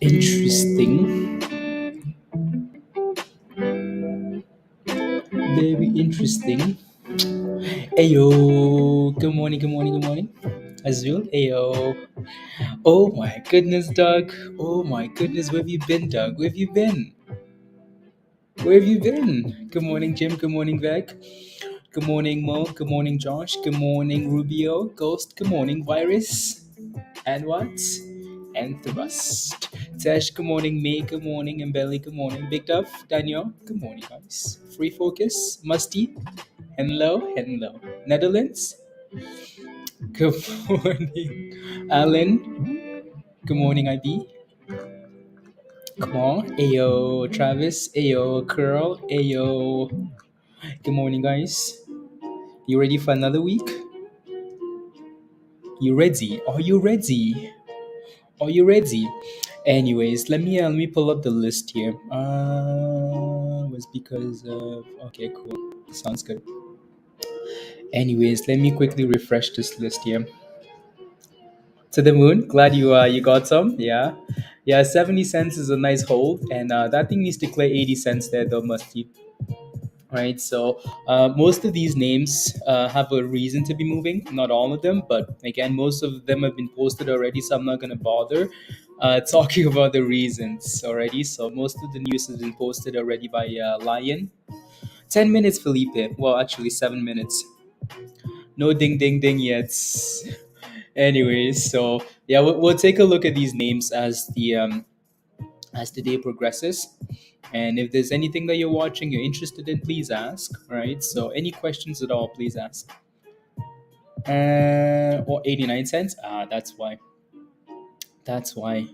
Interesting. Very interesting. Ayo. Good morning, good morning, good morning. Azul. Ayo. Oh my goodness, Doug. Oh my goodness, where have you been, Doug? Where have you been? Where have you been? Good morning, Jim. Good morning, Vec. Good morning, Mo. Good morning, Josh. Good morning, Rubio. Ghost. Good morning, Virus. And what? And Thrust. Tesh, good morning. May, good morning. And Belly, good morning. Big Duff, Daniel, good morning, guys. Free Focus, Musty, hello, hello. Netherlands, good morning. Alan, good morning, IB. Come on. Ayo, Travis. Ayo, Curl. Ayo. Good morning, guys. You ready for another week? You ready? Are you ready? Are you ready? Anyways, let me pull up the list here. Was because of okay, cool. Sounds good. Anyways, let me quickly refresh this list here. To the moon. Glad you got some. Yeah, yeah. 70 cents is a nice hold, and that thing needs to clear 80 cents there, though. Must keep right. So most of these names have a reason to be moving. Not all of them, but again, most of them have been posted already, so I'm not gonna bother talking about the reasons already. So most of the news has been posted already by Lion. 10 minutes, Felipe. Well, actually, 7 minutes. No ding ding ding yet. Anyways, so yeah, we'll take a look at these names as the day progresses. And if there's anything that you're watching you're interested in, please ask. Right. So any questions at all, please ask. Or 89 cents. That's why. That's why.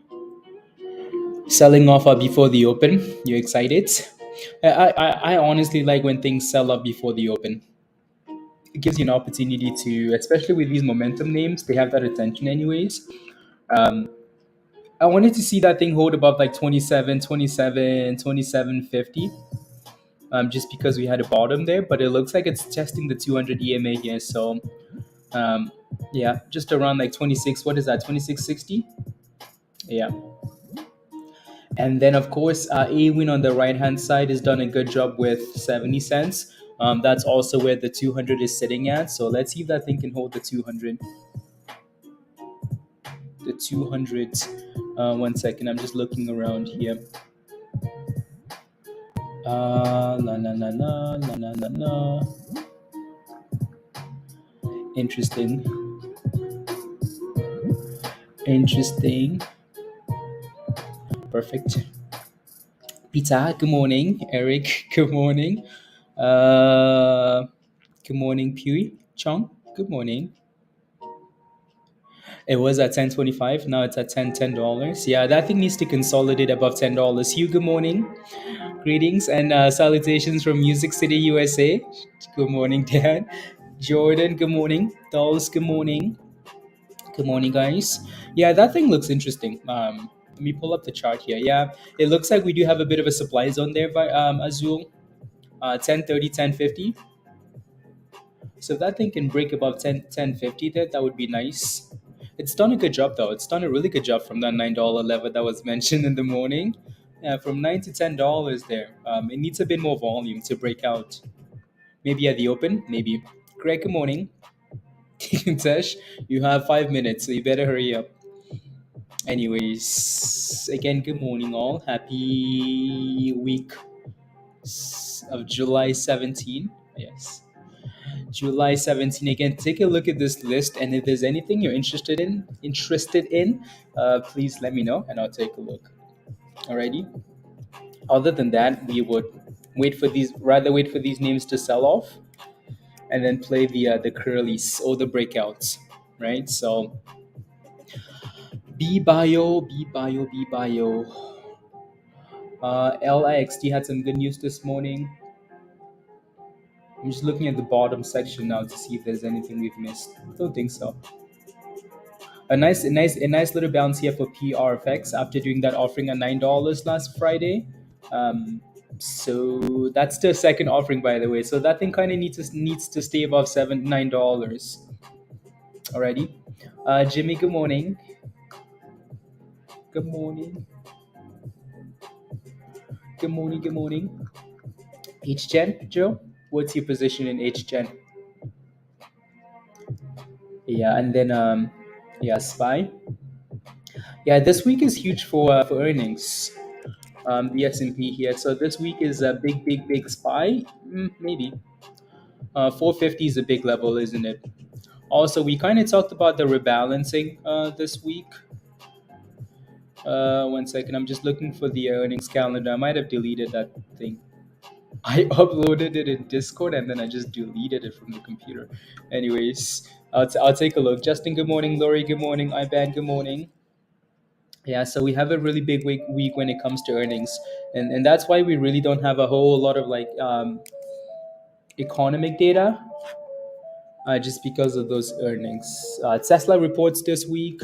Selling off before the open. You excited? I honestly like when things sell up before the open. It gives you an opportunity to, especially with these momentum names, they have that attention anyways. Um, I wanted to see that thing hold above like 27, 27, 27.50. Just because we had a bottom there, but it looks like it's testing the 200 EMA here. So, um, yeah, just around like 26. What is that? 26.60? Yeah. And then, of course, AWIN on the right hand side has done a good job with 70 cents. That's also where the 200 is sitting at. So let's see if that thing can hold the 200. The 200. 1 second. I'm just looking around here. La na na na na na na na. Interesting. Interesting. Perfect. Peter, good morning. Eric, good morning. Good morning, Pui Chong. Good morning. It was at 10.25. Now it's at $10. Yeah, that thing needs to consolidate above $10. Hugh, good morning. Greetings and salutations from Music City, USA. Good morning, Dad. Jordan, good morning. Dolls, good morning. Good morning, guys. Yeah, that thing looks interesting. Let me pull up the chart here. Yeah, it looks like we do have a bit of a supply zone there by Azul. 10.30, 10.50. So if that thing can break above 10.50 there, that would be nice. It's done a good job though. It's done a really good job from that $9 level that was mentioned in the morning. Yeah, from $9 to $10 there. It needs a bit more volume to break out. Maybe at the open, maybe. Greg, good morning. Tesh, you have 5 minutes, so you better hurry up. Anyways, again, good morning all. Happy week of July 17. Yes. July 17 again. Take a look at this list, and if there's anything you're interested in, please let me know, and I'll take a look. Alrighty. Other than that, we would wait for these names to sell off, and then play the curlies or the breakouts, right? So BBIO. LIXT had some good news this morning. I'm just looking at the bottom section now to see if there's anything we've missed. Don't think so. A nice little bounce here for PRFX after doing that offering at $9 last Friday. So that's the second offering, by the way. So that thing kind of needs to stay above $9. Alrighty. Jimmy, good morning. Good morning. Good morning. Good morning. HGen, Joe, what's your position in HGen? Yeah, and then yeah, SPY. Yeah, this week is huge for earnings. The S&P here. So this week is a big SPY. Maybe 450 is a big level, isn't it? Also, we kind of talked about the rebalancing this week. 1 second, I'm just looking for the earnings calendar. I might have deleted that thing. I uploaded it in Discord and then I just deleted it from the computer. Anyways, I'll take a look. Justin, good morning. Lori, good morning. Iban, good morning. Yeah, so we have a really big week when it comes to earnings, and that's why we really don't have a whole lot of like economic data, just because of those earnings. Tesla reports this week.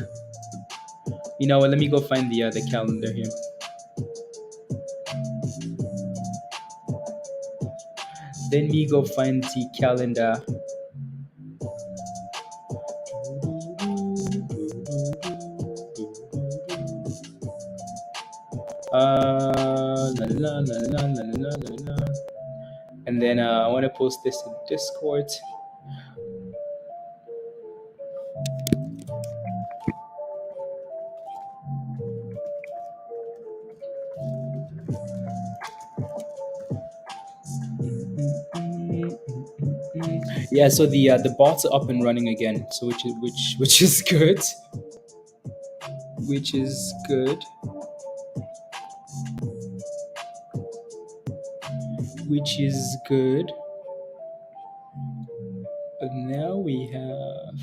You know what? Let me go find the calendar here. Let me go find the calendar. La, la, la, la, la, la, la. And then I want to post this in Discord. Yeah, so the bots are up and running again, so which is good. Which is good. Which is good. But now we have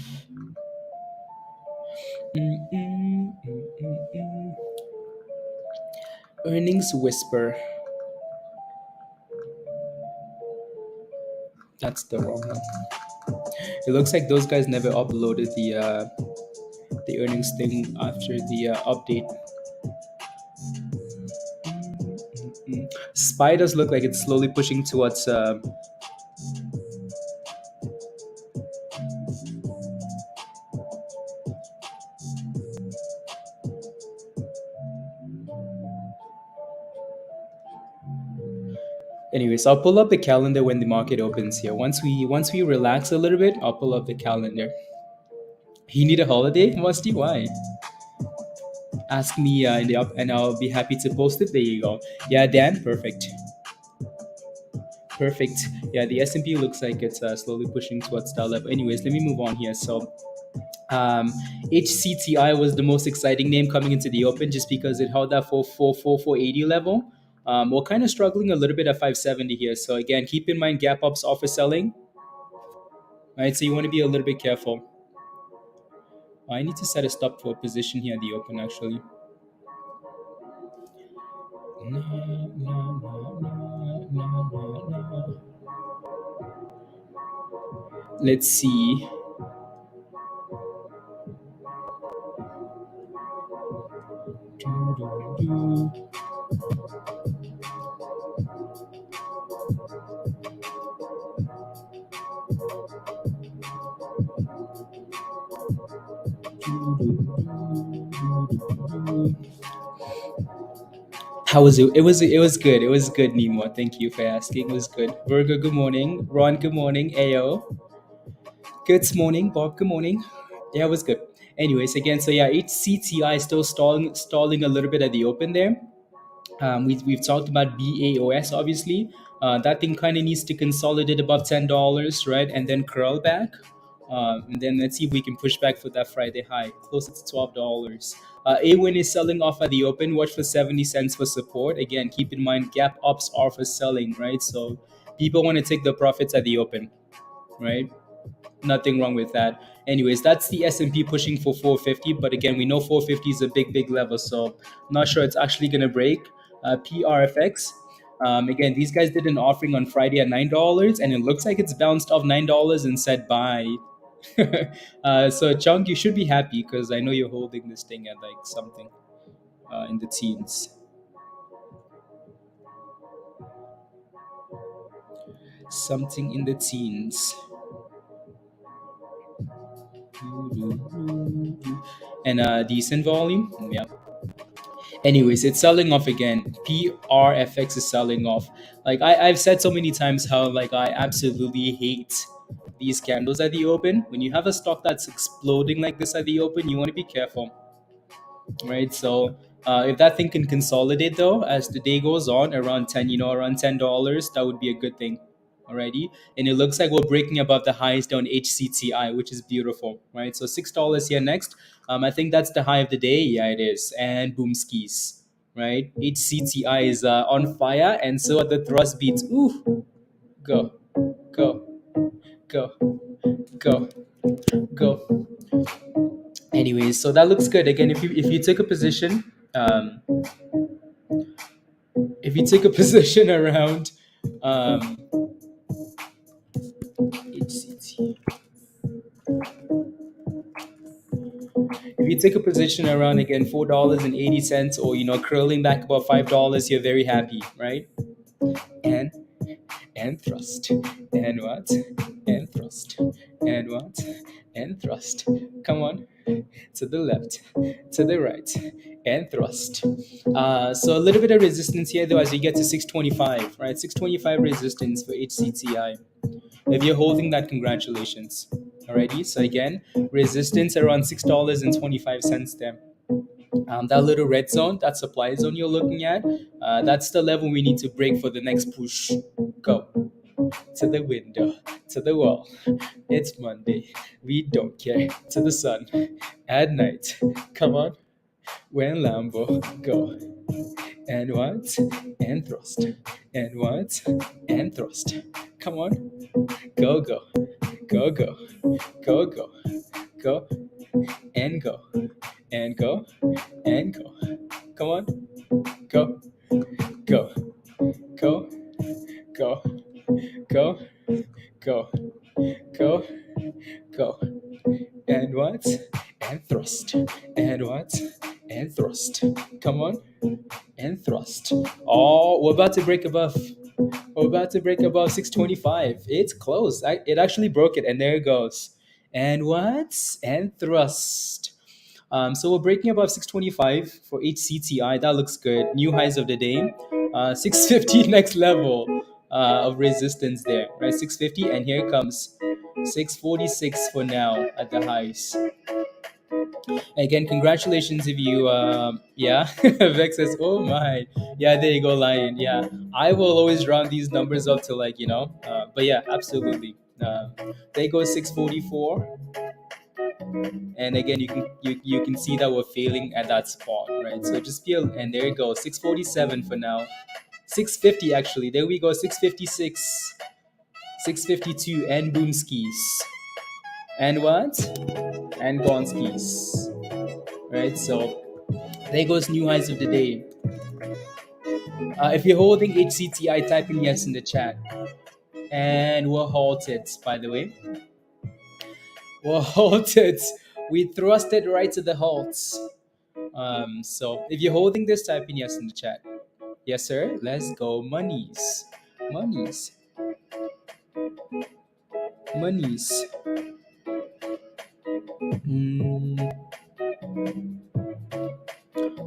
earnings whisper. That's the wrong one. It looks like those guys never uploaded the earnings thing after the update. SPY does look like it's slowly pushing towards anyways, I'll pull up the calendar when the market opens here. Once we relax a little bit, I'll pull up the calendar. You need a holiday, Musty? Why? Ask me in the up, and I'll be happy to post it. There you go. Yeah, Dan, perfect. Yeah, the S&P looks like it's slowly pushing towards that level. Anyways, let me move on here. So HCTI was the most exciting name coming into the open just because it held that 480 level. We're kind of struggling a little bit at 570 here. So again, keep in mind gap ups offer selling. right? So you want to be a little bit careful. I need to set a stop for a position here at the open, actually. No, no, no, no, no, no, no. Let's see. How was it? It was good. It was good, Nemo. Thank you for asking. It was good. Virgo, good morning. Ron, good morning. Ayo, good morning. Bob, good morning. Yeah, it was good. Anyways, again, so yeah, HCTI still stalling a little bit at the open there. We've talked about BAOS, obviously. That thing kind of needs to consolidate above $10, right? And then curl back. And then let's see if we can push back for that Friday high, closer to $12. AWIN is selling off at the open. Watch for 70 cents for support. Again, keep in mind gap ups are for selling, right? So people want to take the profits at the open, right? Nothing wrong with that. Anyways, that's the S&P pushing for 450, but again, we know 450 is a big level, so not sure it's actually going to break. PRFX, again, these guys did an offering on Friday at $9, and it looks like it's bounced off $9 and said buy. So Chunk, you should be happy because I know you're holding this thing at like something in the teens. Something in the teens. And decent volume. Yeah. Anyways, it's selling off again. PRFX is selling off. Like I've said so many times how like I absolutely hate these candles at the open. When you have a stock that's exploding like this at the open, you want to be careful, right? So if that thing can consolidate though, as the day goes on, around 10, around $10, that would be a good thing. Alrighty, and it looks like we're breaking above the highs down HCTI, which is beautiful, right? So $6 here next. I think that's the high of the day. Yeah, it is. And boom skis, right? HCTI is on fire, and so are the thrust beats. Ooh, go, go, go, go, go. Anyways, so that looks good. Again, if you take a position, if you take a position around HCT, if you take a position around again $4.80, or curling back about $5, you're very happy, right? And thrust, and what, and thrust, and what, and thrust. Come on, to the left, to the right, and thrust. So a little bit of resistance here though as you get to 625, right? 625 resistance for HCTI. If you're holding that, congratulations. Alrighty, so again, resistance around $6.25 there. That little red zone, that supply zone you're looking at, that's the level we need to break for the next push. Go to the window, to the wall. It's Monday. We don't care. To the sun at night. Come on, when Lambo, go. And what? And thrust. And what? And thrust. Come on, go, go, go, go, go, go, go, and go, and go, and go. Come on, go, go, go, go, go, go, go, go. And what? And thrust. And what? And thrust. Come on, and thrust. Oh, we're about to break above. We're about to break above 625. It's close. It actually broke it, and there it goes. And what? And thrust. So we're breaking above 625 for HCTI. That looks good. New highs of the day. 650 next level of resistance there, right? 650, and here comes 646 for now at the highs. Again, congratulations if you, yeah. Vex says, oh my. Yeah, there you go, Lion. Yeah, I will always round these numbers up to like, but yeah, absolutely. There goes 644. And again, you can see that we're failing at that spot, right? So just feel, and there you go, 647 for now. 650 actually. There we go, 656, 652, and boom skis. And what? And Gonskis. Right, so there goes new highs of the day. If you're holding HCTI, type in yes in the chat. And we're halted, by the way. We're halted. We thrusted right to the halts. So if you're holding this, type in yes in the chat. Yes, sir. Let's go. Monies. Monies. Monies.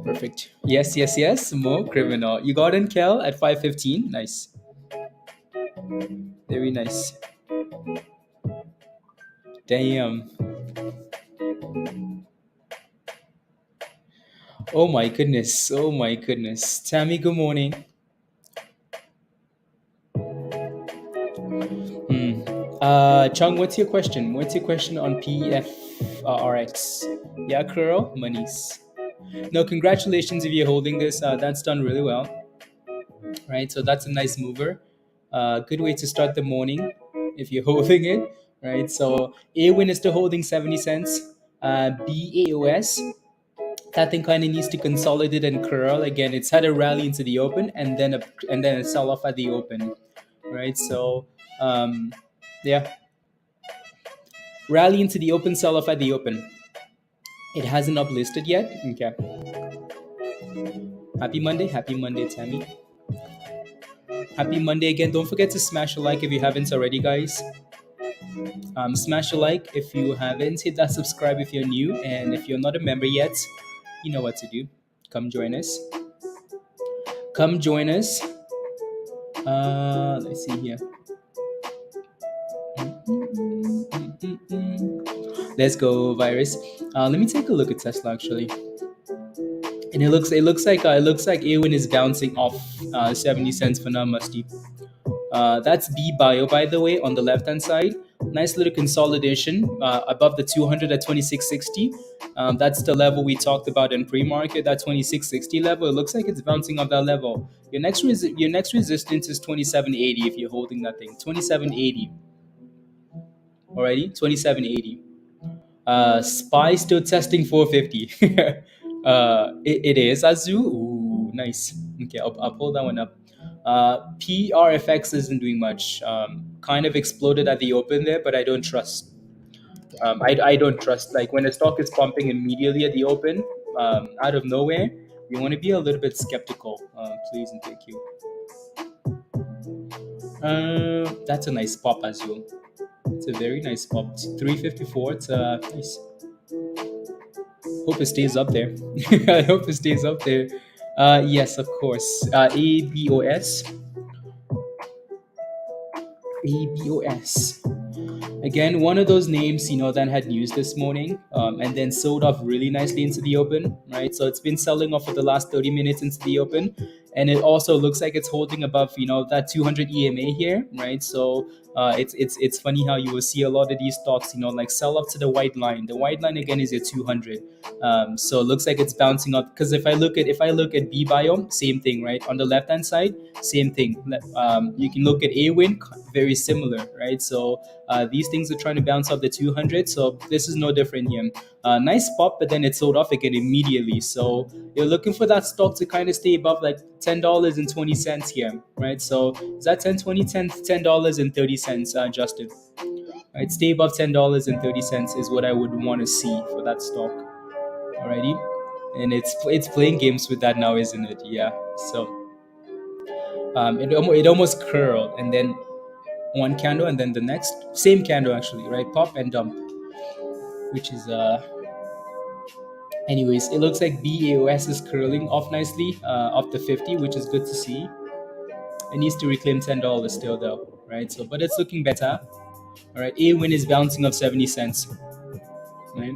Perfect. Yes, yes, yes. More criminal. You got in, Kel, at 5:15. Nice. Very nice. Damn. Oh my goodness. Oh my goodness. Tammy, good morning. Chung, what's your question? What's your question on PFRX? Yeah, Curl? Monies. No, congratulations if you're holding this. That's done really well. Right, so that's a nice mover. Good way to start the morning if you're holding it. Right, so AWIN is still holding 70 cents. BAOS, that thing kind of needs to consolidate and curl again. It's had a rally into the open and then a sell off at the open, right? So yeah, rally into the open, sell off at the open. It hasn't uplisted yet. Okay. Happy Monday, Tammy. Happy Monday again. Don't forget to smash a like if you haven't already, guys. Smash a like if you haven't. Hit that subscribe if you're new, and if you're not a member yet, you know what to do. Come join us. Come join us. Let's see here. Let's go, virus. Let me take a look at Tesla actually. And it looks like AWIN is bouncing off 70 cents for now, Musty. That's BBIO, by the way, on the left hand side. Nice little consolidation above the 200 at 2660. That's the level we talked about in pre-market. That 2660 level. It looks like it's bouncing off that level. Your next resistance is 2780 if you're holding that thing. 2780. Alrighty, 2780. SPY still testing 450. It is Azu. Ooh, nice. Okay, I'll pull that one up. PRFX isn't doing much. Kind of exploded at the open there, but I don't trust. I don't trust. Like when a stock is pumping immediately at the open, out of nowhere, we want to be a little bit skeptical. Please and thank you. That's a nice pop as well. It's a very nice pop. 354. It's nice. Hope it stays up there. I hope it stays up there. Yes, of course. ABOS. ABOS. Again, one of those names, that had news this morning and then sold off really nicely into the open, right? So it's been selling off for the last 30 minutes into the open. And it also looks like it's holding above, that 200 EMA here, right? So it's funny how you will see a lot of these stocks, like sell up to the white line. The white line again is at 200. So it looks like it's bouncing up. Because if I look at BBIO, same thing, right? On the left hand side, same thing. You can look at AWIN, very similar, right? So these things are trying to bounce off the 200. So this is no different here. Nice pop, but then it sold off again immediately. So you're looking for that stock to kind of stay above like $10.20 here, right? So is that $10.30, Justin? Right, stay above $10.30 is what I would want to see for that stock. Alrighty, and it's playing games with that now, isn't it? Yeah. So it almost curled, and then one candle, and then the next same candle actually, right? Pop and dump, which is Anyways, it looks like BAOS is curling off nicely off the 50, which is good to see. It needs to reclaim $10 still though, right? So, but it's looking better. All right, AWIN is bouncing up 70 cents, right?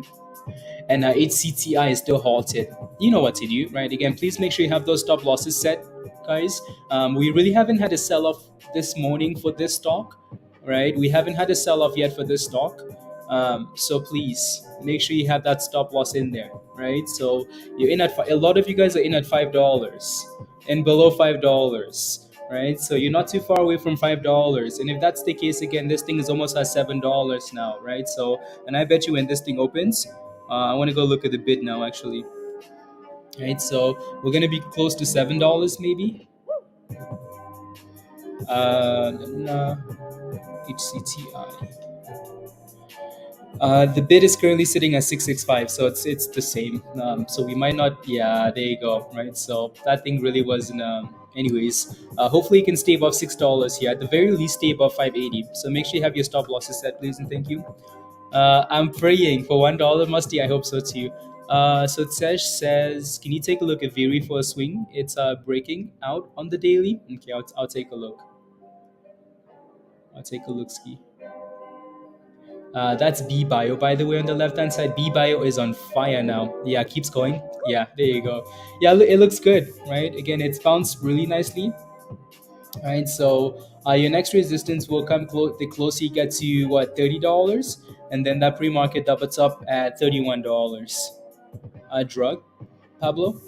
And HCTI is still halted. You know what to do, right? Again, please make sure you have those stop losses set, guys. We really haven't had a sell-off this morning for this stock, right? We haven't had a sell-off yet for this stock. So please make sure you have that stop loss in there, right? So you're in at a lot of you guys are in at $5 and below $5, right? So you're not too far away from $5. And if that's the case, again, this thing is almost at $7 now, right? So, and I bet you when this thing opens, I want to go look at the bid now, actually, right? So we're gonna be close to $7, maybe. No, HCTI. The bid is currently sitting at 665, so it's the same. So we might not. Yeah, there you go. Right. So that thing really wasn't. Anyways, hopefully you can stay above $6 here. At the very least, stay above 580. So make sure you have your stop losses set, please, and thank you. I'm praying for $1, Musty. I hope so too. So Tesh says, can you take a look at Viri for a swing? It's breaking out on the daily. Okay, I'll take a look. I'll take a look, ski. That's BBIO, by the way, on the left hand side. BBIO is on fire now. Yeah, keeps going. Yeah, there you go. Yeah, it looks good, right? Again, it's bounced really nicely, right? So your next resistance will come the closer you get to what, $30, and then that pre-market doubles up at $31. Drug, Pablo.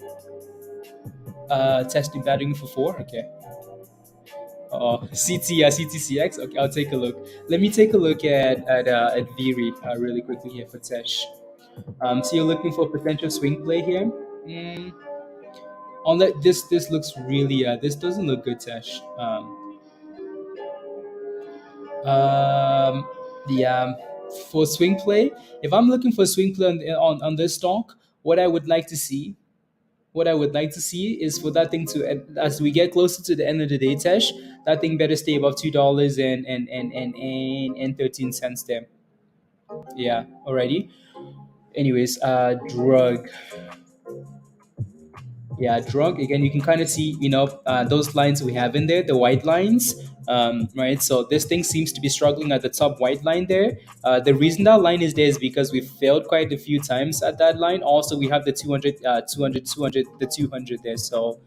Testing batting for 4. Okay. CTCX. Okay, I'll take a look. Let me take a look at Viri really quickly here for Tesh. So you're looking for a potential swing play here. Mm, on that, this looks really this doesn't look good, Tesh. Yeah, for swing play, if I'm looking for a swing play on this stock, what I would like to see is for that thing to, as we get closer to the end of the day, Tesh, that thing better stay above $2 and 13 cents there. Yeah, alrighty. Anyways, drug. Yeah, drug. Again, you can kind of see, those lines we have in there, the white lines, right? So this thing seems to be struggling at the top white line there. The reason that line is there is because we failed quite a few times at that line. Also, we have the 200, 200, 200, the 200 there. So,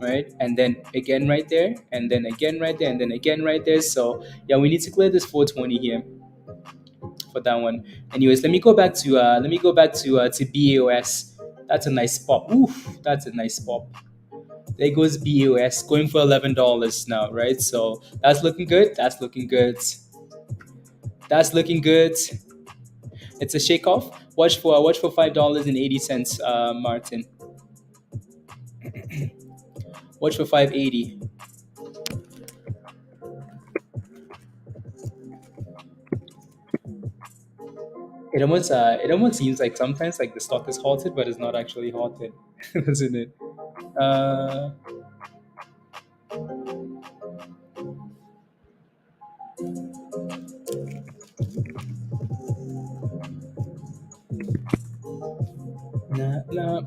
right, and then again right there, and then again right there, and then again right there. So yeah, we need to clear this 420 here for that one. Anyways, let me go back to BAOS. That's a nice pop. Oof, that's a nice pop. There goes BAOS going for $11 now, right? So that's looking good. That's looking good. That's looking good. It's a shake off. Watch for $5.80, Martin. Watch for 580. It almost seems like sometimes like the stock is halted, but it's not actually halted, doesn't it? Uh, nah, nah.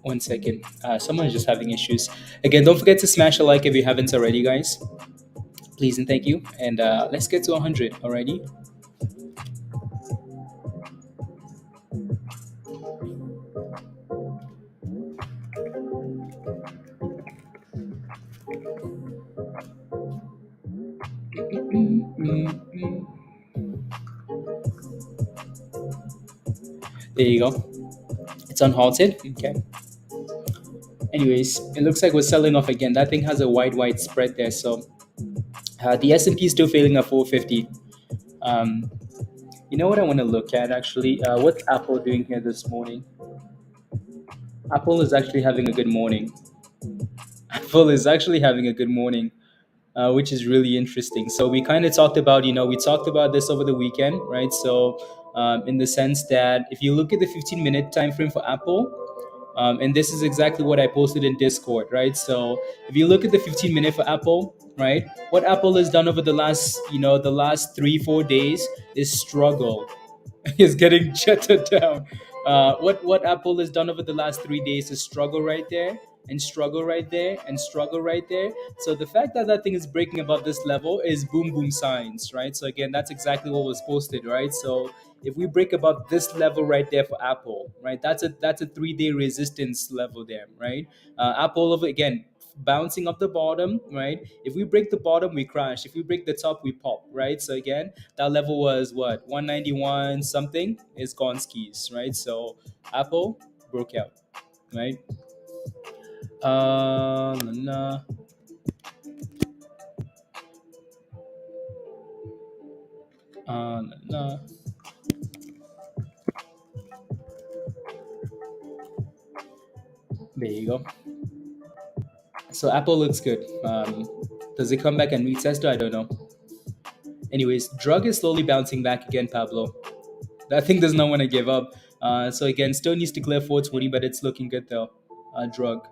One second. Someone's just having issues. Again, don't forget to smash a like if you haven't already, guys. Please and thank you. And let's get to 100 already. There you go. It's unhalted. Okay. Anyways, it looks like we're selling off again. That thing has a wide spread there. So the S&P is still failing at 450. Um, you know what I want to look at actually? What's Apple doing here this morning? Apple is actually having a good morning. Apple is actually having a good morning, which is really interesting. So we kind of talked about, we talked about this over the weekend, right? So in the sense that if you look at the 15-minute time frame for Apple, and this is exactly what I posted in Discord, right? So if you look at the 15-minute for Apple, right, what Apple has done over the last 3-4 days is struggle. Is getting shuttered down. What Apple has done over the last 3 days is struggle right there, and struggle right there, and struggle right there. So the fact that that thing is breaking above this level is boom boom signs, right? So again, that's exactly what was posted, right? So if we break above this level right there for Apple, right, that's a 3-day resistance level there, right? Apple over again bouncing up the bottom, right? If we break the bottom, we crash. If we break the top, we pop, right? So again, that level was what, 191 something is gone skis, right? So Apple broke out, right? Nah. Nah. There you go. So Apple looks good. Does it come back and retest? I don't know. Anyways, drug is slowly bouncing back again, Pablo. That thing does not want to give up. So again, still needs to clear 420, but it's looking good though. Drug,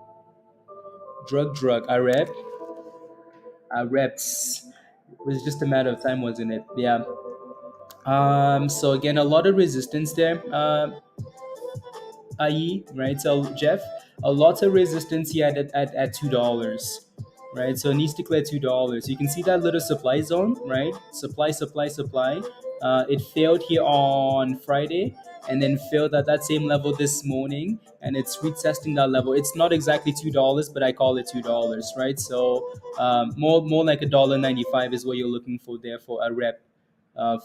drug. I reps. It was just a matter of time, wasn't it? Yeah. So again, a lot of resistance there. IE, right? So Jeff, a lot of resistance here at $2, right? So it needs to clear $2. You can see that little supply zone, right? Supply. It failed here on Friday and then failed at that same level this morning, and it's retesting that level. It's not exactly $2, but I call it $2, right? So more like $1.95 is what you're looking for there for a rep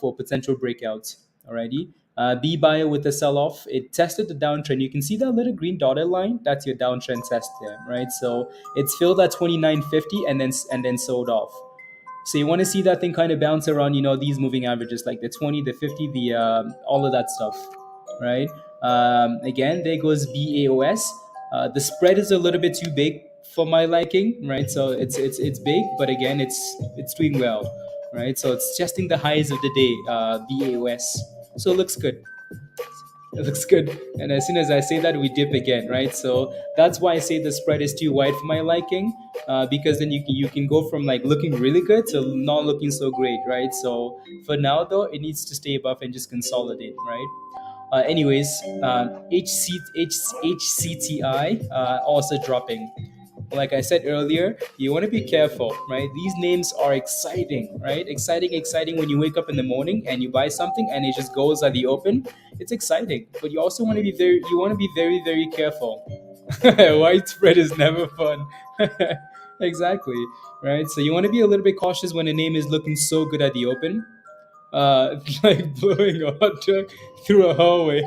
for potential breakouts. Alrighty. BBIO with the sell-off, it tested the downtrend. You can see that little green dotted line. That's your downtrend test there, right? So it's filled at 29.50 and then sold off. So you want to see that thing kind of bounce around, these moving averages like the 20, the 50, the all of that stuff, right? Again, there goes BAOS. The spread is a little bit too big for my liking, right? So it's big, but again, it's doing well, right? So it's testing the highs of the day, BAOS. So it looks good. It looks good. And as soon as I say that, we dip again, right? So that's why I say the spread is too wide for my liking, because then you can go from like looking really good to not looking so great, right? So for now, though, it needs to stay above and just consolidate, right? Anyways, HCTI also dropping. Like I said earlier, you want to be careful, right? These names are exciting, right? Exciting when you wake up in the morning and you buy something and it just goes at the open. It's exciting, but you also want to be very, very careful. Widespread is never fun. Exactly, right? So you want to be a little bit cautious when a name is looking so good at the open, like blowing a hot truck through a hallway.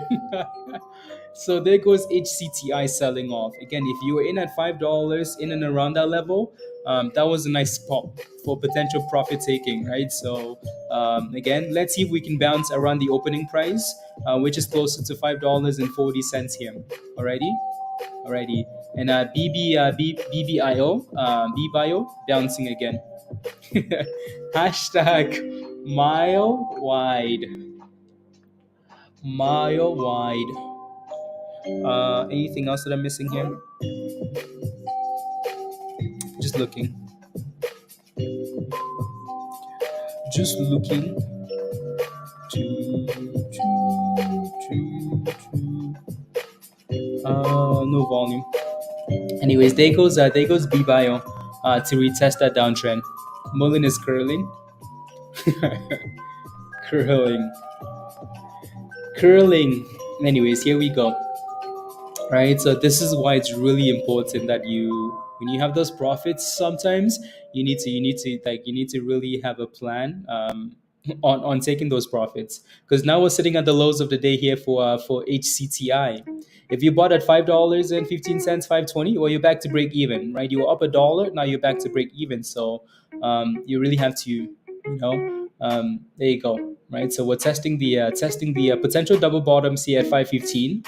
So there goes HCTI selling off. Again, if you were in at $5 in and around that level, that was a nice spot for potential profit taking, right? So again, let's see if we can bounce around the opening price, which is closer to $5.40 here. Alrighty. And BBIO, BBIO bouncing again. Hashtag mile wide. Anything else that I'm missing here? Just looking. No volume. Anyways, there goes BBIO to retest that downtrend. Mullen is curling. curling. Anyways, here we go. Right, so this is why it's really important that when you have those profits, sometimes you need to really have a plan on taking those profits, because now we're sitting at the lows of the day here for HCTI. If you bought at $5.15, 520, well, you're back to break even, right? You were up $1, now you're back to break even. So you really have to, there you go, right? So we're testing the potential double bottoms here at 515,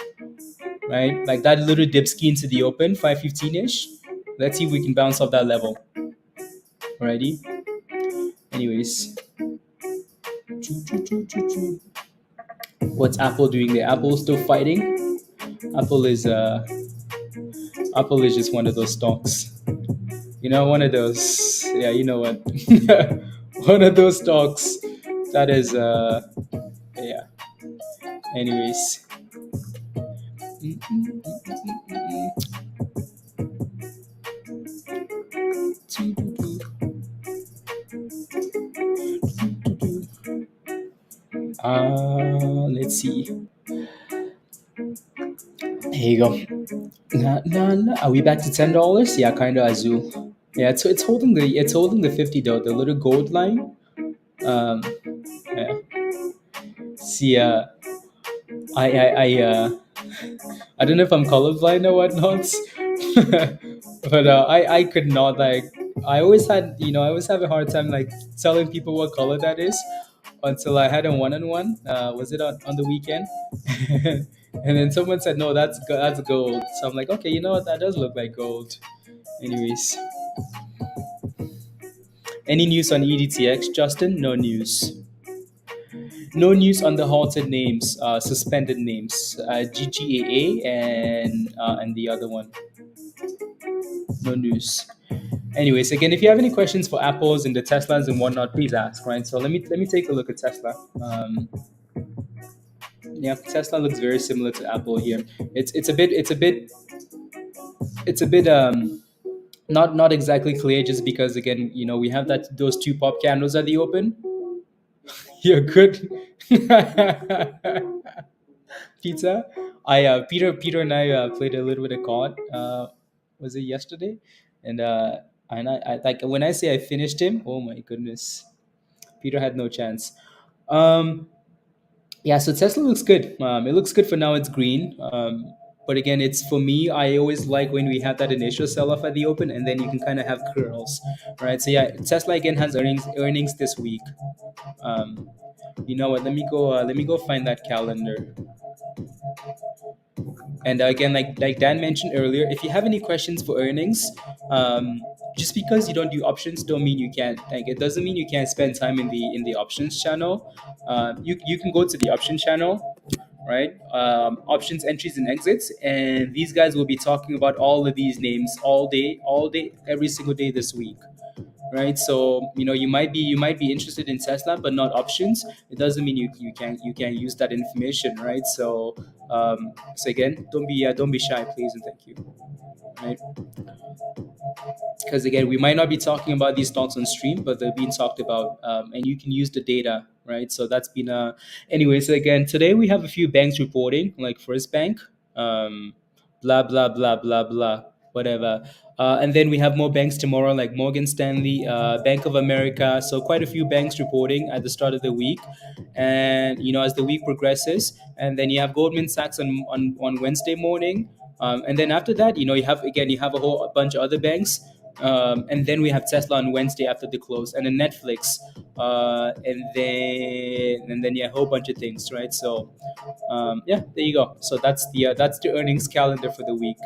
right? Like that little dip ski into the open, 515-ish. Let's see if we can bounce off that level. Alrighty. Anyways. What's Apple doing there? Apple still fighting. Apple is just one of those stocks. One of those. Yeah, you know what? One of those stocks that is yeah. Anyways. Let's see. There you go. Are we back to $10? Yeah, kind of Azul. Yeah, it's holding the 50 though, the little gold line. Yeah. See, I don't know if I'm colorblind or whatnot, But I could not like. I always had, I always have a hard time like telling people what color that is until I had a one-on-one. Was it on the weekend? And then someone said, "No, that's gold." So I'm like, "Okay, you know what? That does look like gold." Anyways, any news on EDTX, Justin? No news. No news on the halted names, suspended names, GGAA and the other one. No news. Anyways, again, if you have any questions for Apples and the Teslas and whatnot, please ask. Right. So let me take a look at Tesla. Yeah, Tesla looks very similar to Apple here. It's a bit not exactly clear just because again we have that those two pop candles at the open. You're good. Pizza. Peter and I played a little bit of COD. Was it yesterday? And I like when I say I finished him. Oh my goodness, Peter had no chance. Um, yeah, so Tesla looks good. It looks good for now. It's green. But again, it's for me. I always like when we have that initial sell off at the open, and then you can kind of have curls, right? So yeah, Tesla again has earnings this week. Um, you know what? Let me go. Let me go find that calendar. And again, like Dan mentioned earlier, if you have any questions for earnings, just because you don't do options, don't mean you can't. Like it doesn't mean you can't spend time in the options channel. You can go to the option channel, right? Options entries and exits, and these guys will be talking about all of these names all day, every single day this week, right? So you might be interested in Tesla, but not options. It doesn't mean you can't use that information, right? So again, don't be shy, please and thank you, right? Because again, we might not be talking about these stocks on stream, but they're being talked about, and you can use the data, right? So that's been anyway. So again, today we have a few banks reporting, like First Bank, um, blah blah blah blah blah, whatever. And then we have more banks tomorrow, like Morgan Stanley, Bank of America. So quite a few banks reporting at the start of the week, and as the week progresses, and then you have Goldman Sachs on Wednesday morning. And then after that, you have a whole bunch of other banks, and then we have Tesla on Wednesday after the close, and then Netflix, and then yeah, a whole bunch of things, right? So yeah, there you go. So that's the earnings calendar for the week,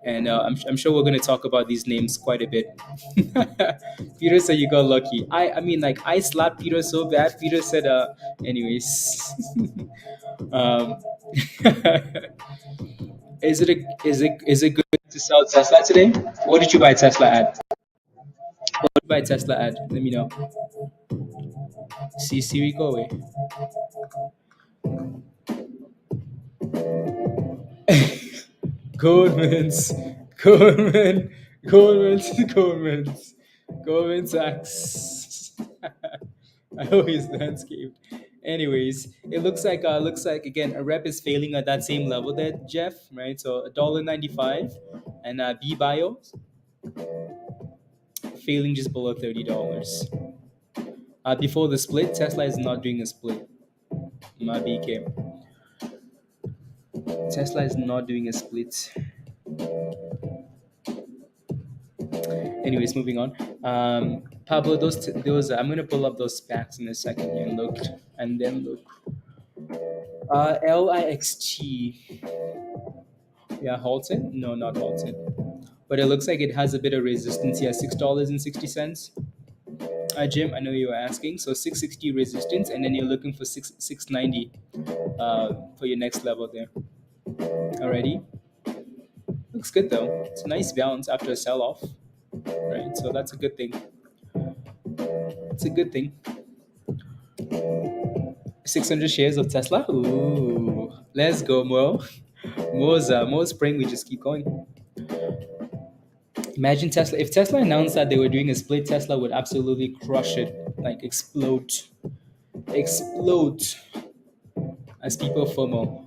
and I'm sure we're going to talk about these names quite a bit. Peter said you got lucky. I mean, like I slapped Peter so bad. Peter said, anyways. um, is it good to sell Tesla today? What did you buy Tesla at? What did you buy Tesla at? Let me know. See Siri, go away. Goldman's, Goldman, Goldman Sachs. I always landscaped. Anyways, it looks like again a rep is failing at that same level there, Jeff. Right, so $1.95, and BBIO failing just below $30. Before the split, Tesla is not doing a split. My BK. Tesla is not doing a split. Anyways, moving on. Pablo, those I'm gonna pull up those SPACs in a second and look, and then look. LIXT. Yeah, halted? No, not halted. But it looks like it has a bit of resistance here, $6.60. Jim, I know you were asking. So 660 resistance, and then you're looking for 690 for your next level there. Alrighty. Looks good though. It's a nice bounce after a sell off. Right? So that's a good thing. It's a good thing. 600 shares of Tesla. Ooh, let's go, Mo. Mo's praying we just keep going. Imagine Tesla. If Tesla announced that they were doing a split, Tesla would absolutely crush it, like explode, as people FOMO.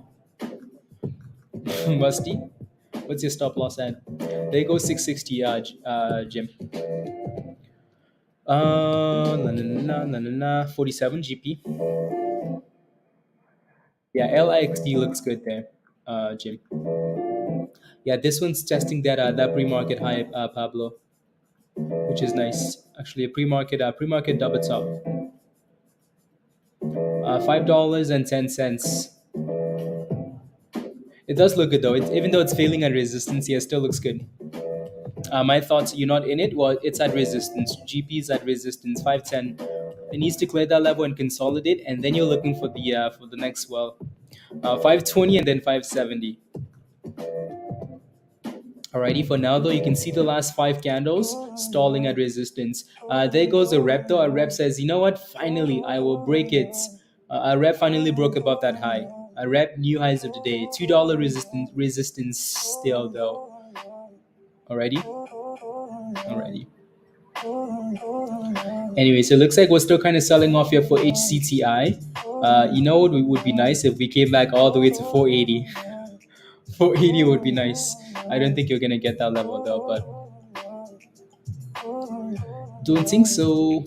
Musty, what's your stop loss at? There goes 660, Jim. Na, na, na, na, na, na, 47 GP. Yeah, LIXT looks good there, Jim. Yeah, this one's testing that pre-market high, Pablo, which is nice. Actually, a pre-market double top, $5.10. It does look good though. Even though it's failing at resistance, yeah, it still looks good. My thoughts, you're not in it. Well, it's at resistance. GP is at resistance 510. It needs to clear that level and consolidate, and then you're looking for the next 520 and then 570. Alrighty, for now though, you can see the last 5 candles stalling at resistance. There goes a rep though. A rep says, you know what? Finally, I will break it. A rep finally broke above that high. A rep new highs of the day. $2 resistance still though. Alrighty, alrighty. Anyway, so it looks like we're still kind of selling off here for HCTI. You know what would be nice if we came back all the way to 480. 480 would be nice. I don't think you're gonna get that level though, but don't think so.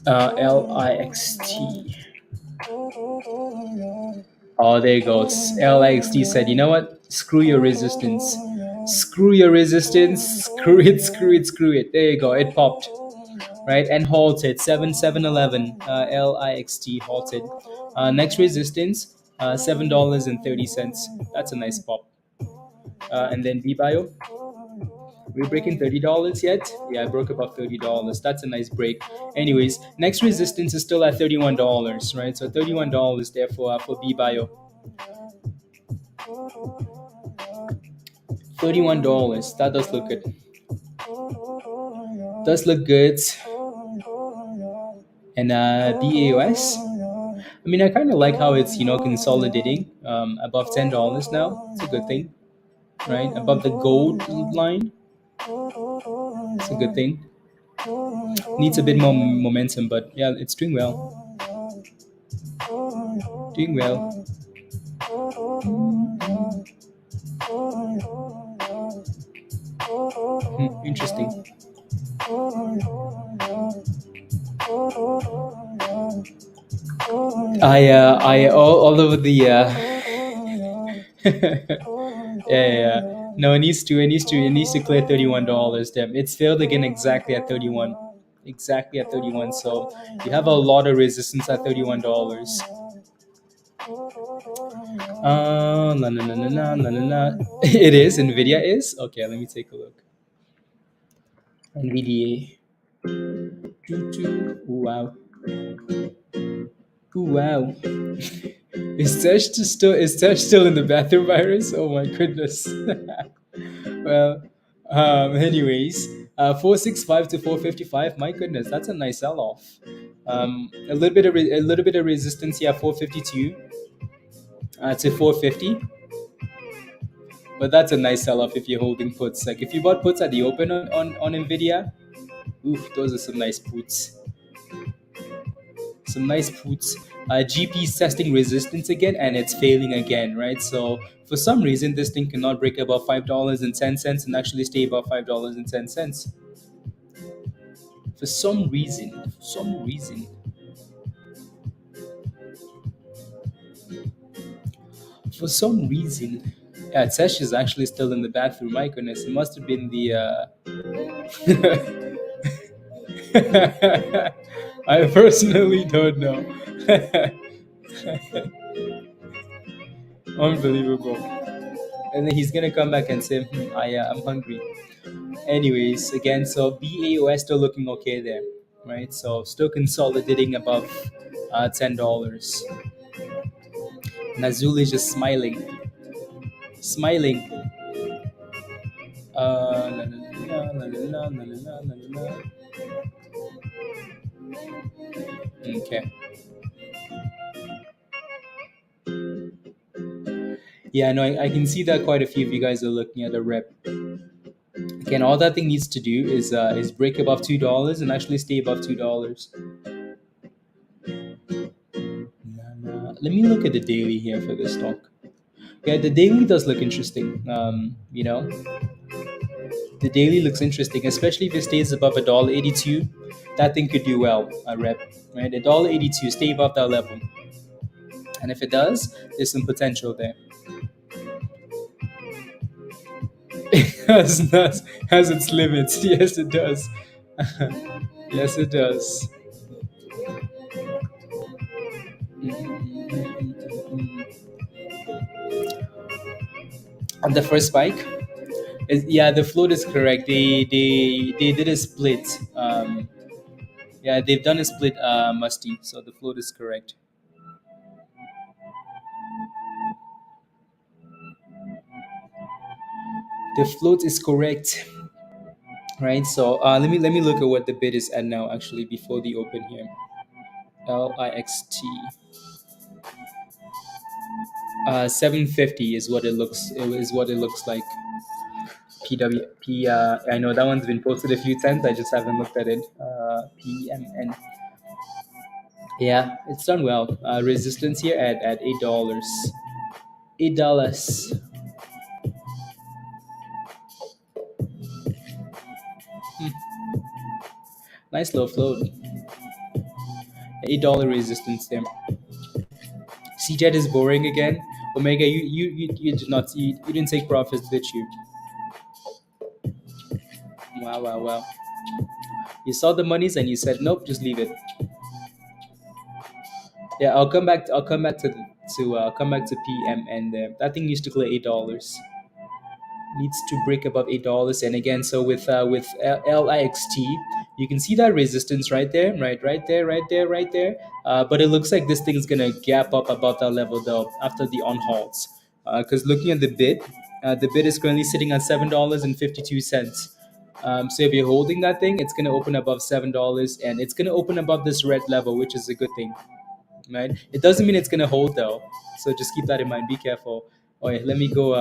LIXT. Oh, there it goes. LIXT said, you know what? Screw your resistance. Screw your resistance. Screw it, screw it, screw it. There you go. It popped. Right? And halted. 7711. LIXT halted. Next resistance, $7.30. That's a nice pop. And then BBIO. We're breaking $30 yet? Yeah, I broke above $30. That's a nice break. Anyways, next resistance is still at $31, right? So $31 there for BBIO. $31. That does look good. Does look good. And BAOS. I mean, I kind of like how it's consolidating above $10 now. It's a good thing, right? Above the gold line. It's a good thing. Needs a bit more momentum, but yeah, it's doing well. Doing well. Interesting. I all over the yeah. No, it needs to clear $31. Damn, it's failed again exactly at 31. Exactly at 31. So you have a lot of resistance at $31. It is. Nvidia is. Okay, let me take a look. Nvidia. Wow. Wow. Is Tesh still in the bathroom virus? Oh my goodness. Well, anyways, 465 to 455. My goodness, that's a nice sell-off. A little bit of resistance here, 452 to 450. But that's a nice sell-off if you're holding puts. Like if you bought puts at the open on Nvidia, oof, those are some nice puts. Some nice puts. GP is testing resistance again, and it's failing again, right? So for some reason, this thing cannot break above $5.10 and actually stay above $5.10. For some reason. Yeah, Tesh is actually still in the bathroom. My goodness, it must have been the. I personally don't know. Unbelievable. And then he's gonna come back and say, I'm hungry. Anyways, again, so BAOS still looking okay there, right? So still consolidating above $10. Nazul is just smiling. La, la, la, la, la, la, la, la, la, la. Okay. Yeah, no, I can see that quite a few of you guys are looking at a rep. Again, all that thing needs to do is break above $2 and actually stay above $2. Let me look at the daily here for this stock. Yeah, the daily does look interesting. The daily looks interesting, especially if it stays above $1.82. That thing could do well, a rep, right? $1.82, stay above that level. And if it does, there's some potential there. has its limits. Yes, it does. Yes, it does. And the first spike, yeah, the float is correct. They did a split. Yeah, they've done a split, Musty. So the float is correct. The float is correct, right? So let me look at what the bid is at now. Actually, before the open here, LIXT 750 is what it looks. Is what it looks like. PWP. I know that one's been posted a few times. I just haven't looked at it. PMN. Yeah, it's done well. Resistance here at $8. $8. Nice low float. $8 resistance there. CJET is boring again. Omega, you did not you didn't take profits, did you? Wow, wow, wow. You saw the monies and you said nope, just leave it. Yeah, I'll come back to come back to PM, and that thing used to clear $8. Needs to break above $8, and again, so with LIXT, you can see that resistance right there, right there, right there, right there. But it looks like this thing is gonna gap up above that level though after the on halts. Because looking at the bid is currently sitting at $7.52. So if you're holding that thing, it's gonna open above $7, and it's gonna open above this red level, which is a good thing, right? It doesn't mean it's gonna hold though, so just keep that in mind. Be careful. All right, let me go.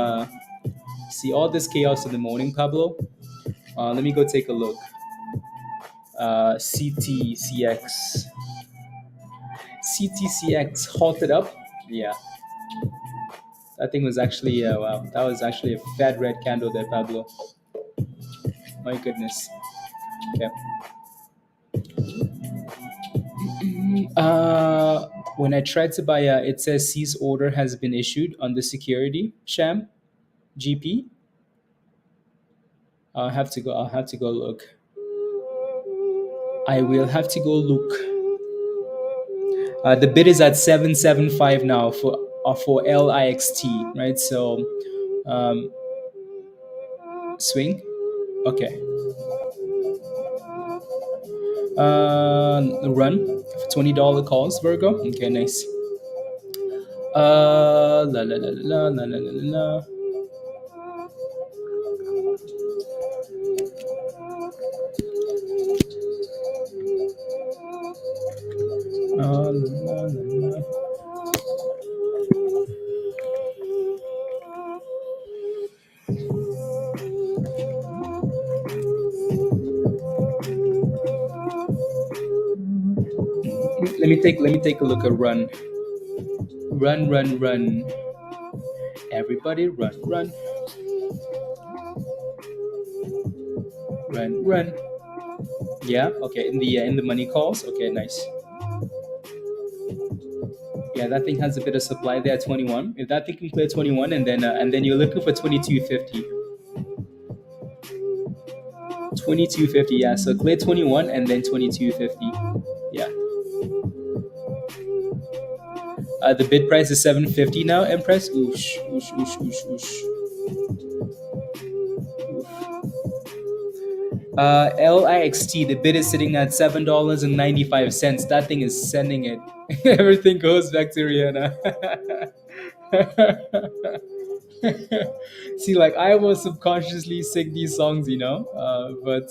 See all this chaos in the morning, Pablo. Let me go take a look. CTCX. CTCX halted up. Yeah, that thing was actually wow. That was actually a fat red candle there, Pablo. My goodness. Okay. When I tried to buy, it says cease order has been issued on the security sham GP. I'll have to go look. I will have to go look. The bid is at 775 now for LIXT, right? So um, swing. Okay. Run for $20 calls, Virgo. Okay, nice. La la la la la la la la. La, la, la, la. Let me take a look at run. Run, run, run. Everybody run, run. Run, run. Yeah, okay. In the money calls. Okay, nice. Yeah, that thing has a bit of supply there at 21. If that thing can clear 21, and then you're looking for 2250. 2250, yeah. So clear 21 and then 2250. Yeah. The bid price is 750 now, Empress. Oosh, oosh, oosh, oosh, oosh. LIXT, the bid is sitting at $7.95. That thing is sending it. Everything goes back to Rihanna. See, like I was subconsciously sing these songs, but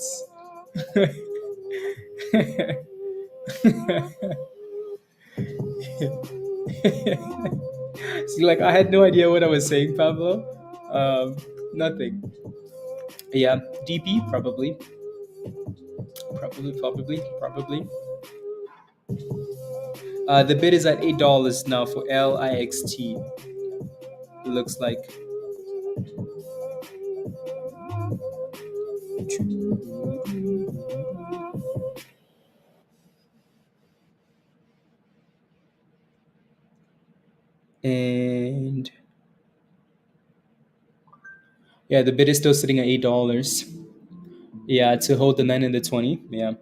see, like I had no idea what I was saying, Pablo. Nothing. Yeah, DP probably. Probably. The bid is at $8 now for LIXT. It looks like. And Yeah, the bid is still sitting at $8. Yeah, to hold the 9 and the 20. Yeah.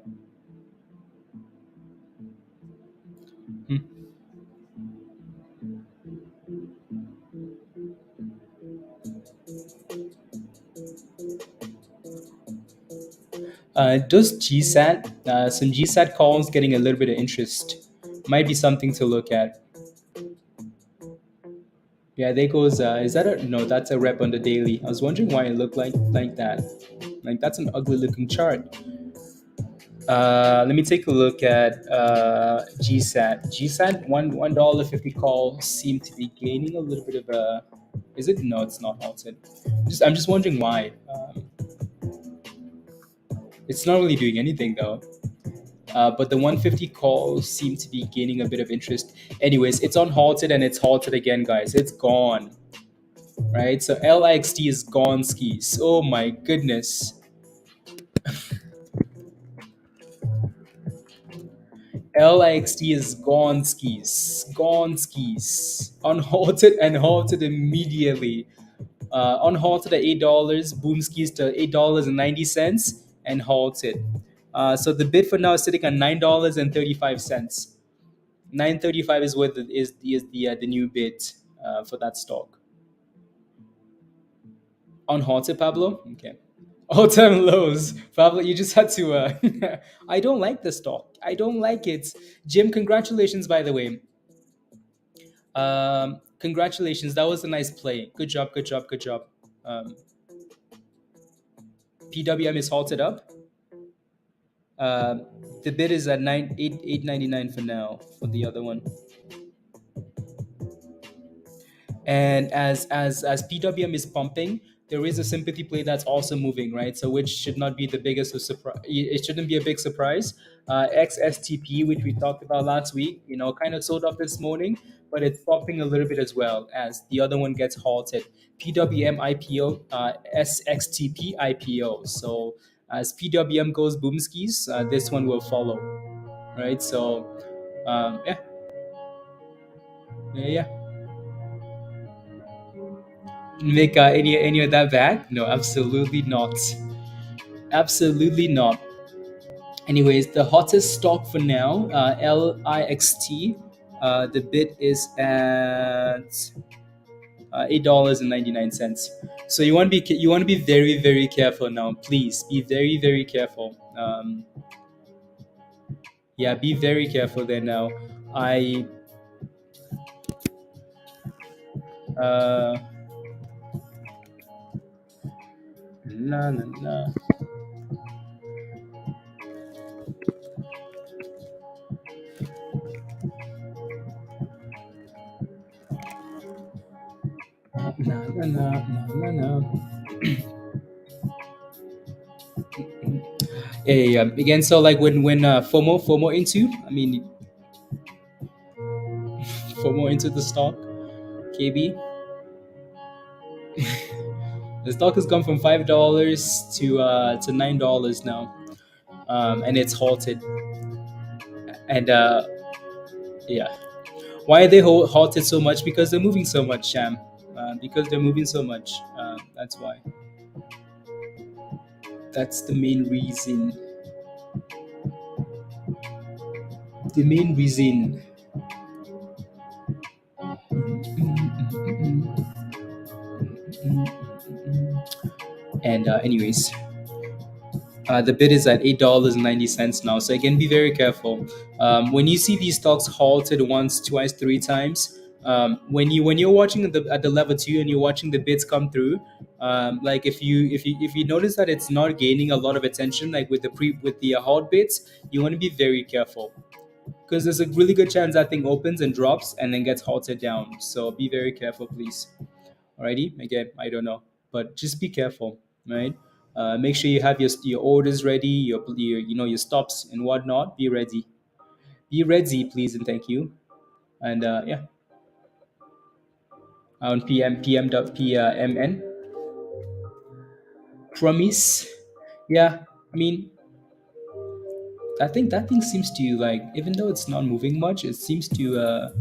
Hmm. Does GSAT, some GSAT calls getting a little bit of interest. Might be something to look at. Yeah, there goes. Is that a no? That's a rep on the daily. I was wondering why it looked like that. Like that's an ugly looking chart. Let me take a look at GSAT. GSAT $1 50 call seem to be gaining a little bit of a. Is it? No, it's not halted. I'm just wondering why. It's not really doing anything though. But the 150 calls seem to be gaining a bit of interest. Anyways, it's on halted and it's halted again, guys. It's gone. Right? So LIXT is gone skis. Oh my goodness. LIXT is gone skis. Gone skis. Unhalted and halted immediately. Unhalted at $8, boom skis to $8.90 and halted. So the bid for now is sitting at $9.35. 935 is what the new bid for that stock. Unhalted, Pablo. Okay. All-time lows, Pablo. You just had to. I don't like the stock. I don't like it. Jim, congratulations, by the way. Congratulations. That was a nice play. Good job. Good job. Good job. PWM is halted up. Uh, the bid is at 899 for now for the other one. And as PWM is pumping, there is a sympathy play that's also moving, right? So which should not be the biggest of surprise. It shouldn't be a big surprise. XSTP, which we talked about last week, kind of sold off this morning, but it's popping a little bit as well as the other one gets halted. PWM IPO, SXTP IPO. So as PWM goes boomskis, this one will follow, right? So yeah, yeah. Make any of that back? No, absolutely not. Absolutely not. Anyways, the hottest stock for now, LIXT. The bid is at $8.99. So you want to be very very careful now. Please be very very careful. Yeah, be very careful there now. I uh, nah, nah, nah. Nah, nah, nah, nah, nah, nah. Yeah. Again, so like when FOMO into, I mean FOMO into the stock, KB, the stock has gone from $5 to $9 now, and it's halted. And yeah, why are they halted so much? Because they're moving so much, Sham. Because they're moving so much. That's why. That's the main reason. The main reason. And anyways, the bid is at $8.90 now. So again, be very careful. When you see these stocks halted once, twice, three times, when you're watching at the level two and you're watching the bids come through, like if you notice that it's not gaining a lot of attention, like with the halt bids, you want to be very careful because there's a really good chance that thing opens and drops and then gets halted down. So be very careful, please. Alrighty, again, I don't know, but just be careful, right? Make sure you have your orders ready, your stops and whatnot. Be ready, please and thank you. And yeah, on PM.PMN promise. Yeah, I mean, I think that thing seems to like, even though it's not moving much, it seems to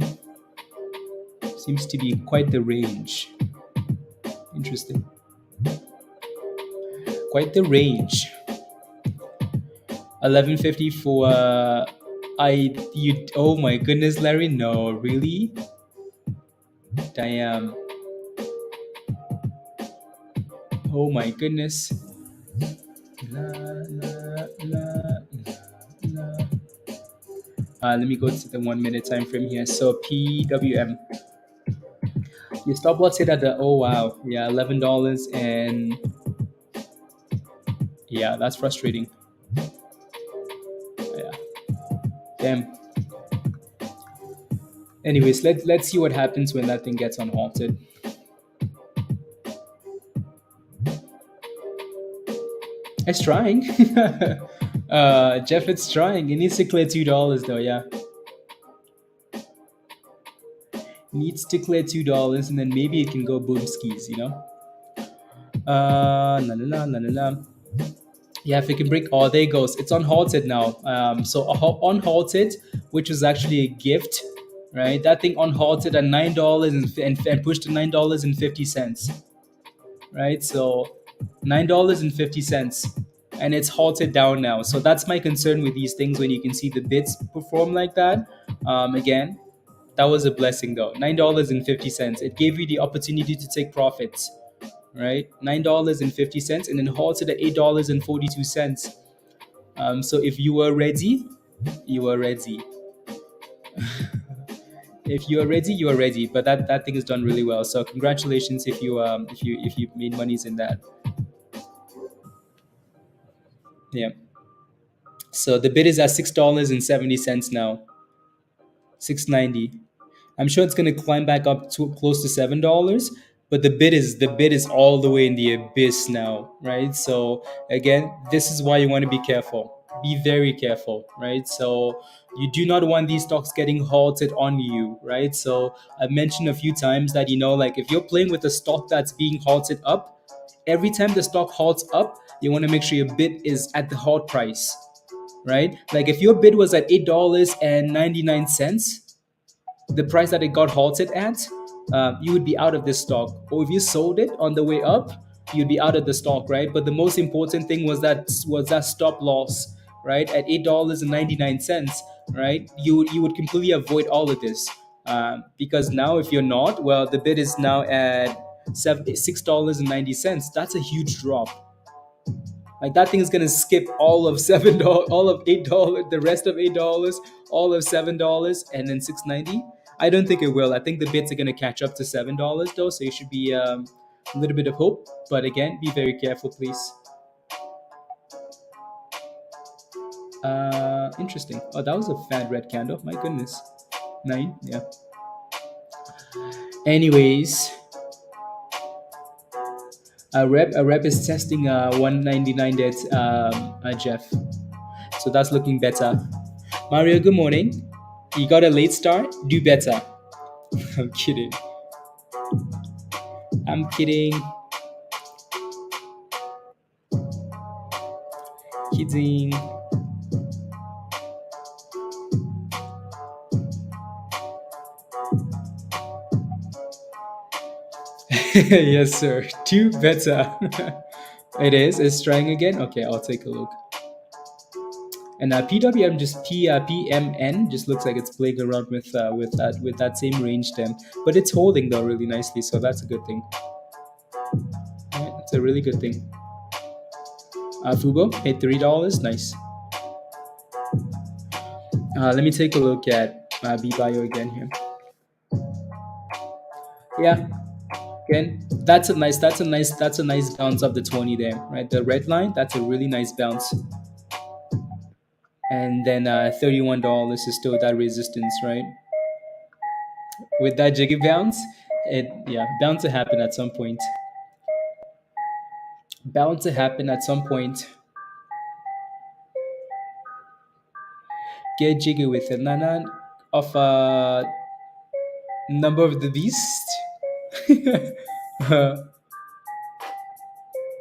be quite the range. Interesting. quite the range. 1150 for oh my goodness, Larry, no, really? Damn. Oh my goodness. La, la, la, la. Let me go to the 1 minute time frame here. So PWM. Your stop loss hit at the, oh wow, yeah, $11, and yeah, that's frustrating. Yeah, damn. Anyways, let's see what happens when that thing gets unhalted. It's trying. Jeff, it's trying. It needs to clear $2 though. Yeah, needs to clear $2, and then maybe it can go boom skis. You know. La la la la la. Yeah, if it can break, oh, there it goes. It's unhalted now. So unhalted, which was actually a gift, right? That thing unhalted at $9 and pushed to $9.50, right? So $9.50, and it's halted down now. So that's my concern with these things when you can see the bids perform like that. Again, that was a blessing though. $9.50. It gave you the opportunity to take profits, right? $9.50, and then halted at $8.42. So if you were ready, you were ready. If you are ready, you are ready. But that thing is done really well. So congratulations if you made monies in that. Yeah. So the bid is at $6.70 now. $6.90. I'm sure it's going to climb back up to close to $7, but the bid is all the way in the abyss now, right? So again, this is why you want to be careful. Be very careful, right? So you do not want these stocks getting halted on you, right? So I've mentioned a few times that, like if you're playing with a stock that's being halted up, every time the stock halts up, you want to make sure your bid is at the halt price, right? Like if your bid was at $8.99, the price that it got halted at, you would be out of this stock. Or if you sold it on the way up, you'd be out of the stock, right? But the most important thing was that stop loss, right? At $8.99, right? You would completely avoid all of this, because now if you're not, well, the bid is now at $6.90. That's a huge drop. Like that thing is gonna skip all of $7, all of $8, the rest of $8, all of $7, and then $6.90. I don't think it will. I think the bids are gonna catch up to $7 though, so you should be a little bit of hope. But again, be very careful, please. Interesting. Oh, that was a fat red candle. My goodness. 9, yeah. Anyways. A rep is testing 199 that Jeff, so that's looking better. Mario, good morning. You got a late start. Do better. I'm kidding. Kidding. Yes, sir. Do better. It's trying again. Okay, I'll take a look. And PWM PMN just looks like it's playing around with that same range then, but it's holding though really nicely, so that's a good thing. Right, it's a really good thing. Fubo hit $3, nice. Let me take a look at BBIO again here. Yeah. Again, that's a nice bounce of the 20 there, right? The red line, that's a really nice bounce. And then $31 is still that resistance, right? With that jiggy bounce, bound to happen at some point. Bound to happen at some point. Get jiggy with it. Nana of number of the beast.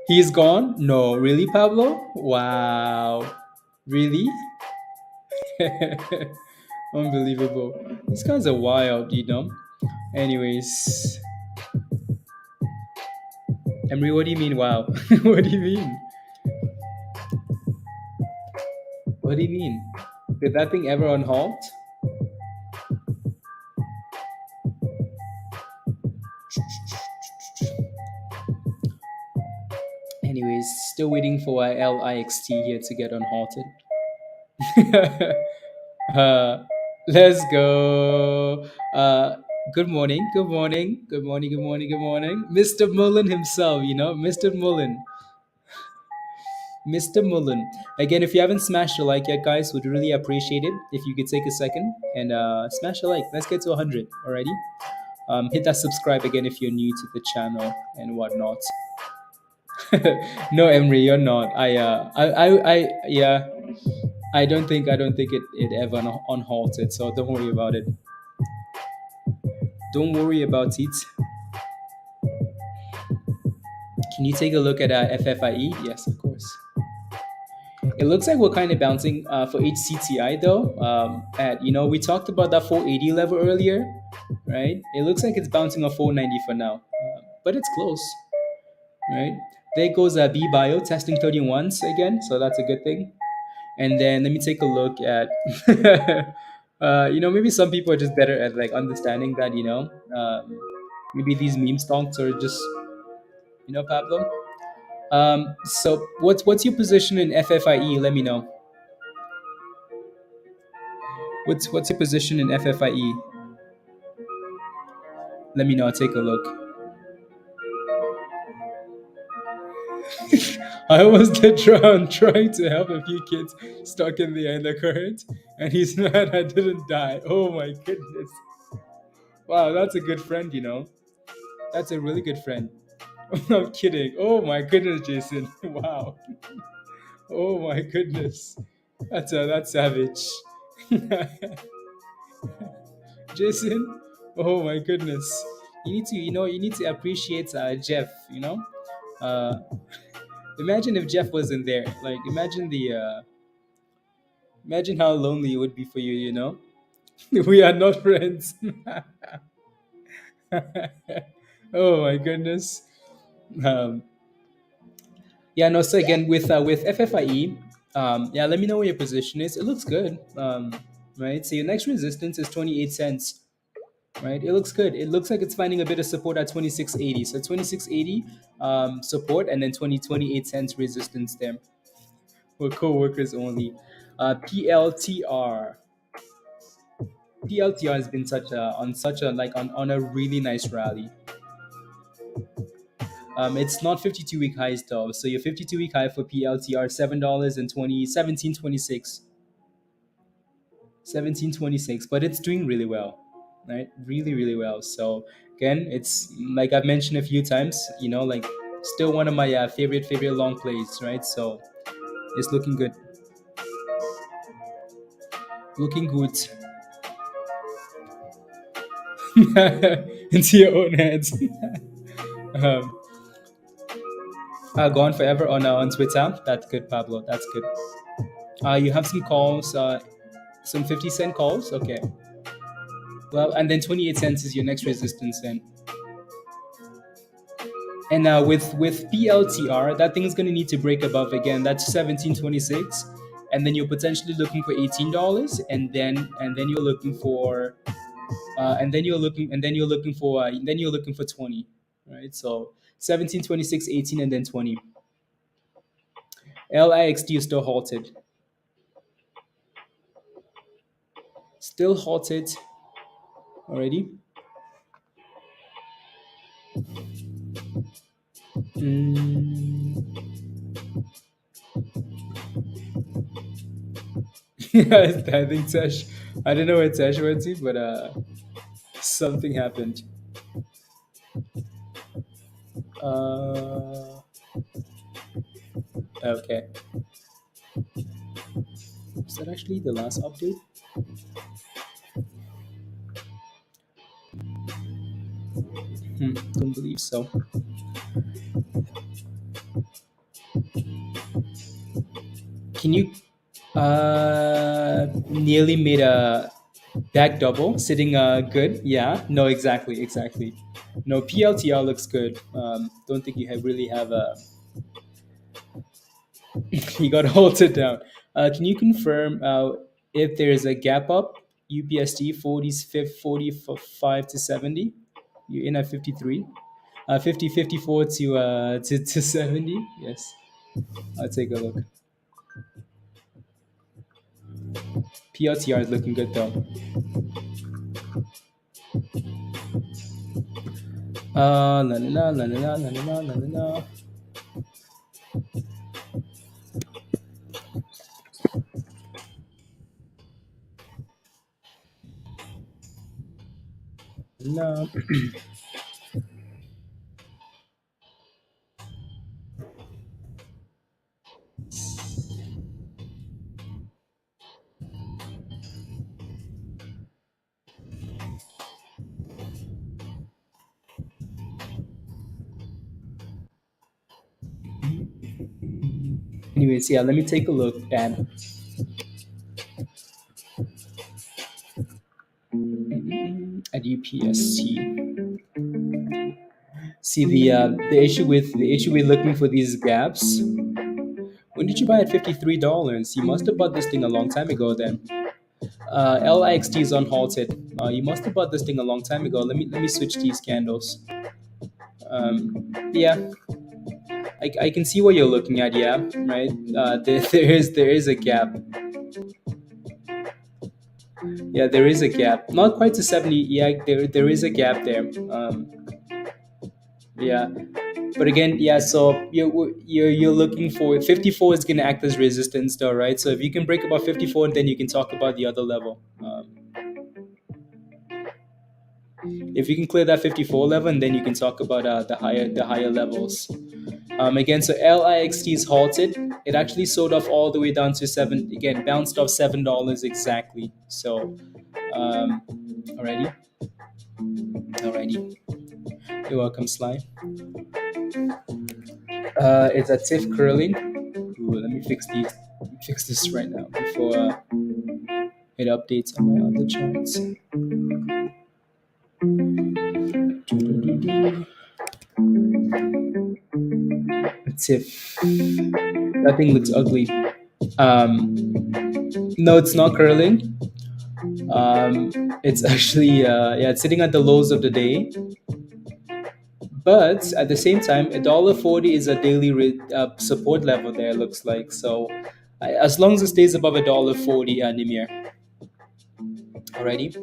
He's gone? No, really, Pablo? Wow. Really? Unbelievable. These guys are wild, Anyways. Emery, what do you mean, wow? What do you mean? What do you mean? Did that thing ever on halt? Anyways, still waiting for LIXT here to get unhalted. uh, let's go. Good morning, good morning, good morning, good morning, good morning. Mr. Mullen himself, Mr. Mullen. Mr. Mullen. Again, if you haven't smashed a like yet, guys, would really appreciate it if you could take a second and smash a like. Let's get to 100 already. Hit that subscribe again if you're new to the channel and whatnot. No, Emery, you're not. Yeah. I don't think it ever unhalted. So don't worry about it. Don't worry about it. Can you take a look at FFIE? Yes, of course. It looks like we're kind of bouncing for HCTI though. We talked about that 480 level earlier, right? It looks like it's bouncing on 490 for now, but it's close, right? There goes BBIO testing 31s again, so that's a good thing. And then let me take a look at, maybe some people are just better at like understanding that, maybe these meme stocks are just, Pablo. So what's your position in FFIE? Let me know. What's your position in FFIE? Let me know. I'll take a look. I almost get drowned trying to help a few kids stuck in the undercurrent, and he's mad I didn't die. Oh my goodness! Wow, that's a good friend. That's a really good friend. I'm kidding. Oh my goodness, Jason. Wow. Oh my goodness. That's savage. Jason. Oh my goodness. You need to appreciate Jeff. Uh, Imagine if Jeff wasn't there. Like, imagine how lonely it would be for you. We are not friends. Oh my goodness. Um, yeah, no. So again, with FFIE, yeah, let me know what your position is. It looks good, right? So your next resistance is 28 cents, right? It looks good. It looks like it's finding a bit of support at 26.80. So 26.80 support, and then 28 cents resistance there. For co-workers only. PLTR. PLTR has been on a really nice rally. It's not 52-week highs though. So your 52-week high for PLTR $7.26. 1726, but it's doing really well, right? Really, really well. So again, it's like I've mentioned a few times, like still one of my favorite long plays, right? So it's looking good. Looking good. Into your own hands. um, Gone forever on Twitter. That's good, Pablo. That's good. You have some calls, some 50-cent calls. Okay. Well, and then 28 cents is your next resistance then. And with PLTR, that thing is going to need to break above again. That's 1726, and then you're potentially looking for $18, and then you're looking for you're looking for 20, right? So 17, 26, 18, and then 20. LIXT is still halted. Still halted already. I think Tash. I don't know where Tash went to, but something happened. Uh, okay. Is that actually the last update? Don't believe so. Can you nearly made a back double sitting good? Yeah. No, exactly. No, PLTR looks good. Don't think you really have a. He got halted down. Can you confirm if there is a gap up UPST 45 to 70? You're in at 53. 50 54 to 70. Yes, I'll take a look. PLTR is looking good though. La la la la la la la la la la. Anyways, yeah, let me take a look at UPST. See the issue with looking for these gaps. When did you buy at $53? You must have bought this thing a long time ago then. LIXT is unhalted. You must have bought this thing a long time ago. Let me switch these candles. Yeah, I can see what you're looking at. Yeah, right. There is a gap. Yeah, there is a gap. Not quite to 70. Yeah, there is a gap there. Yeah, but again, yeah. So you're looking for 54 is going to act as resistance, though, right? So if you can break above 54, then you can talk about the other level. If you can clear that 54 level, and then you can talk about the higher levels. Again, so LIXT is halted. It actually sold off all the way down to seven. Again, bounced off $7 exactly. So, alrighty, alrighty. You're welcome, Sly. It's a tiff curling. Ooh, let me fix this right now before it updates on my other charts. A tiff. That thing looks ugly. No, it's not curling. It's actually yeah, it's sitting at the lows of the day. But at the same time, $1.40 is a daily support level there. Looks like so. As long as it stays above $1.40, Nimir. Alrighty.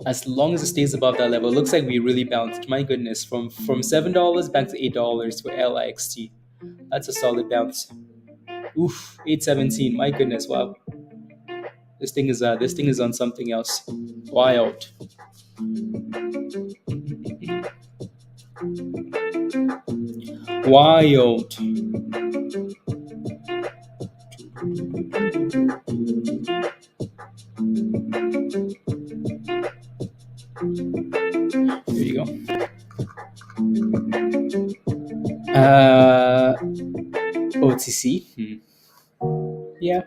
As long as it stays above that level, it looks like we really bounced. My goodness, from $7 back to $8 for LIXT. That's a solid bounce. Oof, 817. My goodness, wow. This thing is on something else. Wild. Wild. There you go. OTC. Yeah.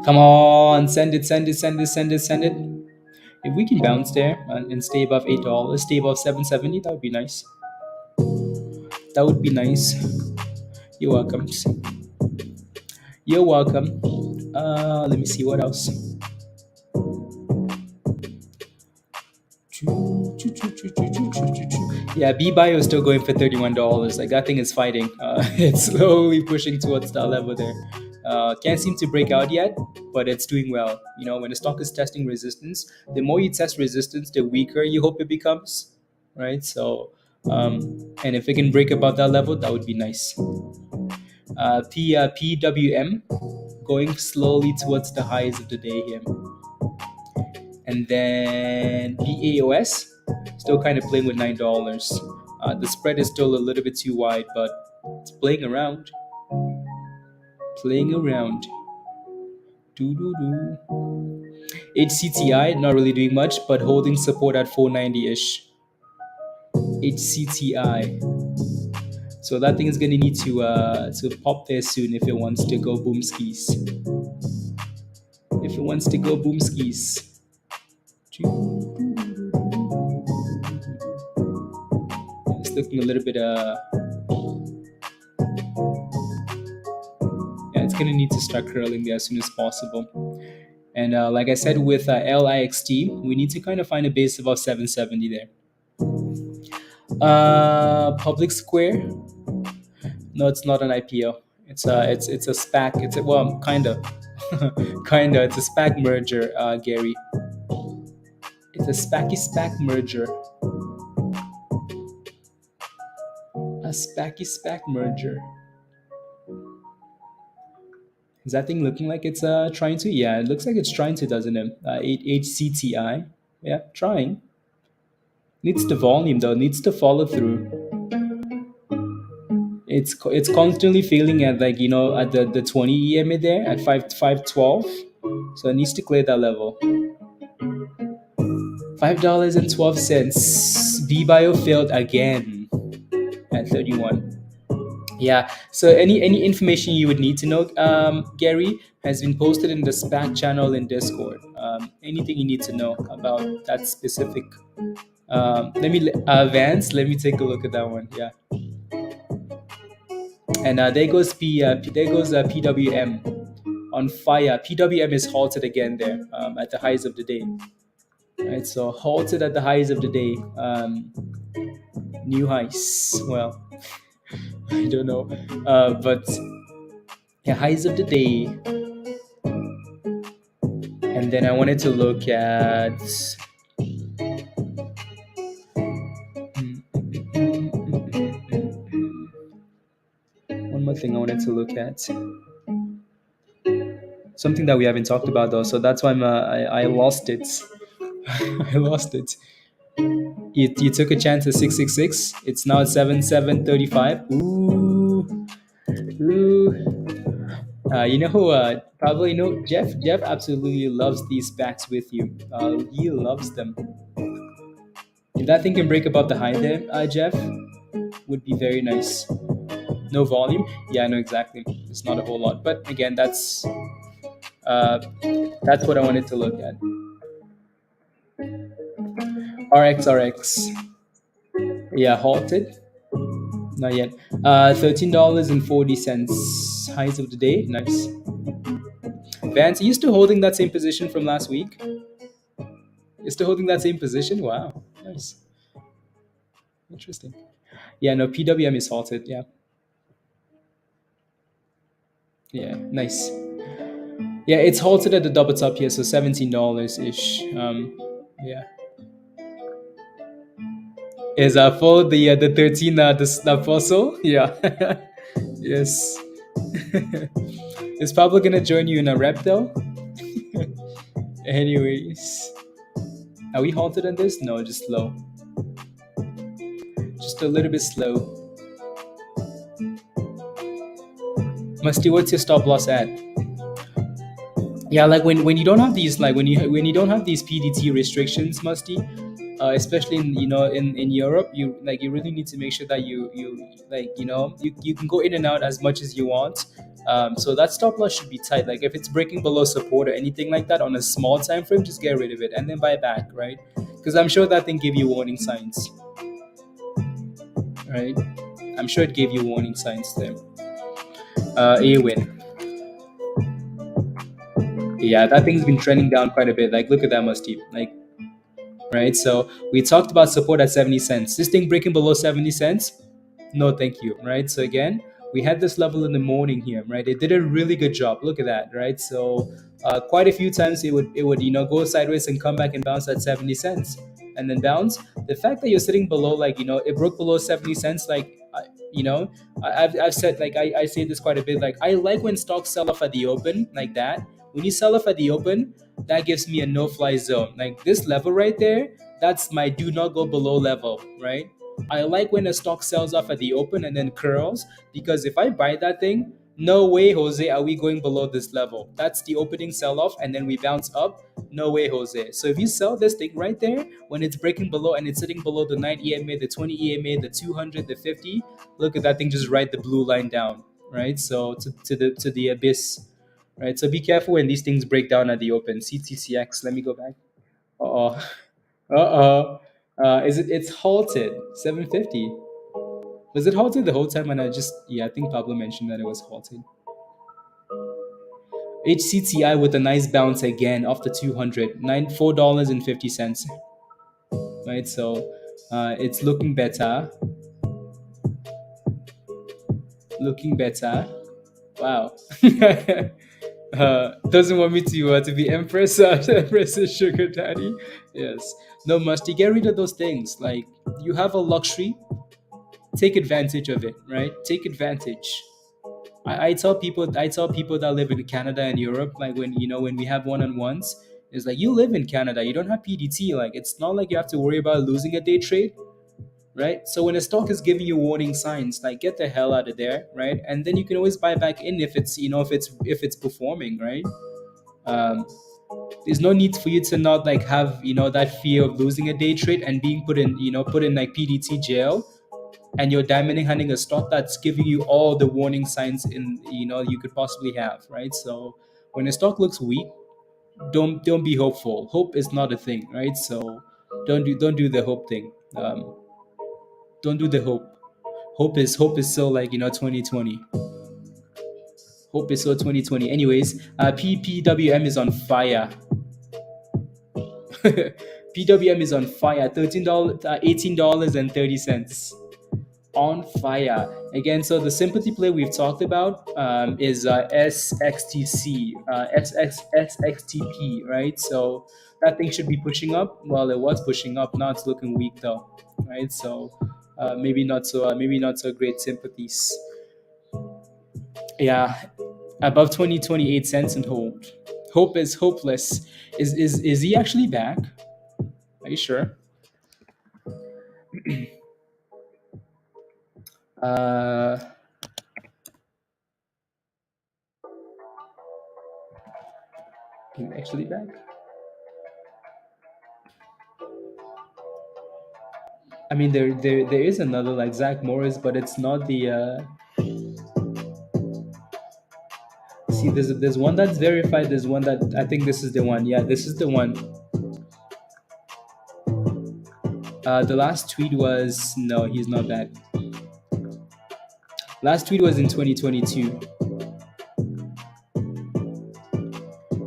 Come on, send it, send it, send it, send it, send it. If we can bounce there and stay above $8, stay above 770, that would be nice. That would be nice. You're welcome. You're welcome. Let me see what else. Yeah, BBIO is still going for $31. Like that thing is fighting. It's slowly pushing towards that level there. Can't seem to break out yet, but it's doing well. You know, when the stock is testing resistance, the more you test resistance, the weaker you hope it becomes, right? So, and if it can break above that level, that would be nice. PWM going slowly towards the highs of the day here. And then BAOS still kind of playing with $9. The spread is still a little bit too wide, but it's playing around. Playing around. HCTI not really doing much, but holding support at 490-ish. HCTI. So that thing is gonna need to pop there soon if it wants to go boom skis. If it wants to go boom skis. It's looking a little bit it's gonna need to start curling there as soon as possible. And like I said with LIXT, we need to kind of find a base above 770 there. Public Square. No, it's not an IPO. It's a SPAC. It's a, well, kinda, kinda. It's a SPAC merger, Gary. It's a SPAC merger. A SPAC merger. Is that thing looking like it's trying to? Yeah, it looks like it's trying to, doesn't it? HCTI. Yeah, trying. Needs the volume though. Needs to follow through. It's constantly failing at, like, at the 20 EMA there at 512. So it needs to clear that level. $5.12. BBIO failed again at 31. Yeah. So any information you would need to know, Gary, has been posted in the SPAC channel in Discord. Anything you need to know about that specific. Vance. Let me take a look at that one. Yeah. And there goes PWM on fire. PWM is halted again there at the highs of the day. Right, so halted at the highs of the day. New highs. Well, I don't know, but yeah, highs of the day. And then I wanted to look at. One more thing I wanted to look at. Something that we haven't talked about though, so that's why I lost it. I lost it. You took a chance at 666. It's now at 7735. Ooh, ooh. You know who? Probably know Jeff. Jeff absolutely loves these SPACs with you. He loves them. If that thing can break above the high there, Jeff, would be very nice. No volume. Yeah, I know exactly. It's not a whole lot, but again, that's what I wanted to look at. RX. Yeah, halted. Not yet. $13.40. Highs of the day. Nice. Vance, are you still holding that same position from last week? You're still holding that same position? Wow. Nice. Interesting. Yeah, no, PWM is halted. Yeah. Yeah, nice. Yeah, it's halted at the double top here, so $17 ish. Yeah. Is for the 13 the apostle? Yeah. Yes. Is Pablo gonna join you in a rep though? Anyways, are we halted on this? No, just slow. Just a little bit slow. Musty, what's your stop loss at? Yeah, like when you don't have these, like when you don't have these PDT restrictions, Musty, especially in Europe, you really need to make sure that you can go in and out as much as you want. So that stop loss should be tight. Like if it's breaking below support or anything like that on a small time frame, just get rid of it and then buy back, right? Because I'm sure that thing gave you warning signs, right? I'm sure it gave you warning signs there. AWIN. Yeah, that thing's been trending down quite a bit. Like, look at that, Musty. Like, right? So we talked about support at 70 cents. This thing breaking below 70 cents, no thank you, right? So again, we had this level in the morning here, right? It did a really good job. Look at that, right? So quite a few times it would go sideways and come back and bounce at 70 cents and then bounce. The fact that you're sitting below, like, it broke below 70 cents, like, I've said, like, I say this quite a bit, like, I like when stocks sell off at the open like that. When you sell off at the open, that gives me a no-fly zone. Like this level right there, that's my do not go below level, right? I like when a stock sells off at the open and then curls, because if I buy that thing, no way, Jose, are we going below this level. That's the opening sell-off, and then we bounce up. No way, Jose. So if you sell this thing right there, when it's breaking below and it's sitting below the 9 EMA, the 20 EMA, the 200, the 50, look at that thing just write the blue line down, right? So to the abyss. Right, so be careful when these things break down at the open. CTCX, let me go back. It's halted 750. Was it halted the whole time? And I think Pablo mentioned that it was halted. HCTI with a nice bounce again off the 200, $4.50, right? So it's looking better. Wow. Doesn't want me to be Empress, Empress's sugar daddy. Yes. No, Musty, get rid of those things. Like, you have a luxury, take advantage of it, right? Take advantage. I tell people that live in Canada and Europe, like, when we have one-on-ones, it's like, you live in Canada, you don't have PDT. Like, it's not like you have to worry about losing a day trade, right? So when a stock is giving you warning signs, like, get the hell out of there, right? And then you can always buy back in if it's performing, right? Um, there's no need for you to not, like, have, that fear of losing a day trade and being put in like PDT jail, and you're diamond handing a stock that's giving you all the warning signs you could possibly have, right? So when a stock looks weak, don't be hopeful. Hope is not a thing, right? So don't do the hope thing. Don't do the hope. Hope is so, like, 2020. Hope is so 2020. Anyways, PPWM is on fire. PWM is on fire. $13, $18.30. On fire again. So the sympathy play we've talked about is SXTC, SXTP, right? So that thing should be pushing up. Well, it was pushing up. Now it's looking weak though, right? So maybe not so great sympathies. Yeah, above 28 cents and hold. Hope is hopeless. Is he actually back? Are you sure? Uh, he's actually back. I mean, there is another, like, Zach Morris, but it's not the. See, there's one that's verified. There's one that I think this is the one. Yeah, this is the one. The last tweet was no, he's not back. Last tweet was in 2022.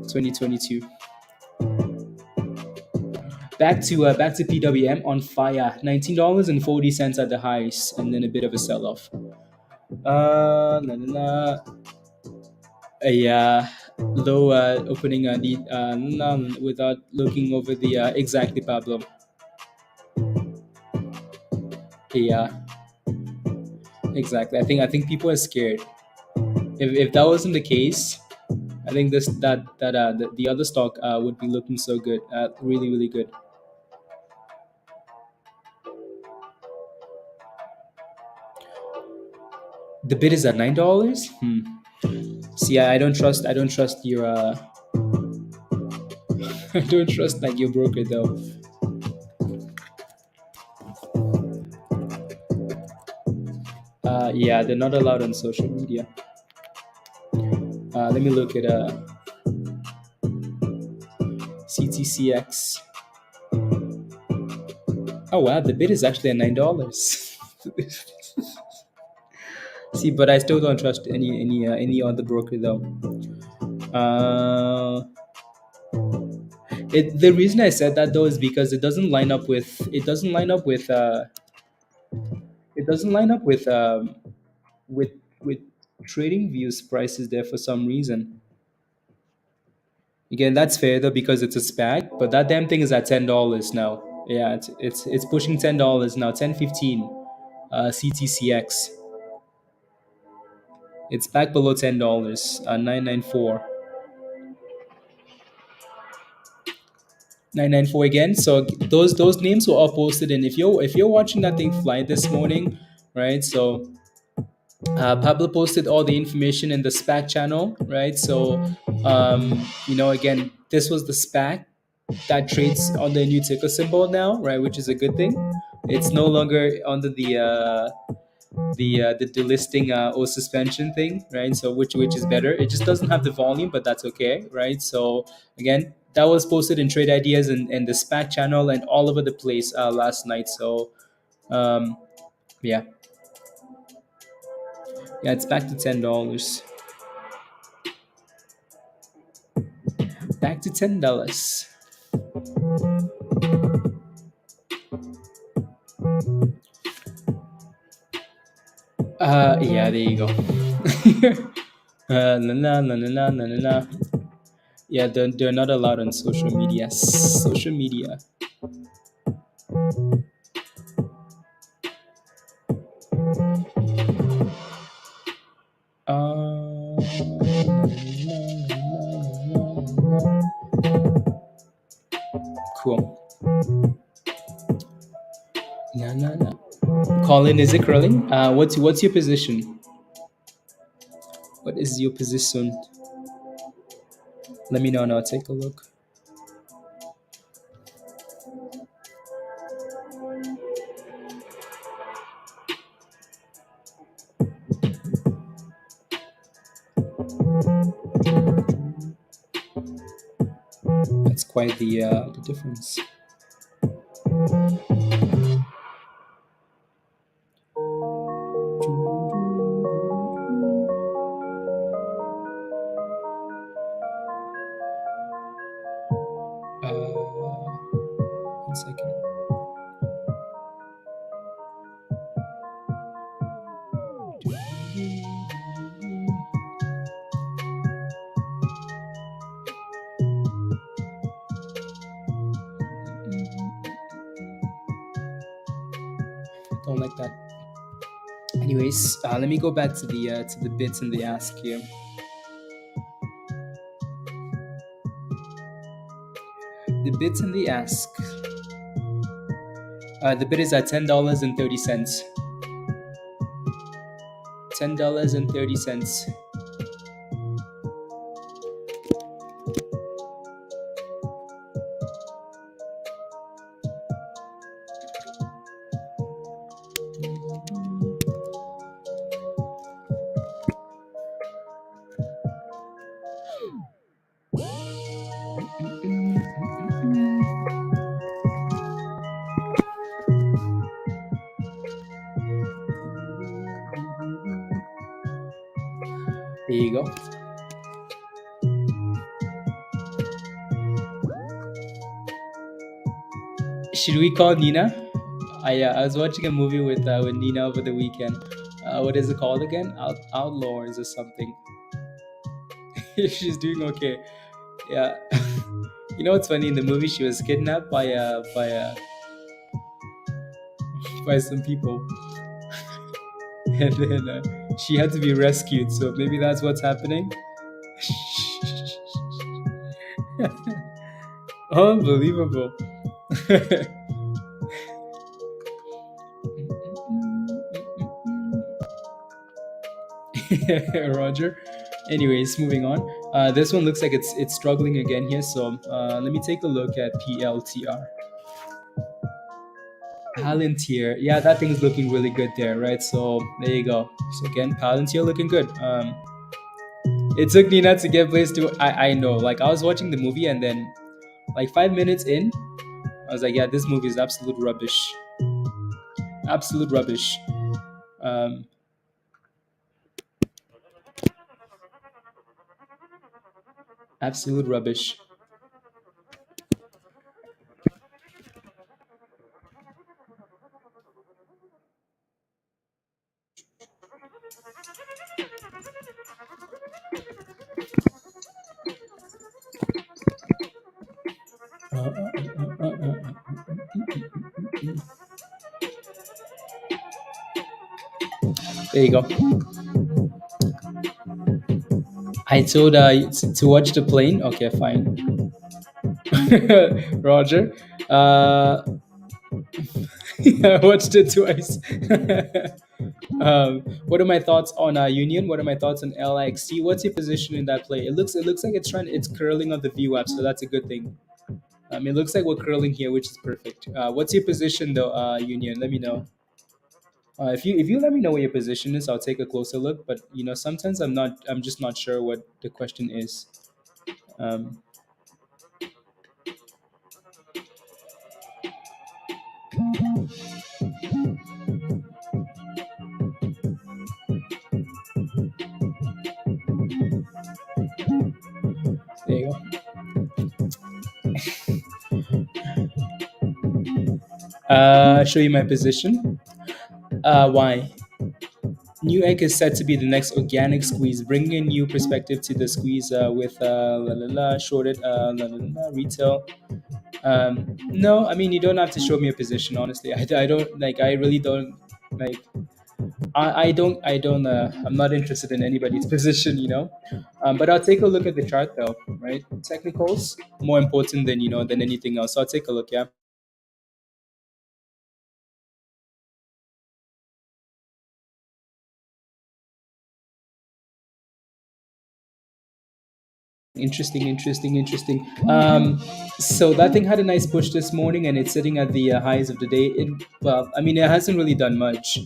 2022. Back to PWM on fire. $19.40 at the highs, and then a bit of a sell-off. La, la, la. Yeah, low opening the none without looking over the exactly, Pablo. Yeah, exactly. I think people are scared. If that wasn't the case, I think the other stock would be looking so good, really really good. The bid is at $9. See, I don't trust your I don't trust, like, your broker though. Yeah, they're not allowed on social media. Let me look at CTCX. Oh wow, the bid is actually at $9. See, but I still don't trust any other broker though. The reason I said that though is because with with TradingView's prices there for some reason. Again, that's fair though because it's a SPAC, but that damn thing is at $10 now. Yeah, it's pushing $10 now, 10.15. CTCX. It's back below $10. 994. 994 again. So those names were all posted, and if you're watching that thing fly this morning, right? So Pablo posted all the information in the SPAC channel, right? So again, this was the SPAC that trades on the new ticker symbol now, right? Which is a good thing. It's no longer under the delisting or suspension thing, right? So which is better. It just doesn't have the volume, but that's okay, right? So again, that was posted in Trade Ideas and the SPAC channel and all over the place last night. So um, yeah, yeah, it's back to $10. Back to $10. Yeah, there you go. La, la, la, la, la, la, la. Yeah, they're not allowed on social media. Social media. Cool. No, no, no. Colin, is it curling? What's your position? What is your position? Let me know and I'll take a look. That's quite the difference. One second. Don't like that. Anyways, let me go back to the bits and the ask here. The bits and the ask. The bid is at $10.30. $10.30. There you go. Should we call Nina? I was watching a movie with Nina over the weekend. What is it called again? Outlaws or something. If she's doing okay, yeah. You know what's funny? In the movie, she was kidnapped by some people, and then she had to be rescued. So maybe that's what's happening. Unbelievable. Roger. Anyways, moving on. This one looks like it's struggling again here. So let me take a look at PLTR. Palantir. Yeah, that thing's looking really good there, right? So there you go. So again, Palantir looking good. It took Nina to get placed to. I know. Like I was watching the movie and then, like 5 minutes in, I was like, yeah, this movie is absolute rubbish. Absolute rubbish. Absolute rubbish. There you go. I told to watch the plane. Okay, fine. Roger. I watched it twice. What are my thoughts on Union? What are my thoughts on LIXT? What's your position in that play? It looks like it's curling on the VWAP, so that's a good thing. It looks like we're curling here, which is perfect. What's your position though, Union? Let me know. If you let me know what your position is, I'll take a closer look. But sometimes I'm just not sure what the question is. Um, there you go. Show you my position. Why? New egg is said to be the next organic squeeze, bringing a new perspective to the squeeze with shorted retail. No, I mean you don't have to show me a position. Honestly, I don't like. I really don't like. I'm not interested in anybody's position. But I'll take a look at the chart though. Right, technicals more important than than anything else. So I'll take a look. Yeah. Interesting, interesting, interesting. So that thing had a nice push this morning, and it's sitting at the highs of the day. Well, I mean, it hasn't really done much,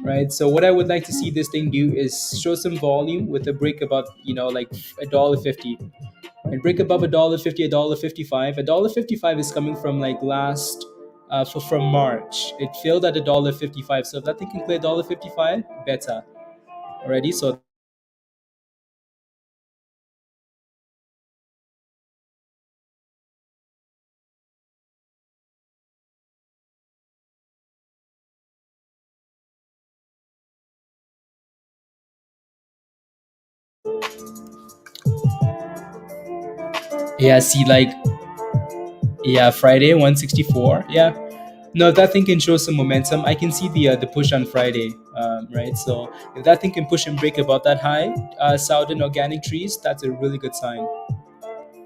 right? So what I would like to see this thing do is show some volume with a break above, like $1.50, and break above $1.50, $1.55. $1.55 is coming from like last, from March. It failed at $1.55. So if that thing can play $1.55, better already. So yeah, see, like yeah, Friday 164. Yeah, no, that thing can show some momentum. I can see the push on Friday, right? So if that thing can push and break about that high, Southern organic trees, that's a really good sign,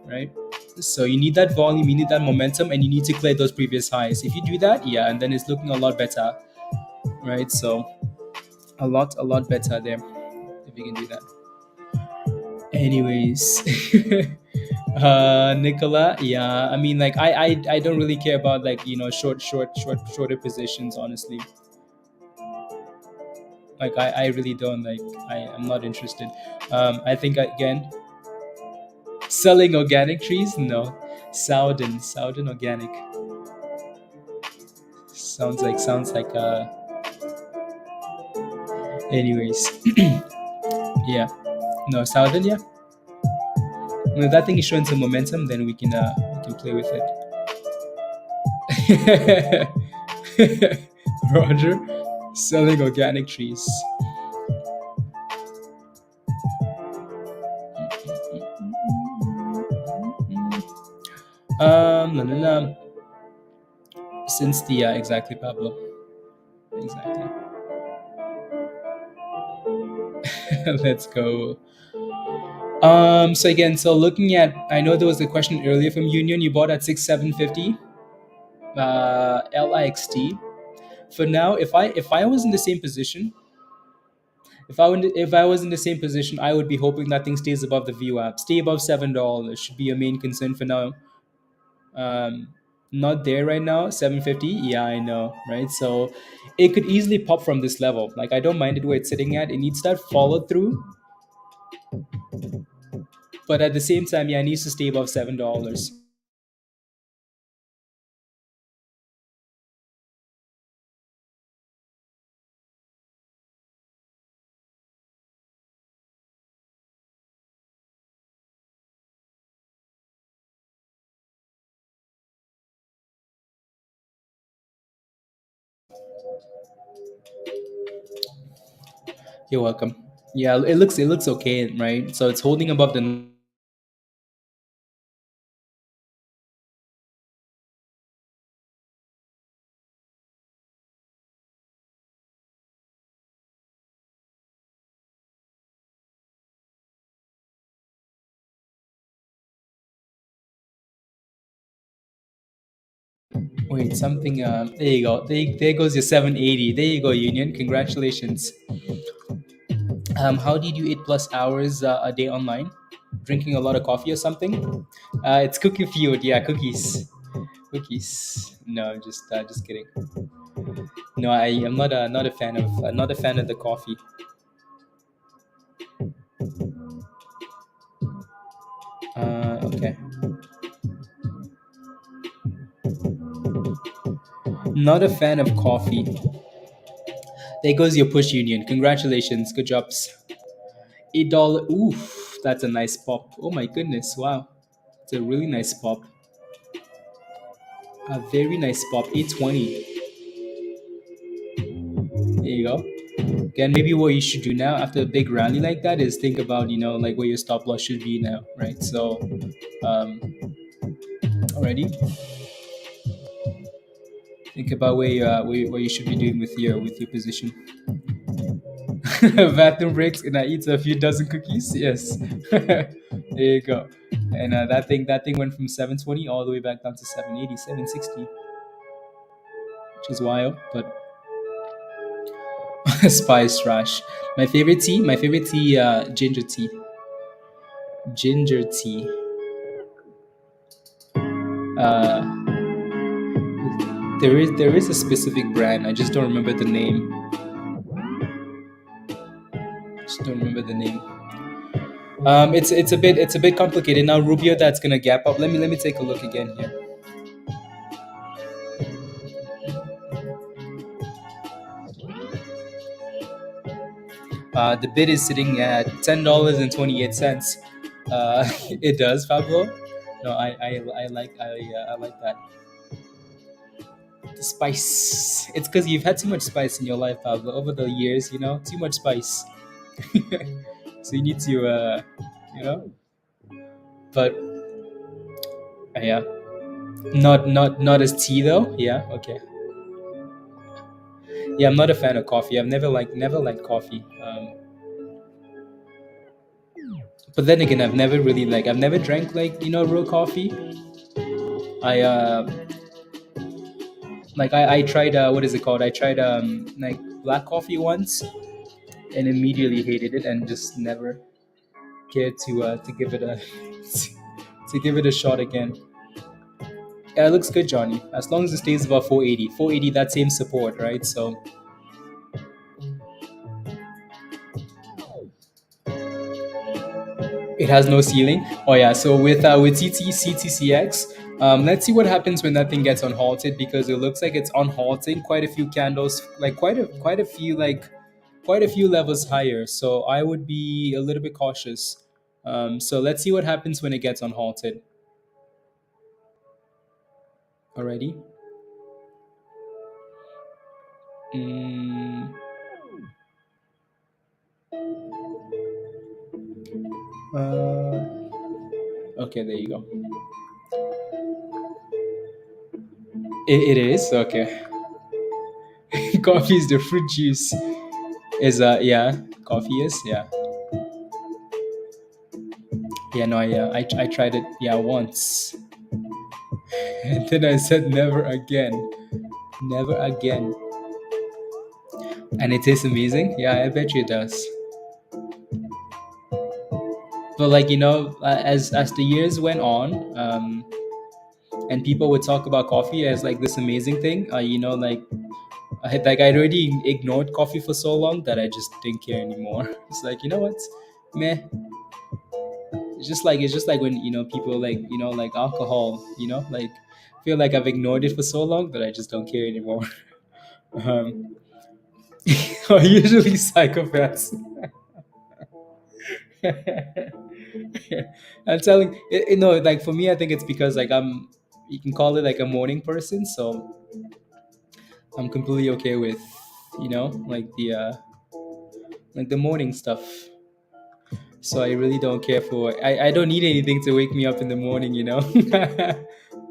right? So you need that volume, you need that momentum, and you need to clear those previous highs. If you do that, yeah, and then it's looking a lot better, right? So a lot better there if you can do that. Anyways, Nicola, yeah, I mean, like I don't really care about like shorter positions, honestly. Like I really don't like. I'm not interested. I think again, selling organic trees, no. Southern organic sounds like. Anyways, yeah, no Southern, yeah. If that thing is showing some momentum, then we can play with it. Roger, selling organic trees. No, no, no. Since the exactly Pablo, exactly. Let's go. So again, so looking at, I know there was a question earlier from Union. You bought at 6,750, LIXT. For now, if I was in the same position, if I was in the same position, I would be hoping that thing stays above the VWAP, stay above $7 should be a main concern for now. Um, Not there right now. 750. Yeah, I know, right? So it could easily pop from this level. Like I don't mind it where it's sitting at. It needs that follow through, but at the same time, yeah, it needs to stay above $7. You're welcome. Yeah, it looks okay, right? So it's holding above the. Wait, something. There you go. There goes your 780. There you go, Union. Congratulations. How do you do 8+ hours a day online? Drinking a lot of coffee or something? It's cookie fueled. Yeah, cookies. Cookies. No, just kidding. No, I am not a fan of not a fan of the coffee. Okay. Not a fan of coffee. There goes your push, Union. Congratulations. Good jobs. $8. Oof, that's a nice pop. Oh my goodness. Wow. It's a really nice pop. A very nice pop. 820. you go. Again, maybe what you should do now after a big rally like that is think about, like where your stop loss should be now, right? So, um, already think about where you should be doing with your position. Bathroom breaks and I eat a few dozen cookies. Yes, there you go. And that thing went from 720 all the way back down to 780, 760, which is wild. But spice rush. My favorite tea, ginger tea. Ginger tea. Uh, there is a specific brand. I just don't remember the name. Just don't remember the name. It's a bit complicated now. Rubio, that's gonna gap up. Let me take a look again here. The bid is sitting at $10.28. It does, Pablo. No, I like that. The spice. It's because you've had too much spice in your life, Pablo, over the years. Too much spice. So you need to, you know. But yeah, not as tea though. Yeah, okay. Yeah, I'm not a fan of coffee. I've never liked coffee. But then again, I've never drank real coffee. I tried what is it called? I tried like black coffee once and immediately hated it and just never cared to give it a to give it a shot again. Yeah, it looks good, Johnny. As long as it stays above 480. 480, that same support, right? So it has no ceiling. Oh yeah. So with CTCX, let's see what happens when that thing gets unhalted because it looks like it's unhalting quite a few candles, like quite a few levels higher. So I would be a little bit cautious. So let's see what happens when it gets unhalted. Already. Mm, okay, there you go. It is okay. Coffee is the fruit juice. Is yeah, coffee is yeah. Yeah, no, I tried it once, and then I said never again, never again, and it tastes amazing. Yeah, I bet you it does. But as the years went on, and people would talk about coffee as like this amazing thing, I'd already ignored coffee for so long that I just didn't care anymore. It's like what, meh. It's just like when people like alcohol. Feel like I've ignored it for so long that I just don't care anymore. um, are usually psychopaths. I'm telling like for me, I think it's because like you can call it like a morning person, so I'm completely okay with like the morning stuff. So I really don't care for. I don't need anything to wake me up in the morning.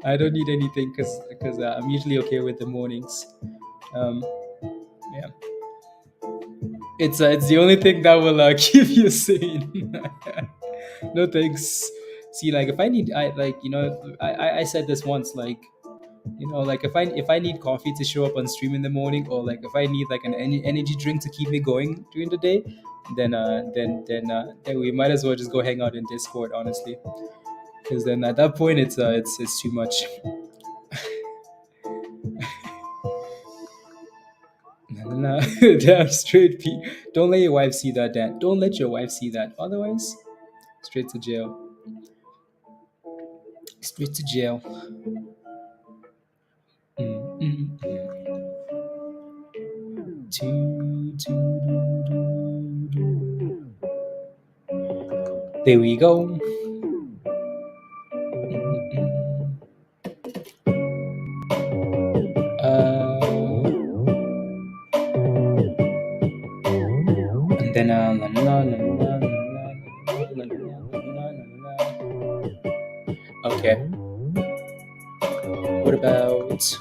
I don't need anything because I'm usually okay with the mornings. Um, yeah, it's the only thing that will keep you sane. No thanks. See, like if I need, I said this once, like if I need coffee to show up on stream in the morning, or like if I need like an energy drink to keep me going during the day, then we might as well just go hang out in Discord, honestly, because then at that point it's too much. Nah, damn straight, P. Don't let your wife see that, Dan. Don't let your wife see that. Otherwise, straight to jail. Straight to jail. Mm, mm, There we go. Uh, Okay. What about?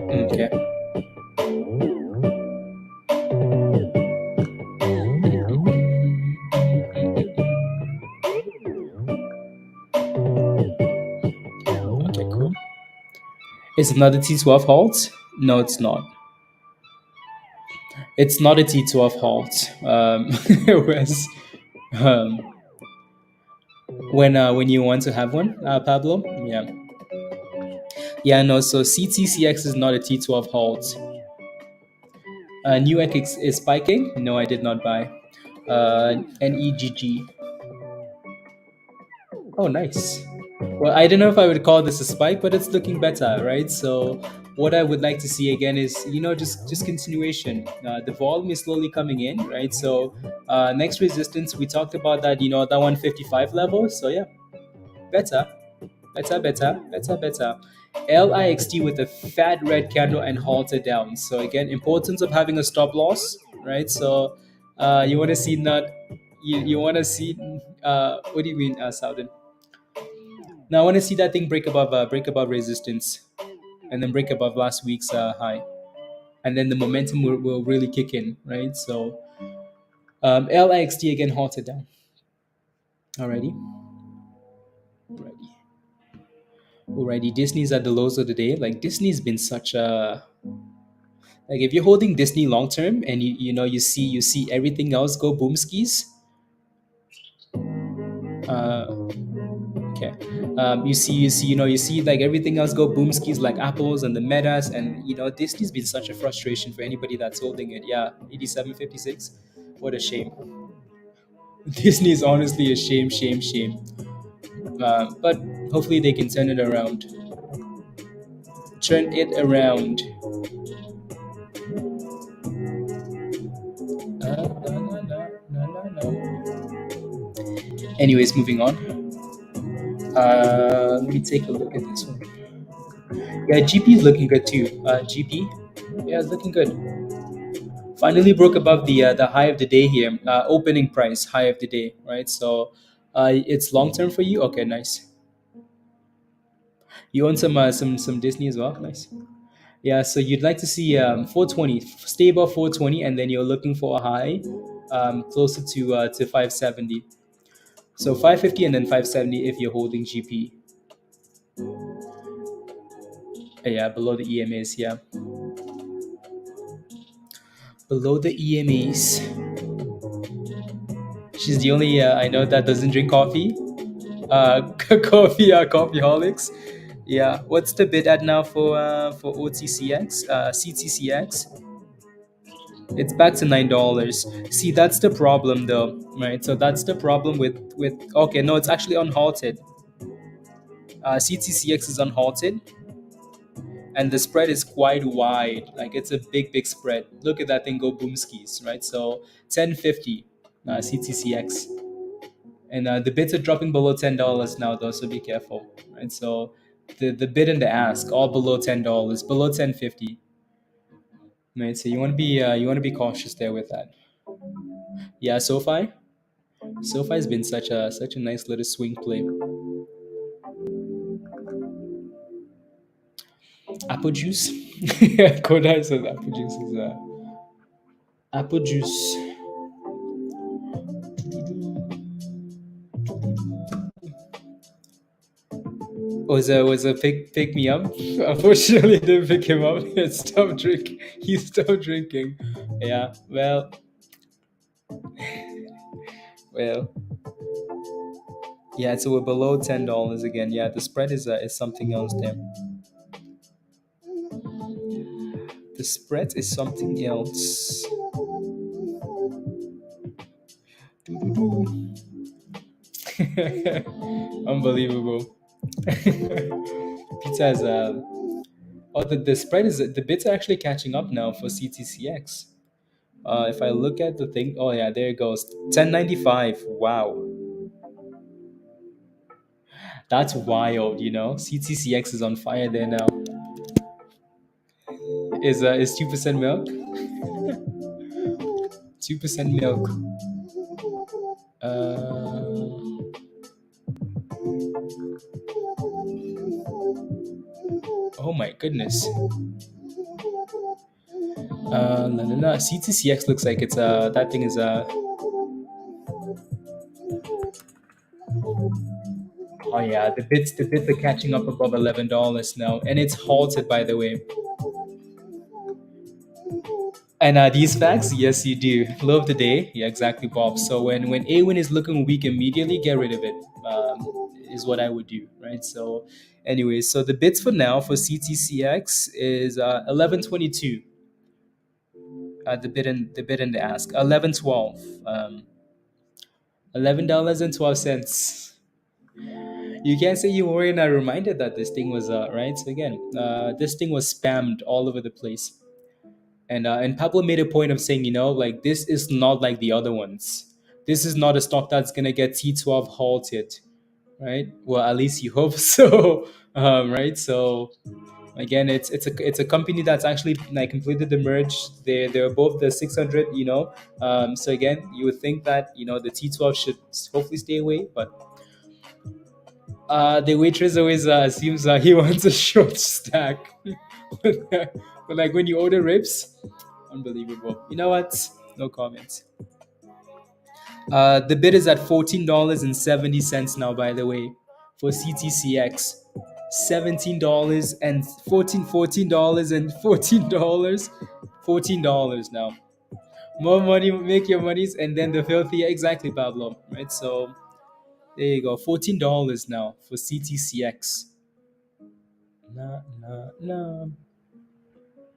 Okay. Okay, cool. It's another T12 halt? No, it's not. It's not a T12 halt. Whereas, um, when you want to have one, Pablo? Yeah. Yeah, no, so CTCX is not a T12 halt. New X is spiking? No, I did not buy. NEGG. Oh, nice. Well, I don't know if I would call this a spike, but it's looking better, right? So, what I would like to see again is, just continuation. The volume is slowly coming in, right? So, next resistance, we talked about that, that 155 level. So, yeah, better, better. LIXT with a fat red candle and halted down. So, again, importance of having a stop loss, right? So, you want to see not, you want to see, what do you mean, Saudin? Now I want to see that thing break above resistance, and then break above last week's high, and then the momentum will really kick in, right? So LIXT again halted down. Alrighty, alrighty. Disney's at the lows of the day. Like Disney's been such a like if you're holding Disney long term and you see everything else go boom skis. Uh, Okay. You see like everything else go boom skis like Apples and the Metas, and Disney's been such a frustration for anybody that's holding it. Yeah, 87.56. What a shame. Disney is honestly a shame, shame, shame. But hopefully they can turn it around. Turn it around. No, no, no, no, no. Anyways, moving on. Let me take a look at this one. Yeah, GP is looking good too. GP, yeah, it's looking good. Finally broke above the high of the day here, opening price high of the day, right? So it's long term for you. Okay, nice. You own some Disney as well. Nice. Yeah, so you'd like to see 420 stay above 420, and then you're looking for a high closer to 570. So 550 and then 570 if you're holding GP. Yeah, below the EMAs. Yeah, below the EMAs. She's the only I know that doesn't drink coffee. Coffee, coffeeholics. Yeah, what's the bid at now for OTCX, CTCX? It's back to $9. See, that's the problem, though, right? So that's the problem with. Okay, no, it's actually unhalted. CTCX is unhalted, and the spread is quite wide. Like it's a big spread. Look at that thing go boom skis, right? So 1050, CTCX. And the bids are dropping below $10 now, though, so be careful. Right, so the bid and the ask all below $10, below 1050. Right, so you want to be cautious there with that. Yeah, SoFi has been such a nice little swing play. Apple juice, Kodai says apple juice is apple juice. Was a pick me up. Unfortunately, I didn't pick him up. He stopped drinking. He stopped drinking. Yeah. Well. Yeah. So we're below $10 again. Yeah. The spread is something else there. The spread is something else. Unbelievable. Pizza is oh the spread is the bits are actually catching up now for CTCX. If I look at the thing, oh yeah, there it goes. 1095. Wow. That's wild, CTCX is on fire there now. Is 2% milk? 2% milk. Oh my goodness. La, la, la. CTCX looks like it's that thing is oh yeah, the bits are catching up above $11 now, and it's halted, by the way. And these facts, yes, you do. Low of the day, yeah, exactly, Bob. So when AWIN is looking weak immediately, get rid of it. Is what I would do, right? So, anyways, so the bids for now for CTCX is 11.22. The bid and the ask 11.12. $11.12. You can't say you were not reminded that this thing was right. So again, this thing was spammed all over the place. And Pablo made a point of saying, like this is not like the other ones. This is not a stock that's gonna get T12 halted, right? Well, at least you hope so, right? So again, it's a company that's actually like completed the merge. They're above the 600, So again, you would think that the T12 should hopefully stay away, but the waitress always assumes he wants a short stack. but like when you order ribs. Unbelievable. You know what? No comments. The bid is at $14.70 now, by the way, for CTCX. $17 and $14 and $14 now. More money, make your monies, and then the filthy. Exactly, Pablo. Right. So there you go. $14 now for CTCX. Nah, nah, nah.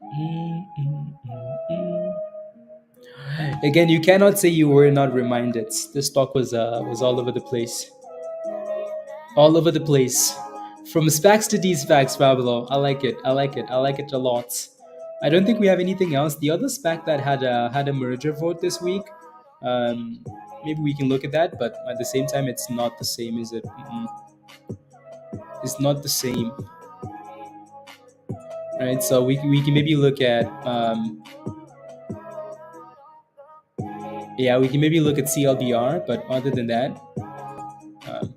Mm, mm, mm, mm. Again, you cannot say you were not reminded. The stock was all over the place, all over the place. From SPACs to these SPACs, Pablo. I like it. I like it. I like it a lot. I don't think we have anything else. The other SPAC that had a merger vote this week. Um, Maybe we can look at that, but at the same time, it's not the same, is it? It's not the same, right? So we can maybe look at yeah, we can maybe look at CLBR, but other than that, um,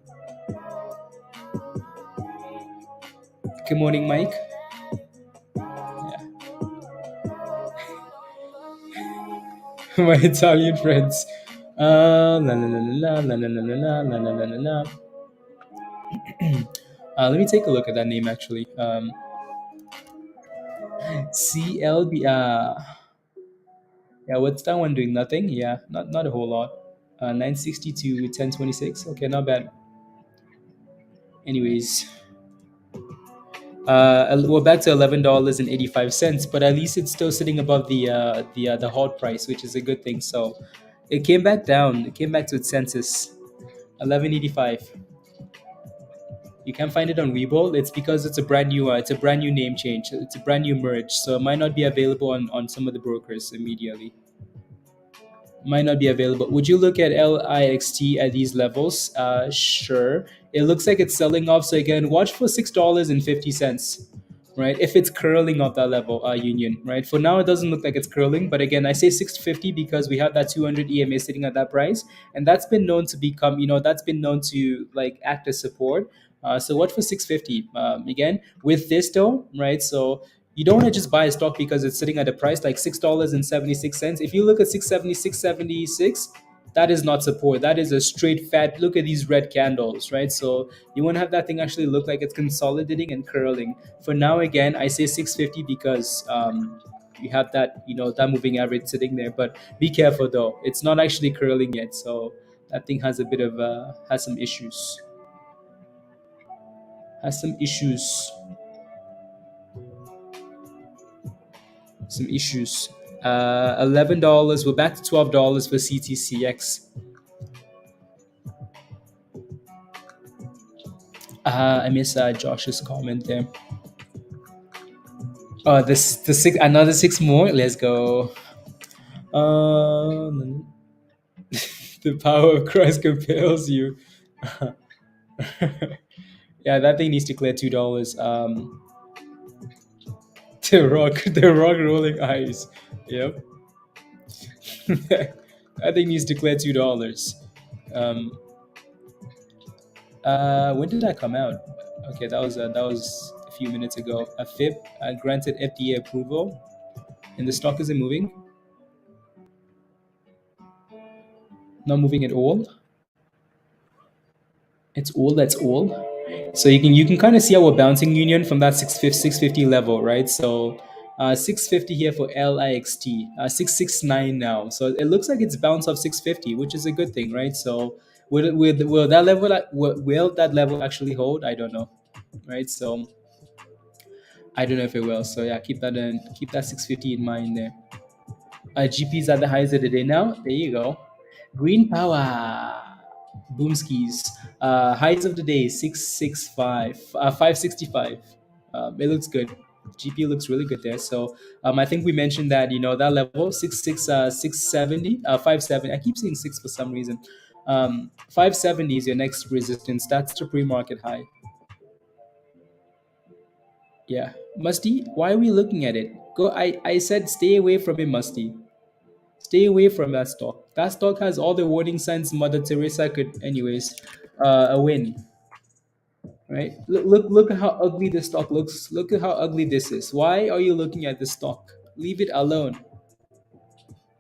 good morning, Mike. Yeah. My Italian friends. La la la la la la la la la la la la la. Let me take a look at that name actually. CLB. Yeah, what's that one doing? Nothing. Yeah, not a whole lot. 960 to 1026. Okay, not bad. Anyways, we're back to $11.85, but at least it's still sitting above the hot price, which is a good thing. So it came back down. It came back to its census, 11.85. You can't find it on Webull. It's because it's a brand new name change. It's a brand new merge, so it might not be available on some of the brokers immediately. Might not be available. Would you look at LIXT at these levels? Sure. It looks like it's selling off. So again, watch for $6.50, right? If it's curling off that level, Union, right? For now, it doesn't look like it's curling, but again, I say 650 because we have that 200 EMA sitting at that price, and that's been known to become, that's been known to like act as support. So watch for 650. Again, with this though, right? So you don't want to just buy a stock because it's sitting at a price like $6.76. If you look at 676, that is not support. That is a straight fat. Look at these red candles, right? So you want to have that thing actually look like it's consolidating and curling. For now, again, I say 650 because you have that, that moving average sitting there. But be careful though; it's not actually curling yet. So that thing has a bit of has some issues. Has some issues. Some issues. $11. We're back to $12 for CTCX. I miss Josh's comment there. Oh, the six, another six more. Let's go. The power of Christ compels you. Yeah, that thing needs to clear $2. The rock rolling eyes. Yep. That thing needs to clear $2. Um, when did that come out? Okay, that was a few minutes ago. A FIP granted FDA approval, and the stock isn't moving. Not moving at all. It's all. That's all. So you can kind of see our bouncing union from that 650 level, right? So 650 here for LIXT, 669 now. So it looks like it's bounced off 650, which is a good thing, right? So will that level will that level actually hold? I don't know, right? So I don't know if it will. So yeah, keep that 650 in mind there. GPs at the highs of the day now. There you go. Green power. Boomskis. Highs of the day 665, 565. It looks good. GP looks really good there. So I think we mentioned that that level 670, 570. I keep saying six for some reason. 570 is your next resistance. That's the pre-market high. Yeah, Musty. Why are we looking at it? Go. I said stay away from it, Musty. Stay away from that stock. That stock has all the warning signs Mother Teresa could, anyways. A win, right? Look at how ugly this stock looks. Look at how ugly this is. Why are you looking at this stock? Leave it alone.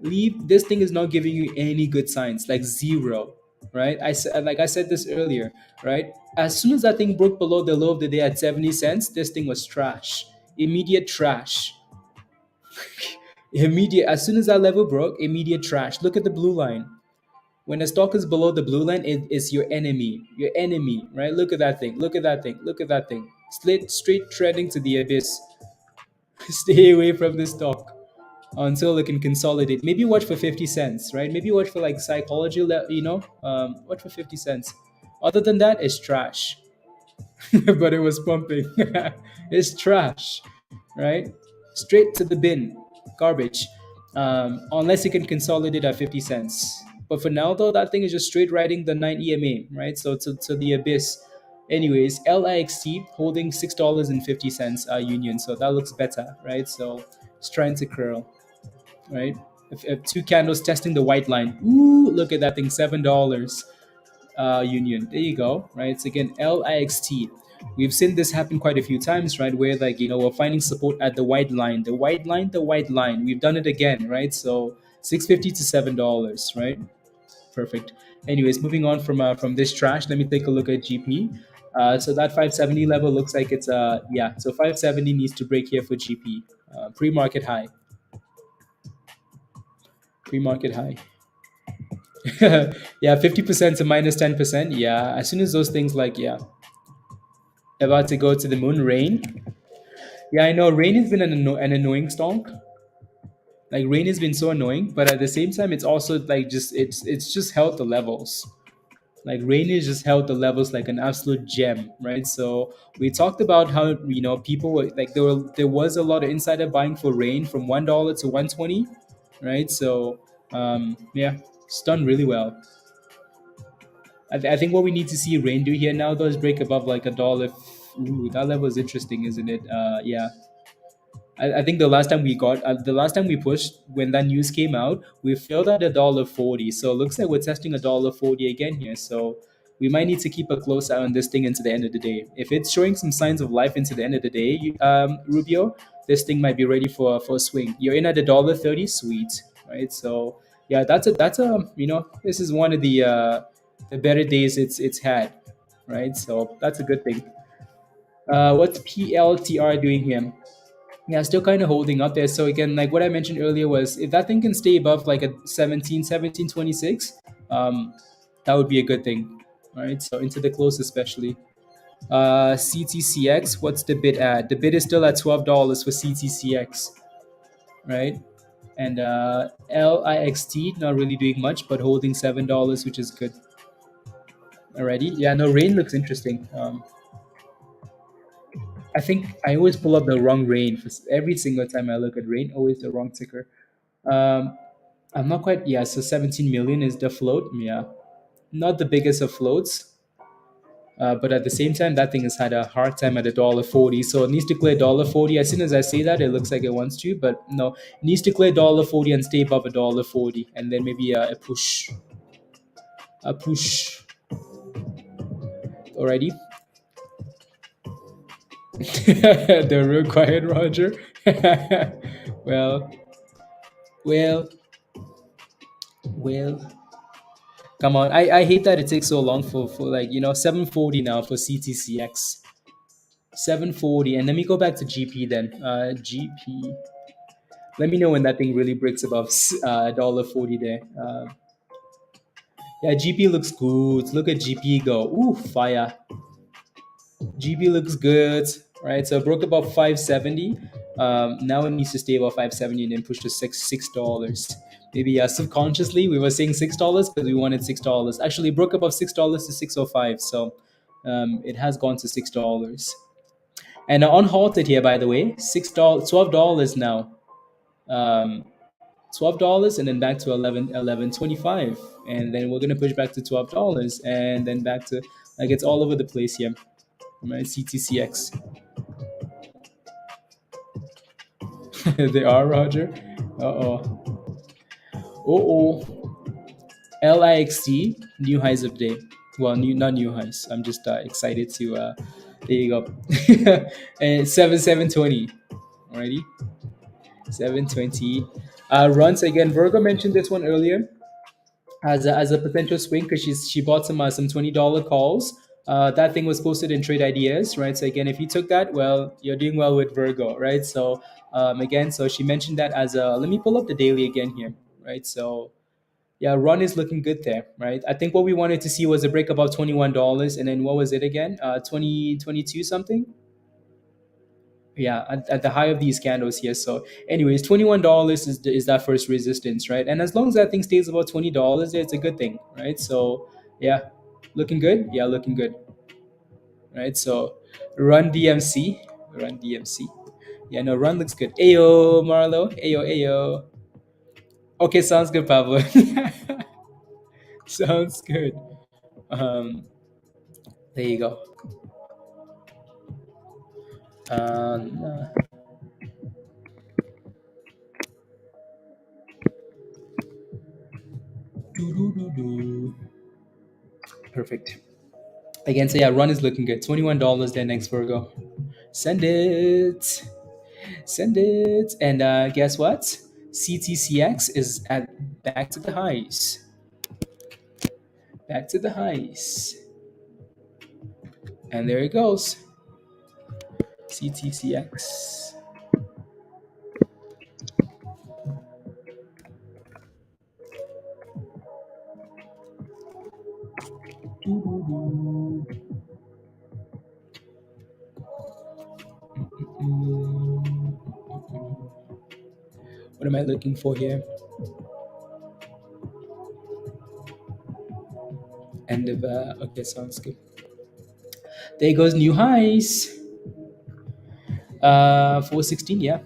Leave this thing is not giving you any good signs, like zero, right? I said this earlier, right? As soon as that thing broke below the low of the day at 70 cents, this thing was trash. Immediate trash. Immediate. As soon as that level broke, immediate trash. Look at the blue line. When a stock is below the blue line, it is your enemy. Your enemy, right? Look at that thing. Look at that thing. Look at that thing. Straight treading to the abyss. Stay away from this stock until it can consolidate. Maybe watch for 50 cents, right? Maybe watch for like psychology, watch for 50 cents. Other than that, it's trash. But it was pumping. It's trash, right? Straight to the bin, garbage. Unless you can consolidate at 50 cents. But for now, though, that thing is just straight riding the 9 EMA, right? So to the abyss. Anyways, LIXT holding $6.50 union, so that looks better, right? So it's trying to curl, right? If two candles testing the white line, ooh, look at that thing, $7 union. There you go, right? It's again LIXT. We've seen this happen quite a few times, right? Where like we're finding support at the white line, the white line, the white line. We've done it again, right? So 650 to $7, right? Perfect. Anyways, moving on from this trash, let me take a look at GP. So that 570 level looks like it's yeah. So 570 needs to break here for GP. Pre-market high. Pre-market high. Yeah, 50% to minus 10%. Yeah, as soon as those things like yeah, about to go to the moon. Rain. Yeah, I know rain has been an annoying stock. Like rain has been so annoying, but at the same time, it's also like it's just held the levels. Like rain has just held the levels like an absolute gem, right? So we talked about how people were like there was a lot of insider buying for rain from $1 to 120, right? So yeah, it's done really well. I think what we need to see rain do here now though is break above like a dollar. Ooh, that level is interesting, isn't it? Yeah, I think the last time we pushed when that news came out, we failed at $1.40. So it looks like we're testing $1.40 again here. So we might need to keep a close eye on this thing into the end of the day. If it's showing some signs of life into the end of the day, Rubio, this thing might be ready for a swing. You're in at $1.30, sweet, right? So yeah, that's a this is one of the better days it's had, right? So that's a good thing. What's PLTR doing here? Yeah, still kind of holding up there. So again, like what I mentioned earlier was if that thing can stay above like a 17, 17.26, that would be a good thing. All right, so into the close especially. CTCX, what's the bid at? The bid is still at $12 for CTCX, right? And LIXT not really doing much, but holding $7, which is good. Alrighty, yeah, no, rain looks interesting. I think I always pull up the wrong rain for every single time I look at rain. Always the wrong ticker. Um, I'm not quite. Yeah, so 17 million is the float. Yeah, not the biggest of floats. But at the same time, that thing has had a hard time at $1.40. So it needs to clear $1.40. As soon as I say that, it looks like it wants to, but no, it needs to clear $1.40 and stay above $1.40, and then maybe a push. Alrighty. The real quiet Roger. well, well, well. Come on. I hate that it takes so long for like, 740 now for CTCX. 740. And let me go back to GP then. GP. Let me know when that thing really breaks above $1.40 there. Yeah, GP looks good. Look at GP go. Ooh, fire. GB looks good, right? So it broke above 570. Now it needs to stay above 570 and then push to $6. Maybe subconsciously we were saying $6 because we wanted $6. Actually, it broke above $6 to 605. So it has gone to $6. And unhalted here, by the way, $12 now. $12 and then back to 11.25, and then we're gonna push back to $12 and then back to, like, it's all over the place here. Right, CTCX. They are, Roger. Uh-oh. Uh-oh. LIXT, new highs of day. Well, not new highs. I'm just excited to, there you go. And 720. Alrighty. 720. Runs again. Virgo mentioned this one earlier as a potential swing because she bought some $20 calls. That thing was posted in Trade Ideas, right? So again, if you took that, well, you're doing well with Virgo, right? So again, so she mentioned that as a. Let me pull up the daily again here, right? So yeah, run is looking good there, right? I think what we wanted to see was a break above $21, and then what was it again? 2022 something. Yeah, at the high of these candles here. So anyways, $21 is that first resistance, right? And as long as that thing stays about $20, it's a good thing, right? So yeah, looking good. Yeah, looking good, right? So run DMC. Yeah, no, run looks good. Ayo, Marlo. Ayo. Okay, sounds good, Pablo. Sounds good. um there you go. um doo-doo-doo-doo. Perfect. Again, so yeah, run is looking good. $21 there next, Virgo. Send it. Send it. And guess what? CTCX is at back to the highs. Back to the highs. And there it goes. CTCX. What am I looking for here? End of okay, sounds good. There goes new highs. 416, yeah.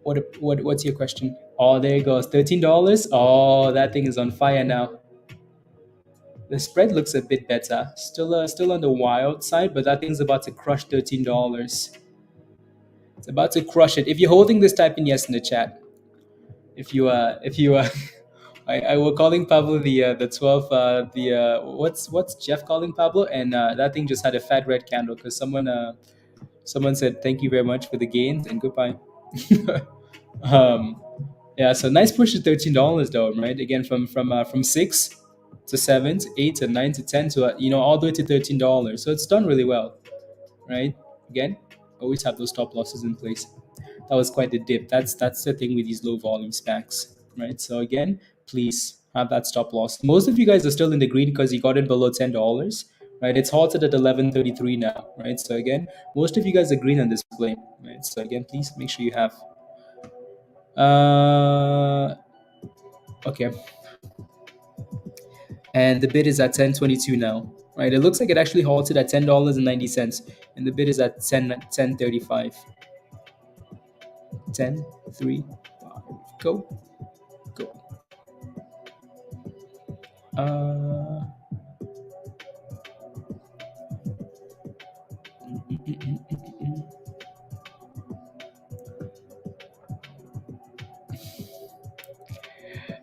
What's your question? Oh, there it goes. $13. Oh, that thing is on fire now. The spread looks a bit better. Still on the wild side, but that thing's about to crush $13. It's about to crush it. If you're holding this, type in yes in the chat. If you I were calling Pablo the 12 the what's Jeff calling Pablo, and that thing just had a fat red candle because someone said thank you very much for the gains and goodbye. um, yeah, so nice push to $13 though, right? Again, from 6 to 7 to 8 to 9 to 10 to all the way to $13. So it's done really well, right? Again, always have those stop losses in place. That was quite the dip. That's the thing with these low volume SPACs, right? So again, please have that stop loss. Most of you guys are still in the green because you got it below $10, right? It's halted at 11.33 now, right? So again, most of you guys are green on this play, right? So again, please make sure you have. Okay, and the bid is at 10.22 now, right? It looks like it actually halted at $10.90, and the bid is at 10.35. 10, 3, 5, go. Uh,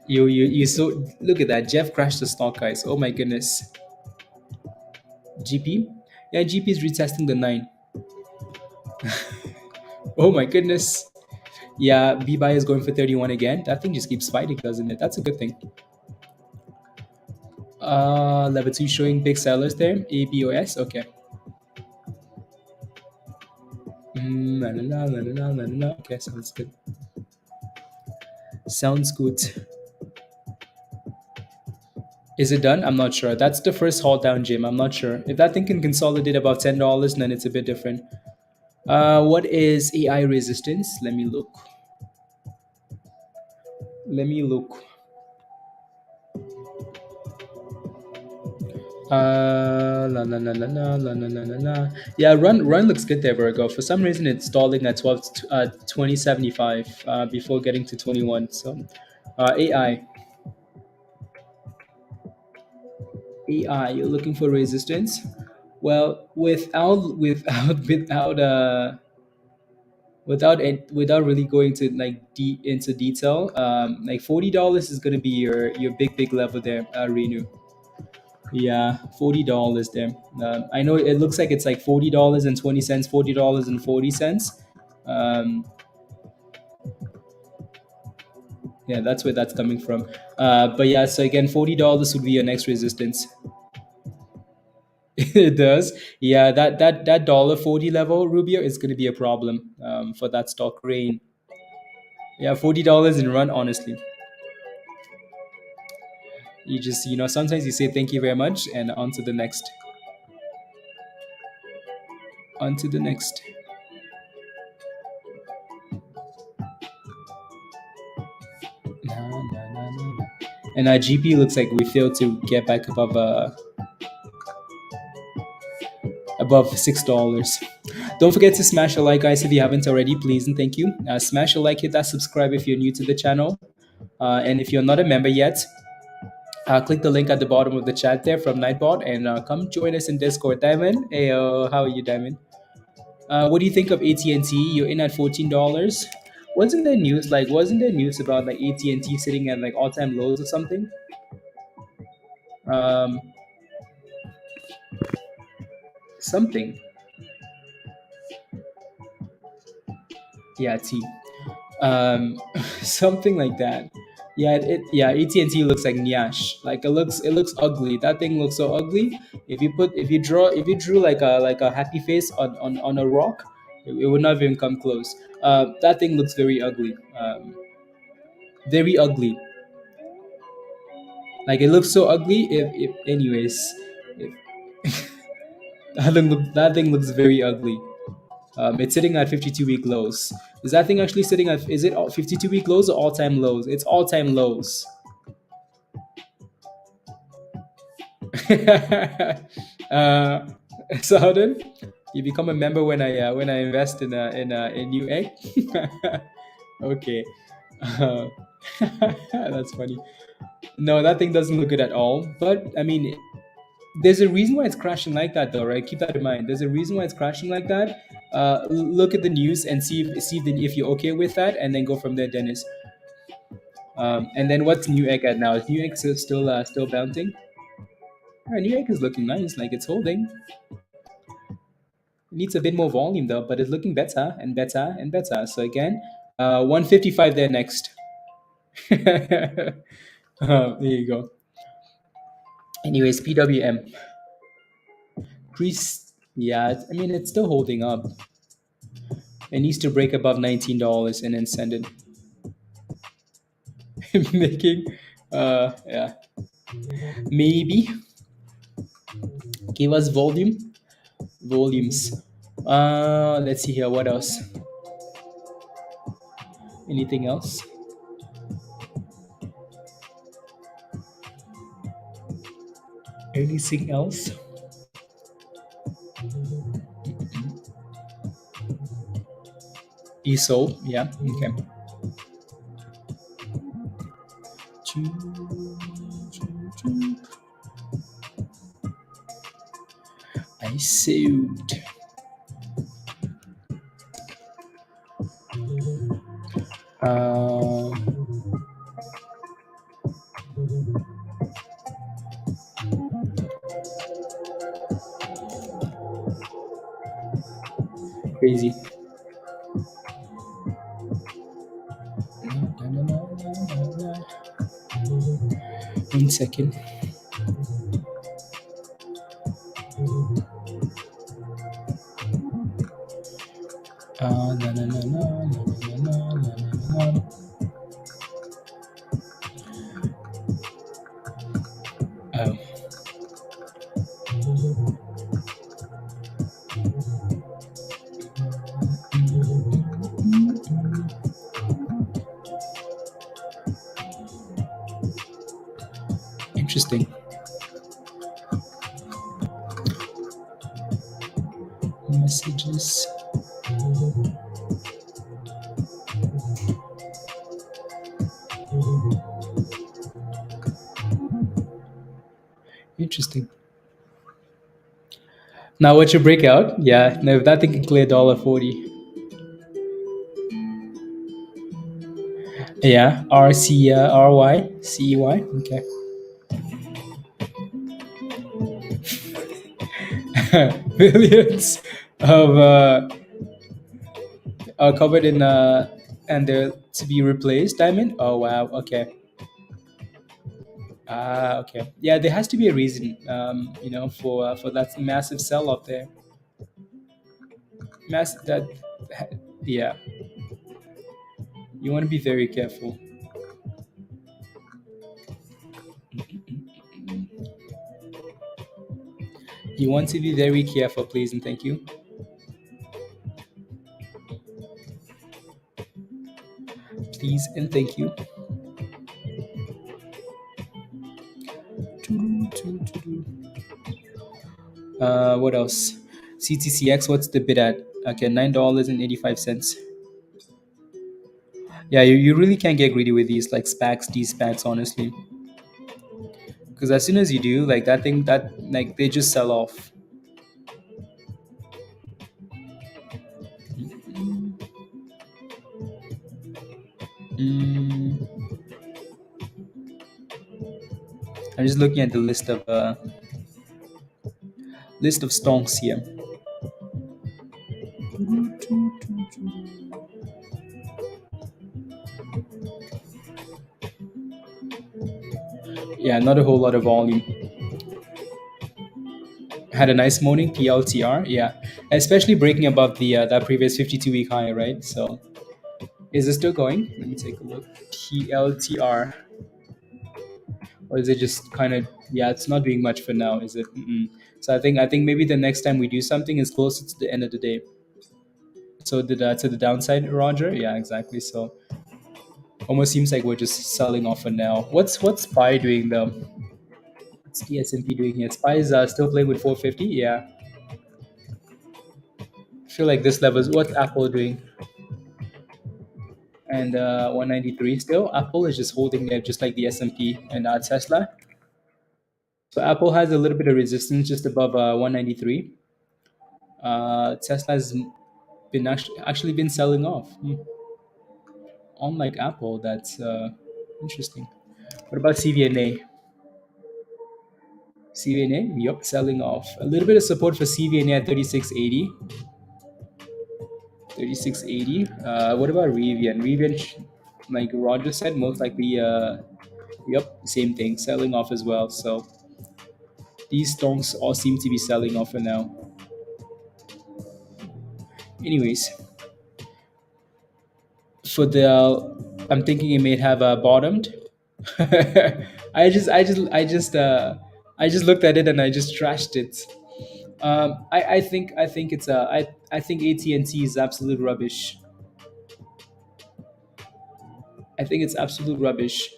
You so look at that. Jeff crashed the stock, guys. Oh my goodness. GP, yeah, GP is retesting the 9. Oh my goodness. Yeah, BBI is going for 31 again. That thing just keeps fighting, doesn't it? That's a good thing. Level 2 showing big sellers there. ABOS. Okay. La, la, la, la, la, la, la. Okay, sounds good. Sounds good. Is it done? I'm not sure. That's the first halt down, Jim. I'm not sure. If that thing can consolidate above $10, then it's a bit different. What is AI resistance? Let me look. Let me look. La la la la la la la la la la. Yeah, run looks good there, Virgo. For some reason, it's stalling at 2075 before getting to 21. So, AI, you're looking for resistance. Well, without really going to like into detail, like $40 is gonna be your big level there, Renu. Yeah, $40 there. I know it looks like it's like $40.20, $40.40. Um, yeah, that's where that's coming from. But yeah, so again, $40 would be your next resistance. It does. Yeah, that $40 level, Rubio, is going to be a problem for that stock rain. Yeah, $40 in run, honestly. You just, sometimes you say thank you very much and on to the next. On to the next. Na, na, na, na, na. And our GP looks like we failed to get back above $6. Don't forget to smash a like, guys, if you haven't already, please and thank you. Smash a like, hit that subscribe if you're new to the channel. And if you're not a member yet, click the link at the bottom of the chat there from Nightbot and come join us in Discord. Diamond, hey, how are you, Diamond? What do you think of AT&T? You're in at $14. Wasn't there news about like AT&T sitting at like all-time lows or something? Um, something. Yeah, T. Something like that. Yeah, AT&T looks like nyash. Like it looks ugly. That thing looks so ugly. If you drew like a happy face on a rock, it would not even come close. That thing looks very ugly. Very ugly. Like it looks so ugly. If anyways, if, that thing looks very ugly. It's sitting at 52-week lows. Is that thing actually sitting at? Is it 52-week lows or all-time lows? It's all-time lows. uh, Southern, you become a member when I invest in new egg. Okay, uh, that's funny. No, that thing doesn't look good at all. But I mean, there's a reason why it's crashing like that, though, right? Keep that in mind. There's a reason why it's crashing like that. Look at the news and see if you're okay with that, and then go from there, Dennis. And then what's New Egg at now? Is New Egg still bouncing? New Egg is looking nice, like it's holding. It needs a bit more volume though, but it's looking better and better and better. So again, 155 there next. There you go. Anyways, PWM. Priest, yeah, I mean, it's still holding up. It needs to break above $19 and then send it. Making, yeah. Maybe. Give us volumes. Let's see here. What else? Anything else? Anything else? ESO, yeah, okay. I sued. Crazy. 1 second. Na, na, na, na, na, na, na, na, na. Oh, interesting. Messages. Interesting. Now what's your breakout? Yeah, no, if that thing can clear $1.40. Yeah, RCY. Okay. Billions of are covered in and they're to be replaced. Diamond. Oh wow. Okay. Ah, okay. Yeah, there has to be a reason. For that massive sell off there. Massive that. Yeah, you want to be very careful. You want to be very careful, please and thank you. Please and thank you. What else? CTCX, what's the bid at? Okay, $9.85. Yeah, you really can't get greedy with these like SPACs, D-SPACs, honestly. Because as soon as you do, like that thing, that like they just sell off. Mm, I'm just looking at the list of stonks here. Yeah, not a whole lot of volume. Had a nice morning, PLTR. Yeah, especially breaking above the that previous 52-week high, right? So, is it still going? Let me take a look. PLTR, or is it just kind of? Yeah, it's not doing much for now, is it? Mm-mm. So I think maybe the next time we do something is closer to the end of the day. So to the downside, Roger. Yeah, exactly. So almost seems like we're just selling off for now. What's SPY doing though? What's the S&P doing here? SPY is still playing with 450. Yeah, I feel like this level is what's Apple doing, and 193 still. Apple is just holding there, just like the S&P and Tesla. So Apple has a little bit of resistance just above 193. Tesla has been actually been selling off. Unlike Apple, that's interesting. What about CVNA? CVNA, yup, selling off. A little bit of support for CVNA at 3680. 3680. What about Rivian? Rivian, like Roger said, most likely, yup, same thing, selling off as well. So these stocks all seem to be selling off for now. Anyways, for I'm thinking it may have bottomed. I just looked at it and I just trashed it. I think it's I think AT&T is absolute rubbish. I think it's absolute rubbish.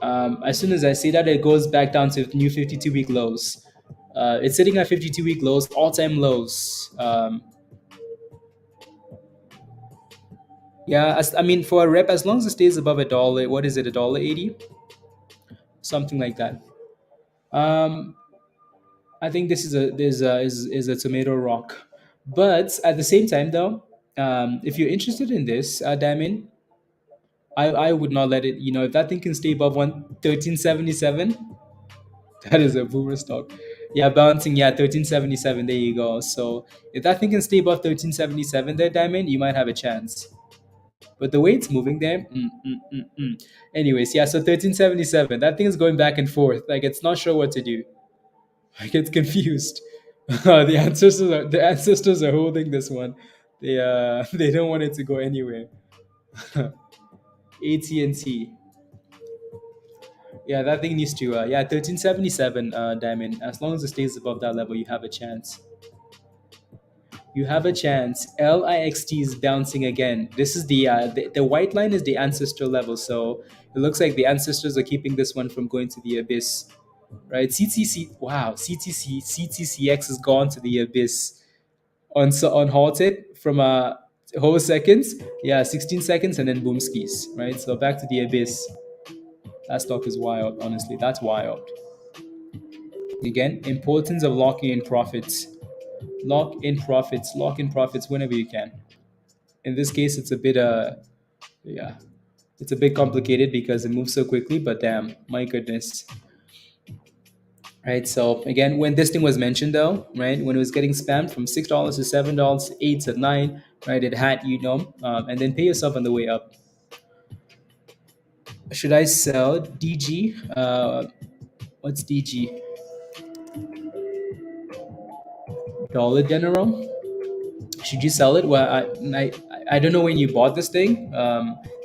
As soon as I see that, it goes back down to new 52-week lows. It's sitting at 52-week lows, all-time lows. Yeah, I mean, for a rep, as long as it stays above a dollar, what is it, $1.80, something like that. Um, I think this is a tomato rock, but at the same time, though, if you're interested in this, Diamond, I would not let it. If that thing can stay above 113.77, that is a boomer stock. Yeah, bouncing. Yeah, 1377. There you go. So if that thing can stay above 1377 there, Diamond, you might have a chance. But the way it's moving there, anyways, yeah. So 1377. That thing is going back and forth. Like it's not sure what to do. Like it's confused. The ancestors are holding this one. They they don't want it to go anywhere. AT&T. Yeah, that thing needs to, yeah, 1377, Diamond. As long as it stays above that level, you have a chance. You have a chance. LIXT is bouncing again. This is the white line is the ancestor level, so it looks like the ancestors are keeping this one from going to the abyss, right? CTCX has gone to the abyss on halted from whole seconds, yeah, 16 seconds, and then boom skis, right? So back to the abyss. That stock is wild, honestly. That's wild. Again, importance of locking in profits. Lock in profits whenever you can. In this case, it's a bit yeah, it's a bit complicated because it moves so quickly, but damn, my goodness. Right, so again, when this thing was mentioned though, right, when it was getting spammed from $6 to $7 to 8 to 9, right, it had, and then pay yourself on the way up. Should I sell DG? What's DG? Dollar General? Should you sell it? Well, I don't know when you bought this thing,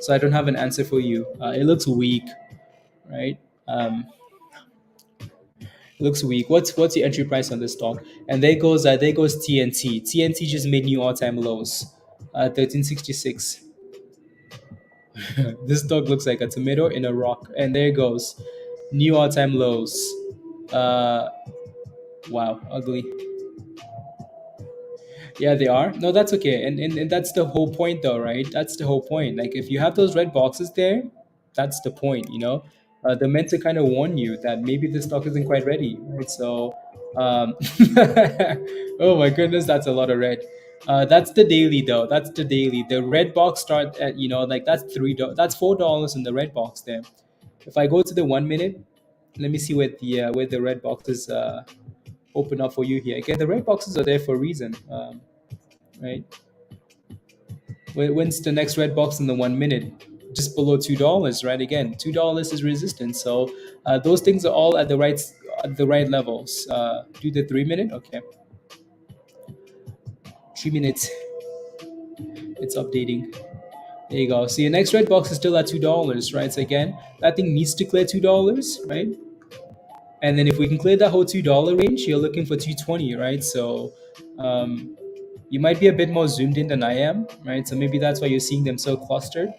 so I don't have an answer for you. It looks weak, right? Looks weak. What's the entry price on this stock? And there goes TNT. TNT just made new all-time lows, 1366. This stock looks like a tomato in a rock, and there goes new all-time lows. Uh, wow, ugly. Yeah, they are. No, that's okay. And that's the whole point though, right? That's the whole point. Like if you have those red boxes there, that's the point, they're meant to kind of warn you that maybe the stock isn't quite ready, right? So oh my goodness, that's a lot of red. That's the daily though. That's the daily. The red box start at, like that's that's $4 in the red box there. If I go to the 1 minute, let me see where the red boxes open up for you here. Again, the red boxes are there for a reason. Right? When's the next red box in the 1 minute? Just below $2, right? Again, $2 is resistance. So those things are all at the right levels. Do the 3 minute, okay. 3 minutes, it's updating. There you go. So your next red box is still at $2, right? So again, that thing needs to clear $2, right? And then if we can clear that whole $2 range, you're looking for 220, right? So you might be a bit more zoomed in than I am, right? So maybe that's why you're seeing them so clustered,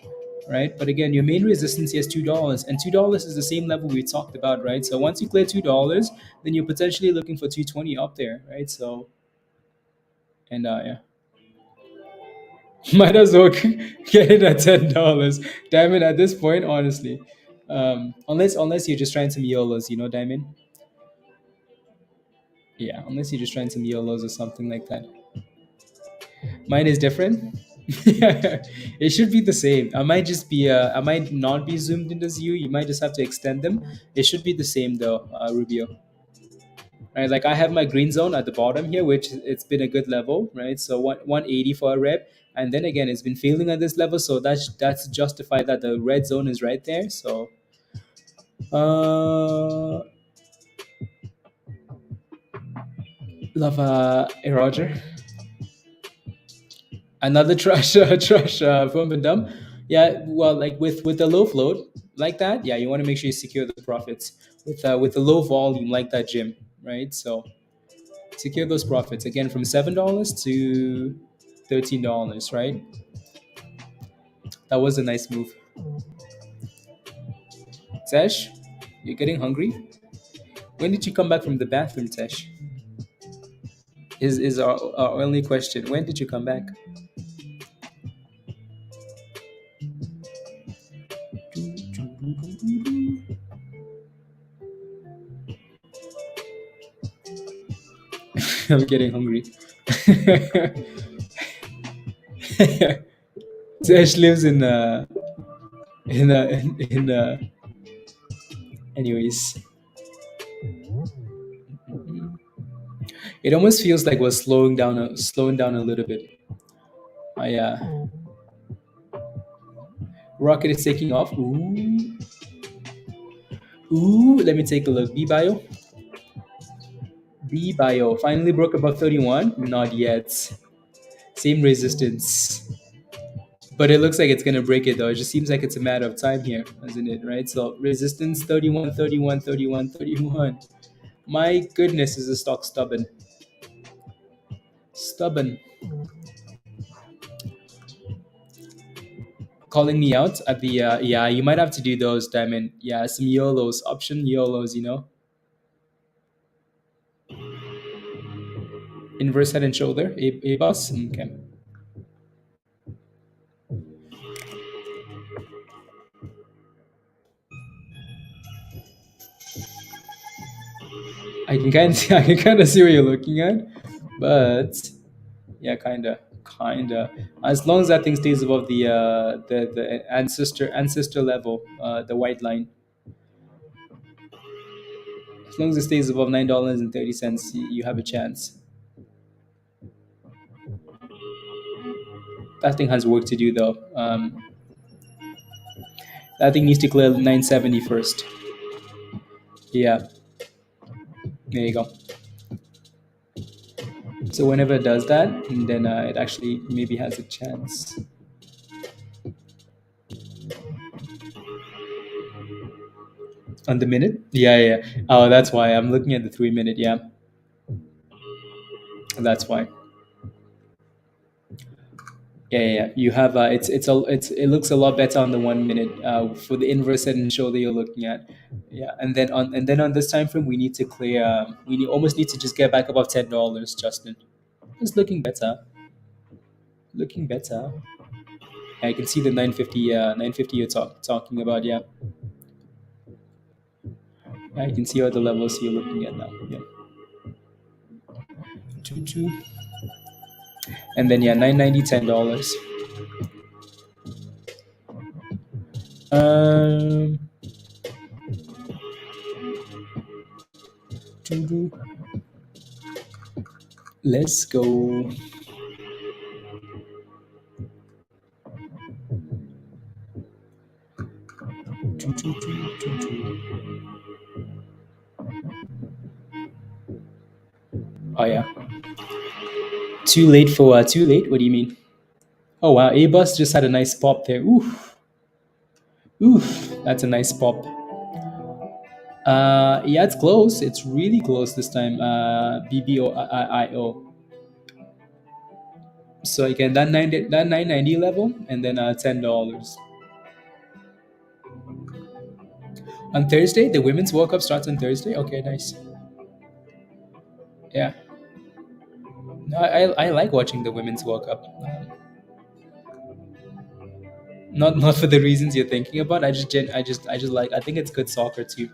right? But again, your main resistance here is $2, and $2 is the same level we talked about, right? So once you clear $2, then you're potentially looking for 220 up there, right? So, and yeah, might as well get it at $10. Diamond, at this point, honestly, unless you're just trying some YOLOs, Diamond. Yeah, unless you're just trying some YOLOs or something like that. Mine is different. It should be the same. I might not be zoomed in as you. You might just have to extend them. It should be the same though, Rubio. Right, like I have my green zone at the bottom here, which it's been a good level, right? So 180 for a rep, and then again, it's been failing at this level, so that's justified that the red zone is right there. So, love Roger. Another trash pump and dump. Yeah, well, like with the low float like that, yeah, you want to make sure you secure the profits with the low volume like that, Jim, right? So secure those profits again from $7 to $13, right? That was a nice move. Tesh, you're getting hungry. When did you come back from the bathroom, Tesh? Is our only question. When did you come back? I'm getting hungry. Tesh lives in anyways. It almost feels like we're slowing down a little bit. Yeah. Rocket is taking off. Ooh. Ooh, let me take a look. BBIO. BBIO finally broke above 31. Not yet. Same resistance. But it looks like it's going to break it though. It just seems like it's a matter of time here, isn't it? Right? So resistance 31, 31, 31, 31. My goodness, is the stock stubborn? Stubborn. Calling me out at the yeah, you might have to do those, Diamond. Yeah, some YOLOs, option YOLOs, Inverse head and shoulder, a bus. Okay. I can kind of see, I can kind of see what you're looking at, but yeah, kinda. As long as that thing stays above the ancestor level, the white line. As long as it stays above $9.30, you have a chance. That thing has work to do though. That thing needs to clear 970 first. Yeah, there you go. So whenever it does that, then it actually maybe has a chance. On the minute? Yeah, yeah. Oh, that's why I'm looking at the 3 minute. Yeah, that's why. Yeah, yeah, yeah. You have it looks a lot better on the 1 minute for the inverse head and shoulder you're looking at. Yeah, and then on this time frame we need to clear. Almost need to just get back above $10, Justin. It's looking better. Looking better. I can see the 950 you're talking about. Yeah, I can see all the levels you're looking at now. Yeah, two, and then yeah, 990 $10. Um, two, let's go. Oh yeah. Too late for too late. What do you mean? Oh wow, A bus just had a nice pop there. Oof, oof. That's a nice pop. Yeah, it's close. It's really close this time. BBIO. So again, that 990 level, and then $10 on Thursday. The women's World Cup starts on Thursday. Okay, nice. Yeah, no, I like watching the women's World Cup. Not for the reasons you're thinking about. I just like. I think it's good soccer too.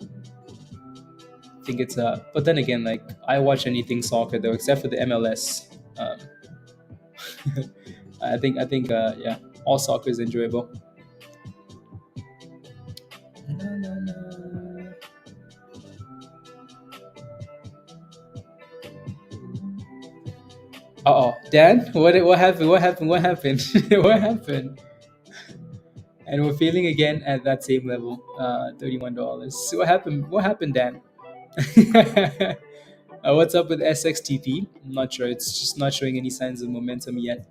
I think it's But then again, like I watch anything soccer though, except for the MLS. Um, I think yeah, all soccer is enjoyable. Uh oh, Dan, what happened? What happened? What happened? What happened? And we're feeling again at that same level, $31. So what happened? What happened, Dan? What's up with SXTP? I'm not sure. It's just not showing any signs of momentum yet.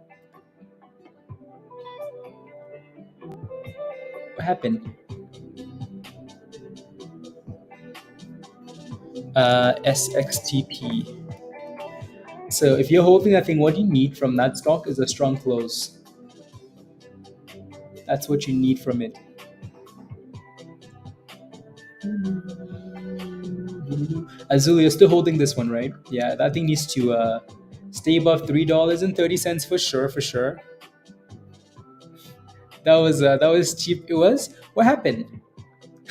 What happened? SXTP. So if you're holding that thing, what you need from that stock is a strong close. That's what you need from it. Azul, you're still holding this one, right? Yeah, that thing needs to stay above $3.30 for sure, for sure. That was cheap. It was. What happened?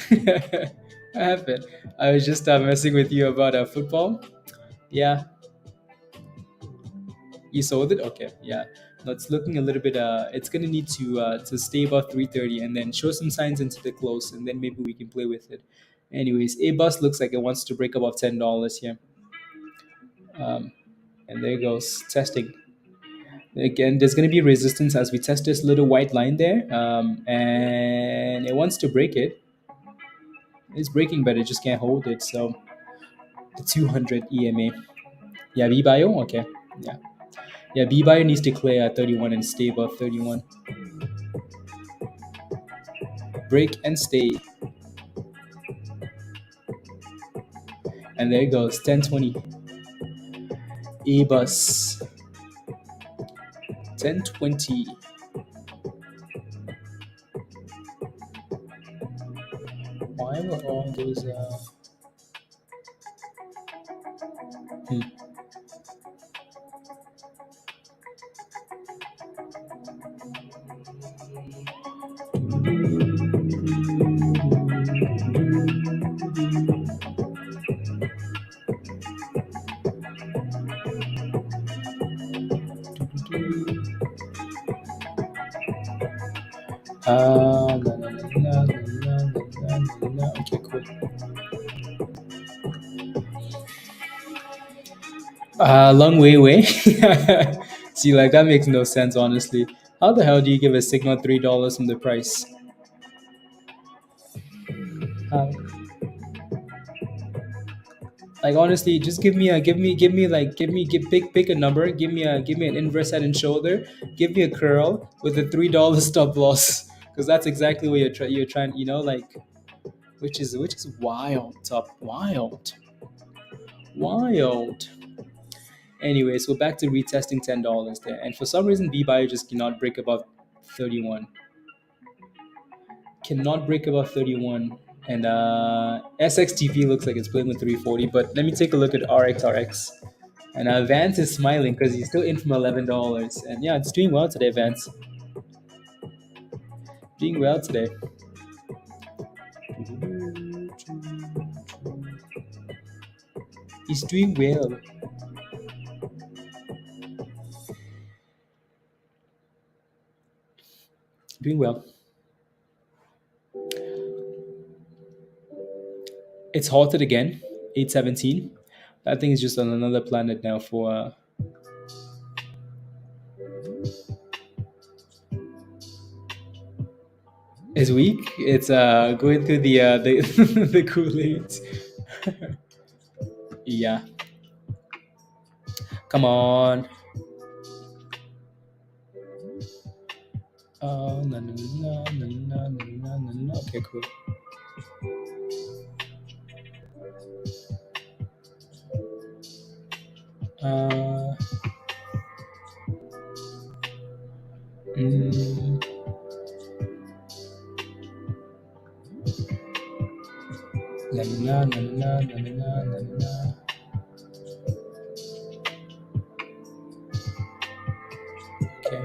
What happened? I was just messing with you about football. Yeah, you sold it. Okay, yeah. No, it's looking a little bit. It's gonna need to stay above 330 and then show some signs into the close, and then maybe we can play with it. Anyways, A bus looks like it wants to break above $10 here. And there it goes, testing. Again, there's going to be resistance as we test this little white line there, and it wants to break it. It's breaking, but it just can't hold it. So the 200 EMA. Yeah, BBIO? Okay. Yeah. Yeah, BBIO needs to clear at 31 and stay above 31. Break and stay. And there it goes, 1020. A-bus. 1020. Why were all those... Hmm. Okay, cool. Long way away. See, like that makes no sense, honestly. How the hell do you give a signal $3 from the price? How? Like honestly, just give me pick a number. Give me an inverse head and shoulder. Give me a curl with a $3 stop loss, because that's exactly what you're trying. You know, like which is wild, top wild. Anyway, so back to retesting $10 there, and for some reason, BBIO just cannot break above 31. Cannot break above 31. And SXTP looks like it's playing with 340, but let me take a look at RXRX. And Vance is smiling because he's still in from $11. And yeah, it's doing well today, Vance. Doing well today. He's doing well. Doing well. It's halted again, 817. That thing is just on another planet now for... It's weak. It's going through the the Kool-Aid. Yeah. Come on. No, no, no, no, no, no, no, no. Okay, cool. La, la, la, la, la, la, la, la. Okay.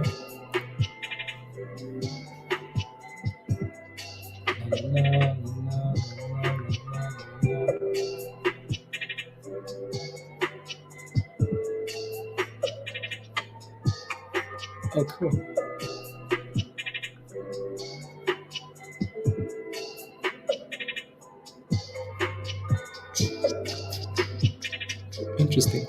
La, la, la, la, la, la, la. Oh, cool. Interesting.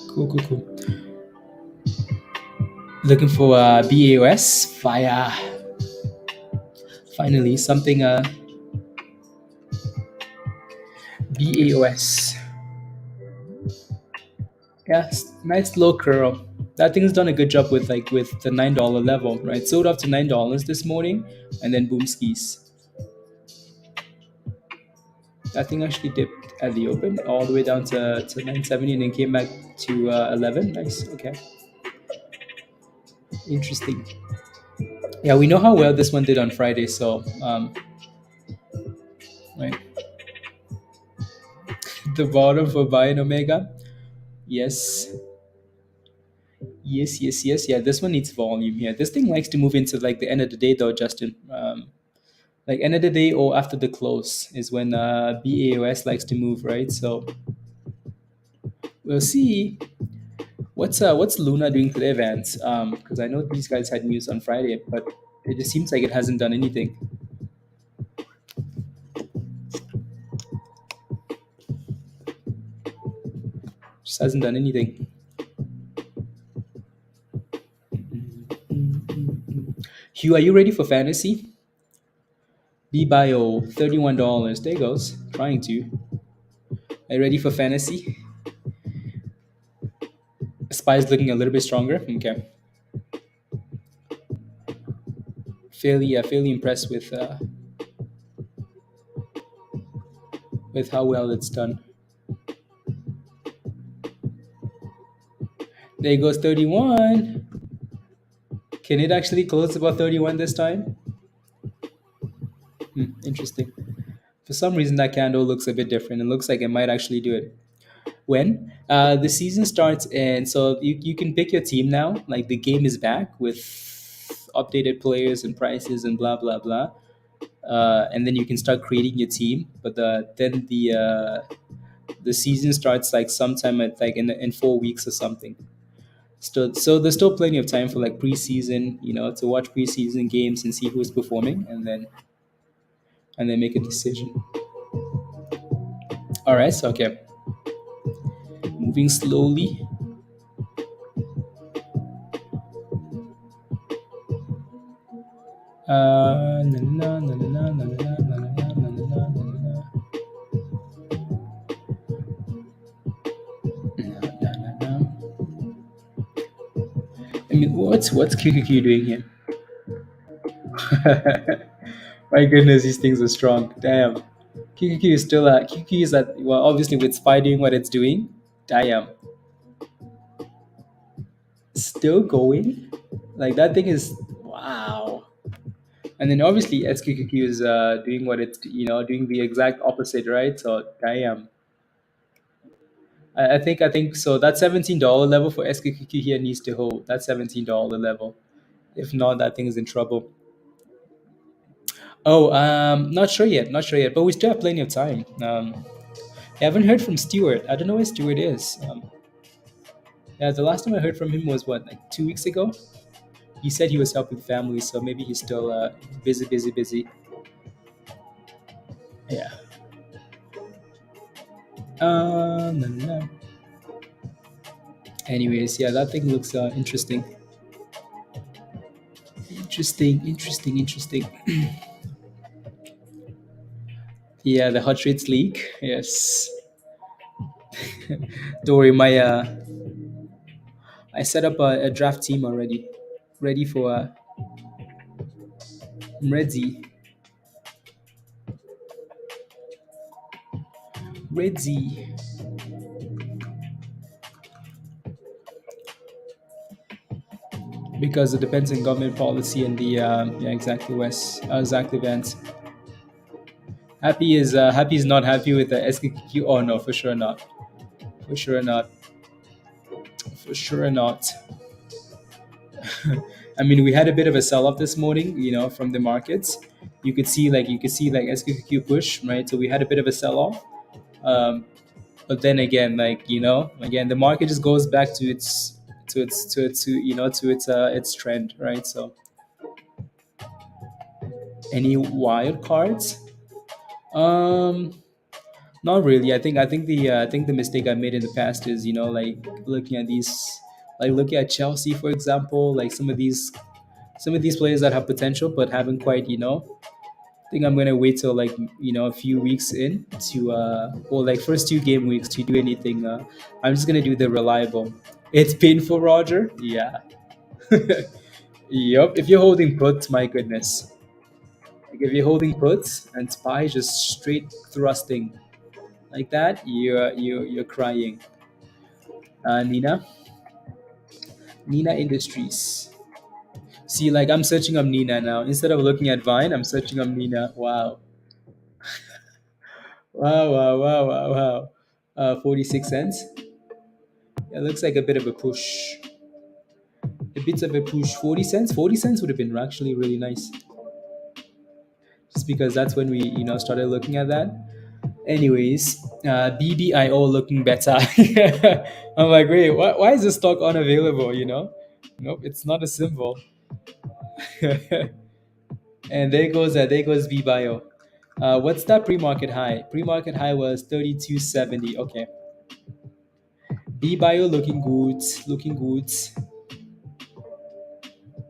Cool. Looking for BAOS. Fire. Finally, something BAOS. Yeah, nice low curl. That thing's done a good job with the $9 level, right? Sold off to $9 this morning, and then boom skis. That thing actually dipped at the open all the way down to 970 and then came back to 11. Nice. Okay. Interesting. Yeah, we know how well this one did on Friday, so right. The bottom for buying Omega. Yes. Yeah, this one needs volume here. This thing likes to move into like the end of the day though, Justin. Like end of the day or after the close is when BAOS likes to move, right? So we'll see. What's Luna doing today, Vance? Because I know these guys had news on Friday, but It just seems like it hasn't done anything. Just hasn't done anything. Hugh, are you ready for fantasy? BBIO, $31. There goes. Trying to. Are you ready for fantasy? Spy's looking a little bit stronger. Okay. Fairly impressed with how well it's done. There goes 31. Can it actually close above 31 this time? Interesting. For some reason, that candle looks a bit different. It looks like it might actually do it. When the season starts, and so you can pick your team now. Like the game is back with updated players and prices and blah blah blah. And then you can start creating your team. But then the season starts like sometime at like in 4 weeks or something. So there's still plenty of time for like preseason, to watch preseason games and see who's performing, and then make a decision. All right, so okay, moving slowly. Na, na, na, na, na, na, na, na, na, na, na, na, na. Na, na, na. I mean, what's QQQ doing here? My goodness, these things are strong. Damn. QQQ is still QQQ is at, well, obviously with SPY doing what it's doing. Damn. Still going? Like that thing is wow. And then obviously SQQQ is doing what it's doing the exact opposite, right? So damn. I think so. That $17 level for SQQQ here needs to hold. That $17 level. If not, that thing is in trouble. Oh, not sure yet. Not sure yet. But we still have plenty of time. I haven't heard from Stewart. I don't know where Stewart is. Yeah, the last time I heard from him was what, like 2 weeks ago. He said he was helping family, so maybe he's still busy, busy, busy. Yeah. No, no, no. Anyways, yeah, that thing looks interesting. Interesting. Yeah, the hot rates leak. Yes. Don't worry, I set up a draft team already, ready for. I'm ready. Because it depends on government policy and the yeah, exactly, Wes, exactly, Vance. Happy is not happy with the SKQ. Oh no, for sure not. For sure not. For sure not. I mean, we had a bit of a sell-off this morning, from the markets. You could see like SQQQ push, right? So we had a bit of a sell-off. But then again, like, again, the market just goes back to its trend, right? So any wild cards? Um, Not really. I think the mistake I made in the past is, like looking at these, like looking at Chelsea, for example, like some of these players that have potential but haven't quite, I think I'm gonna wait till like, a few weeks in to or like first 2 game weeks to do anything. I'm just gonna do the reliable. It's painful, Roger. Yeah. Yep. If you're holding puts, my goodness. Like if you're holding puts and SPY is just straight thrusting like that, you're crying. Nina Industries. See, like I'm searching up Nina now instead of looking at Vine. I'm searching up Nina. Wow, wow. 46 cents. It looks like a bit of a push. A bit of a push. 40 cents. 40 cents would have been actually really nice. Just because that's when we started looking at that. Anyways, BBIO looking better. I'm like, wait, why is this stock unavailable? Nope, it's not a symbol. And there goes BBIO. What's that pre-market high? Pre-market high was 32.70. Okay. BBIO looking good, looking good,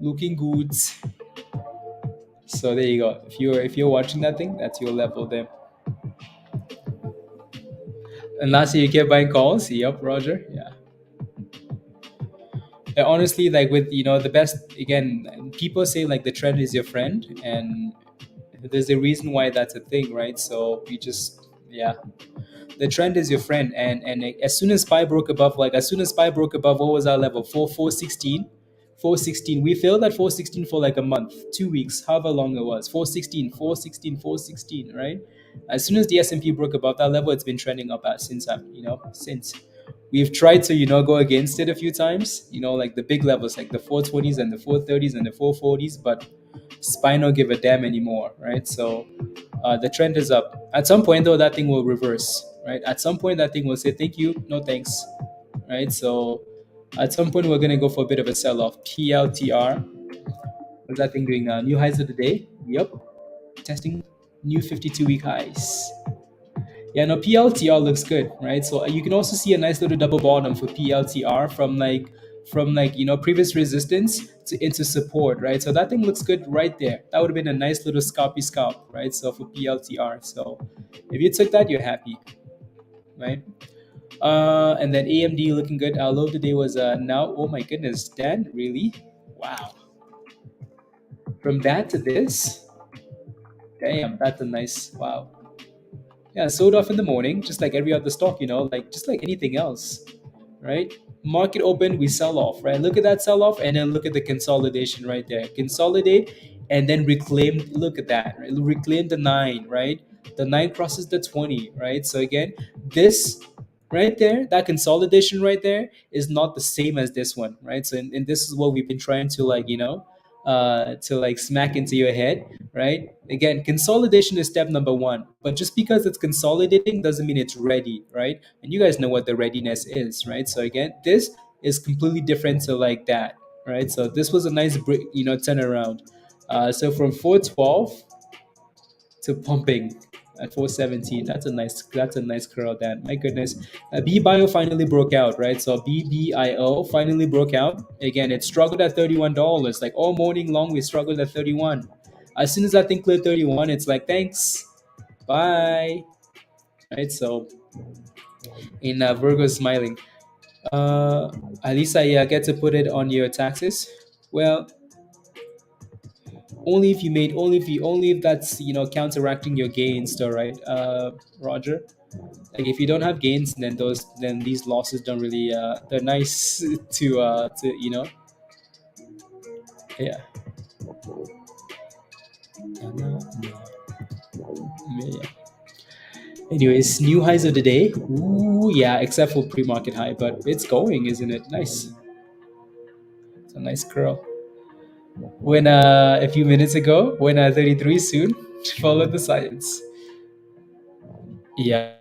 looking good. So there you go. If you're watching that thing, that's your level there. And last year you kept buying calls. Yep, Roger. Yeah. Honestly, like with the best again, people say like the trend is your friend, and there's a reason why that's a thing, right? So you just yeah, the trend is your friend, and as soon as SPY broke above, what was our level? 416. 416. We failed at 416 for like a month, 2 weeks, however long it was. 416, 416, 416, right? As soon as the S&P broke above that level, it's been trending up since. Since we've tried to go against it a few times, like the big levels, like the 420s and the 430s and the 440s, but SPY don't give a damn anymore, right? So the trend is up. At some point, though, that thing will reverse, right? At some point, that thing will say, thank you, no thanks, right? So at some point, we're going to go for a bit of a sell-off. PLTR, what's that thing doing now? New highs of the day? Yep. Testing new 52-week highs. Yeah, no, PLTR looks good, right? So you can also see a nice little double bottom for PLTR from previous resistance to into support, right? So that thing looks good right there. That would have been a nice little scalpy scalp, right? So for PLTR, so if you took that, you're happy, right? And then AMD looking good. Our low today was now. Oh my goodness, Dan, really? Wow. From that to this, damn, that's a nice wow. Yeah, sold off in the morning, just like every other stock, like just like anything else, right? Market open, we sell off, right? Look at that sell off, and then look at the consolidation right there. Consolidate, and then reclaim. Look at that, right? Reclaim the 9, right? The 9 crosses the 20, right? So again, this right there, that consolidation right there is not the same as this one, right? So and this is what we've been trying to to like smack into your head, right? Again, consolidation is step number one, but just because it's consolidating doesn't mean it's ready, right? And you guys know what the readiness is, right? So again, this is completely different to like that, right? So this was a nice turnaround. So from 412 to pumping at 417. That's a nice curl, Dan. My goodness. BBIO finally broke out, right? So BBIO finally broke out. Again, it struggled at $31. Like all morning long, we struggled at 31. As soon as that thing cleared 31, it's like thanks. Bye. Right? So in Virgo smiling. Uh at least I get to put it on your taxes. Well, only if that's counteracting your gains though, right, Roger? Like if you don't have gains, then these losses don't really they're nice to yeah. Yeah. Anyways, new highs of the day. Ooh, yeah, except for pre-market high, but it's going, isn't it? Nice. It's a nice curl. When a few minutes ago, when 33 soon, follow the science. Yeah.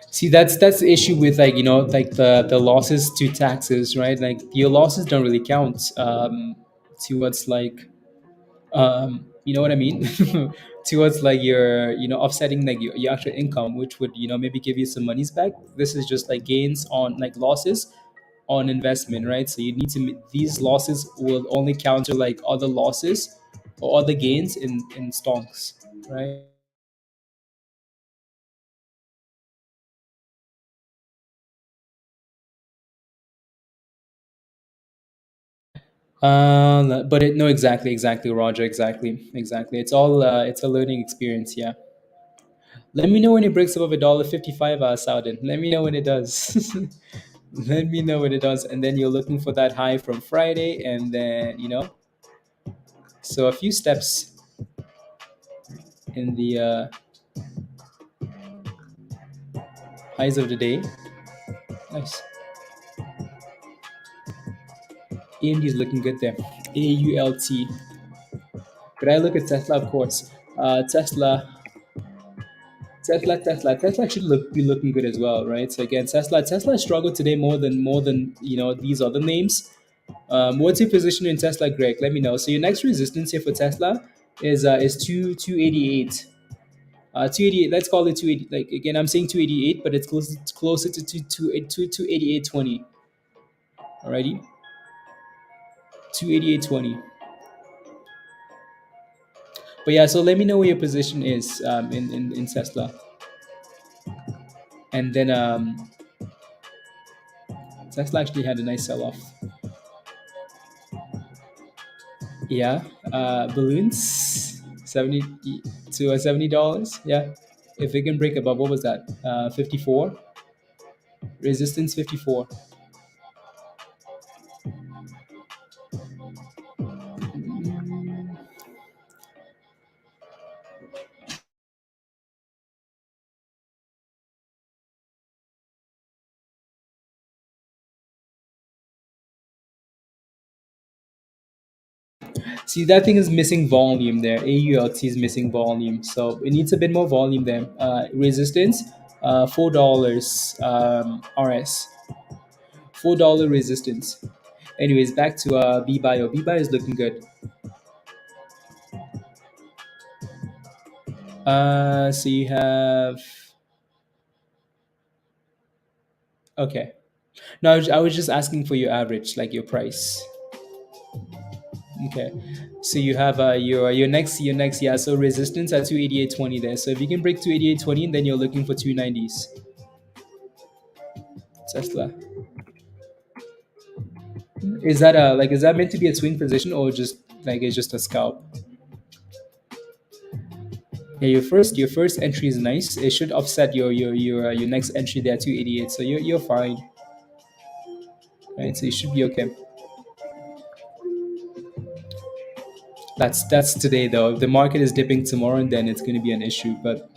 See, that's the issue with like the losses to taxes, right? Like your losses don't really count towards like you know what I mean? Towards like your offsetting like your actual income, which would maybe give you some monies back. This is just like gains on like losses on investment, right? So you need to these losses will only counter like other losses or other gains in stocks, right? But no, exactly, Roger, exactly. It's a learning experience. Yeah. Let me know when it breaks above $1.55, Saudin. Let me know when it does. Let me know when it does, and then you're looking for that high from Friday, and then so a few steps in the highs of the day. Nice. AMD is looking good there. AULT. But I look at Tesla, of course. Tesla Tesla should be looking good as well, right? So again, Tesla struggled today more than these other names. What's your position in Tesla, Greg? Let me know. So your next resistance here for Tesla is 288. 288. Let's call it 280. Like again, I'm saying 288, but it's closer to 288.20. Alrighty, 288.20. But yeah, so let me know where your position is in Tesla, and then Tesla actually had a nice sell off. Yeah, balloons 70 to $70. Yeah, if it can break above, what was that? 54 resistance 54. See, that thing is missing volume there. AULT is missing volume, so it needs a bit more volume there. Resistance, $4. RS, $4 resistance. Anyways, back to BBIO. BBIO is looking good. So you have okay. No, I was just asking for your average, like your price. Okay, so you have your next yeah. So resistance at 288.20 there. So if you can break 288.20, then you're looking for 290s. Tesla. Is that meant to be a swing position or just like it's just a scalp? Yeah, your first entry is nice. It should offset your next entry there 288. So you're fine, right? So you should be okay. That's today though. If the market is dipping tomorrow, then it's going to be an issue. But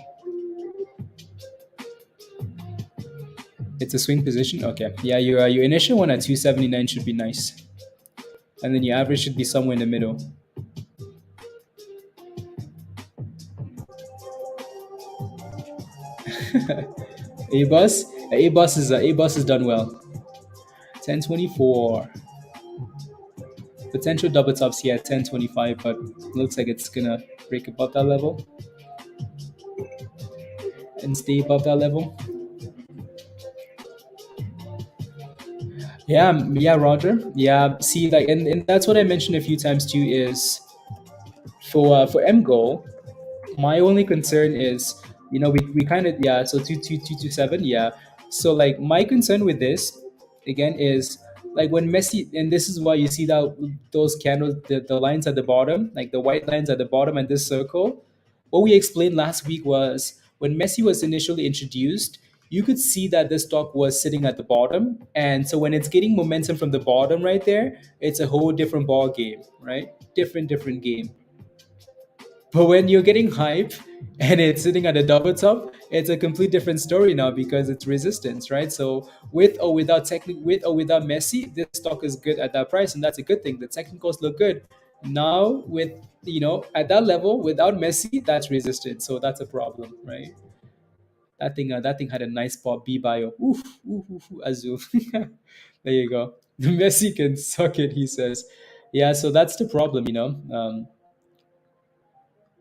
it's a swing position. Okay. Yeah, your initial one at 279 should be nice, and then your average should be somewhere in the middle. A bus is done well. 1024. Potential double tops here at 1025, but looks like it's gonna break above that level and stay above that level. Yeah, Roger. Yeah, see, like, and that's what I mentioned a few times too. Is for MGO, my only concern is, we kind of, yeah, so 22227, yeah. So like my concern with this again is like when Messi, and this is why you see that those candles, the lines at the bottom, like the white lines at the bottom and this circle. What we explained last week was when Messi was initially introduced, you could see that the stock was sitting at the bottom, and so when it's getting momentum from the bottom right there, it's a whole different ball game, right? Different game. But when you're getting hype and it's sitting at a double top, it's a complete different story now because it's resistance, right? So with or without Messi, this stock is good at that price, and that's a good thing. The technicals look good. Now with at that level without Messi, that's resistance. So that's a problem, right? That thing had a nice pop. B bio. Oof, oof, oof, oof, Azul. There you go. Messi can suck it, he says. Yeah, so that's the problem.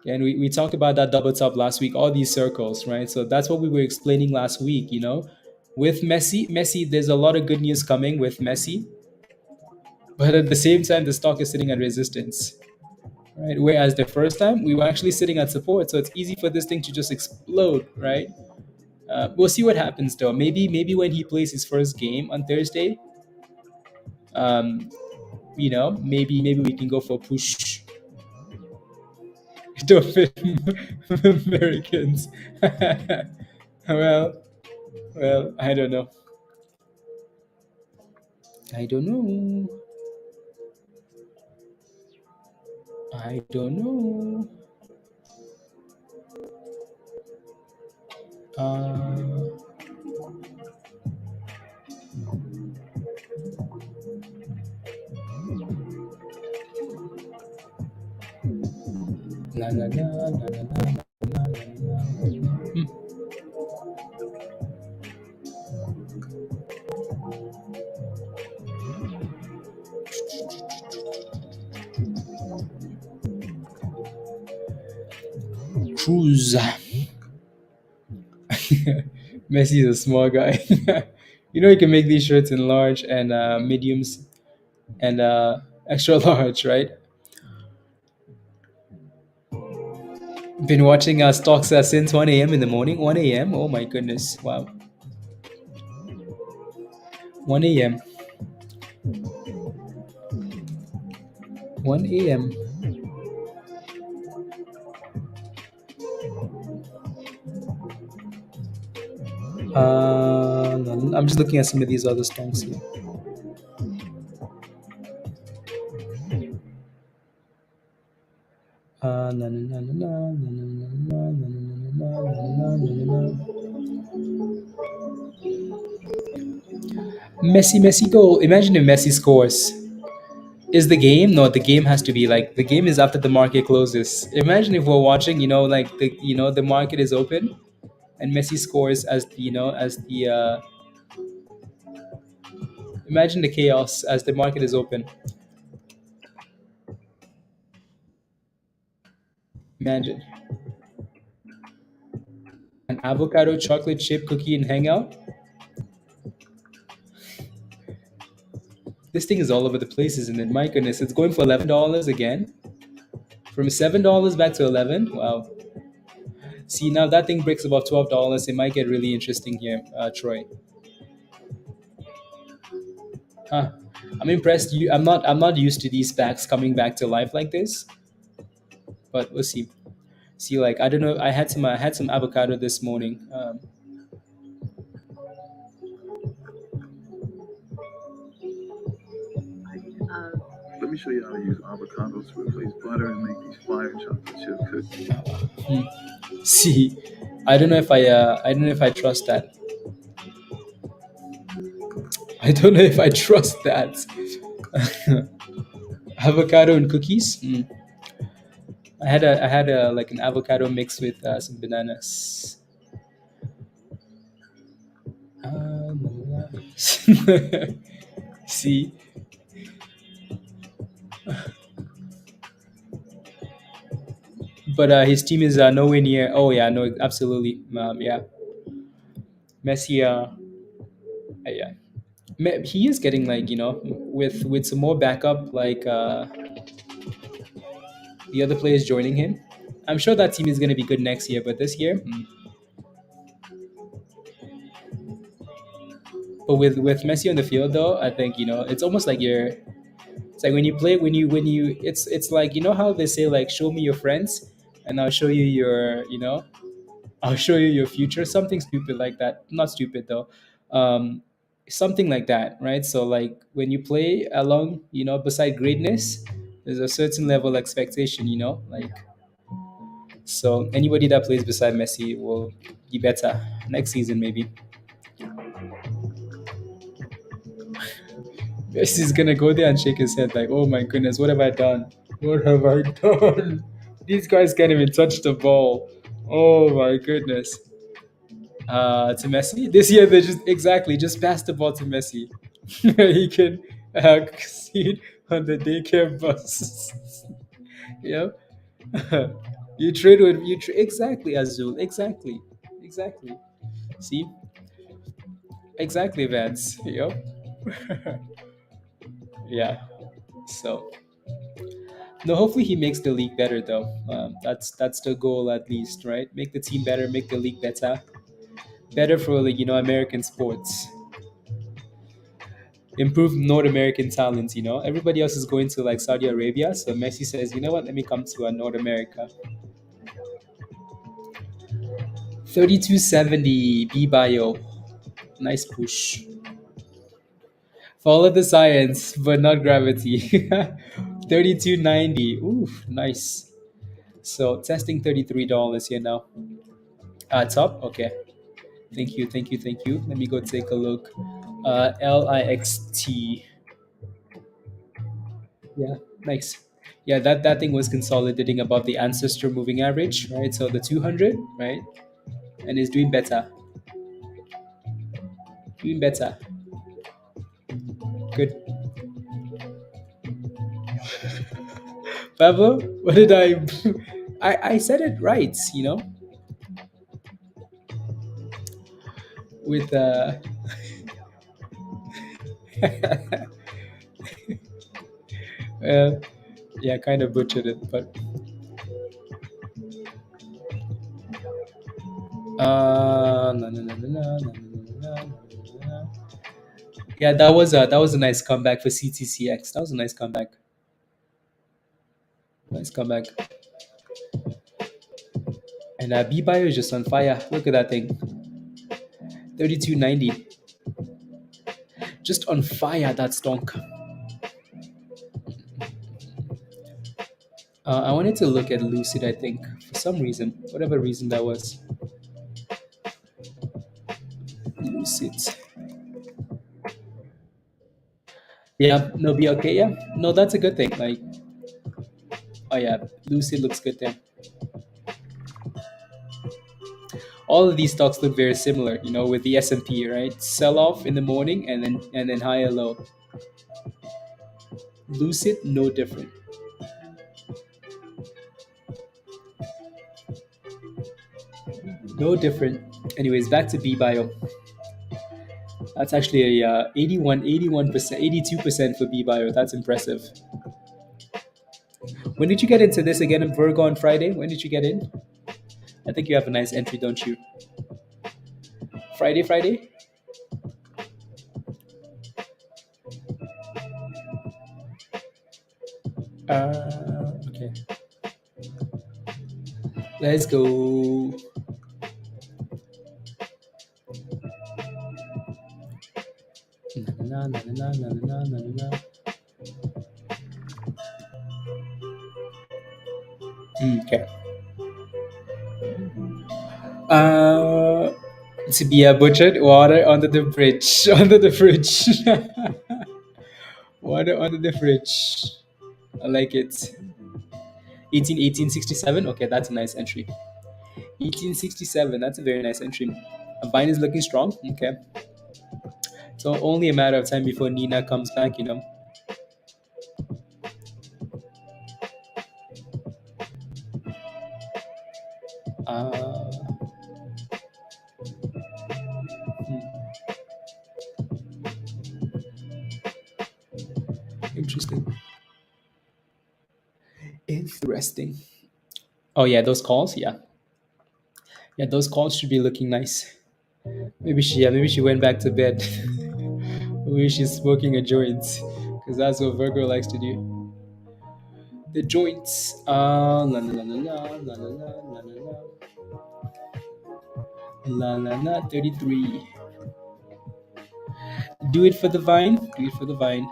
And we talked about that double top last week, all these circles, right? So that's what we were explaining last week. With Messi, there's a lot of good news coming with Messi, but at the same time, the stock is sitting at resistance, right? Whereas the first time, we were actually sitting at support, so it's easy for this thing to just explode, right? We'll see what happens though. Maybe when he plays his first game on Thursday, um, maybe we can go for a push to fit Americans. well, Well, I don't know. I don't know. I don't know. Uh, la la la la la la la la. Hmm. Cruz. Messi is a small guy. You know, you can make these shirts in large and mediums and extra large, right? Been watching stocks since 1 a.m. in the morning. 1 a.m. Oh my goodness. Wow. 1 a.m. 1 a.m. I'm just looking at some of these other stocks here. Na, na, na, na, na, na, na, na, na, na, na, na, na, na. Messi goal. Imagine if Messi scores. Is the game? No, the game has to be like the game is after the market closes. Imagine if we're watching, like the market is open and Messi scores as the imagine the chaos as the market is open. Imagine an avocado chocolate chip cookie and hangout. This thing is all over the place, isn't it? My goodness, it's going for $11 again. From $7 back to 11. Wow. See, now that thing breaks above $12, it might get really interesting here, Troy. Huh. I'm impressed. I'm not used to these SPACs coming back to life like this. But we'll see. See, like I don't know. I had some avocado this morning. Let me show you how to use avocados to replace butter and make these fire chocolate chip cookies. See, I don't know if I trust that. I don't know if I trust that. Avocado and cookies. I had a like an avocado mix with some bananas. See, but his team is nowhere near. Oh yeah, no, absolutely. Yeah, Messi. Yeah, he is getting like with some more backup, like the other players joining him. I'm sure that team is going to be good next year, but this year, but with Messi on the field though, I think it's almost like you're. It's like when you play when you it's like how they say like show me your friends and I'll show you I'll show you your future, something stupid like that. Not stupid though. Um, Something like that, right? So like when you play along, beside greatness, there's a certain level of expectation, like so anybody that plays beside Messi will be better next season maybe. Messi's gonna go there and shake his head like, oh my goodness, what have I done? What have I done? These guys can't even touch the ball. Oh my goodness. To Messi. This year they just pass the ball to Messi. He can succeed on the daycare bus. Yeah. You trade with exactly, Azul. Exactly. See, exactly, Vance. Yeah. So no, hopefully he makes the league better though. That's the goal at least, right? Make the team better, make the league better for like American sports. Improve North American talent. Everybody else is going to like Saudi Arabia, so Messi says, you know what? Let me come to North America. 3270 BBIO, nice push. Follow the science, but not gravity. 3290, ooh, nice. So testing $33 here now. Top, okay. Thank you. Let me go take a look. LIXT. Yeah, nice. Yeah, that thing was consolidating above the ancestor moving average, right? So the 200, right? And it's doing better. Doing better. Good. Pablo, what did I? I said it right, with uh, yeah, kind of butchered it, but no, no, no, no, no, no, no, no, no, no. Yeah, that was a nice comeback for CTCX. That was a nice comeback. Nice comeback. And BBIO is just on fire. Look at that thing. 3290. Just on fire, that stonk. I wanted to look at Lucid, I think, for some reason. Whatever reason that was. Lucid. Yeah, no, be okay. Yeah. No, that's a good thing. Like, oh yeah, Lucid looks good there. All of these stocks look very similar, with the S&P, right? Sell off in the morning and then higher low. Lucid, no different. No different. Anyways, back to BBIO. That's actually a 81%, 82% for BBIO. That's impressive. When did you get into this again, Virgo, on Friday? When did you get in? I think you have a nice entry, don't you? Friday? Okay. Let's go. Na, na, na, na, na, na, na, na. Okay. To be a butchered, water under the bridge. Under the fridge. Water under the fridge. I like it. 1867. Okay, that's a nice entry. 1867. That's a very nice entry. Vine is looking strong. Okay. So only a matter of time before Nina comes back. Uh, Interesting. Interesting. Oh yeah, those calls. Yeah, those calls should be looking nice. Maybe she went back to bed. Maybe she's smoking a joint, because that's what Virgo likes to do. The joints. La la la la la la la la la la la 33. Do it for the vine. Do it for the vine.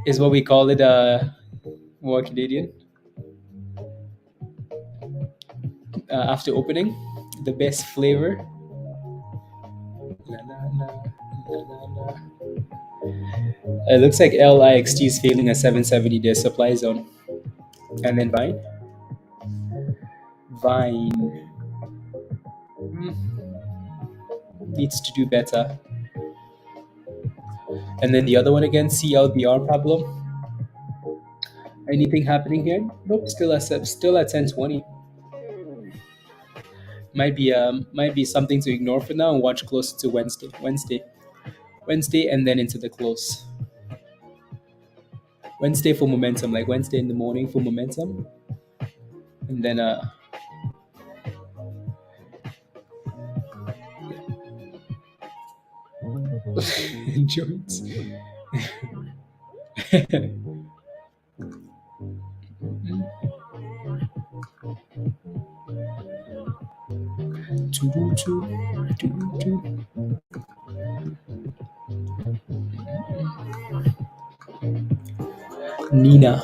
Is what we call it. More Canadian. After opening, the best flavor. La, la, la, la, la, la. It looks like LIXT is failing a 770-day supply zone. And then Vine. Vine needs to do better. And then the other one again, CLBR problem. Anything happening here? Nope, still at 1020. Might be something to ignore for now and watch closer to Wednesday, and then into the close. Wednesday for momentum, like Wednesday in the morning for momentum, and then joints. Nina.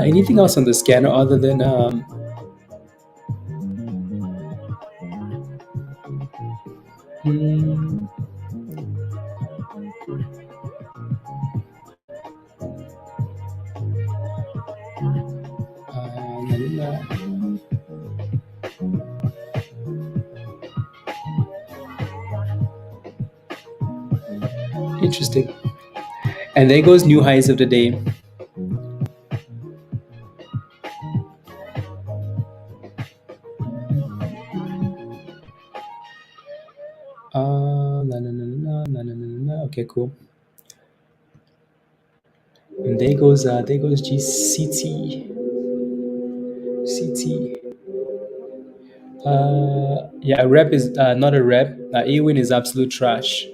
Anything else on the scanner other than hmm, Nina. Interesting. And there goes new highs of the day. Okay, cool. And there goes GCT. CT. Yeah, a rep is not a rep. AWIN is absolute trash.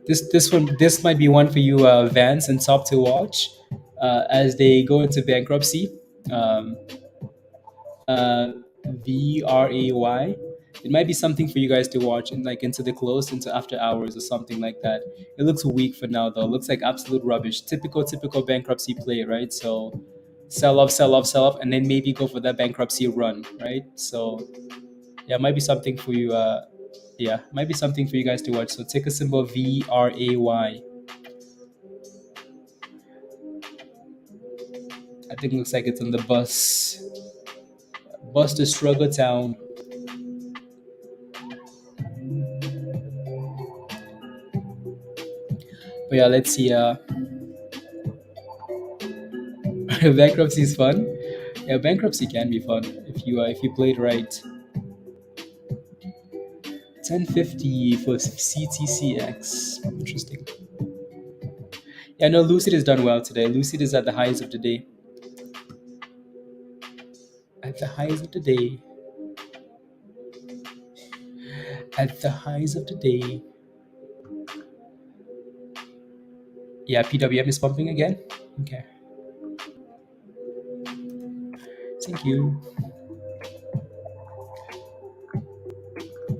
This might be one for you, Vance and Top to watch as they go into bankruptcy. Um, VRAY. It might be something for you guys to watch and like into the close, into after hours or something like that. It looks weak for now though. It looks like absolute rubbish. Typical bankruptcy play, right? So sell off, sell off, sell off, and then maybe go for that bankruptcy run, right? So yeah, it might be something for you. Yeah, might be something for you guys to watch. So ticker symbol VRAY. I think it looks like it's on the bus. Bus to Struggle Town. But yeah, let's see. Bankruptcy is fun. Yeah, bankruptcy can be fun if you play it right. 1050 for CTCX. Interesting. Yeah, no, Lucid has done well today. Lucid is at the highs of the day. At the highs of the day. At the highs of the day. Yeah, PWM is pumping again. Okay. Thank you.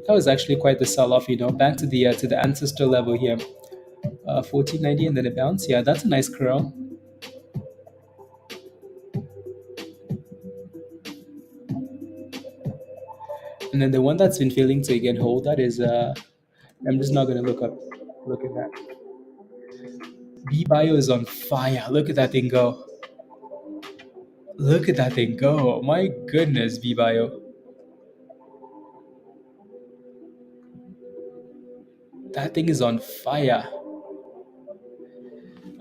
That was actually quite the sell-off, back to the ancestor level here. 1490 and then a bounce. Yeah, that's a nice curl. And then the one that's been failing to again hold that is I'm just not gonna look at that. BBIO is on fire. Look at that thing go. Look at that thing go. My goodness, BBIO. That thing is on fire.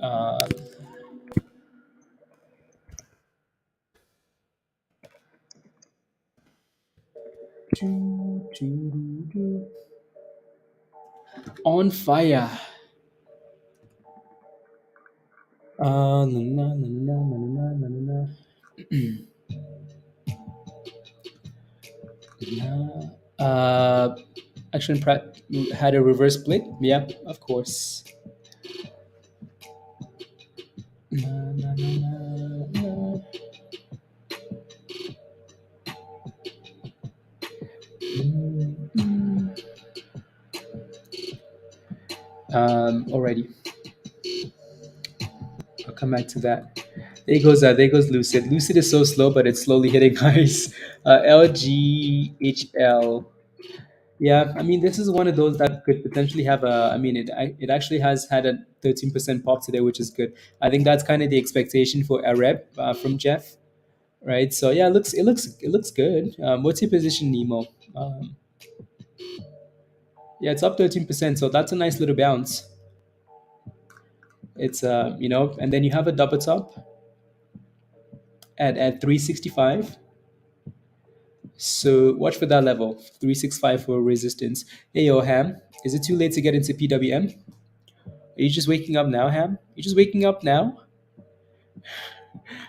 Uh, on fire. Na, na, na, na, na, na, na, na. Action had a reverse split. Yeah, of course. Na, na, na, na, na. Alrighty. I'll come back to that. There goes Lucid. Lucid is so slow, but it's slowly hitting highs. LGHL. Yeah, I mean, this is one of those that could potentially have a. I mean, it actually has had a 13% pop today, which is good. I think that's kind of the expectation for a rep from Jeff, right? So yeah, it looks good. What's your position, Nemo? Yeah, it's up 13%, so that's a nice little bounce. It's and then you have a double top at 365. So watch for that level, 365 for resistance. Hey yo, Ham, is it too late to get into PWM? Are you just waking up now, Ham? You just waking up now?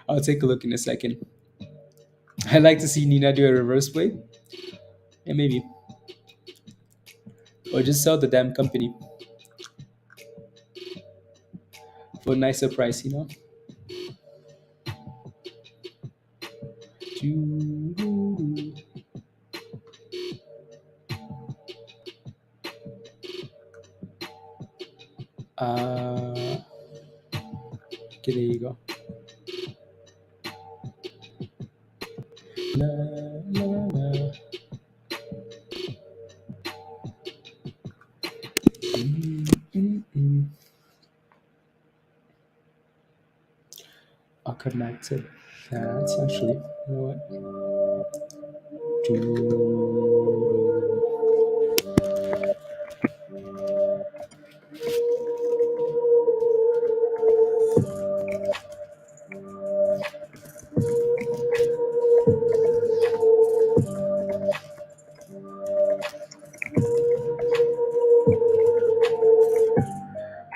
I'll take a look in a second. I'd like to see Nina do a reverse play. Yeah, maybe. Or just sell the damn company for a nicer price, Okay, there you go. La, la, la. Are connected. That's actually, you know what?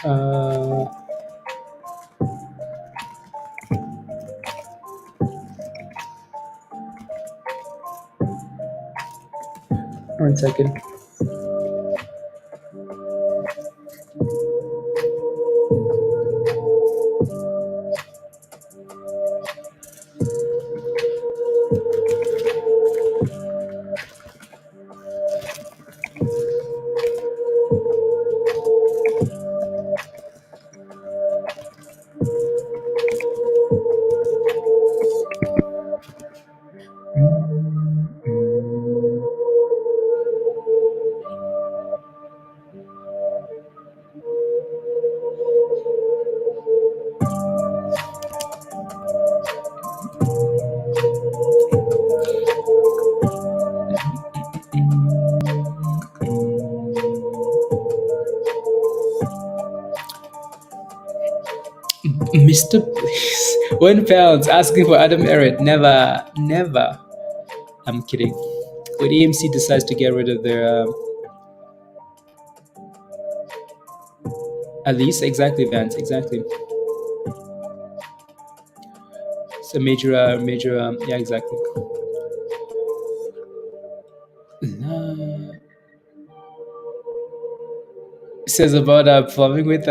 Uh, 1 second. Mr. Please. £1 asking for Adam Errett. Never, never. I'm kidding. When EMC decides to get rid of their at least exactly Vance, exactly. It's a major yeah, exactly. Says about plumbing with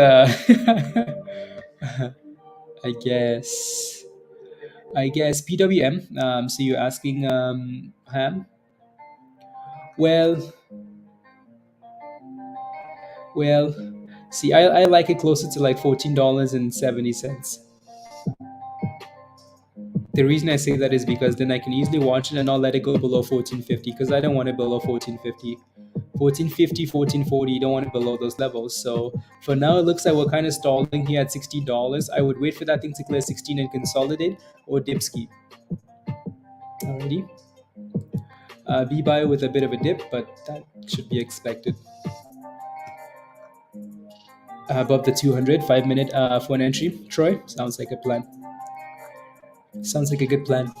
I guess PWM. So you're asking Ham? Well, well. See, I like it closer to like $14.70. The reason I say that is because then I can easily watch it and not let it go below 1450 because I don't want it below 1450. 1450, 1440, you don't want it below those levels. So for now, it looks like we're kind of stalling here at $16. I would wait for that thing to clear 16 and consolidate or dipski. Alrighty. BBIO with a bit of a dip, but that should be expected. Above the 200, 5-minute for an entry. Troy, sounds like a plan. Sounds like a good plan.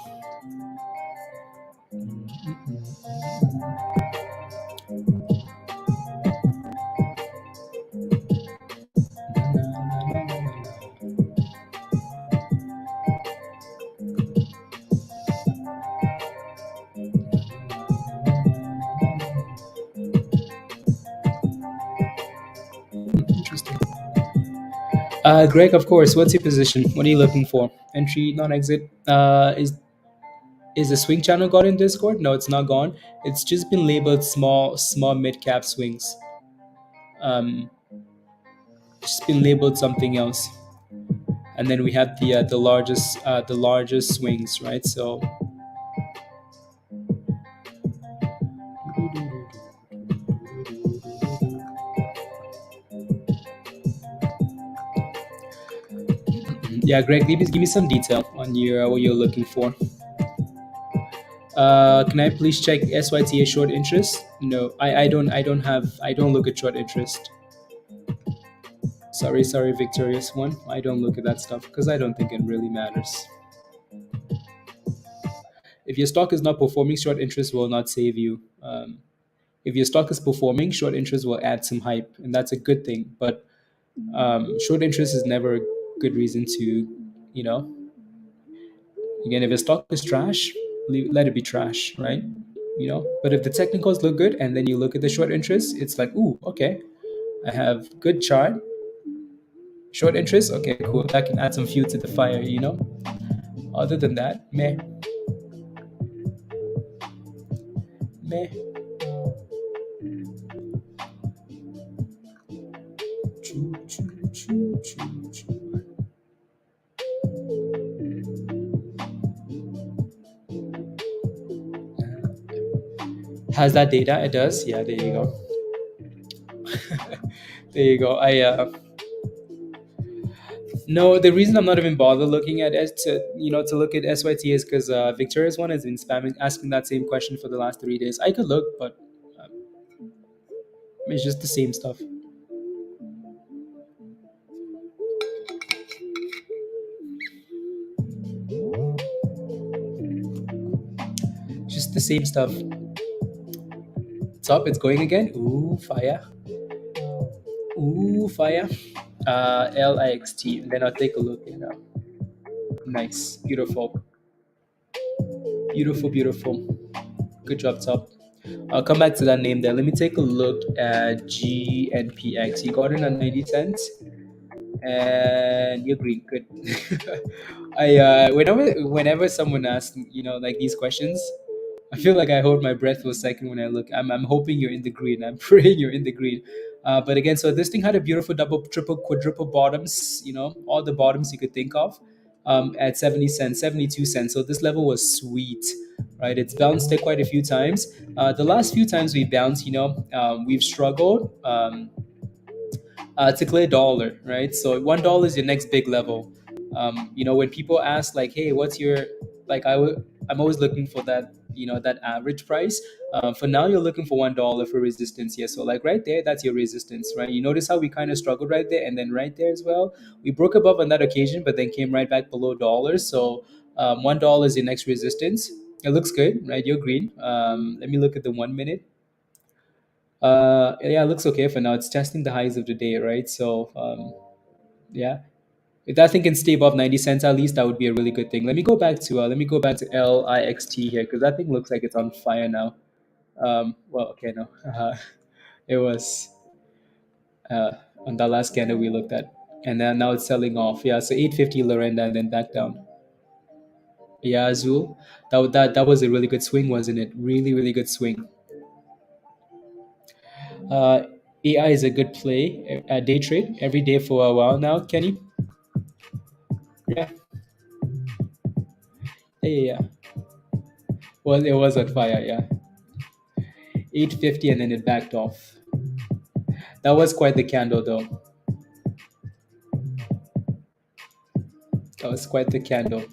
Interesting. Greg, of course. What's your position? What are you looking for? Entry, non-exit. Is the swing channel gone in Discord? No, it's not gone. It's just been labeled small mid-cap swings. Just been labeled something else. And then we have the largest swings, right? So yeah, Greg, give me some detail on your what you're looking for. Can I please check SYTA short interest? No, I don't look at short interest. Sorry, Victorious One. I don't look at that stuff because I don't think it really matters. If your stock is not performing, short interest will not save you. If your stock is performing, short interest will add some hype, and that's a good thing. But short interest is never a good reason to, you know. Again, if your stock is trash, let it be trash, right? You know. But if the technicals look good, and then you look at the short interest, it's like, ooh, okay, I have good chart. Short interest, okay, cool. That can add some fuel to the fire, you know. Other than that, meh. Meh. Choo, choo, choo, choo, choo. Has that data? It does. Yeah, there you go. There you go. No, the reason I'm not even bother looking at S to look at SYT is because Victoria's one has been spamming asking that same question for the last 3 days. I could look, but it's just the same stuff. Just the same stuff. It's up. It's going again. Ooh, fire. Ooh, fire. LIXT. Then I'll take a look. Nice. Beautiful. Beautiful, beautiful. Good job, top. I'll come back to that name there. Let me take a look at GNPX. You got in at 90 cents and you're green. Good. I whenever someone asks, like these questions, I feel like I hold my breath for a second when I look. I'm hoping you're in the green. I'm praying you're in the green. But again, so this thing had a beautiful double, triple, quadruple bottoms. All the bottoms you could think of, at 70 cents, 72 cents. So this level was sweet, right? It's bounced it quite a few times. The last few times we bounced, we've struggled. To clear dollar, right? So $1 is your next big level. When people ask like, "Hey, what's your like?" I'm always looking for that, that average price. For now, you're looking for $1 for resistance. Yeah, so like right there, that's your resistance, right? You notice how we kind of struggled right there, and then right there as well, we broke above on that occasion, but then came right back below dollars. So $1 is your next resistance. It looks good, right? You're green. Let me look at the 1 minute. Yeah, it looks okay for now. It's testing the highs of the day, right? So yeah, if that thing can stay above 90 cents at least, that would be a really good thing. Let me go back to LIXT here because that thing looks like it's on fire now. Well, okay, no, it was uh, on that last candle we looked at, and then now it's selling off. Yeah, so 850 Lorenda and then back down. Yeah, Azul, that was a really good swing, wasn't it? Really, really good swing. Uh, AI is a good play at day trade every day for a while now, Kenny. Yeah, yeah, yeah. Well, it was on fire. Yeah, 850 and then it backed off. That was quite the candle, though. That was quite the candle.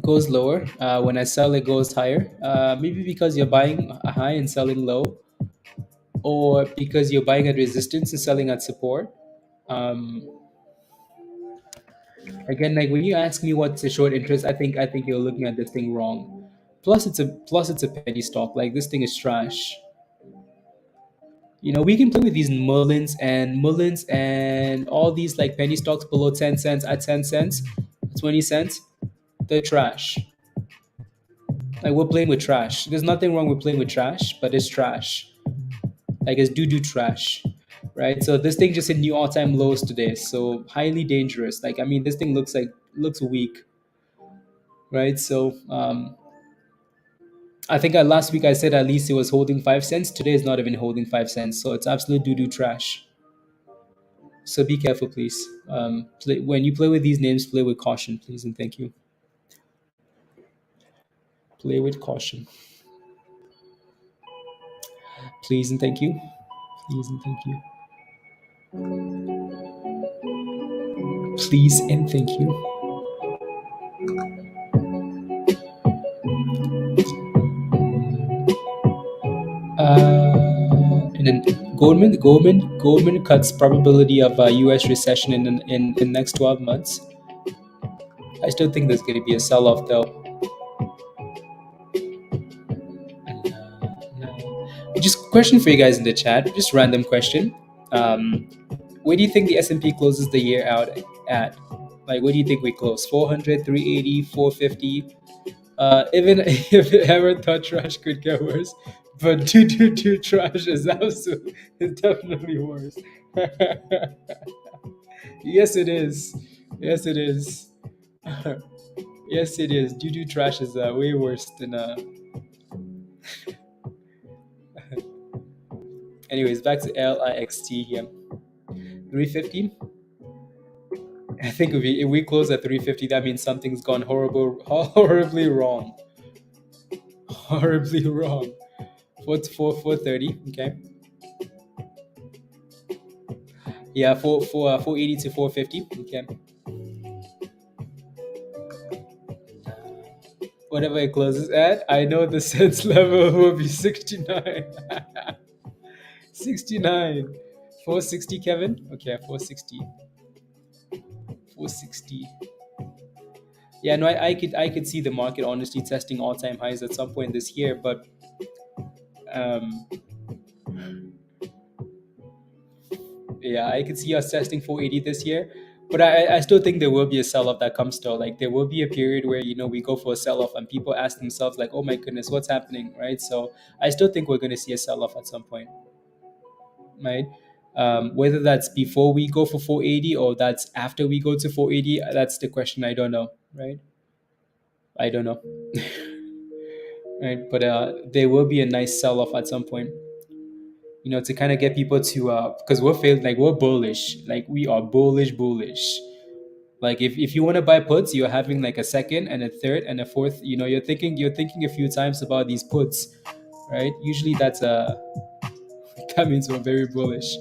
Goes lower. When I sell, it goes higher. Maybe because you're buying a high and selling low, or because you're buying at resistance and selling at support. Um, Again, like when you ask me what's a short interest, I think you're looking at this thing wrong. Plus it's a penny stock. Like this thing is trash. We can play with these Mullins and all these like penny stocks below 10 cents at 10 cents, 20 cents. They're trash. Like we're playing with trash. There's nothing wrong with playing with trash, but it's trash. Like it's doo doo trash. Right? So this thing just hit new all-time lows today. So highly dangerous. Like I mean this thing looks weak. Right? So I think last week I said at least it was holding 5 cents. Today is not even holding 5 cents. So it's absolute doo doo trash. So be careful, please. When you play with these names, play with caution, please, and thank you. Play with caution, please, and thank you. Please and thank you. Please and thank you. And then Goldman cuts probability of U.S. recession in the next 12 months. I still think there's going to be a sell-off though. Just question for you guys in the chat. Just random question. Um, where do you think the S&P closes the year out at? Like, where do you think we close? 400, 380, 450? Even if it ever thought trash could get worse, but 222 trash is absolutely, is definitely worse. Yes, it is. Yes, it is. Yes, it is. Doo trash is way worse than. Anyways, back to LIXT here. 350. I think if we close at 350, that means something's gone horribly wrong. Horribly wrong. 430. Okay. Yeah, 480 to 450. Okay. Whatever it closes at, I know the sense level will be 69. 69. 460, Kevin? Okay, 460. 460. Yeah, no, I could see the market honestly testing all-time highs at some point this year, but um yeah, I could see us testing 480 this year. But I still think there will be a sell-off that comes still. Like there will be a period where we go for a sell-off and people ask themselves like, oh my goodness, what's happening, right? So I still think we're going to see a sell-off at some point, right? Whether that's before we go for 480 or that's after we go to 480, that's the question. I don't know, right? I don't know, right? But there will be a nice sell-off at some point, to kind of get people to because we're bullish, like we are bullish. Like if you want to buy puts, you're having like a second and a third and a fourth. You're thinking a few times about these puts, right? Usually that means we're very bullish,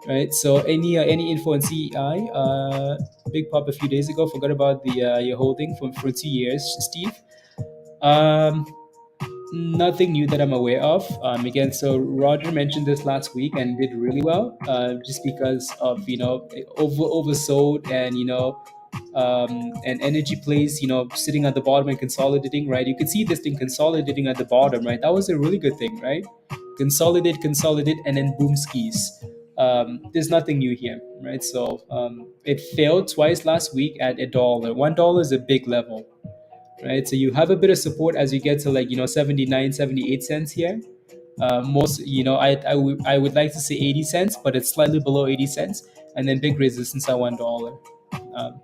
right? So any info on CEI, big pop a few days ago. Forgot about the your holding for 2 years, Steve. Um, Nothing new that I'm aware of. Again, so Roger mentioned this last week and did really well, just because of oversold and and energy plays sitting at the bottom and consolidating. Right, you could see this thing consolidating at the bottom. Right, that was a really good thing. Right, consolidate, and then boom skis. There's nothing new here. Right, so it failed twice last week at $1. $1 is a big level, right? So you have a bit of support as you get to 79, 78 cents here. Most I would like to say 80 cents, but it's slightly below 80 cents, and then big resistance at $1. Um,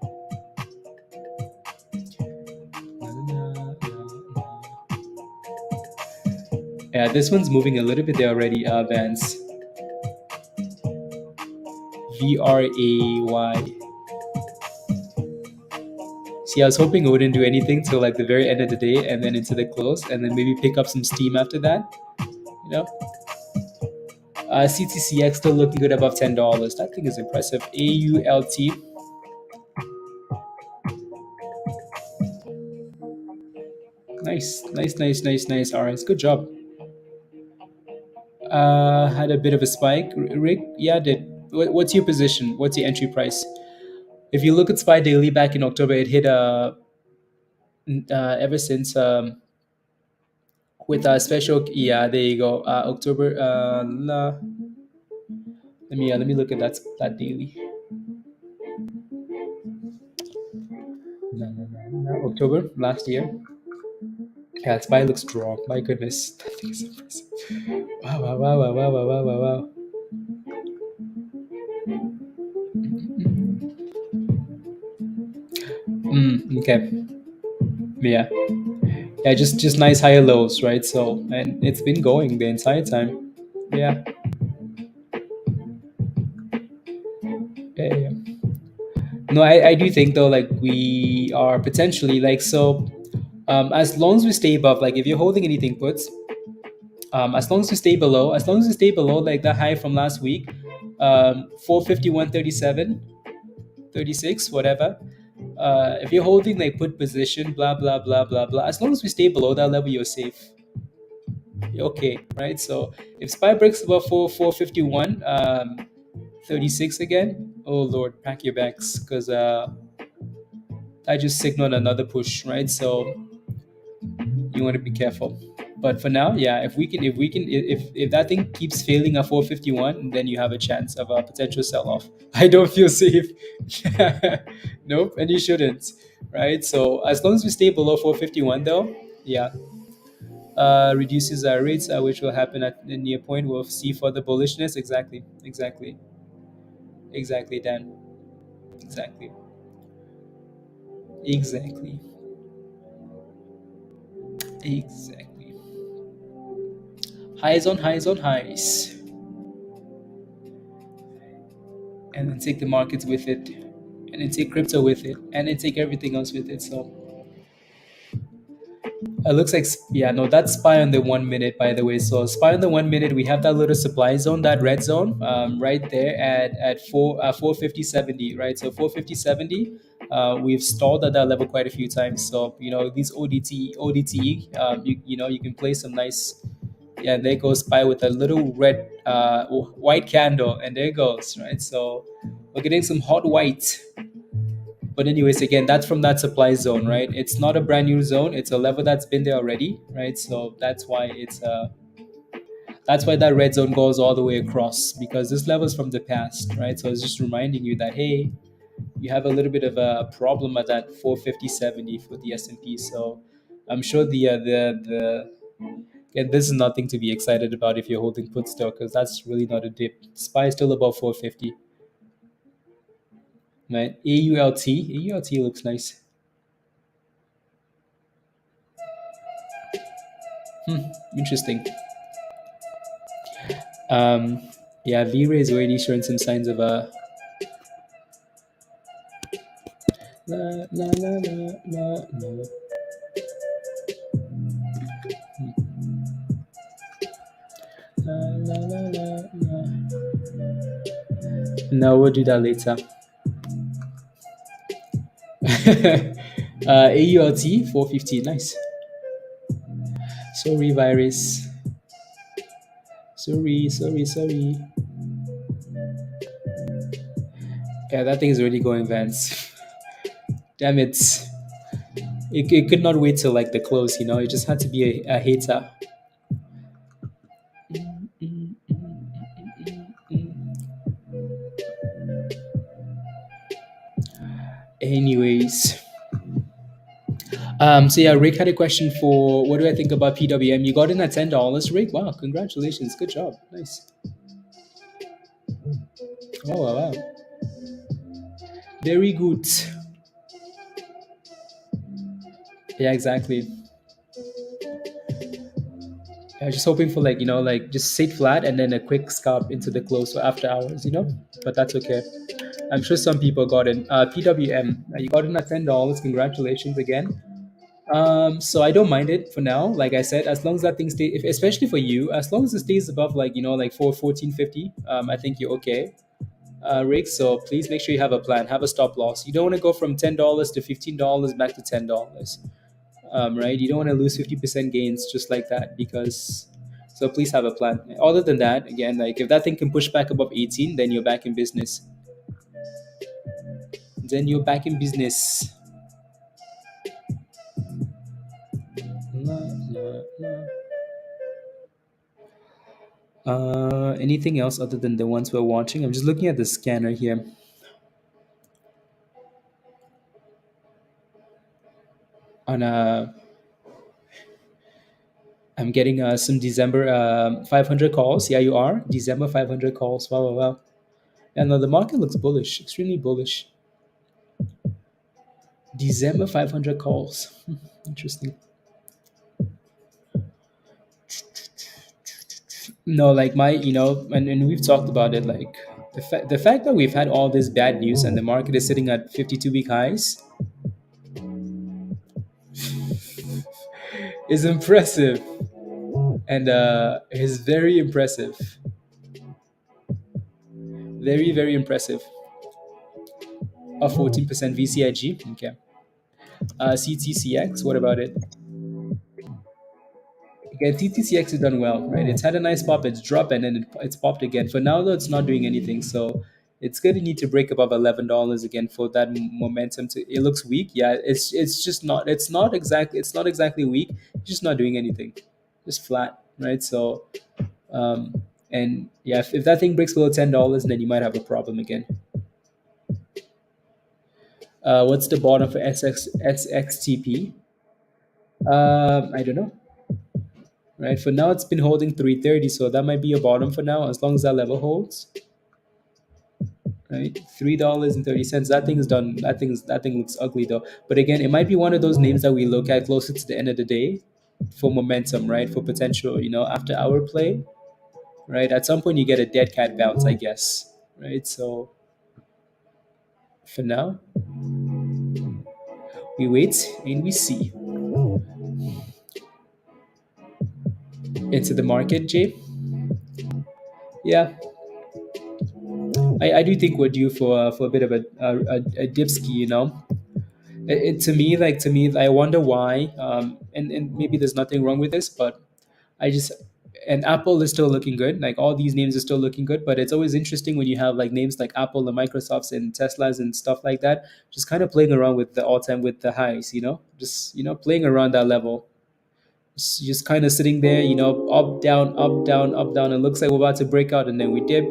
yeah, this one's moving a little bit there already. Vance, VRAY. See, I was hoping it wouldn't do anything till like the very end of the day, and then into the close, and then maybe pick up some steam after that. You know. CTCX still looking good above $10. That thing is impressive. AULT. Nice. All right, good job. Had a bit of a spike. Rick, yeah, did. What's your position? What's your entry price? If you look at SPY daily back in October, it hit ever since with a special. Yeah, there you go. October. Let me look at that daily. October last year. Yeah, SPY looks strong. My goodness, that thing is impressive. Wow. Okay. Yeah. Yeah, just nice higher lows, right? So, and it's been going the entire time. Yeah. Yeah. No, I do think though, like we are potentially like so. As long as we stay above, like if you're holding anything puts, as long as we stay below like the high from last week, 451.37, 36, whatever. If you're holding like put position, blah blah blah blah blah, as long as we stay below that level, you're safe. You're okay, right? So if SPY breaks above 451, 36 again, oh lord, pack your bags, because I just signaled another push, right? So you want to be careful. But for now, yeah, if that thing keeps failing at 451, then you have a chance of a potential sell-off. I don't feel safe. Nope, and you shouldn't, right? So as long as we stay below 451, though, yeah, reduces our rates, which will happen at the near point. We'll see further bullishness. Exactly, Dan. Exactly. Exactly. Exactly. Highs on highs on highs. And then take the markets with it. And then take crypto with it. And then take everything else with it. So It looks like, yeah, no, that's SPY on the 1 minute, by the way. So SPY on the 1 minute, we have that little supply zone, that red zone, right there at 450.70, right? So 450.70, we've stalled at that level quite a few times. So these ODT, you can play some nice. Yeah, there goes SPY with a little red, white candle, and there it goes, right? So we're getting some hot white. But anyways, again, that's from that supply zone, right? It's not a brand new zone. It's a level that's been there already, right? So that's why that red zone goes all the way across, because this level is from the past, right? So it's just reminding you that, hey, you have a little bit of a problem at that 450.70 for the S&P. So I'm sure the again, this is nothing to be excited about if you're holding put still, because that's really not a dip. SPY is still above 450, right? AULT looks nice. Interesting. Um, yeah, V-Ray is already showing some signs of a la, la, la, la, la, la. La, la, la, la, la. No, we'll do that later. AULT 450, nice. Sorry, virus. Sorry. Yeah, that thing is already going, Vance. Damn it. It could not wait till like the close, It just had to be a hater. Anyways. So yeah, Rick had a question for what do I think about PWM? You got in at $10, Rick. Wow, congratulations, good job, nice. Oh wow, very good. Yeah, exactly. I was just hoping for like just sit flat and then a quick scalp into the close for after hours. But that's okay. I'm sure some people got in. PWM, you got in at $10. Congratulations again. So I don't mind it for now. Like I said, as long as that thing stays, especially for you, as long as it stays above like 1450, I think you're okay, Rick. So please make sure you have a plan, have a stop loss. You don't want to go from $10 to $15 back to $10, right? You don't want to lose 50% gains just like that because. So please have a plan. Other than that, again, like if that thing can push back above 18, then you're back in business. Then you're back in business. La, la, la. Anything else other than the ones we're watching? I'm just looking at the scanner here. On I'm getting some December 500 calls. Yeah, you are December 500 calls. Wow, wow, wow. And the market looks bullish, extremely bullish. December 500 calls. Interesting. No, like and we've talked about it. Like the fact that we've had all this bad news and the market is sitting at 52-week highs is impressive, and is very impressive. Very, very impressive. A 14% VCIG. Okay. CTCX. What about it? Again, TTCX has done well, right? It's had a nice pop, it's dropped, and then it's popped again. For now, though, it's not doing anything. So it's going to need to break above $11 again for that momentum to. It looks weak, yeah. It's just not. It's not exactly weak. It's just not doing anything. Just flat, right? So, and yeah, if that thing breaks below $10, then you might have a problem again. What's the bottom for SXTP? I don't know. Right, for now it's been holding 330, so that might be a bottom for now as long as that level holds. Right, $3.30. That thing looks ugly though. But again, it might be one of those names that we look at closer to the end of the day for momentum, right? For potential, after hour play, right? At some point you get a dead cat bounce, I guess. Right. So for now, we wait and we see. into the market, Jay. Yeah, I do think we're due for a bit of a dipski, you know. To me, I wonder why. And maybe there's nothing wrong with this, but I just and Apple is still looking good. Like all these names are still looking good, but it's always interesting when you have like names like Apple and Microsofts and Teslas and stuff like that, just kind of playing around with the all time with the highs, you know, just playing around that level. Just kind of sitting there, up, down, up, down, up, down. It looks like we're about to break out, and then we dip.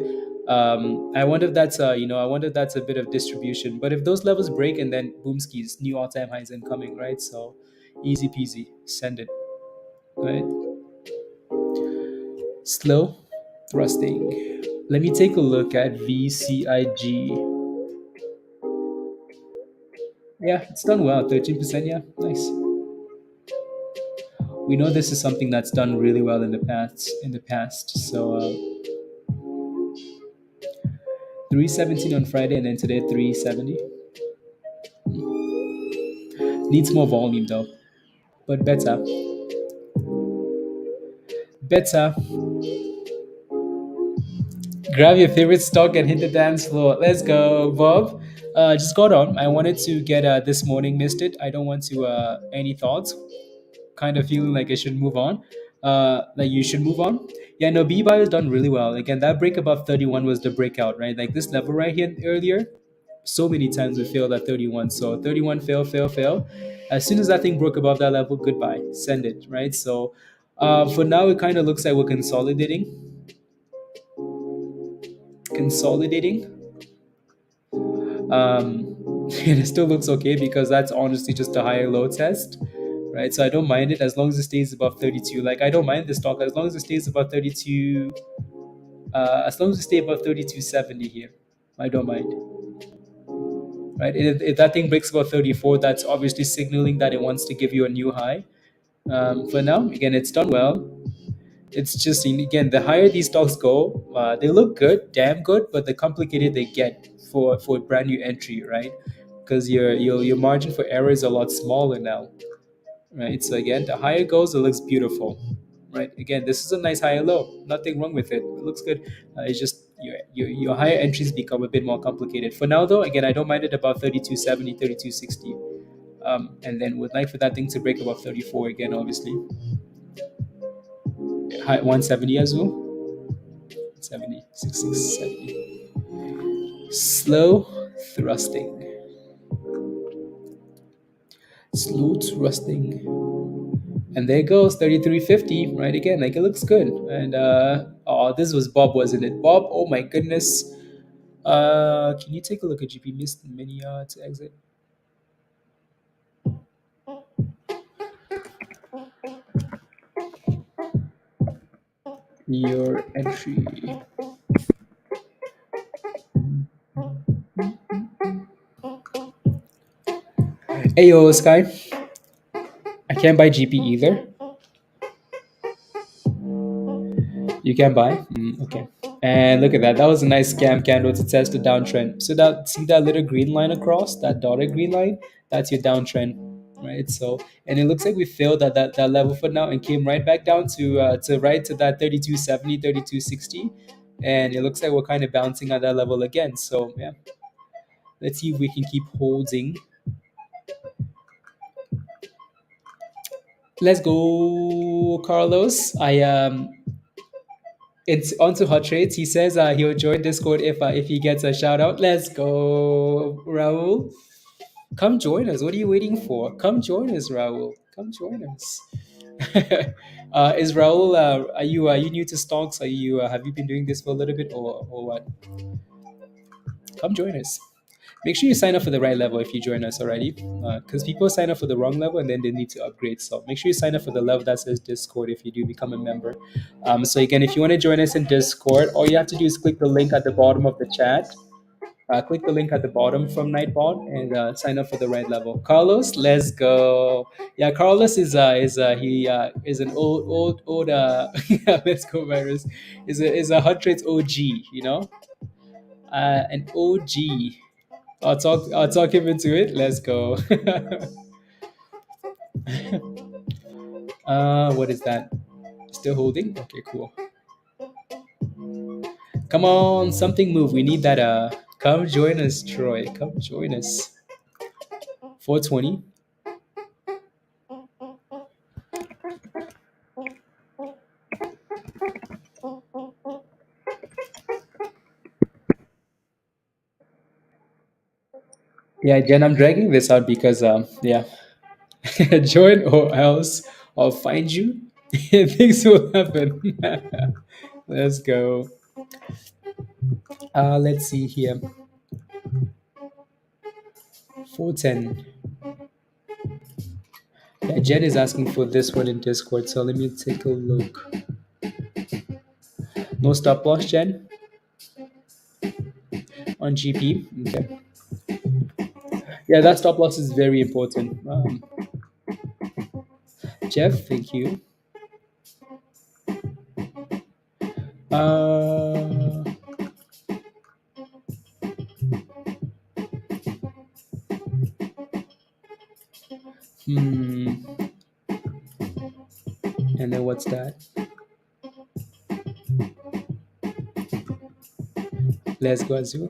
I wonder if that's I wonder if that's a bit of distribution. But if those levels break and then boom skis, new all-time highs incoming, right? So easy peasy, send it, right? Slow thrusting. Let me take a look at VCIG. Yeah, it's done well, 13%. Yeah, nice. We know this is something that's done really well in the past. So 317 on Friday, and then today 370. Needs more volume though, but better. Better. Grab your favorite stock and hit the dance floor. Let's go, Bob. Just got on. I wanted to get this morning, missed it. I don't want to. Any thoughts? Kind of feeling like I should move on. Like you should move on. Yeah, no, BBIO has done really well. Again, that break above 31 was the breakout, right? Like this level right here earlier, so many times we failed at 31. So 31 fail, fail, fail. As soon as that thing broke above that level, goodbye, send it, right? So for now, it kind of looks like we're consolidating. And it still looks okay because that's honestly just a higher low test, right? So I don't mind it as long as it stays above 32. Like I don't mind the stock as long as it stays above 32. As long as it stays above 32.70 here, I don't mind. Right? If that thing breaks above 34, that's obviously signaling that it wants to give you a new high. For now, again, it's done well. It's just again, the higher these stocks go, they look good, damn good, but the complicated they get for a brand new entry, right? Because your margin for error is a lot smaller now, right? So again, the higher it goes, it looks beautiful, right? Again, this is a nice higher low, nothing wrong with it. It looks good. It's just your higher entries become a bit more complicated. For now, though, again, I don't mind it about 32.70, 32.60, and then would like for that thing to break above 34 again, obviously. High 170 as well. 70, 66, 70. Slow thrusting. Slow thrusting. And there goes 33.50, right again. Like it looks good. And oh, this was Bob, wasn't it? Bob, oh my goodness. Can you take a look at GP missed mini to exit? Your entry. Hey yo, Sky. I can't buy GP either. You can buy? Okay. And look at that. That was a nice scam candle to test the downtrend. So that see that little green line across, that dotted green line, that's your downtrend, right? So and it looks like we failed at that level for now and came right back down to right to that 32.70, 32.60. And it looks like we're kind of bouncing at that level again. So yeah. Let's see if we can keep holding. Let's go, Carlos. It's onto hot trades. He says he'll join Discord if he gets a shout out. Let's go, Raul. Come join us. What are you waiting for? Come join us, Raul. Come join us. Is Raul? Are you new to stocks? Are you have you been doing this for a little bit or what? Come join us. Make sure you sign up for the right level if you join us already, because people sign up for the wrong level and then they need to upgrade. So make sure you sign up for the level that says Discord if you do become a member. So again, if you want to join us in Discord, all you have to do is click the link at the bottom of the chat. Click the link at the bottom from Nightbot and sign up for the right level. Carlos, let's go. Yeah, Carlos is an old let's go virus. Is a hot trades OG. An OG. I'll talk him into it. Let's go. What is that? Still holding? Okay, cool. Come on, something move. We need that. Come join us, Troy. Come join us. 420. Yeah, Jen, I'm dragging this out because yeah, join or else I'll find you. Things will happen. Let's go. Let's see here. 410. Yeah, Jen is asking for this one in Discord, so let me take a look. No stop loss, Jen, on GP. Okay. Yeah, that stop loss is very important. Jeff, thank you. Uh, hmm. And then what's that? Let's go, Azul.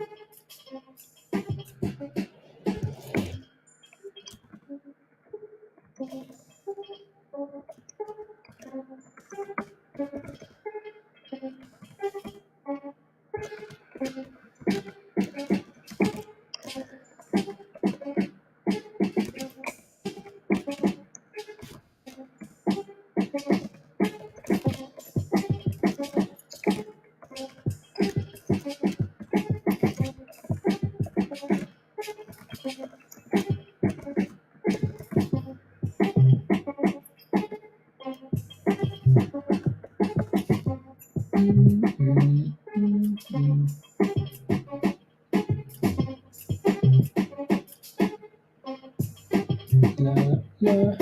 La, la.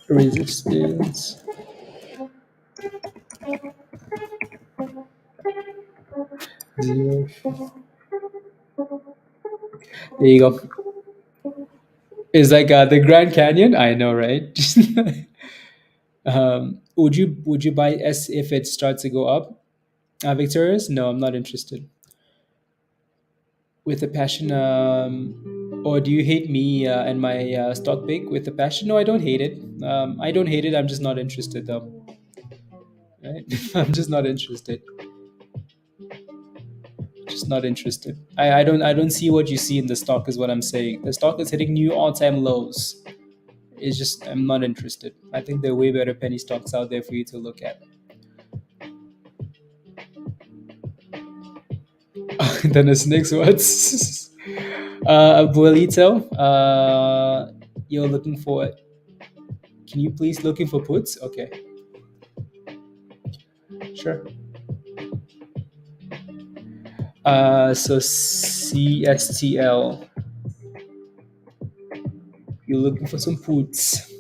Resistance. Zero. There you go. It's like the Grand Canyon. I know, right? Would you buy S if it starts to go up? Victorious? No, I'm not interested. With a passion, or do you hate me and my stock pick with a passion? No, I don't hate it. I don't hate it. I'm just not interested, though. Right? I'm just not interested. Just not interested. I don't see what you see in the stock. Is what I'm saying. The stock is hitting new all-time lows. It's just I'm not interested. I think there are way better penny stocks out there for you to look at. Then the next words. Abuelito, you're looking for. Can you please looking for puts? Okay, sure. So CSTL, you're looking for some puts.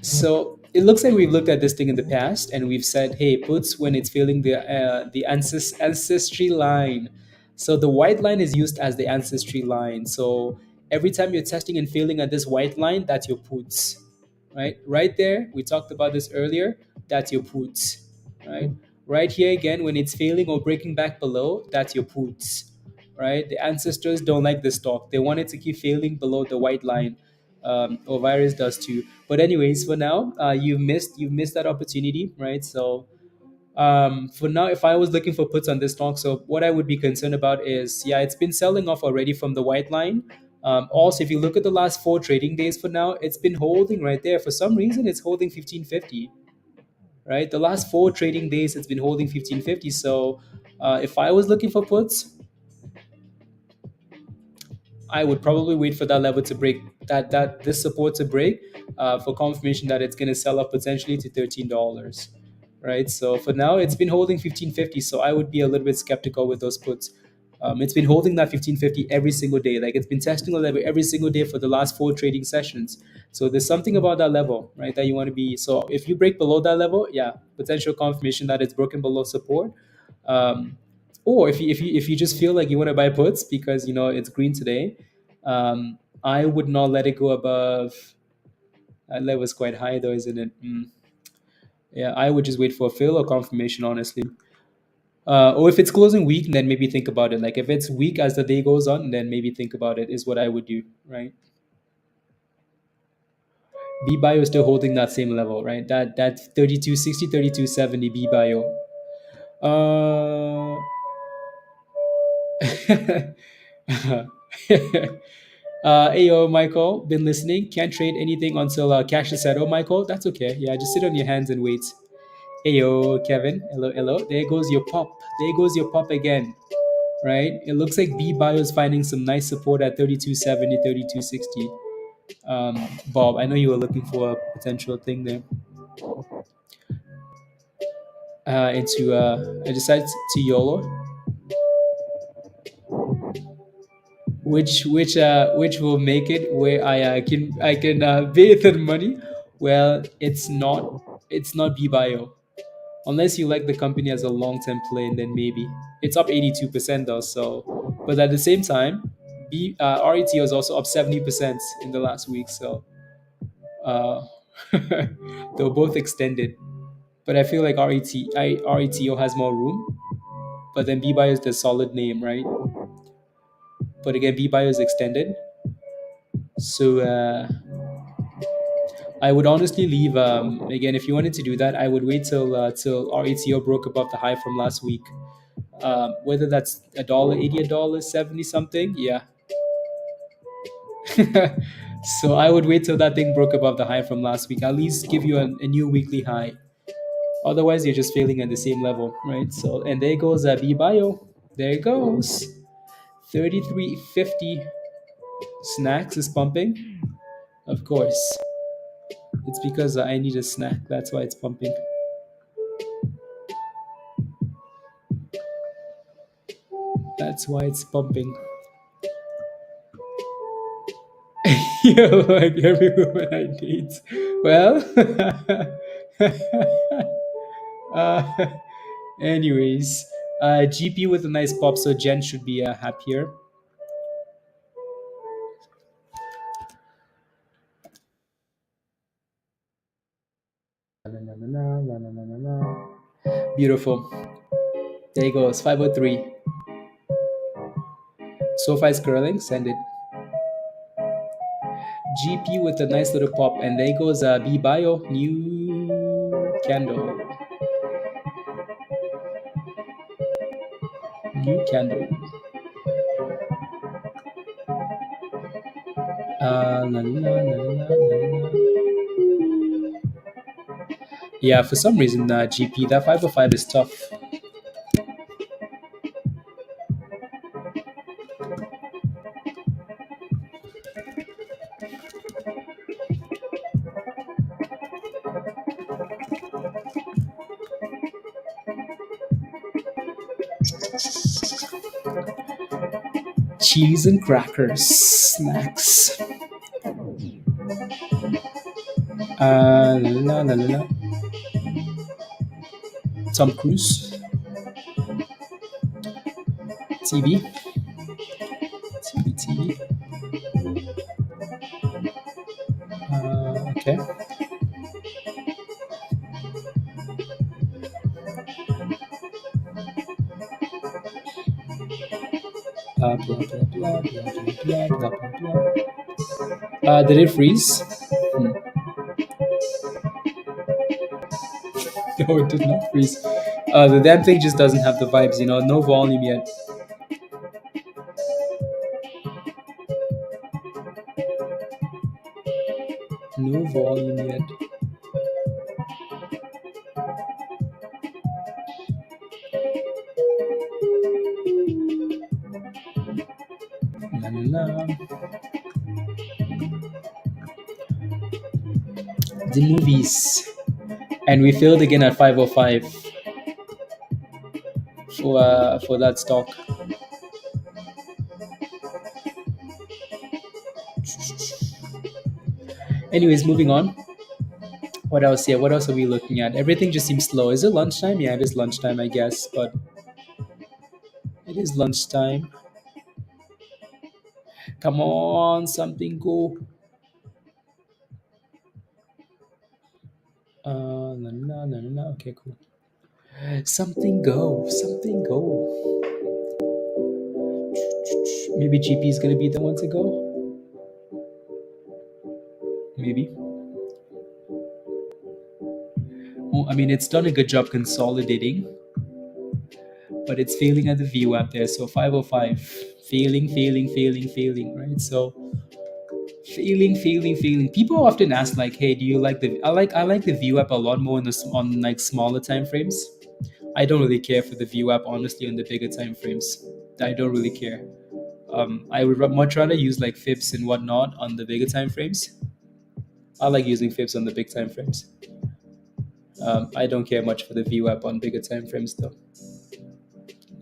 So it looks like we've looked at this thing in the past, and we've said, "Hey, puts when it's failing the ancestry line." So the white line is used as the ancestry line. So every time you're testing and failing at this white line, that's your puts, right? Right there, we talked about this earlier. That's your puts, right? Right here again, when it's failing or breaking back below, that's your puts, right? The ancestors don't like the stock; they want it to keep failing below the white line, or virus does too. But anyways, for now, you've missed that opportunity, right? So for now, if I was looking for puts on this stock, so what I would be concerned about is, yeah, it's been selling off already from the white line. Also, if you look at the last 4 trading days, for now, it's been holding right there. For some reason, it's holding 1550, right? The last 4 trading days, it's been holding 1550. So if I was looking for puts, I would probably wait for that level to break, that this support to break, for confirmation that it's going to sell up potentially to $13, right? So for now, it's been holding 1550. So I would be a little bit skeptical with those puts. It's been holding that 1550 every single day. Like it's been testing a level every single day for the last 4 trading sessions. So there's something about that level, right, that you want to be. So if you break below that level, yeah, potential confirmation that it's broken below support. Um, or if you just feel like you want to buy puts because it's green today, I would not let it go above. That level was quite high though, isn't it? Yeah, I would just wait for a fill or confirmation, honestly. Or if it's closing weak, then maybe think about it. Like if it's weak as the day goes on, then maybe think about it. Is what I would do, right? BBIO is still holding that same level, right? That 3260, 3270 BBIO. Uh, Ayo, Michael, been listening. Can't trade anything until cash is settled, Michael. That's okay. Yeah, just sit on your hands and wait. Ayo, Kevin. Hello, hello. There goes your pop. There goes your pop again, right? It looks like BBIO is finding some nice support at 3270, 3260. Bob, I know you were looking for a potential thing there. I decided to YOLO. Which will make it where I can bathe in money. Well, it's not BBIO unless you like the company as a long term play, and then maybe it's up 82% though. So, but at the same time, RET was also up 70% in the last week. So uh, they were both extended, but I feel like RETO has more room. But then BBIO is the solid name, right? But again, BBIO is extended. So I would honestly leave. Again, if you wanted to do that, I would wait till RETO broke above the high from last week. Whether that's $1.80, $1.70 something, yeah. So I would wait till that thing broke above the high from last week. At least give you a new weekly high. Otherwise, you're just failing at the same level, right? So and there goes BBIO. There it goes. 33.50. Snacks is pumping. Of course. It's because I need a snack. That's why it's pumping. That's why it's pumping. You're like every woman I date. Well, uh, anyways, GP with a nice pop, so Jen should be happier. Beautiful. There he goes, 503. SoFi is curling, send it. GP with a nice little pop, and there goes BBIO, new candle. New candle. La, la, la, la, la. Yeah, for some reason, GP, that 505 is tough. Cheese and crackers, snacks. La, la, la, la. Tom Cruise. TV. TV. Okay. Blah, blah, blah, blah, blah, blah, blah, blah, blah. Did it freeze? No, it did not freeze. The damn thing just doesn't have the vibes, no volume yet. No volume yet. La, la, la. The movies. And we failed again at 505 for that stock. Anyways, moving on. What else here? What else are we looking at? Everything just seems slow. Is it lunchtime? Yeah, it is lunchtime, I guess, but it is lunchtime. Come on, something go. No, no, no, no, no. Okay, cool. Something go, something go. Maybe GP is gonna be the one to go. Maybe. Well, I mean, it's done a good job consolidating, but it's failing at the VWAP there. So 505, failing, failing, failing, failing, right? So failing, failing, failing. People often ask like, "Hey, do you like the?" I like the VWAP a lot more on like smaller time frames. I don't really care for the VWAP honestly on the bigger time frames. I don't really care. I would much rather use like fibs and whatnot on the bigger time frames. I like using fibs on the big time frames. I don't care much for the VWAP on bigger time frames though.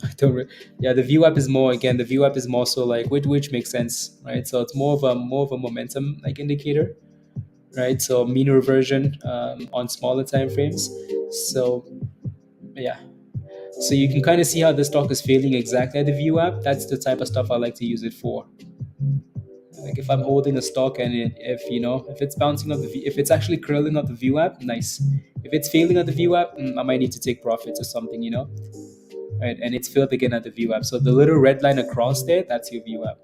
I don't. Yeah, the VWAP is more again. The VWAP is more so like which makes sense, right? So it's more of a momentum like indicator, right? So mean reversion on smaller time frames. So yeah, so you can kind of see how the stock is failing exactly at the VWAP. That's the type of stuff I like to use it for. Like if I'm holding a stock and if it's bouncing up if it's actually curling up the VWAP, nice. If it's failing at the VWAP, I might need to take profits or something. Right? And it's filled again at the VWAP. So the little red line across there, that's your VWAP.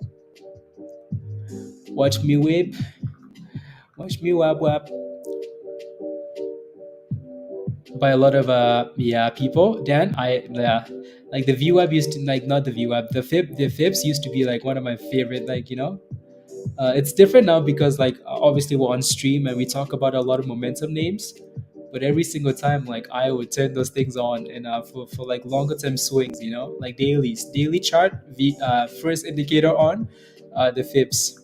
Watch me whip, watch me wap wap. By a lot of people. Dan, like the VWAP used to like not the VWAP, the fibs used to be like one of my favorite it's different now because like obviously we're on stream and we talk about a lot of momentum names, but every single time like I would turn those things on and for like longer term swings, like daily chart first indicator on the fibs.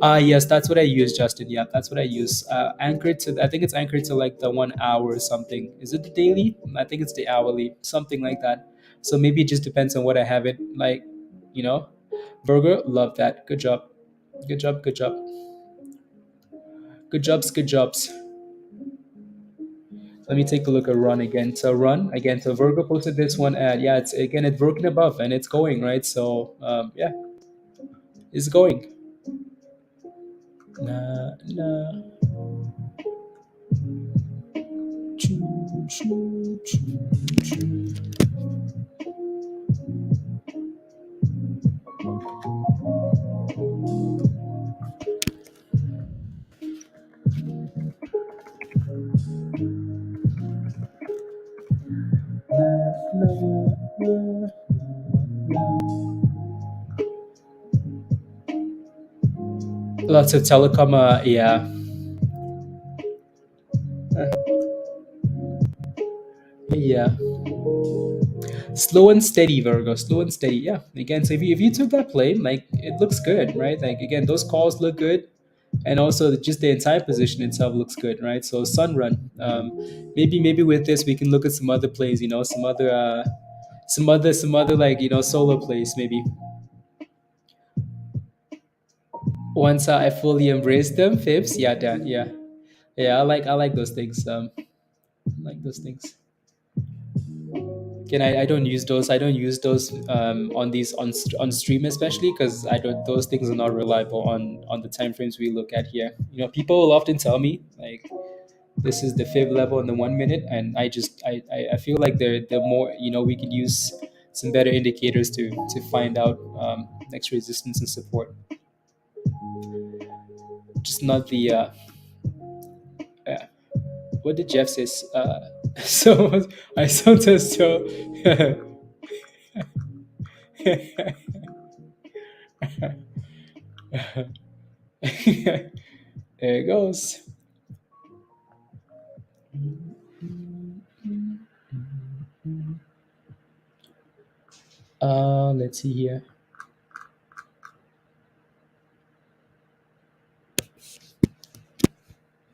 Yes, that's what I use, Justin. Yeah, that's what I use. Anchored to, I think it's anchored to like the 1 hour or something. Is it the daily? I think it's the hourly, something like that. So maybe it just depends on what I have it like, you know. Burger, love that. Good job. Good job. Good job. Good jobs. Good jobs. Let me take a look at run again. So run again. So Virgo posted this one at it's broken above and it's going right. So yeah, it's going. Nah, nah. Choo, choo, choo, choo. Lots of telecom. Yeah, yeah. Slow and steady, Virgo. Slow and steady. Yeah. Again, so if you took that play, like it looks good, right? Like again, those calls look good, and also just the entire position itself looks good, right? So sun run. Maybe with this we can look at some other plays. Some other like solo plays maybe. Once I fully embrace them, fibs. Yeah, Dan. Yeah, yeah. I like those things. I like those things. Again, I don't use those. I don't use those on these on stream especially because I don't. Those things are not reliable on the time frames we look at here. People will often tell me like this is the fib level in the 1 minute, and I feel like they're more we could use some better indicators to find out next resistance and support. Just not the what did Jeff say? So I sometimes tell. There it goes. Let's see here.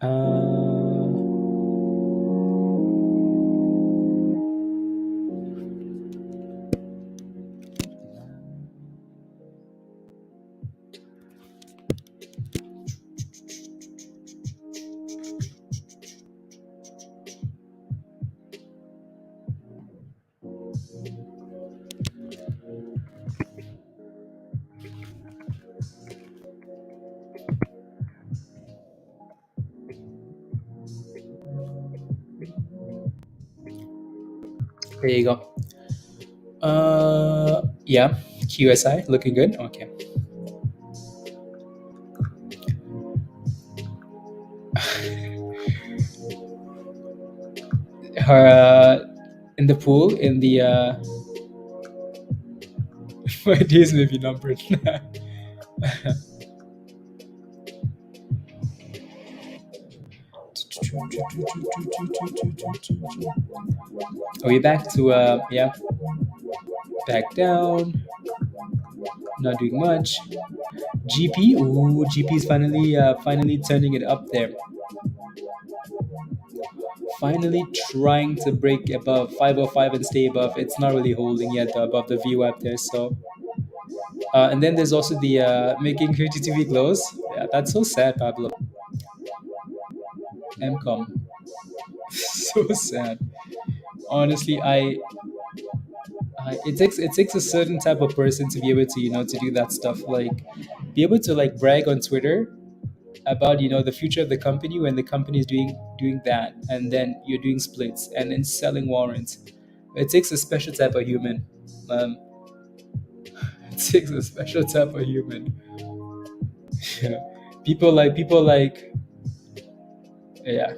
Uh, There you go. Yeah, QSI looking good. Okay. Her in the pool in the my days may be numbered. Are we back to yeah, back down, not doing much. GP, ooh, GP is finally turning it up there. Finally trying to break above 505 and stay above. It's not really holding yet above the VWAP there. So, and then there's also the making 52-week lows. Yeah, that's so sad, Pablo. MCOM, so sad. Honestly, it takes a certain type of person to be able to to do that stuff, like be able to like brag on Twitter about the future of the company when the company is doing that, and then you're doing splits and then selling warrants. It takes a special type of human. um, it takes a special type of human. Yeah. People like yeah,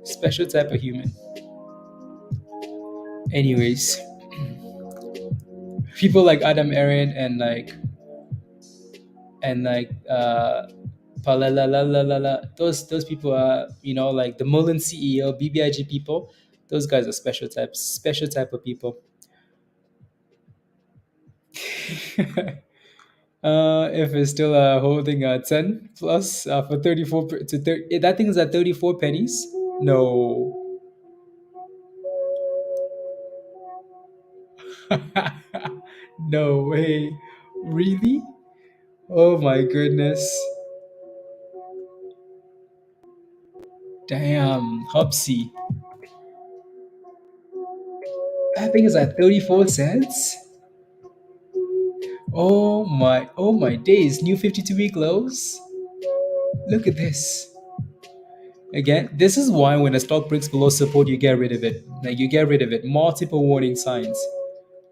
special type of human. Anyways, people like Adam Aaron and Palalalala, those people are like the Mullen CEO, BBIG people. Those guys are special type of people. If it's still holding 10 plus for 34 to 30, that thing is at 34 pennies. No. No way. Really? Oh my goodness. Damn, Hopsy. That thing is at 34 cents? Oh my days. New 52-week lows? Look at this. Again, this is why when a stock breaks below support, you get rid of it. Like you get rid of it. Multiple warning signs.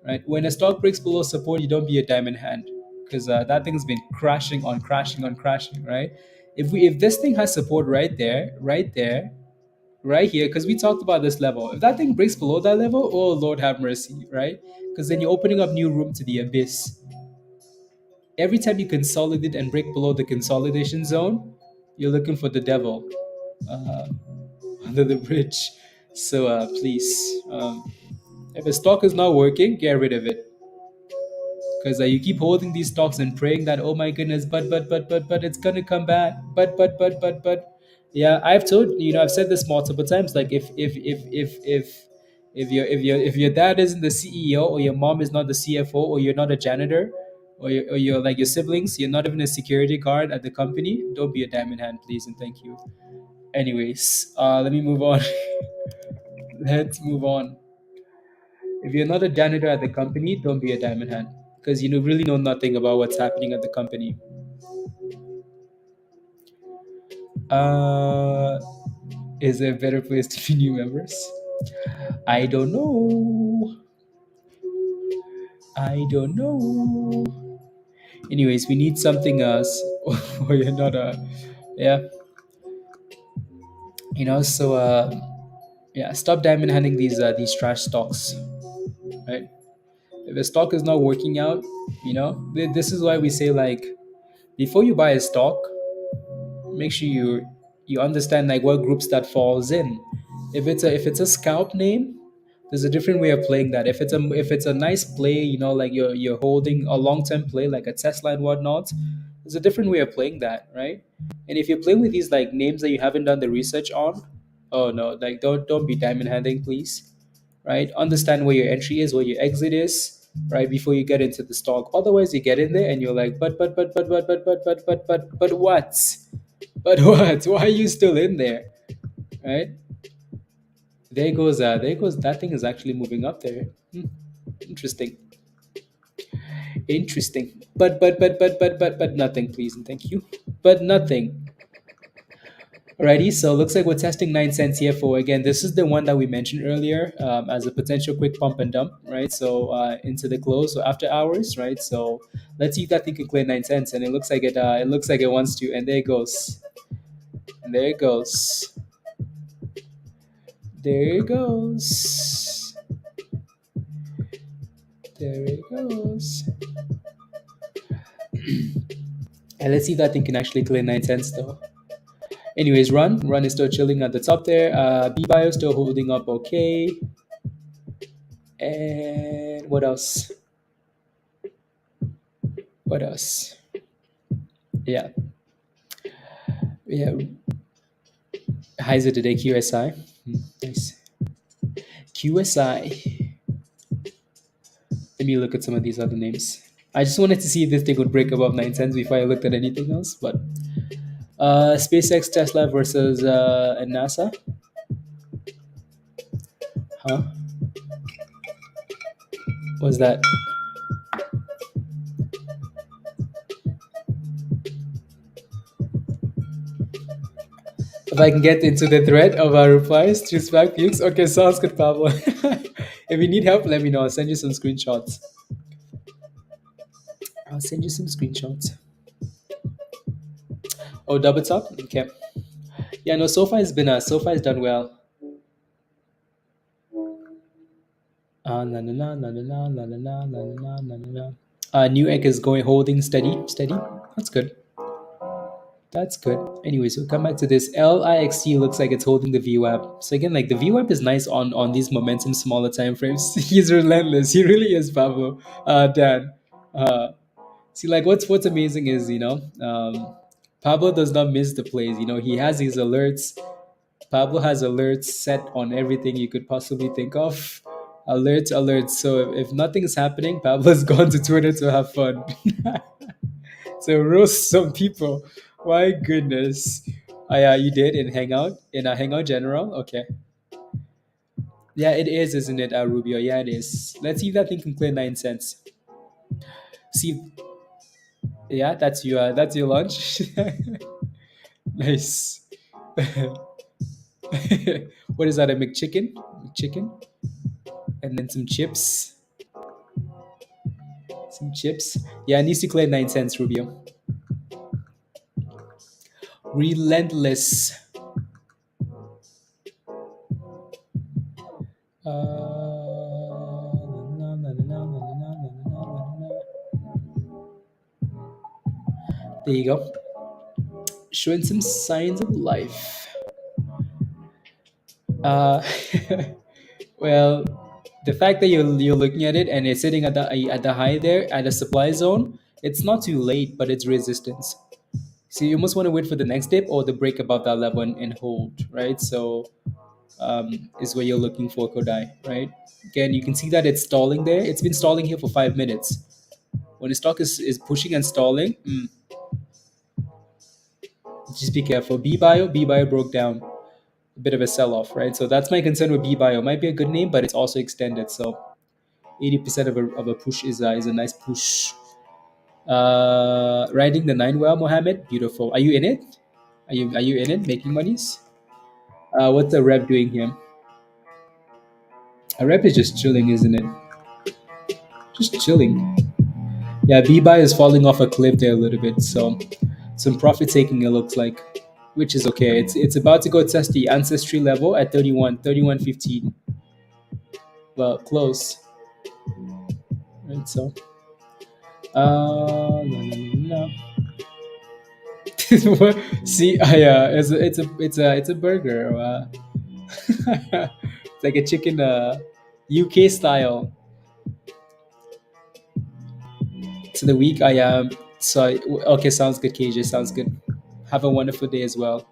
Right? When a stock breaks below support, you don't be a diamond hand, because that thing's been crashing on crashing on crashing, right? If this thing has support right there, right here, because we talked about this level. If that thing breaks below that level, oh Lord have mercy, right? Because then you're opening up new room to the abyss. Every time you consolidate and break below the consolidation zone, you're looking for the devil uh, under the bridge. So please, if a stock is not working, get rid of it, because you keep holding these stocks and praying that, oh my goodness, but it's gonna come back, but yeah, I've told I've said this multiple times, like if your dad isn't the CEO, or your mom is not the CFO, or you're not a janitor, or you're like your siblings, you're not even a security guard at the company, don't be a diamond hand, please and thank you. Anyways, let me move on. Let's move on. If you're not a janitor at the company, don't be a diamond hand, because you really know nothing about what's happening at the company. Uh, is there a better place to be new members? I don't know. I don't know. Anyways, we need something else, or you're not a yeah. So yeah, stop diamond handing these trash stocks, right? If a stock is not working out, this is why we say, like, before you buy a stock, make sure you understand like what groups that falls in. If it's a scalp name, there's a different way of playing that. If it's a nice play, like you're holding a long-term play like a Tesla and whatnot, there's a different way of playing that, right? And if you're playing with these like names that you haven't done the research on, oh no, like don't be diamond handing, please. Right? Understand where your entry is, where your exit is, right, before you get into the stock. Otherwise you get in there and you're like, but what? But what? Why are you still in there? Right? There goes that thing is actually moving up there. Interesting. Interesting. But nothing, please and thank you. But nothing. Alrighty, so looks like we're testing 9 cents here for, again, this is the one that we mentioned earlier as a potential quick pump and dump, right? So into the close, so after hours, right? So let's see if that thing can clear 9 cents, and it looks like it wants to, and there it goes, and there it goes, there it goes, there it goes, and let's see if that thing can actually clear 9 cents though. Anyways, run is still chilling at the top there. BBIO still holding up okay. And what else? What else? Yeah, yeah. Highs of today, QSI. Nice. QSI. Let me look at some of these other names. I just wanted to see if this thing would break above 9 cents before I looked at anything else. But SpaceX, Tesla versus NASA. Huh? What's that? If I can get into the thread of our replies to SPAC views. Okay, sounds good, Pablo. If you need help, let me know. I'll send you some screenshots. I'll send you some screenshots. Oh, double top? Okay. Yeah, no, SoFi has done well. Na na na na na na na na na na na na na. New Egg is going holding steady, steady. That's good. That's good. Anyways, we'll come back to this. LIXT looks like it's holding the VWAP. So again, like the VWAP is nice on these momentum smaller time frames. He's relentless. He really is, Pablo. Dan. See, like what's amazing is Pablo does not miss the plays. He has these alerts. Pablo has alerts set on everything you could possibly think of. Alerts, alerts. So if nothing's happening, Pablo's gone to Twitter to have fun. So roast some people. My goodness. Oh yeah, you did in Hangout? In a Hangout General? Okay. Yeah, it is, isn't it, Rubio? Yeah, it is. Let's see if that thing can clear 9 cents. See, yeah, that's your lunch. Nice. What is that? A McChicken? McChicken, and then some chips. Some chips. Yeah, it needs to clear 9 cents, Rubio. Relentless. There you go. Showing some signs of life. Uh, well, the fact that you're looking at it and it's sitting at the high there at the supply zone, it's not too late, but it's resistance. So you almost want to wait for the next dip or the break above that level and hold, right? So is what you're looking for, Kodai, right? Again, you can see that it's stalling there. It's been stalling here for 5 minutes. When the stock is pushing and stalling, just be careful. BBIO broke down. A bit of a sell-off, right? So that's my concern with BBIO. Might be a good name, but it's also extended. So 80% of a push is a nice push. Riding the 9 well, Mohammed. Beautiful. Are you in it? Are you in it? Making monies? What's the rep doing here? A rep is just chilling, isn't it? Just chilling. Yeah, BBI is falling off a cliff there a little bit, so some profit taking it looks like, which is okay. It's about to go test the ancestry level at 31.15. Well, close. Right, so no, no, no, no. See, it's a burger. It's like a chicken, UK style. So the week I am. So okay, sounds good, KJ. Sounds good. Have a wonderful day as well.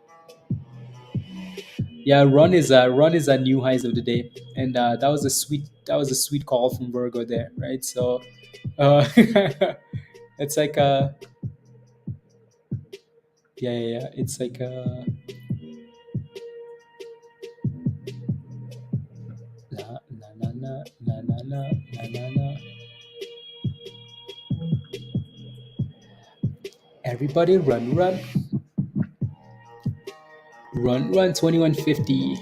Yeah, run is a new highs of the day, and that was a sweet call from Virgo there, right? So, it's like yeah, yeah, yeah. It's like na na na na na na na na na na. Everybody run, run. Run 2150.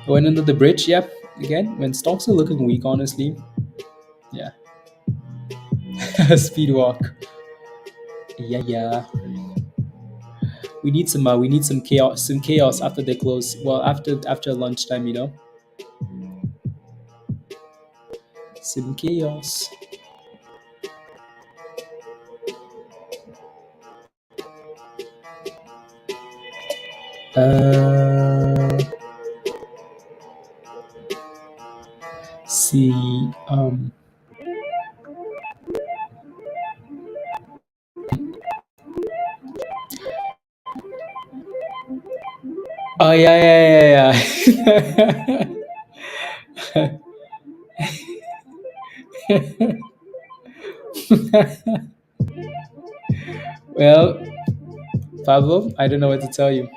Went under the bridge, yep. Again, when stocks are looking weak, honestly, yeah. Speed walk. Yeah, yeah. We need some chaos after they close. Well, after lunchtime, some chaos. Uh, see, oh yeah, yeah, yeah, yeah. Well, Pablo, I don't know what to tell you.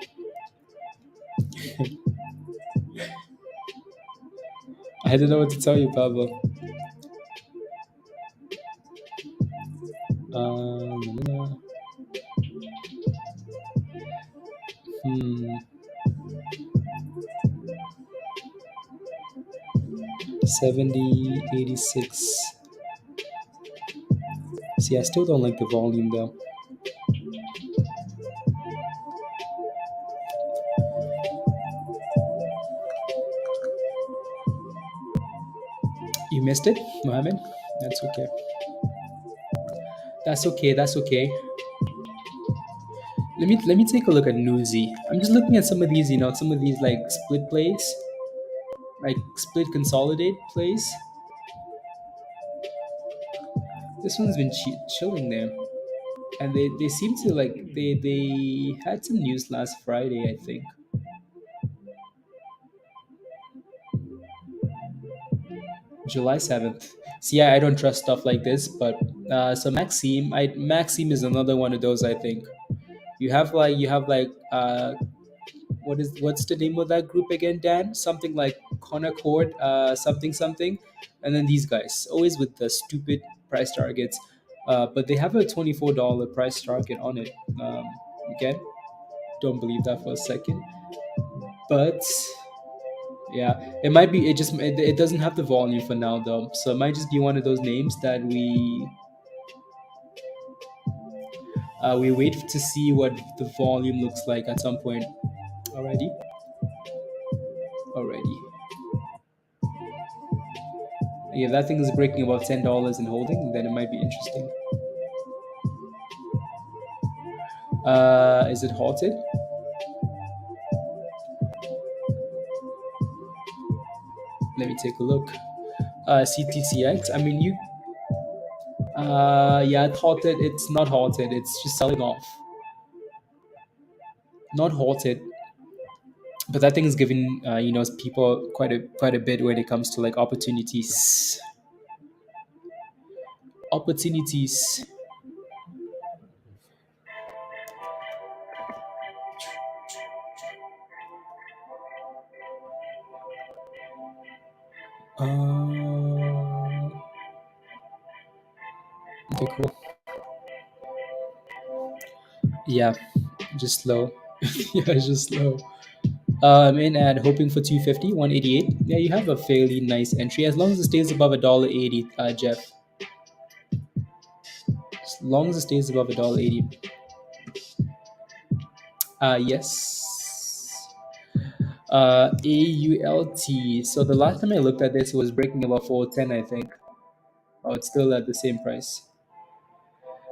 I don't know what to tell you, Pablo. La, la, la. Hmm. 70, 86. See, I still don't like the volume though. You missed it, Mohammed? That's okay. That's okay. That's okay. Let me take a look at Newsy. I'm just looking at some of these, some of these like split plays, like split consolidate plays. This one's been chilling there, and they seem to like they had some news last Friday, I think. July 7th. See, yeah, I don't trust stuff like this, but so Maxime is another one of those. I think you have like what's the name of that group again, Dan? Something like Concord, something something, and then these guys always with the stupid price targets, but they have a $24 price target on it. Again, don't believe that for a second, but yeah, it might be. It doesn't have the volume for now though, so it might just be one of those names that we wait to see what the volume looks like at some point. Already, already. Yeah, if that thing is breaking above $10 and holding, then it might be interesting. Is it halted? Let me take a look. CTCX. I mean, you. Yeah, it's halted. It's not halted. It's just selling off. Not halted, but that thing is giving people quite a bit when it comes to like opportunities. Opportunities. Uh, okay, cool. Yeah, just slow. Yeah, just slow. I'm in at hoping for 250, 188. Yeah, you have a fairly nice entry as long as it stays above $1.80, Jeff. As long as it stays above $1.80. Yes. AULT. So the last time I looked at this, it was breaking above 410, I think. Oh, it's still at the same price.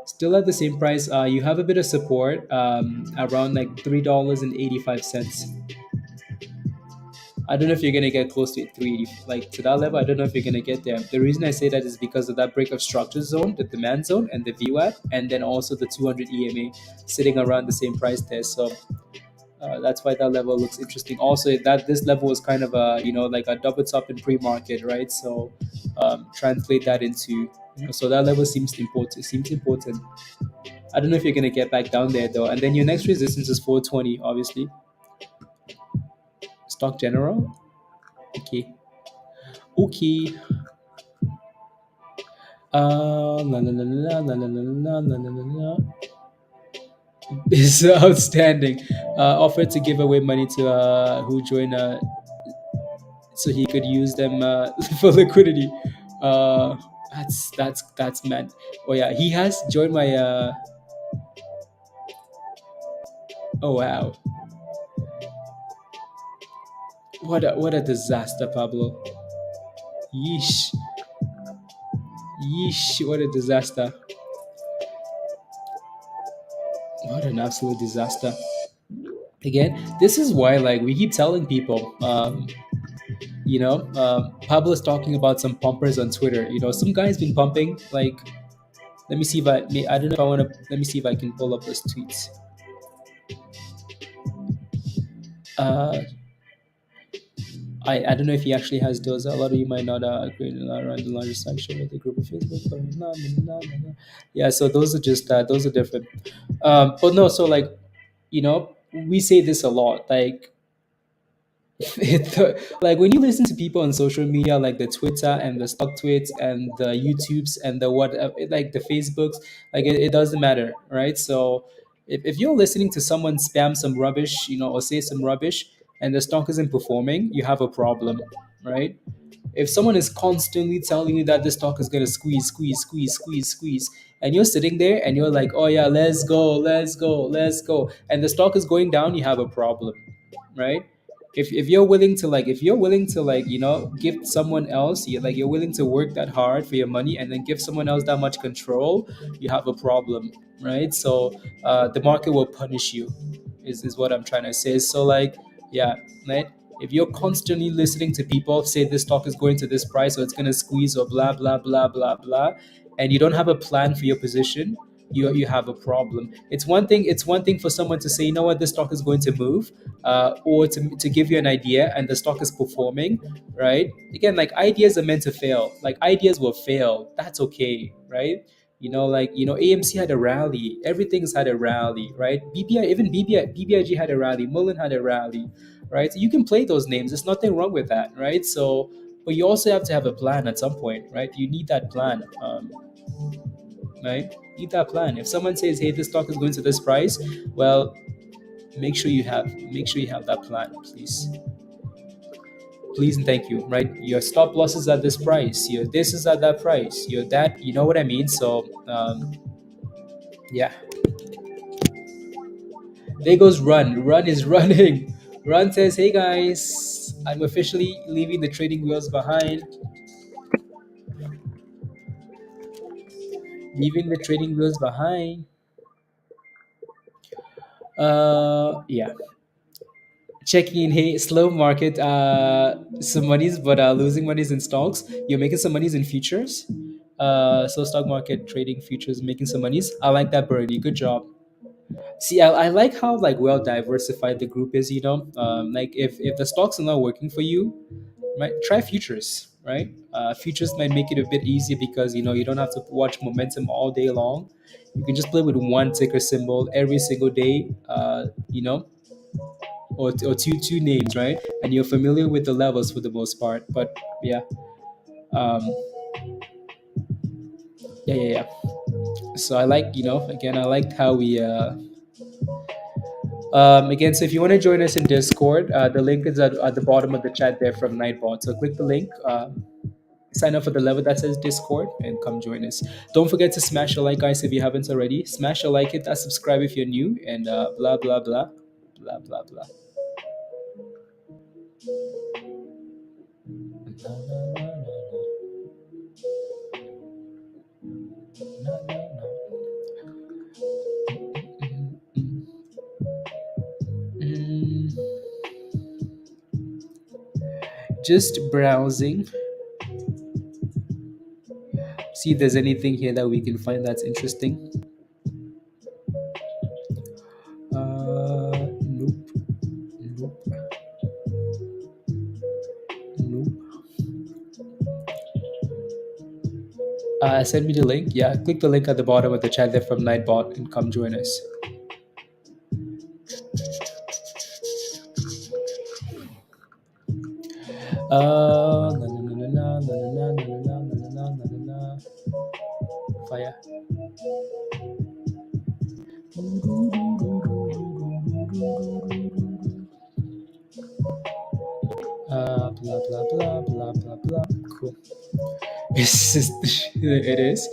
Still at the same price. You have a bit of support around like $3.85. I don't know if you're gonna get close to 380, like to that level. I don't know if you're gonna get there. The reason I say that is because of that break of structure zone, the demand zone, and the VWAP, and then also the 200 EMA sitting around the same price there. So that's why that level looks interesting. Also, that this level was kind of a like a double top in pre-market, right? So translate that into so that level seems important. Seems important. I don't know if you're gonna get back down there though. And then your next resistance is 420, obviously. Stock general. Okay. Okay. La la la la la la la la la la la la. is outstanding. Offered to give away money to who joined so he could use them for liquidity. Uh, that's mad. Oh yeah, he has joined my. Oh wow, what a disaster, Pablo. Yeesh, yeesh, what a disaster. What an absolute disaster. Again, this is why like we keep telling people. Pablo's talking about some pumpers on Twitter. Some guy's been pumping. Like, let me see if I don't know if I want to. Let me see if I can pull up those tweets. Uh, I don't know if he actually has those. A lot of you might not agree around the larger section with the group of Facebook, but yeah. So those are different. But no, so like we say this a lot. Like like when you listen to people on social media, like the Twitter and the stock tweets and the YouTubes and the what, like the Facebooks, like it doesn't matter, right? So if you're listening to someone spam some rubbish, or say some rubbish, and the stock isn't performing, you have a problem, right? If someone is constantly telling you that the stock is going to squeeze, squeeze, squeeze, squeeze, squeeze, and you're sitting there and you're like, oh yeah, let's go, let's go, let's go, and the stock is going down, you have a problem, right? If you're willing to give someone else, you're willing to work that hard for your money and then give someone else that much control, you have a problem, right? So the market will punish you, is what I'm trying to say. So like, yeah, right. If you're constantly listening to people say this stock is going to this price or it's going to squeeze or blah blah blah blah blah, and you don't have a plan for your position, you have a problem. It's one thing for someone to say, you know what, this stock is going to move, or to give you an idea and the stock is performing, right? Again, like ideas are meant to fail. Like ideas will fail. That's okay, right? AMC had a rally. Everything's had a rally, right? BBIG had a rally. Mullen had a rally, right? So you can play those names. There's nothing wrong with that, right? So, but you also have to have a plan at some point, right? You need that plan, right? You need that plan. If someone says, "Hey, this stock is going to this price," well, make sure you have that plan, please. Please and thank you, right? Your stop losses at this price, your this is at that price, your that, you know what I mean? So yeah. There goes Run is running. Run says, hey guys, I'm officially leaving the trading wheels behind. Leaving the trading wheels behind. Yeah. Checking in, hey, slow market, some monies, but losing monies in stocks. You're making some monies in futures. So stock market trading futures, making some monies. I like that, Birdie. Good job. See, I like how like well diversified the group is. Like if the stocks are not working for you, right, try futures. Right, futures might make it a bit easier because you don't have to watch momentum all day long. You can just play with one ticker symbol every single day. Or two names, right? And you're familiar with the levels for the most part. But yeah, um, yeah. So I like, again, I liked how we. Again, so if you want to join us in Discord, the link is at the bottom of the chat there from Nightbot. So click the link, sign up for the level that says Discord, and come join us. Don't forget to smash a like, guys, if you haven't already. Smash a like, hit that subscribe if you're new, and blah blah blah, blah blah blah. Mm, just browsing. See if there's anything here that we can find that's interesting. Nope. Nope. Nope. Send me the link. Yeah, click the link at the bottom of the chat there from Nightbot and come join us. Fire. blah blah blah blah blah blah. Cool. It's just, it is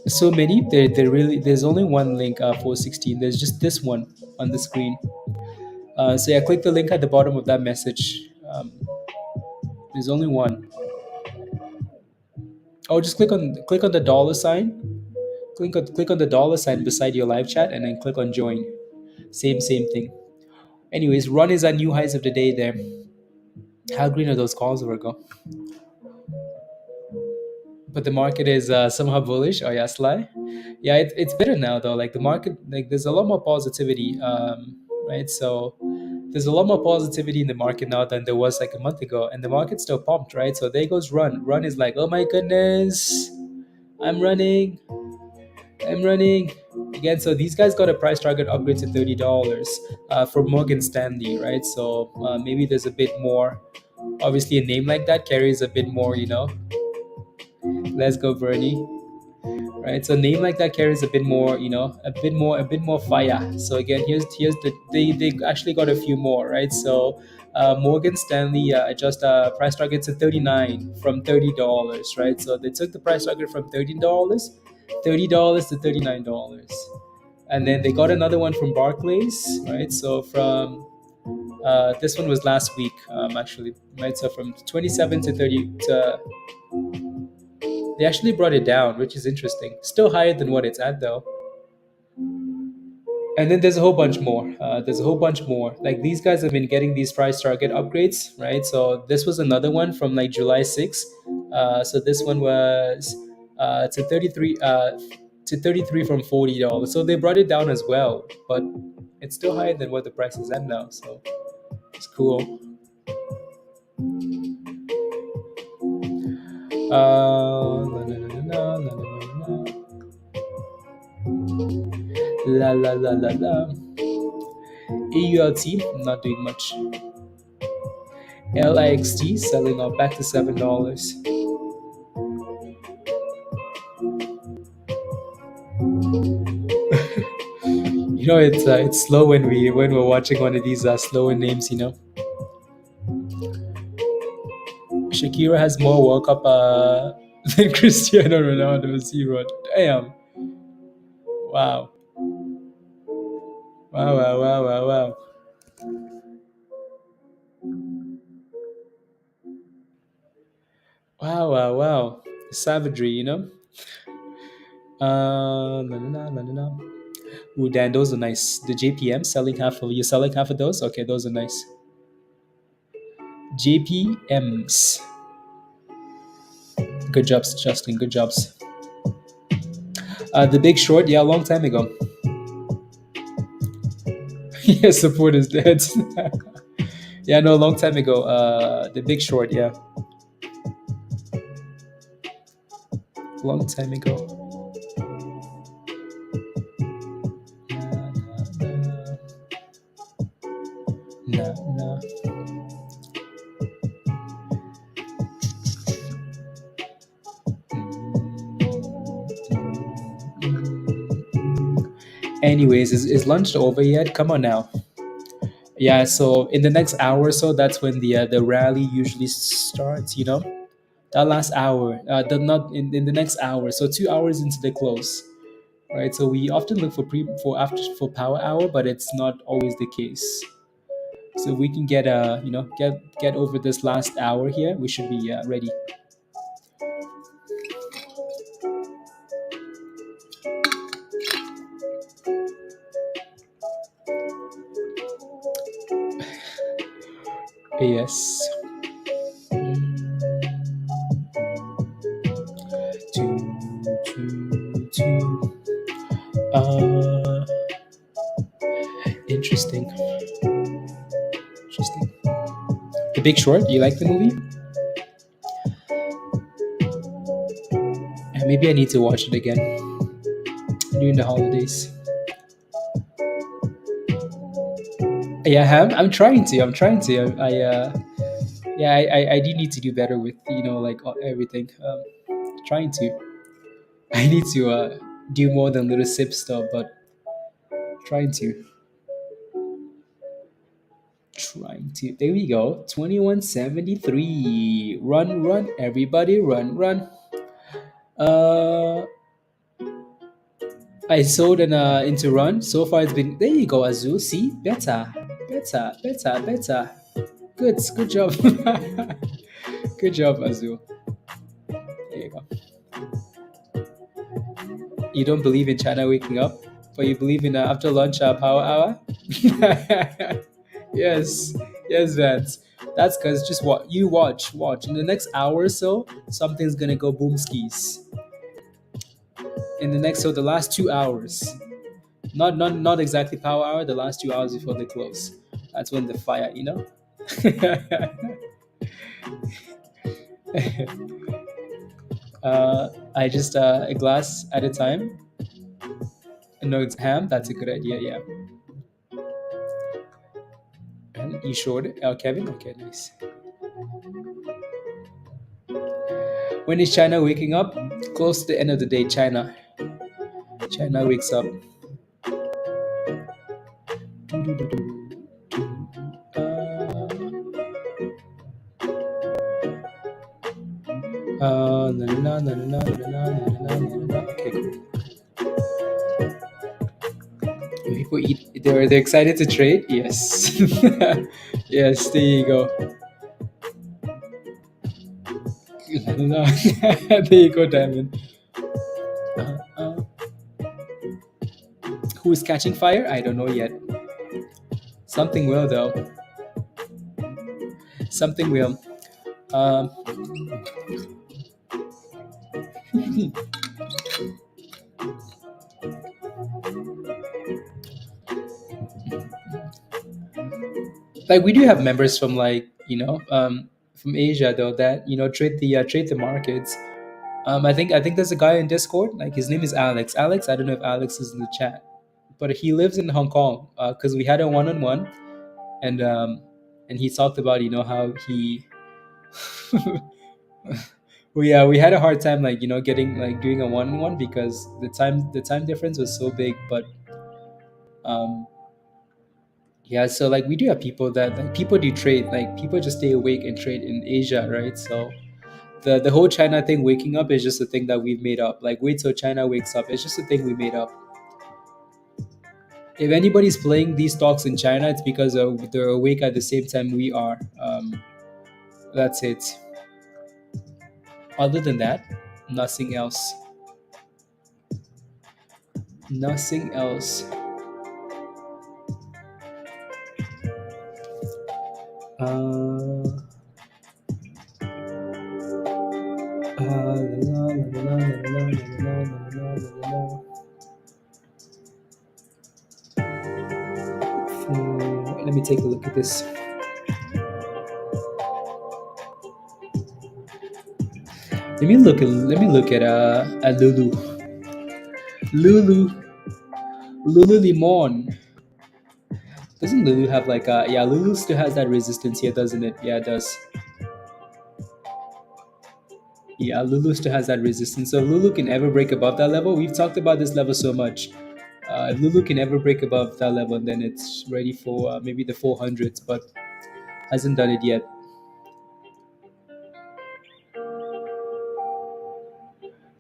so many. There really there's only one link for 16. There's just this one on the screen. So yeah, click the link at the bottom of that message. There's only one. Oh, just click on the dollar sign. Click on the dollar sign beside your live chat, and then click on join. Same thing. Anyways, run is at new highs of the day there. How green are those calls, Virgo? But the market is somehow bullish. Oh yeah, Sly. Yeah, it's better now though. Like the market, like there's a lot more positivity, right? So there's a lot more positivity in the market now than there was like a month ago, and the market's still pumped, right? So there goes Run. Run is like, oh my goodness, I'm running, I'm running again. So these guys got a price target upgrade to $30 for Morgan Stanley, right? So maybe there's a bit more. Obviously, a name like that carries a bit more, you know. Let's go, Bernie. Right, so a name like that carries a bit more, you know, a bit more fire. So again, here's they actually got a few more, right? So Morgan Stanley adjust price target to 39 from $30, right? So they took the price target from $30 to $39, and then they got another one from Barclays, right? So from this one was last week, actually, right? So from 27 to 30 to they actually brought it down, which is interesting. Still higher than what it's at though. And then there's a whole bunch more. There's a whole bunch more. Like these guys have been getting these price target upgrades, right? So this was another one from like July 6th. So this one was to 33 from $40. So they brought it down as well, but it's still higher than what the price is at now. So it's cool. La, la, la, la, la, la, la. La la la la la. AULT not doing much. LIXT selling off back to $7. You know, it's slow when we're watching one of these slower names. You know, Shakira has more World Cup than Cristiano Ronaldo. Zero. Damn. Wow. Wow. Wow. Wow. Wow. Wow. Wow. Wow. Wow. Savagery. You know. La, la, la, la, la. Ooh, Dan, those are nice. The JPM selling half of you selling half of those. Okay, those are nice. JPMs. Good jobs, Justin. Good jobs. The Big Short, yeah, a long time ago. Yeah, support is dead. Yeah, no, a long time ago. The Big Short, yeah, long time ago. Nah, nah. Anyways, is lunch over yet? Come on now. Yeah, so in the next hour or so, that's when the rally usually starts. You know, that last hour, the not in the next hour. So 2 hours into the close, right? So we often look for power hour, but it's not always the case. So if we can get get over this last hour here, we should be ready. Yes. Two. Interesting. Interesting. The Big Short. You like the movie? Maybe I need to watch it again during the holidays. Yeah, I'm trying to. I'm trying to. I do need to do better with like everything. Trying to. I need to do more than little sip stuff, but trying to. Trying to. There we go. 2173. Run, run, everybody, run, run. Uh, I sold into run. So far, it's been. There you go, Azul. See, better, better, better, better. Good job. Good job, Azul. There you go. You don't believe in China waking up, but you believe in after lunch power hour. Yes, yes, Vance. That's because just what you watch. In the next hour or so, something's gonna go boom skis. In the next, so the last 2 hours, not exactly power hour, the last 2 hours before they close. That's when the fire, you know. I just a glass at a time. No, it's ham. That's a good idea. Yeah. And you showed it, Kevin. Okay, nice. When is China waking up? Close to the end of the day, China wakes up. Na, na, na, na, na, na, na, na, na, na. Okay, cool. People eat. They're excited to trade. Yes, yes. There you go. There you go, Diamond. Uh, uh, who is catching fire? I don't know yet. Something will though. Something will. Um, like we do have members from like from Asia though that trade the markets. I think there's a guy in Discord. Like his name is Alex. Alex, I don't know if Alex is in the chat, but he lives in Hong Kong. Because we had a one-on-one, and he talked about how he. Well, yeah, we had a hard time getting doing a one-on-one because the time difference was so big. But um, yeah, so like we do have people that like people do trade. Like people just stay awake and trade in Asia, right? So the whole China thing waking up is just a thing that we've made up. Like wait till China wakes up. It's just a thing we made up. If anybody's playing these stocks in China, it's because they're awake at the same time we are. That's it. Other than that, nothing else. Nothing else. Uh, la, la, la, la, la, la, la, la, la, la, la. Let me take a look at this. Let me look at Lulu. Lulu. Lulu Limon. Doesn't Lulu have like yeah, Lulu still has that resistance here, doesn't it? Yeah, it does. Yeah, Lulu still has that resistance. So if Lulu can ever break above that level, we've talked about this level so much. If Lulu can ever break above that level, then it's ready for maybe the 400s, but hasn't done it yet.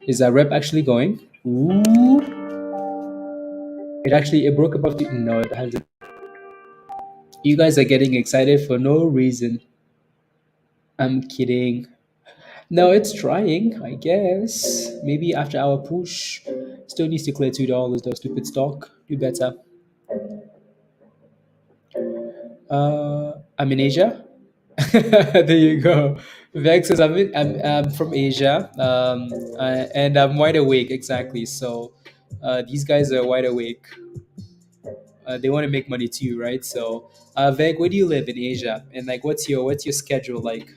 Is that rep actually going? Ooh. It broke above the. No, it hasn't. You guys are getting excited for no reason. I'm kidding. No, it's trying, I guess. Maybe after our push. Still needs to clear $2 though, stupid stock. Do better. I'm in Asia. There you go. Vex says I'm from Asia, and I'm wide awake exactly. So these guys are wide awake. They want to make money too, right? So Veg, where do you live in Asia? And like, what's your schedule like?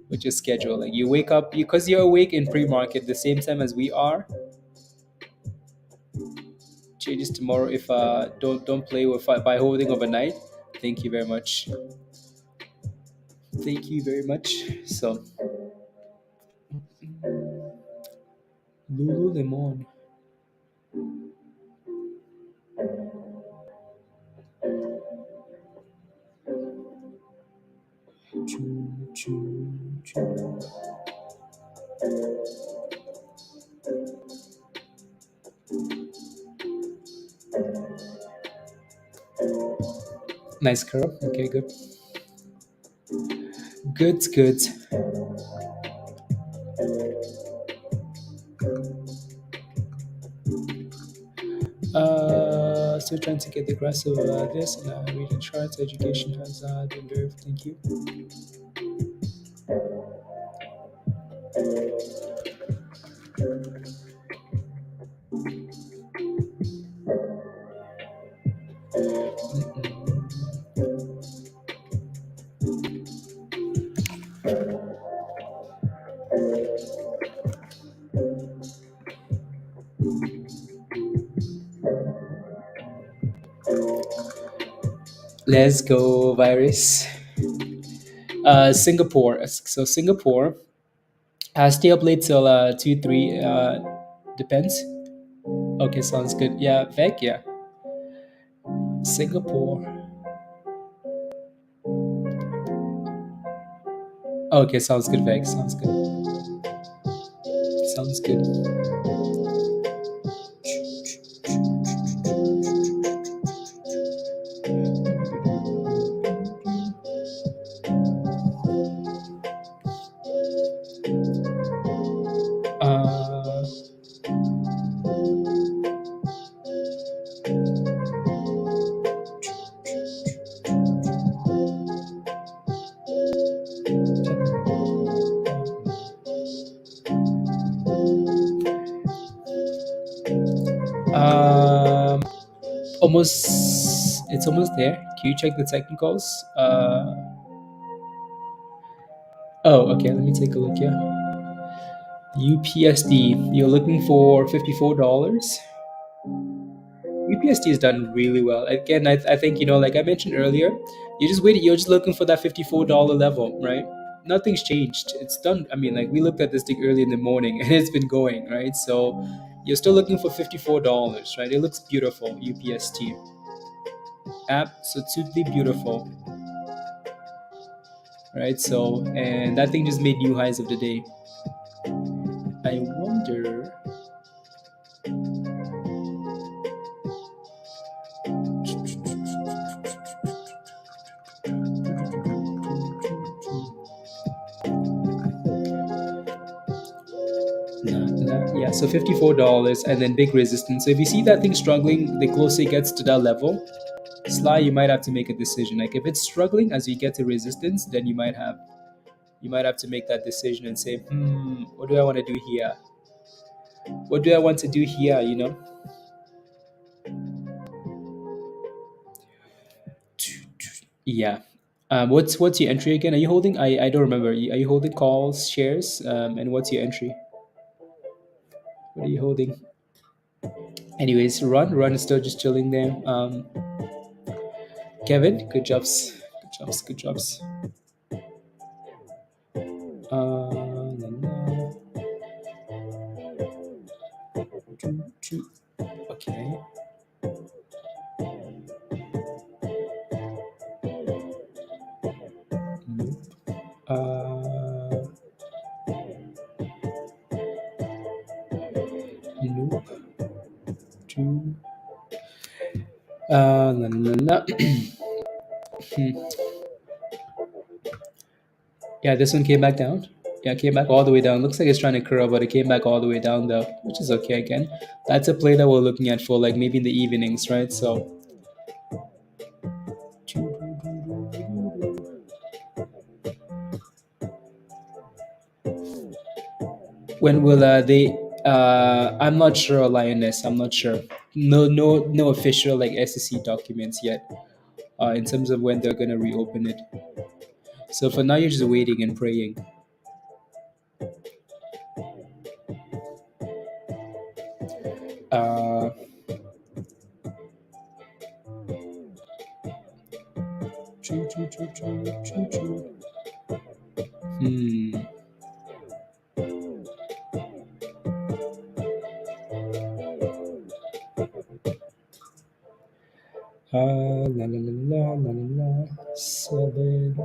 What's your schedule like? You wake up because you're awake in pre-market the same time as we are. Changes tomorrow if don't play with by holding overnight. Thank you very much. Thank you very much. So Lululemon. Nice curve. Okay, good. Good, good. Still trying to get the grasp of this, and reading charts. Education has been very. Thank you. Let's go, virus. Singapore. So Singapore stay up late till 2 3. Depends. Okay, sounds good. Yeah, Vec. Yeah, Singapore. Okay, sounds good, Vec. Sounds good. Sounds good. Uh, um, almost. It's almost there. Can you check the technicals? Oh, okay. Let me take a look here. UPSD. You're looking for $54. UPSD has done really well. Again, I think like I mentioned earlier, you're just waiting. You're just looking for that $54 level, right? Nothing's changed. It's done. I mean, like we looked at this thing early in the morning, and it's been going right. So you're still looking for $54, right? It looks beautiful. UPST, absolutely beautiful, right? So and that thing just made new highs of the day. I wonder. Yeah, so $54 and then big resistance. So if you see that thing struggling, the closer it gets to that level, Sly, you might have to make a decision. Like if it's struggling as you get to resistance, then you might have to make that decision and say, what do I want to do here? What do I want to do here? Yeah. What's your entry again? Are you holding? I don't remember. Are you holding calls, shares? And what's your entry? What are you holding? Anyways, run is still just chilling there. Kevin, good jobs, good jobs, good jobs. La, la. Okay. Nope. Nope. Two. La, la, la. Yeah, this one came back down. Yeah, it came back all the way down. Looks like it's trying to curl, but it came back all the way down though, which is okay again. That's a play that we're looking at for like maybe in the evenings, right? So when will they I'm not sure, Lioness. I'm not sure. No official like SEC documents yet in terms of when they're gonna reopen it. So for now you're just waiting and praying. Uh choo, choo, choo, choo, choo, choo. La la la la la la la. 7.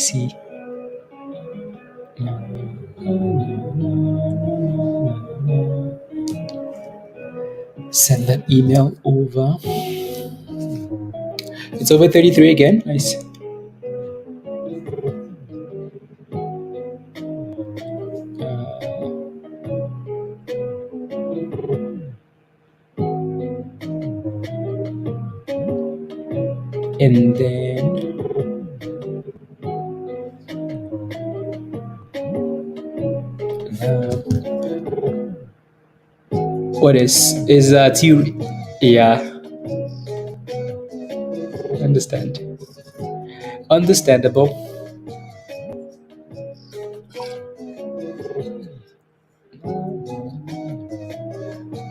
See. Send that email over. It's over 33 again. Nice. And then what is T? Yeah, understand. Understandable.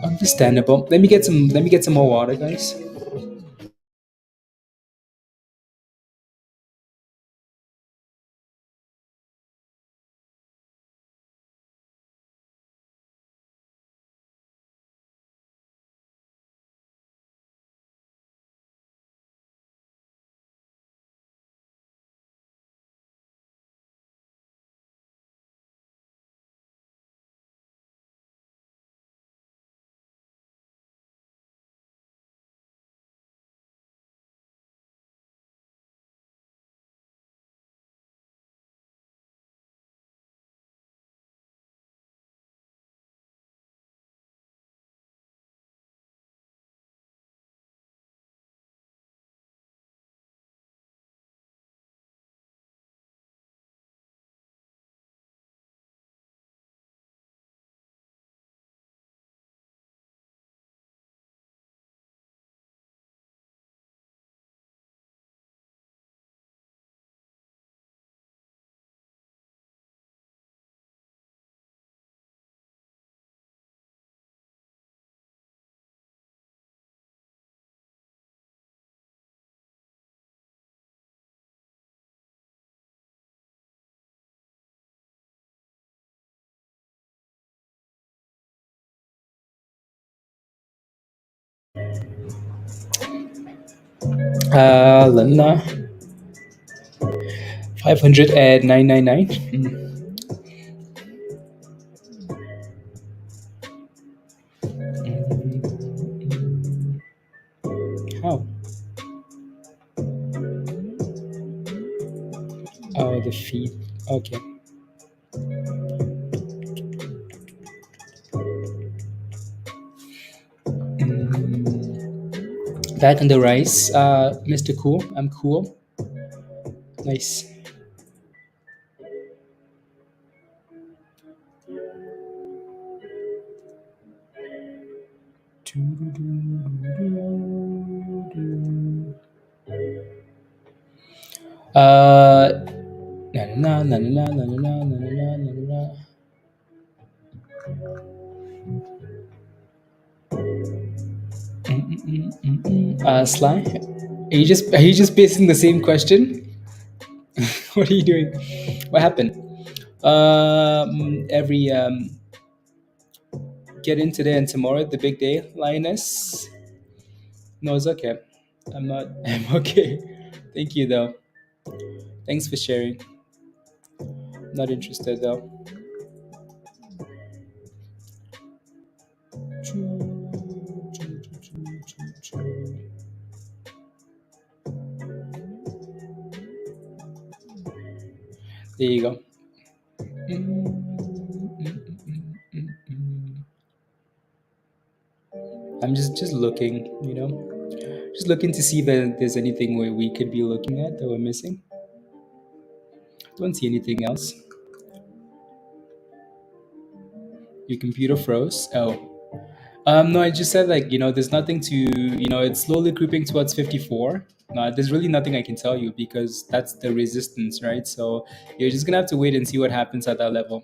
Understandable. Let me get some. Let me get some more water, guys. Lana, 500 at 999. How? Oh, the feed. Okay. Back on the rise, Mr. Cool. I'm cool. Nice. Na na na na na na na na na na na. Sly, are you just pasting the same question? What are you doing? What happened? Every get in today and tomorrow, the big day, lioness. No, it's okay. I'm not. I'm okay. Thank you though. Thanks for sharing. Not interested though. There you go. I'm just looking, just looking to see if there's anything where we could be looking at that we're missing. Don't see anything else. Your computer froze. Oh. No, I just said there's nothing to, it's slowly creeping towards 54. There's really nothing I can tell you because that's the resistance, right? So you're just gonna have to wait and see what happens at that level.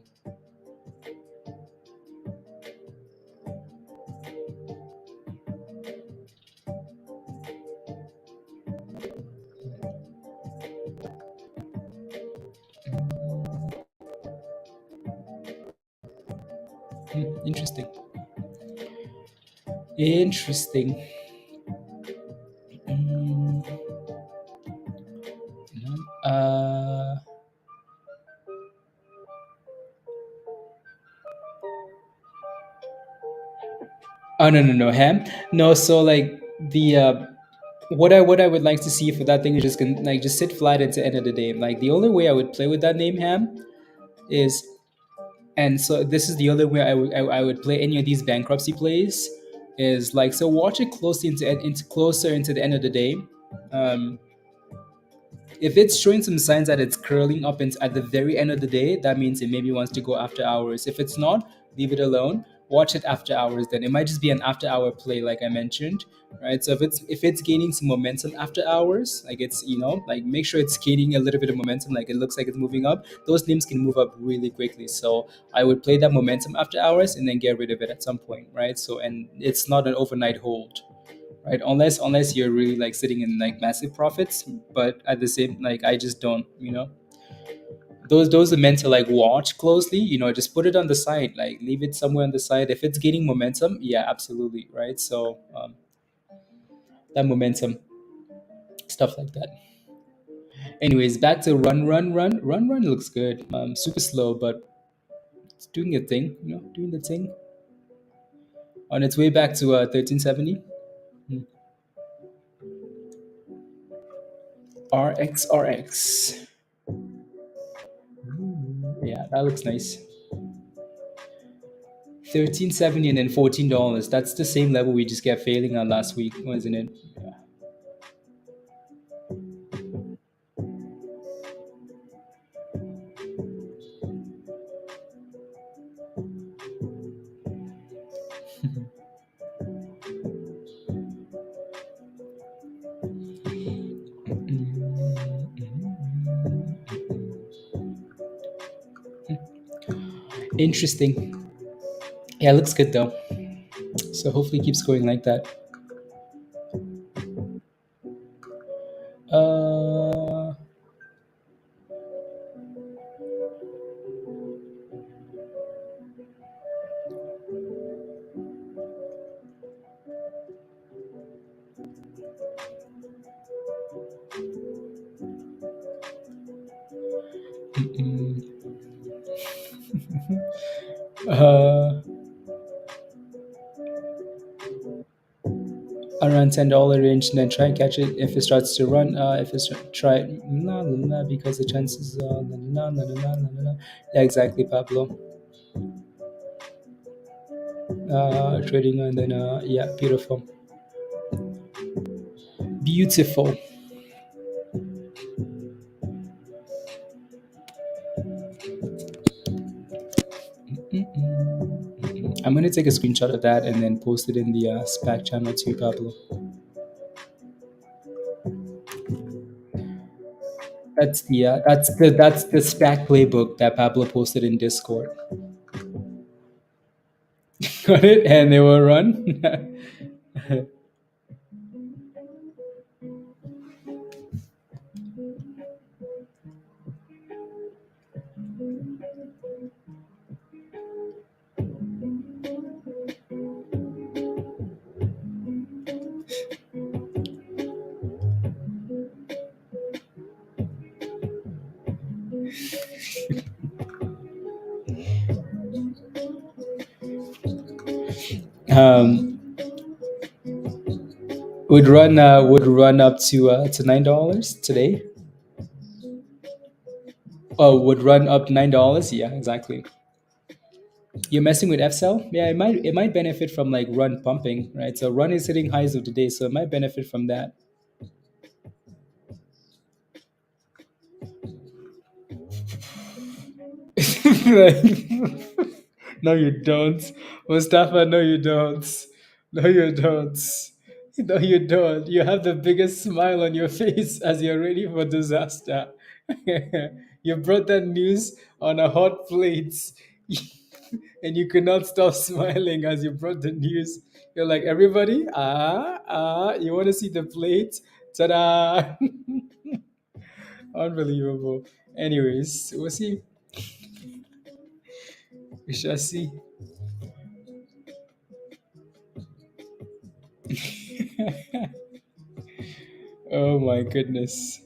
Interesting. Interesting. Oh no, no, no, ham. No, so like the what I would like to see for that thing is just like just sit flat at the end of the day. Like the only way I would play with that name ham is, and so this is the other way I would play any of these bankruptcy plays is like, so watch it closely into closer into the end of the day. Um, if it's showing some signs that it's curling up at the very end of the day, that means it maybe wants to go after hours. If it's not, leave it alone. Watch it after hours. Then it might just be an after hour play, like I mentioned, right? So if it's gaining some momentum after hours, like it's like make sure it's gaining a little bit of momentum, like it looks like it's moving up. Those names can move up really quickly. So I would play that momentum after hours and then get rid of it at some point, right? So and it's not an overnight hold, right? Unless you're really like sitting in like massive profits, but at the same, like I just don't, those are meant to like watch closely, just put it on the side, like leave it somewhere on the side. If it's gaining momentum, yeah, absolutely, right? So that momentum, stuff like that. Anyways, back to run looks good. Super slow, but it's doing a thing, doing the thing on its way back to 1370. Hmm. RX. Yeah, that looks nice. 1370 and then $14. That's the same level we just kept failing on last week, wasn't it? Yeah. Interesting. Yeah, it looks good though. So hopefully it keeps going like that. Uh, mm, uh, Around $10 range, and then try and catch it if it starts to run. If it's try because the chances yeah, exactly, Pablo. Trading and then yeah, beautiful, beautiful. I'm gonna take a screenshot of that and then post it in the SPAC channel too, Pablo. That's the SPAC playbook that Pablo posted in Discord. Got it, and they will run. um, would run up to $9 today. Oh, would run up $9. Yeah, exactly. You're messing with FCell? Yeah, it might benefit from like run pumping, right? So run is hitting highs of the day, so it might benefit from that. No, you don't. Mustafa, no, you don't. No, you don't. No, you don't. You have the biggest smile on your face as you're ready for disaster. You brought that news on a hot plate, and you could not stop smiling as you brought the news. You're like, everybody, you want to see the plate? Ta da! Unbelievable. Anyways, we'll see. We shall see. Oh my goodness.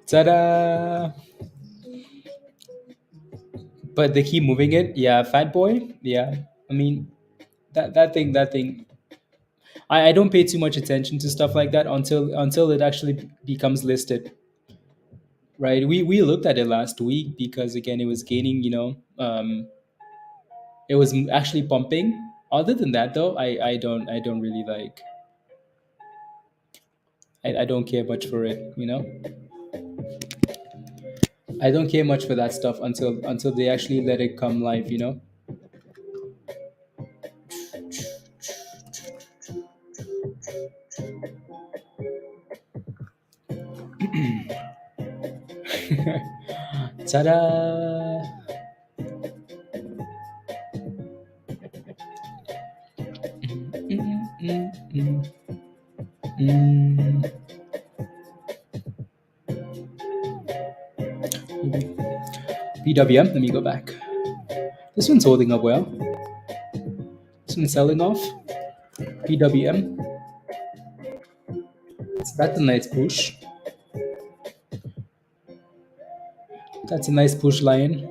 Ta-da! but they keep moving it. Yeah, fat boy. Yeah, I mean that thing. I don't pay too much attention to stuff like that until it actually becomes listed, right? We looked at it last week because again it was gaining. It was actually pumping. Other than that, though, I don't really like. I don't care much for it. I don't care much for that stuff until they actually let it come live. Ta-da! PWM, let me go back. This one's holding up well. This one's selling off. PWM. So that's a nice push. That's a nice push line.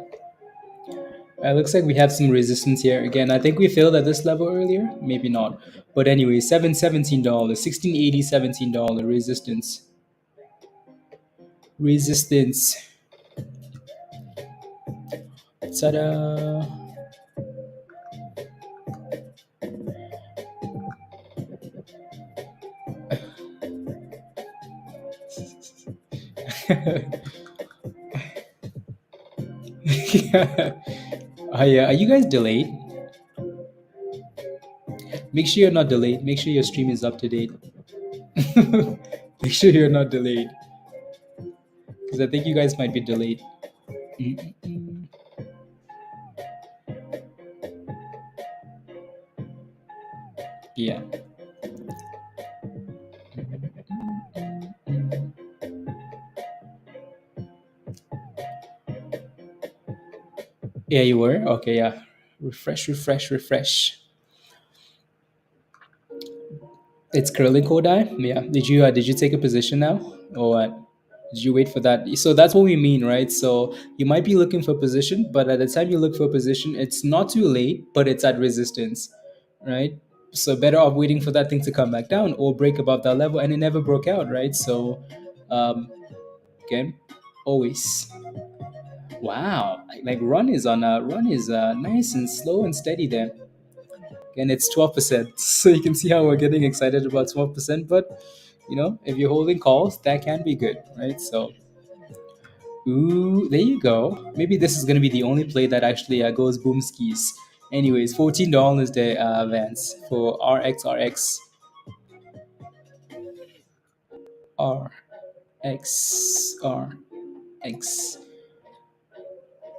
It looks like we have some resistance here. Again, I think we failed at this level earlier. Maybe not. But anyway, $17, $16.80, $17 resistance. Resistance. Ta-da! Yeah. Are you guys delayed? Make sure you're not delayed. Make sure your stream is up to date. Make sure you're not delayed. Because I think you guys might be delayed. Mm-mm-mm. Yeah. Yeah, you were? Okay, yeah. Refresh, refresh, refresh. It's curling Kodai? Yeah. Did you take a position now? Or what? Did you wait for that? So that's what we mean, right? So you might be looking for position, but at the time you look for position, it's not too late, but it's at resistance, right? So better off waiting for that thing to come back down or break above that level, and it never broke out, right? So again, always. Wow, like run is nice and slow and steady there. And it's 12%. So you can see how we're getting excited about 12%. But if you're holding calls, that can be good, right? So, ooh, there you go. Maybe this is gonna be the only play that actually goes boom skis. Anyways, $14 there, Vance, for RXRX. RXRX.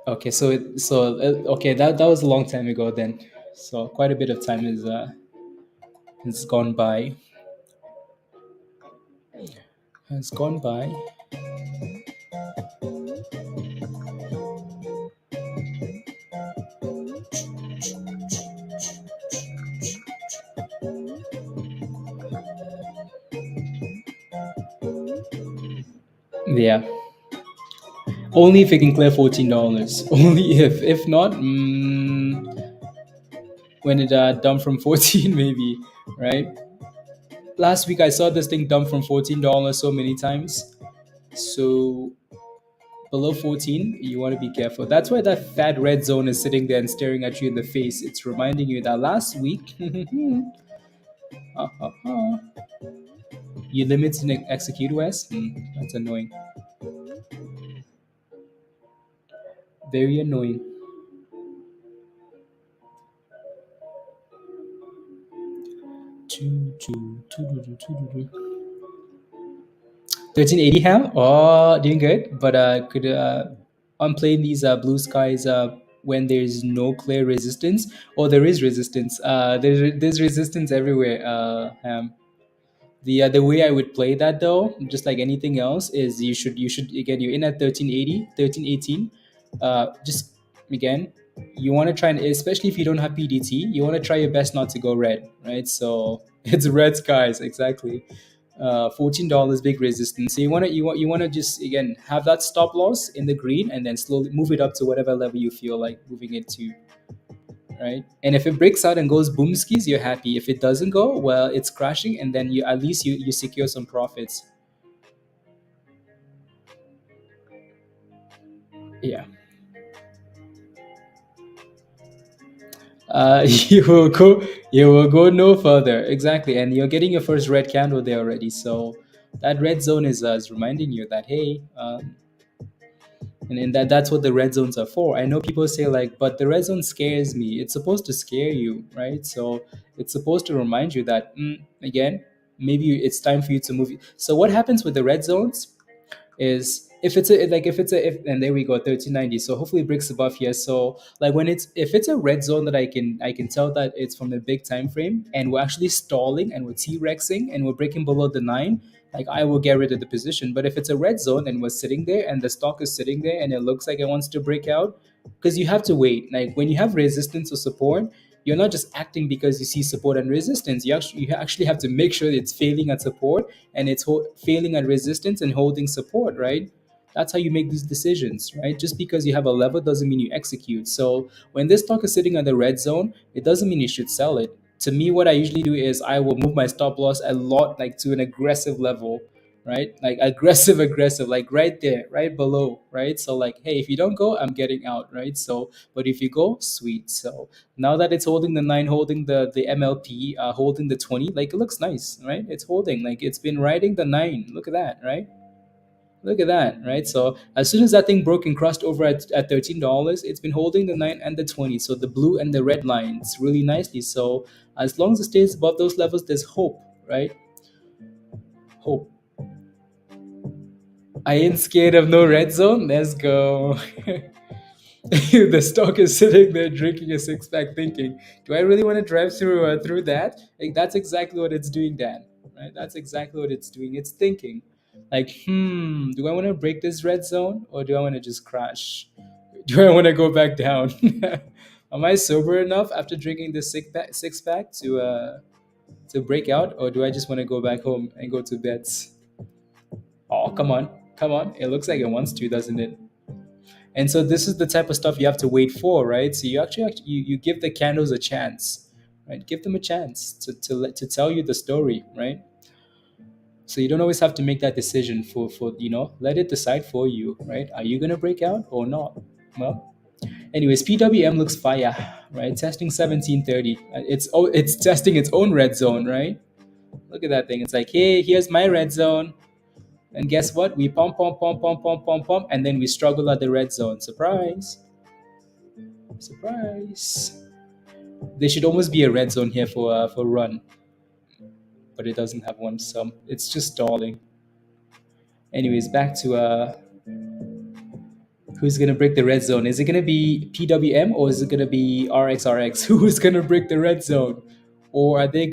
Okay, okay, that was a long time ago then. So quite a bit of time has gone by. Has gone by. Yeah. Only if it can clear $14. Only if. If not, when it dumped from 14, maybe, right? Last week I saw this thing dump from $14 so many times. So below 14, you want to be careful. That's why that fat red zone is sitting there and staring at you in the face. It's reminding you that last week, you limit to execute West. That's annoying. Very annoying. Two, two, two, two, two, two, two. 1380 ham. Oh, doing good. But could I'm playing these blue skies when there's no clear resistance, or there is resistance. There's resistance everywhere. Ham. The way I would play that though, just like anything else, is you should again you're in at 1380, 1318. Just again, you want to try and especially if you don't have PDT, you want to try your best not to go red, right? So it's red skies exactly. $14 big resistance. So you want to just again have that stop loss in the green and then slowly move it up to whatever level you feel like moving it to, right? And if it breaks out and goes boom skis, you're happy. If it doesn't go, well, it's crashing, and then you at least you secure some profits. Yeah. You will go no further, exactly, and you're getting your first red candle there already. So that red zone is reminding you that hey, and that's what the red zones are for. I know people say like, but the red zone scares me. It's supposed to scare you, right? So it's supposed to remind you that again, maybe it's time for you to move. So what happens with the red zones is if and there we go 1390. So hopefully it breaks above here. So like when it's if it's a red zone that I can tell that it's from a big time frame and we're actually stalling and we're t-rexing and we're breaking below the 9, like I will get rid of the position. But if it's a red zone and we're sitting there and the stock is sitting there and it looks like it wants to break out, because you have to wait. Like when you have resistance or support, you're not just acting because you see support and resistance. You actually have to make sure it's failing at support and it's failing at resistance and holding support, right? That's how you make these decisions, right? Just because you have a level doesn't mean you execute. So when this stock is sitting at the red zone, it doesn't mean you should sell it. To me, what I usually do is I will move my stop loss a lot, like to an aggressive level, right? Like aggressive, like right there, right below, right? So like, hey, if you don't go, I'm getting out, right? So, but if you go, sweet. So now that it's holding the 9, holding the MLP, holding the 20, like it looks nice, right? It's holding, like it's been riding the 9. Look at that, right? Look at that, right? So as soon as that thing broke and crossed over at $13, it's been holding the 9 and the 20. So the blue and the red lines really nicely. So as long as it stays above those levels, there's hope, right? Hope. I ain't scared of no red zone. Let's go. The stock is sitting there drinking a six pack, thinking, "Do I really want to drive through that?" Like that's exactly what it's doing, Dan. Right? That's exactly what it's doing. It's thinking, like, do I want to break this red zone or do I want to just crash? Do I want to go back down? Am I sober enough after drinking this six pack to break out, or do I just want to go back home and go to bed? Oh, come on, come on! It looks like it wants to, doesn't it? And so this is the type of stuff you have to wait for, right? So you give the candles a chance, right? Give them a chance to tell you the story, right? So you don't always have to make that decision for let it decide for you, right? Are you gonna break out or not? Well, anyways, PWM looks fire, right? Testing 1730. It's testing its own red zone, right? Look at that thing. It's like, hey, here's my red zone. And guess what? We pump, and then we struggle at the red zone. Surprise. Surprise. There should almost be a red zone here for run, but it doesn't have one, so it's just stalling. Anyways, back to who's gonna break the red zone? Is it gonna be PWM or is it gonna be RXRX? Who's gonna break the red zone? Or are they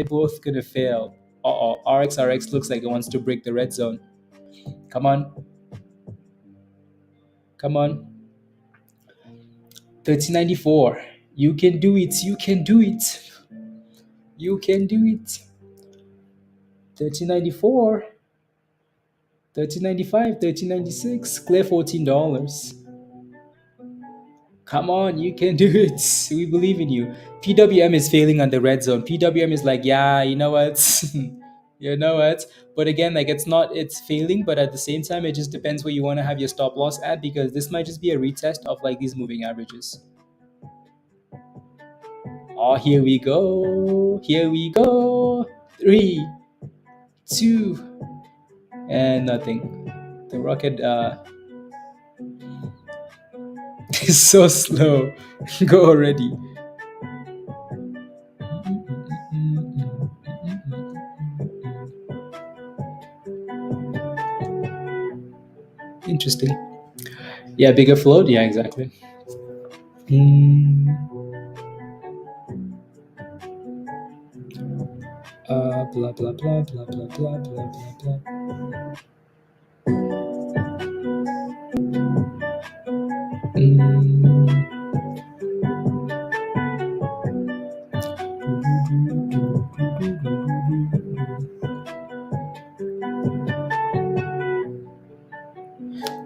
both gonna fail? RXRX looks like it wants to break the red zone. Come on. Come on. 1394. You can do it. You can do it. You can do it. 1394. 1395, 1396, clear $14. Come on, you can do it. We believe in you. PWM is failing on the red zone. PWM is like, yeah, you know what? You know what? But again, like it's failing, but at the same time, it just depends where you want to have your stop loss at, because this might just be a retest of like these moving averages. Oh, here we go. Here we go. 3, 2, and nothing. The rocket is so slow. Go already. Interesting. Yeah, bigger float. Yeah, exactly. Blah blah blah blah blah blah blah blah blah.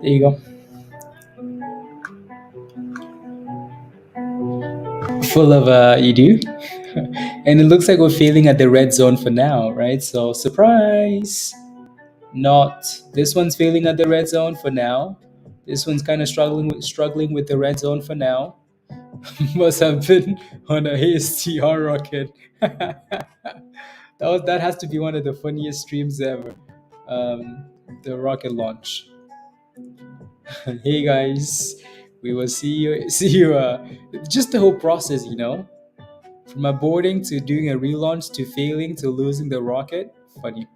There you go. Full of you do. And it looks like we're failing at the red zone for now, right? So surprise. Not this one's failing at the red zone for now. This one's kind of struggling with the red zone for now. Must have been on a HCTR rocket. That has to be one of the funniest streams ever. The rocket launch. Hey guys, we will see you. See you. Just the whole process, you know, from aborting to doing a relaunch to failing to losing the rocket. Funny.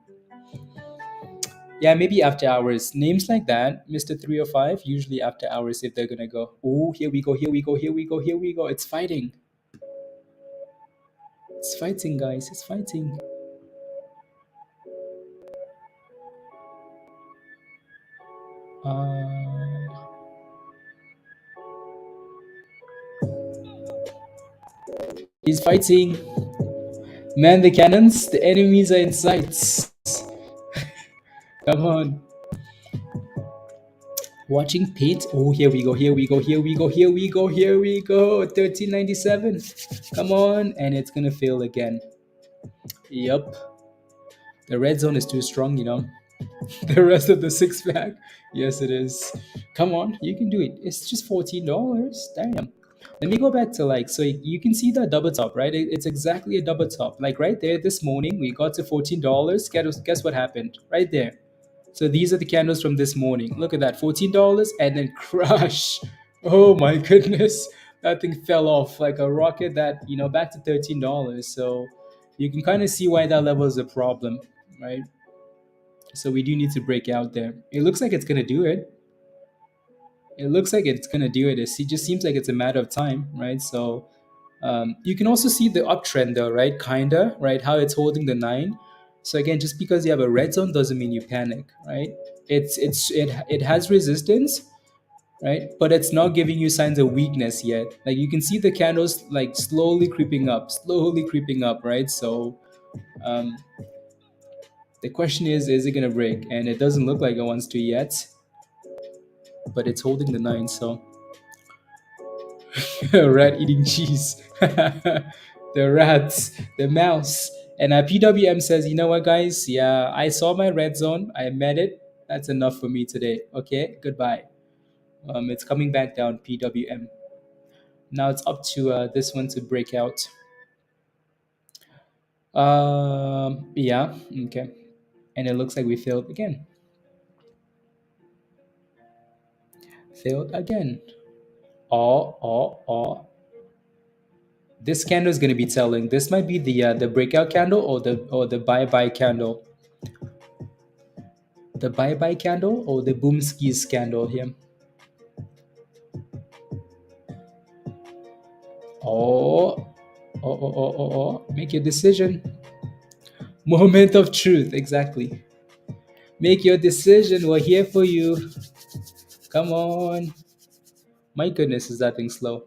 Yeah, maybe after hours. Names like that, Mr. 305, usually after hours if they're gonna go, oh, here we go, here we go, here we go, here we go. It's fighting. It's fighting, guys. It's fighting. He's fighting. Man the cannons, the enemies are in sight. Come on. Watching Pete. Oh, here we go, here we go, here we go, here we go, here we go. 1397. Come on. And it's gonna fail again. Yep. The red zone is too strong, you know. The rest of the six pack. Yes, it is. Come on, you can do it. It's just $14. Damn. Let me go back to like, so you can see the double top, right? It's exactly a double top. Like right there this morning, we got to $14. Guess what happened? Right there. So these are the candles from this morning. Look at that, $14 and then crush. Oh my goodness. That thing fell off like a rocket that, you know, back to $13. So you can kind of see why that level is a problem, right? So we do need to break out there. It looks like it's going to do it. It looks like it's going to do it. It just seems like it's a matter of time, right? So you can also see the uptrend though, right? Kinda, right? How it's holding the 9. So again, just because you have a red zone doesn't mean you panic, right? It has resistance, right? But it's not giving you signs of weakness yet. Like you can see the candles like slowly creeping up, right? So the question is it going to break? And it doesn't look like it wants to yet, but it's holding the 9. So rat eating cheese. The rats, the mouse. And PWM says, you know what, guys? Yeah, I saw my red zone. I met it. That's enough for me today. Okay, goodbye. It's coming back down, PWM. Now it's up to this one to break out. Yeah, okay. And it looks like we failed again. Failed again. This candle is going to be telling. This might be the breakout candle or the bye candle. The bye candle or the boom skis candle here. Make your decision. Moment of truth, exactly. Make your decision. We're here for you. Come on. My goodness, is that thing slow?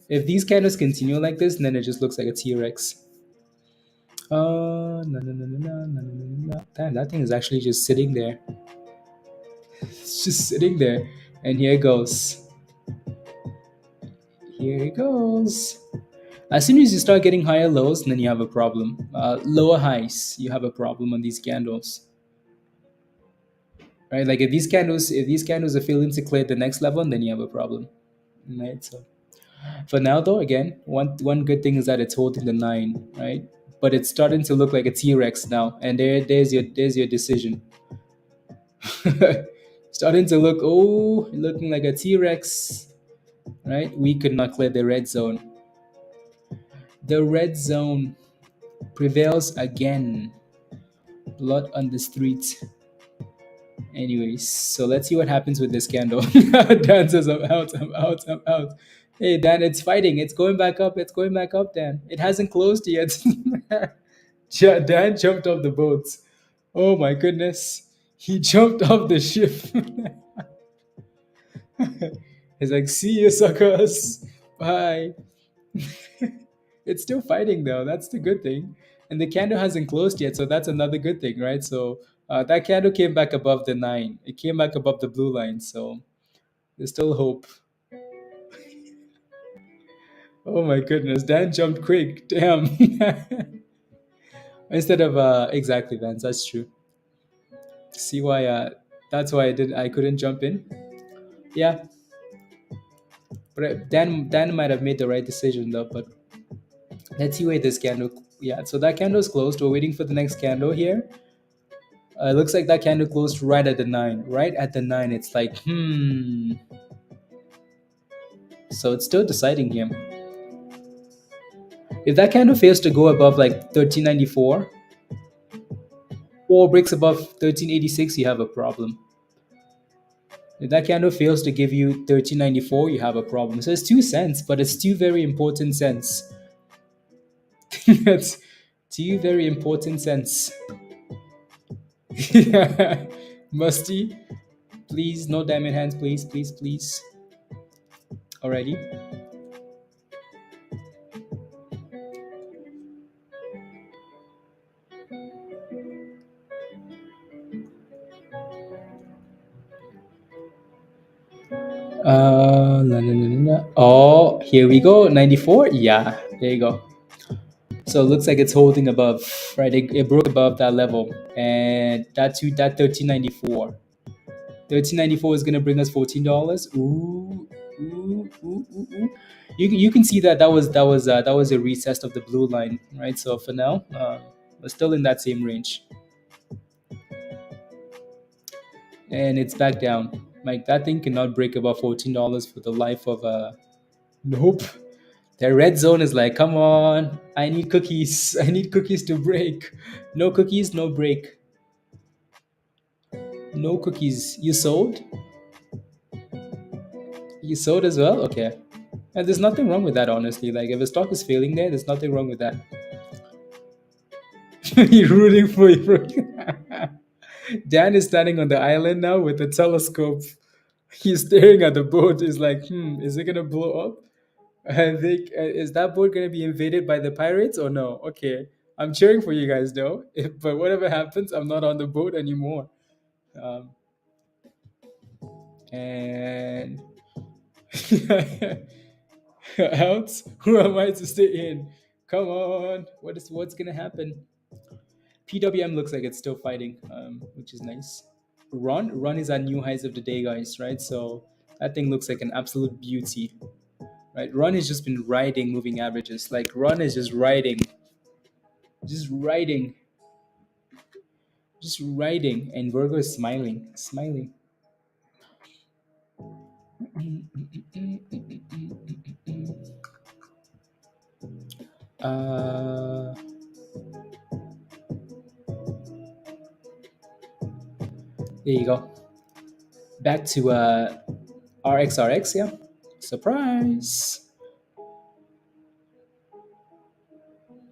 If these candles continue like this, then it just looks like a T-Rex. No. Damn, that thing is actually just sitting there. It's just sitting there. And here it goes. Here it goes. As soon as you start getting higher lows, then you have a problem. Lower highs, you have a problem on these candles. Right? Like if these candles are failing to clear the next level, then you have a problem. Right? So for now though, again, one good thing is that it's holding the 9, right? But it's starting to look like a T-Rex now, and there's your decision. Starting to look looking like a T-Rex, right? We could not clear the red zone. The red zone prevails again. Blood on the street. Anyways, so let's see what happens with this candle. Dan says, I'm out. Hey, Dan, it's fighting. It's going back up, Dan. It hasn't closed yet. Dan jumped off the boat. Oh my goodness. He jumped off the ship. He's like, see you, suckers. Bye. It's still fighting, though. That's the good thing. And the candle hasn't closed yet, so that's another good thing, right? So That candle came back above the 9. It came back above the blue line, so there's still hope. Oh my goodness, Dan jumped quick. Damn. Instead of exactly, Vance. That's true. See why? That's why I couldn't jump in. Yeah, but Dan might have made the right decision though. But let's see where this candle. Yeah, so that candle is closed. We're waiting for the next candle here. It looks like that candle closed right at the 9. Right at the 9. It's like So it's still deciding here. If that candle fails to go above like 1394 or breaks above 1386, you have a problem. If that candle fails to give you 1394, you have a problem. So it's 2 cents, but it's 2 very important cents. That's 2 very important cents. Musty, please, no diamond hands, please, please, please. Alrighty. Oh, here we go. 94. Yeah, there you go. So it looks like it's holding above, right? It broke above that level, and that 1394. 1394 is gonna bring us $14. Ooh, ooh, ooh, ooh, ooh. You can see that was a retest of the blue line, right? So for now, we're still in that same range, and it's back down. Like that thing cannot break above $14 for the life of nope. The red zone is like, come on, I need cookies. I need cookies to break. No cookies, no break. No cookies. You sold? You sold as well? Okay. And there's nothing wrong with that, honestly. Like, if a stock is failing there's nothing wrong with that. You're rooting for you. Dan is standing on the island now with a telescope. He's staring at the boat. He's like, is it gonna blow up? I think is that boat gonna be invaded by the pirates or no? Okay, I'm cheering for you guys though. But whatever happens, I'm not on the boat anymore. Um, and else, who am I to stay in? Come on, what's gonna happen? PWM looks like it's still fighting, which is nice. Run is at new highs of the day, guys. Right, so that thing looks like an absolute beauty. Right, Run has just been riding moving averages. Like Run is just riding, just riding, just riding, and Virgo is smiling, smiling. Uh, there you go. Back to RXRX, yeah. Surprise.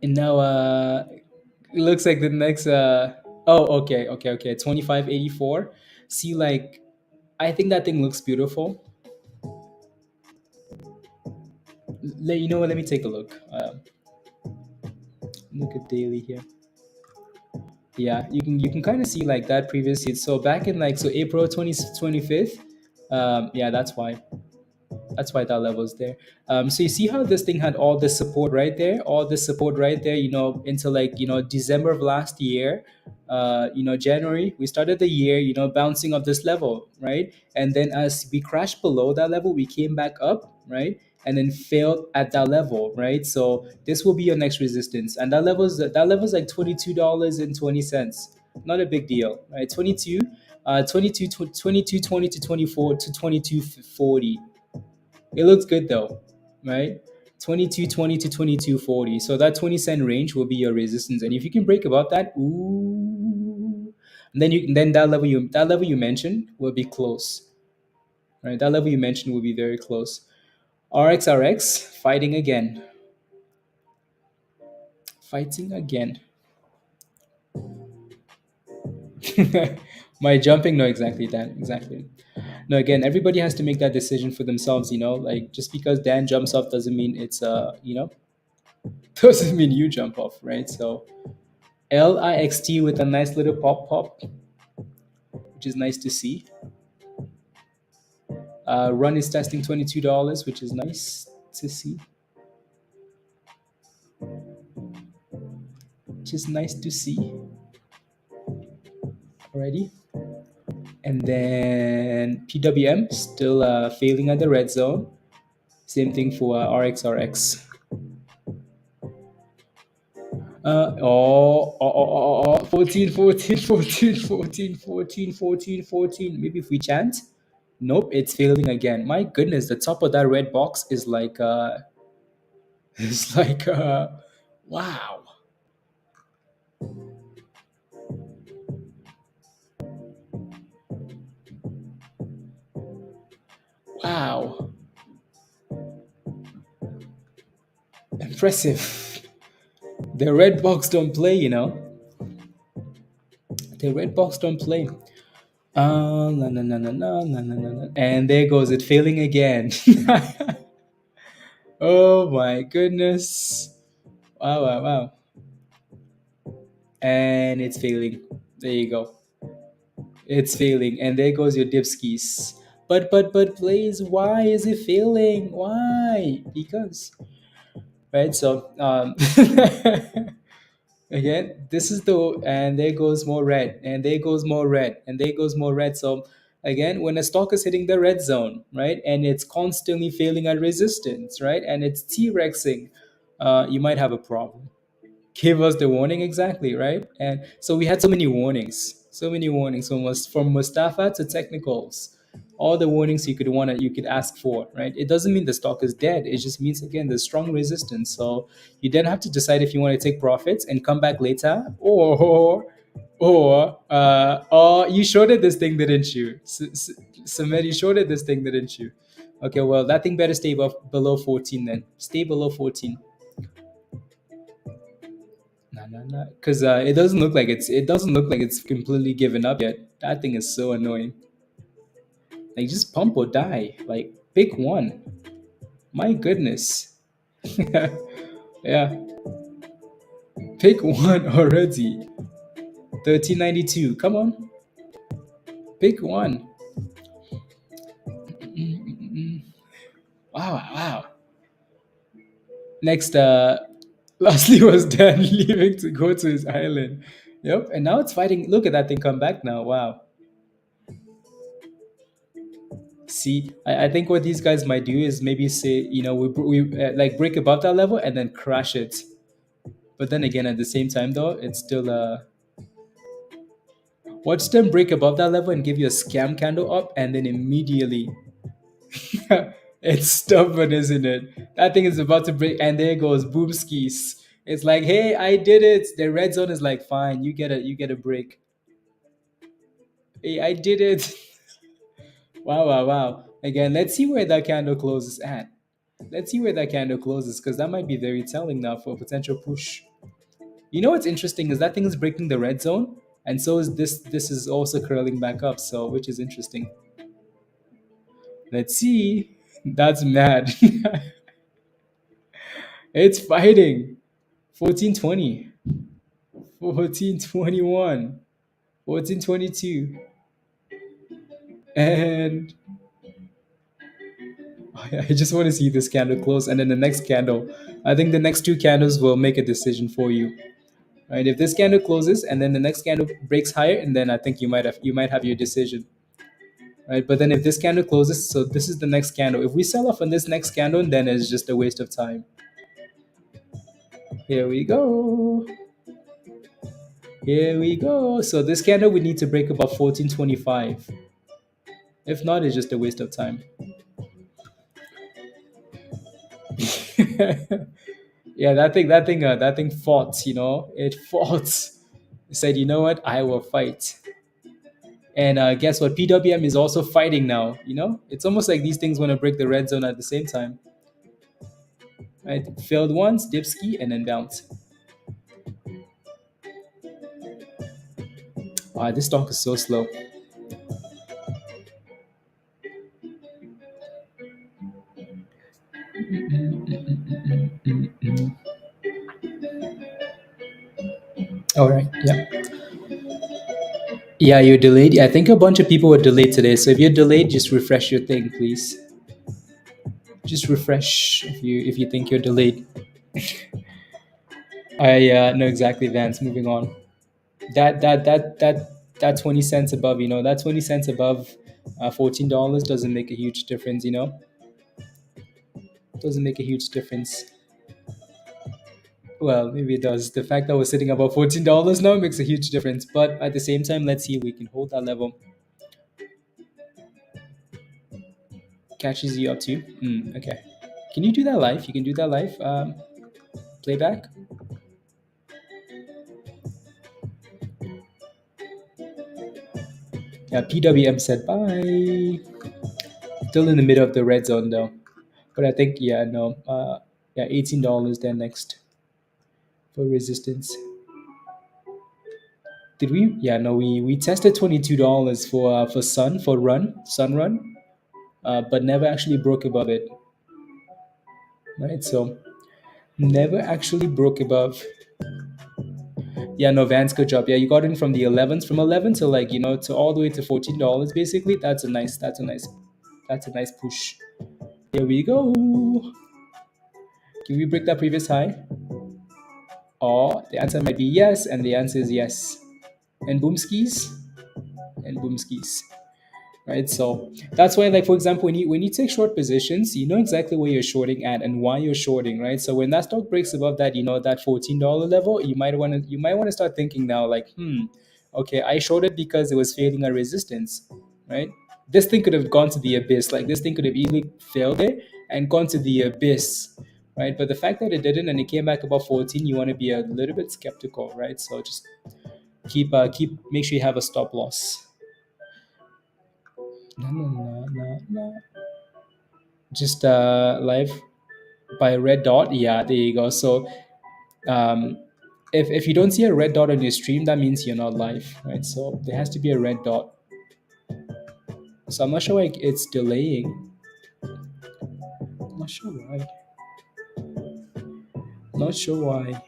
And now it looks like the next oh okay 2584. See, like I think that thing looks beautiful. You know what, let me take a look. Look at daily here. Yeah, you can kind of see like that previous hit. So back in like so April 25th. Yeah, that's why that level is there. So you see how this thing had all this support right there, until like December of last year, January we started the year, bouncing off this level, right? And then as we crashed below that level, we came back up, right? And then failed at that level, right? So this will be your next resistance, and that level's like $22.20. Not a big deal, right? 22.20 to 24 to 22.40. It looks good though, right? 22.20 to 22.40. So that 20-cent range will be your resistance. And if you can break above that, ooh, then that level you mentioned will be close. Right? That level you mentioned will be very close. RXRX fighting again. Fighting again. My jumping, no, exactly that. Exactly. No, again, everybody has to make that decision for themselves, like just because Dan jumps off doesn't mean it's doesn't mean you jump off, right? So LIXT with a nice little pop. which is nice to see. Run is testing $22, which is nice to see. Which is nice to see. Alrighty. And then PWM still failing at the red zone. Same thing for RXRX. 14, 14, 14, 14, 14, 14, 14. Maybe if we chant. Nope, it's failing again. My goodness, the top of that red box is like it's like wow. Wow. Impressive. The red box don't play, you know. The red box don't play. Na, na, na, na, na, na, na, na. And there goes it failing again. Oh my goodness. Wow, wow, wow. And it's failing. There you go. It's failing. And there goes your dipskis. But please, why is it failing? Why? Because right, so again, this is the, and there goes more red, and there goes more red, and there goes more red. So again, when a stock is hitting the red zone, right, and it's constantly failing at resistance, right, and it's T-rexing, you might have a problem. Give us the warning exactly, right? And so we had so many warnings from Mustafa to technicals, all the warnings you could ask for, right? It doesn't mean the stock is dead. It just means again there's strong resistance. So you then have to decide if you want to take profits and come back later, or you shorted this thing, didn't you? Samed, you shorted this thing, didn't you? Okay, well that thing better stay below 14 then. Stay below 14. No, because it doesn't look like it's completely given up yet. That thing is so annoying. Like just pump or die. Like pick one. My goodness. Yeah, pick one already. 1392. Come on, pick one. Wow, wow. Next, lastly was Dan leaving to go to his island. Yep, and now it's fighting. Look at that thing come back now. Wow. See, I think what these guys might do is maybe say, we like break above that level and then crash it. But then again, at the same time, though, it's still watch them break above that level and give you a scam candle up, and then immediately, it's stubborn, isn't it? That thing is about to break, and there goes boom skis. It's like, hey, I did it. The red zone is like, fine, you get a break. Hey, I did it. Wow, wow, wow. Again, let's see where that candle closes at. Let's see where that candle closes because that might be very telling now for a potential push. You know what's interesting is that thing is breaking the red zone, and so is this. This is also curling back up, so which is interesting. Let's see. That's mad. It's fighting. 1420, 1421, 1422, and I just want to see this candle close, and then the next candle. I think the next two candles will make a decision for you. Right? If this candle closes and then the next candle breaks higher, and then I think you might have your decision. Right? But then if this candle closes, so this is the next candle. If we sell off on this next candle, then it's just a waste of time. Here we go. Here we go. So this candle we need to break above 1425. If not, it's just a waste of time. Yeah, that thing fought. It fought. It said, you know what, I will fight. And guess what? PWM is also fighting now. It's almost like these things want to break the red zone at the same time. Right? Failed once, dipski, and then bounce. This stock is so slow. All right. Yeah. Yeah, you're delayed. I think a bunch of people were delayed today. So if you're delayed, just refresh your thing, please. Just refresh if you think you're delayed. I know exactly, Vance. Moving on. That 20 cents above, that 20 cents above $14 doesn't make a huge difference. Doesn't make a huge difference. Well, maybe it does. The fact that we're sitting above $14 now makes a huge difference. But at the same time, let's see if we can hold that level. Catches you up to. Okay. Can you do that live? You can do that live. Playback. Yeah, PWM said bye. Still in the middle of the red zone though. But I think yeah, no. Yeah, $18 then next for resistance. Did we? Yeah, no. We tested $22 for Sun Run, but never actually broke above it. Right, so never actually broke above. Yeah, no, Vance, good job. Yeah, you got in from the 11s, from 11 to like to all the way to $14. Basically, that's a nice push. Here we go. Can we break that previous high? Or the answer might be yes, and the answer is yes. And boomskis, and boomskis. Right, so that's why, like for example, when you take short positions, you know exactly where you're shorting at and why you're shorting, right? So when that stock breaks above that, that $14 level, you might want to start thinking now, like, okay, I shorted because it was failing a resistance, right? This thing could have gone to the abyss, like this thing could have easily failed there and gone to the abyss, right? But the fact that it didn't and it came back above 14, you want to be a little bit skeptical, right? So just make sure you have a stop loss. No, no, no, no, no. Just live by a red dot. Yeah, there you go. So um, if you don't see a red dot on your stream, that means you're not live, right? So there has to be a red dot. So I'm not sure why it's delaying. Not sure why. Not sure why.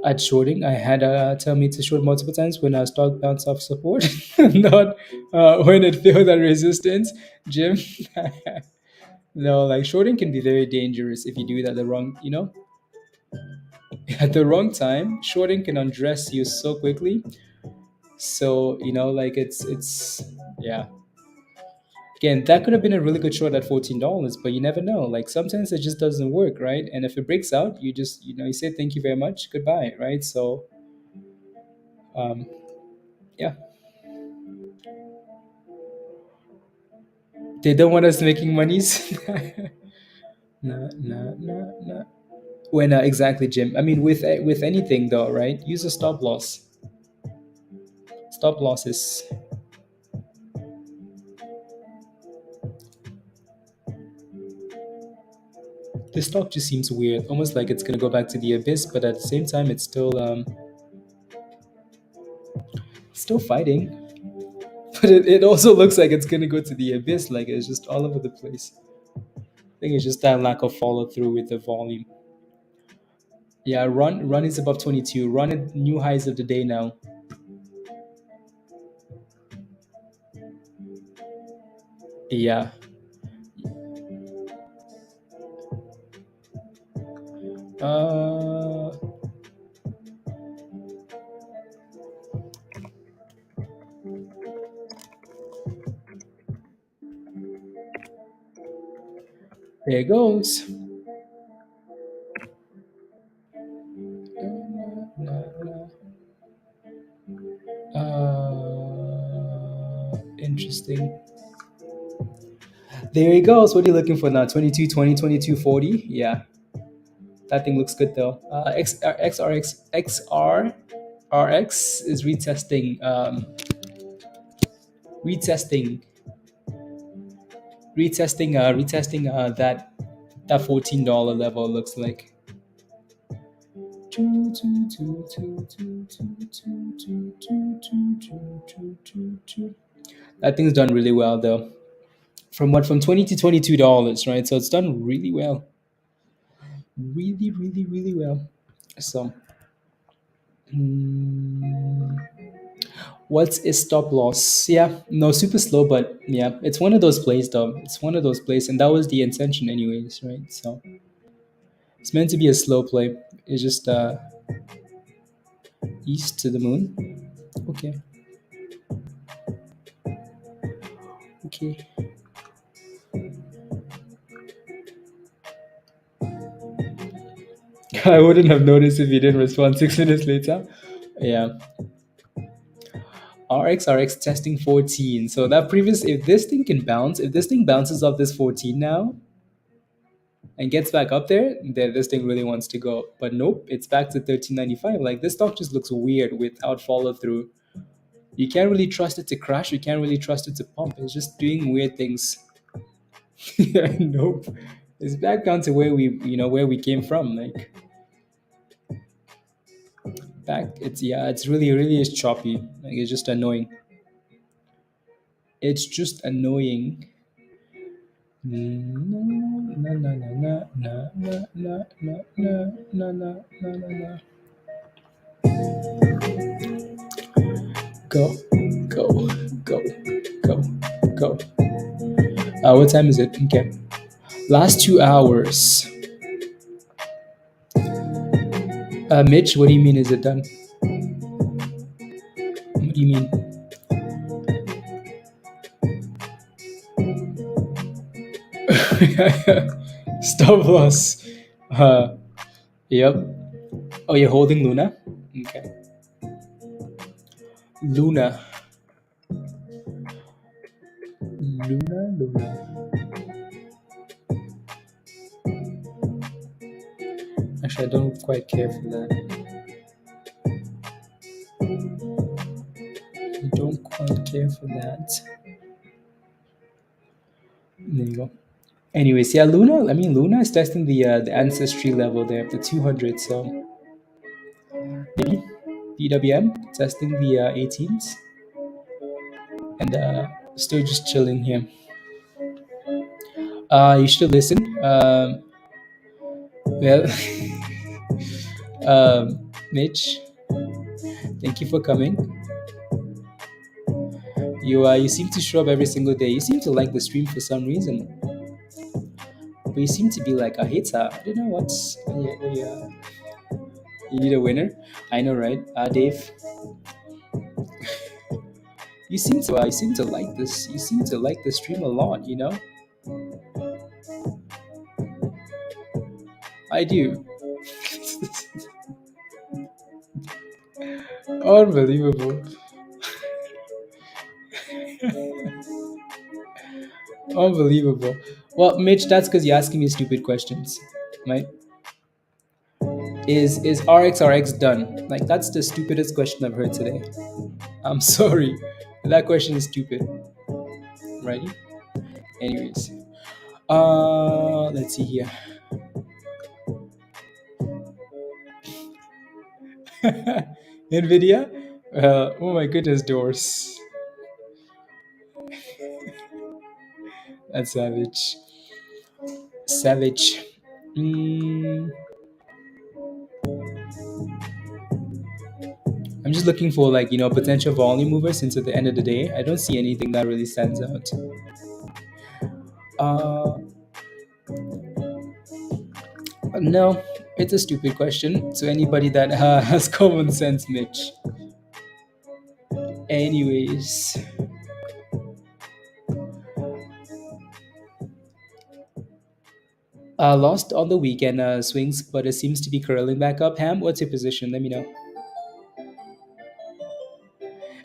At shorting, I had tell me to short multiple times when our stock bounced off support, not when it failed that resistance. Jim, no, like shorting can be very dangerous if you do that the wrong, at the wrong time. Shorting can undress you so quickly. So like it's yeah. Again, that could have been a really good short at $14, but you never know. Like sometimes it just doesn't work, right? And if it breaks out, you just you say thank you very much, goodbye, right? So um, yeah, they don't want us making monies. No, no, no, no. When exactly, Jim? I mean, with anything though, right? Use a stop loss. Stop losses. This stock just seems weird, almost like it's gonna go back to the abyss, but at the same time, it's still fighting. But it also looks like it's gonna go to the abyss, like it's just all over the place. I think it's just that lack of follow through with the volume. Yeah, run is above 22. Run at new highs of the day now. Yeah. Uh, there it goes. Interesting. There it goes. What are you looking for now? 22, 20, 22, 40? Yeah. That thing looks good though. XRX is retesting. Retesting. Retesting. That $14 level looks like. That thing's done really well though. from 20 to $22, right? So it's done really well, really well. So, mm, what's a stop loss? Yeah, no, super slow, but yeah, it's one of those plays, though. It's one of those plays, and that was the intention, anyways, right? So it's meant to be a slow play. It's just east to the moon. Okay, okay. I wouldn't have noticed if you didn't respond 6 minutes later. Yeah. RX testing 14. So that previous, if this thing can bounce, if this thing bounces off this 14 now and gets back up there, then this thing really wants to go. But nope, it's back to 13.95. Like this stock just looks weird without follow through. You can't really trust it to crash. You can't really trust it to pump. It's just doing weird things. Nope. It's back down to where where we came from. Like back, it's really is choppy. Like it's just annoying. It's just annoying. No, no, no, no, no, no, no, no, no, no, no, no, no, no. Go, go, go, go, go. What time is it? Okay. Last 2 hours. Mitch, what do you mean? Is it done? What do you mean? Stop loss. Yep. Oh, you're holding Luna? Okay. Luna. Luna. Actually, I don't quite care for that. I don't quite care for that. There you go. Anyways, yeah, Luna. I mean, Luna is testing the ancestry level there, the 200. So maybe BWM testing the 18s, and still just chilling here. You should listen. Well, Mitch, thank you for coming. You seem to show up every single day. You seem to like the stream for some reason, but you seem to be like a hater. I don't know what's. Yeah. You need a winner. I know, right? Dave, you seem to like this. You seem to like the stream a lot. You know, I do. Unbelievable. Unbelievable. Well, Mitch, that's because you're asking me stupid questions, right? Is RXRX done? Like that's the stupidest question I've heard today. I'm sorry, that question is stupid. Righty. Anyways, let's see here. Nvidia. Oh my goodness, doors. That's savage. Savage. I'm just looking for potential volume movers into the end of the day. I don't see anything that really stands out. No, it's a stupid question. To anybody that has common sense, Mitch. Anyways. Lost on the weekend swings, but it seems to be curling back up. Ham, what's your position? Let me know.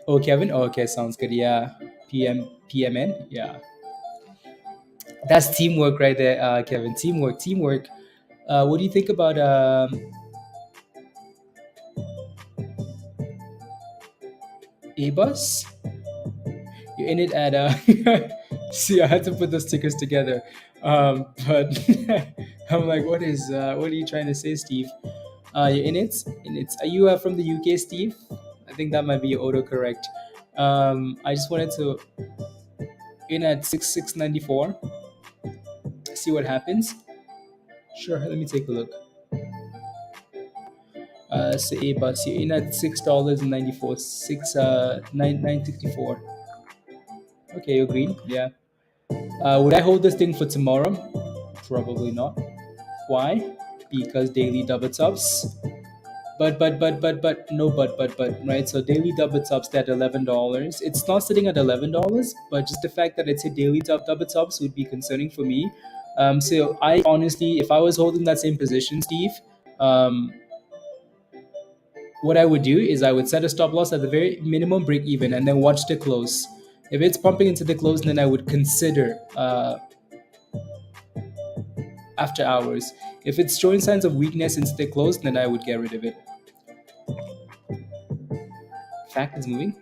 Oh, Kevin? Oh, okay, sounds good. Yeah. PMN? Yeah. That's teamwork right there, Kevin. Teamwork. What do you think about A-Bus? You're in it at see, I had to put the stickers together. But I'm like, what are you trying to say, Steve? You're in it? Are you from the UK, Steve? I think that might be your autocorrect. I just wanted to in at 6,694. See what happens. Sure, let me take a look. Say but you're in at $6.94, 964. Okay, you agree? Yeah. Would I hold this thing for tomorrow? Probably not. Why? Because daily double tops. But no but right. So daily double tops at $11. It's not sitting at $11, but just the fact that it's a daily double tops would be concerning for me. So I honestly, if I was holding that same position, Steve, um, what I would do is I would set a stop loss at the very minimum break even and then watch the close. If it's pumping into the close, then I would consider after hours. If it's showing signs of weakness into the close, then I would get rid of it. Fact is moving.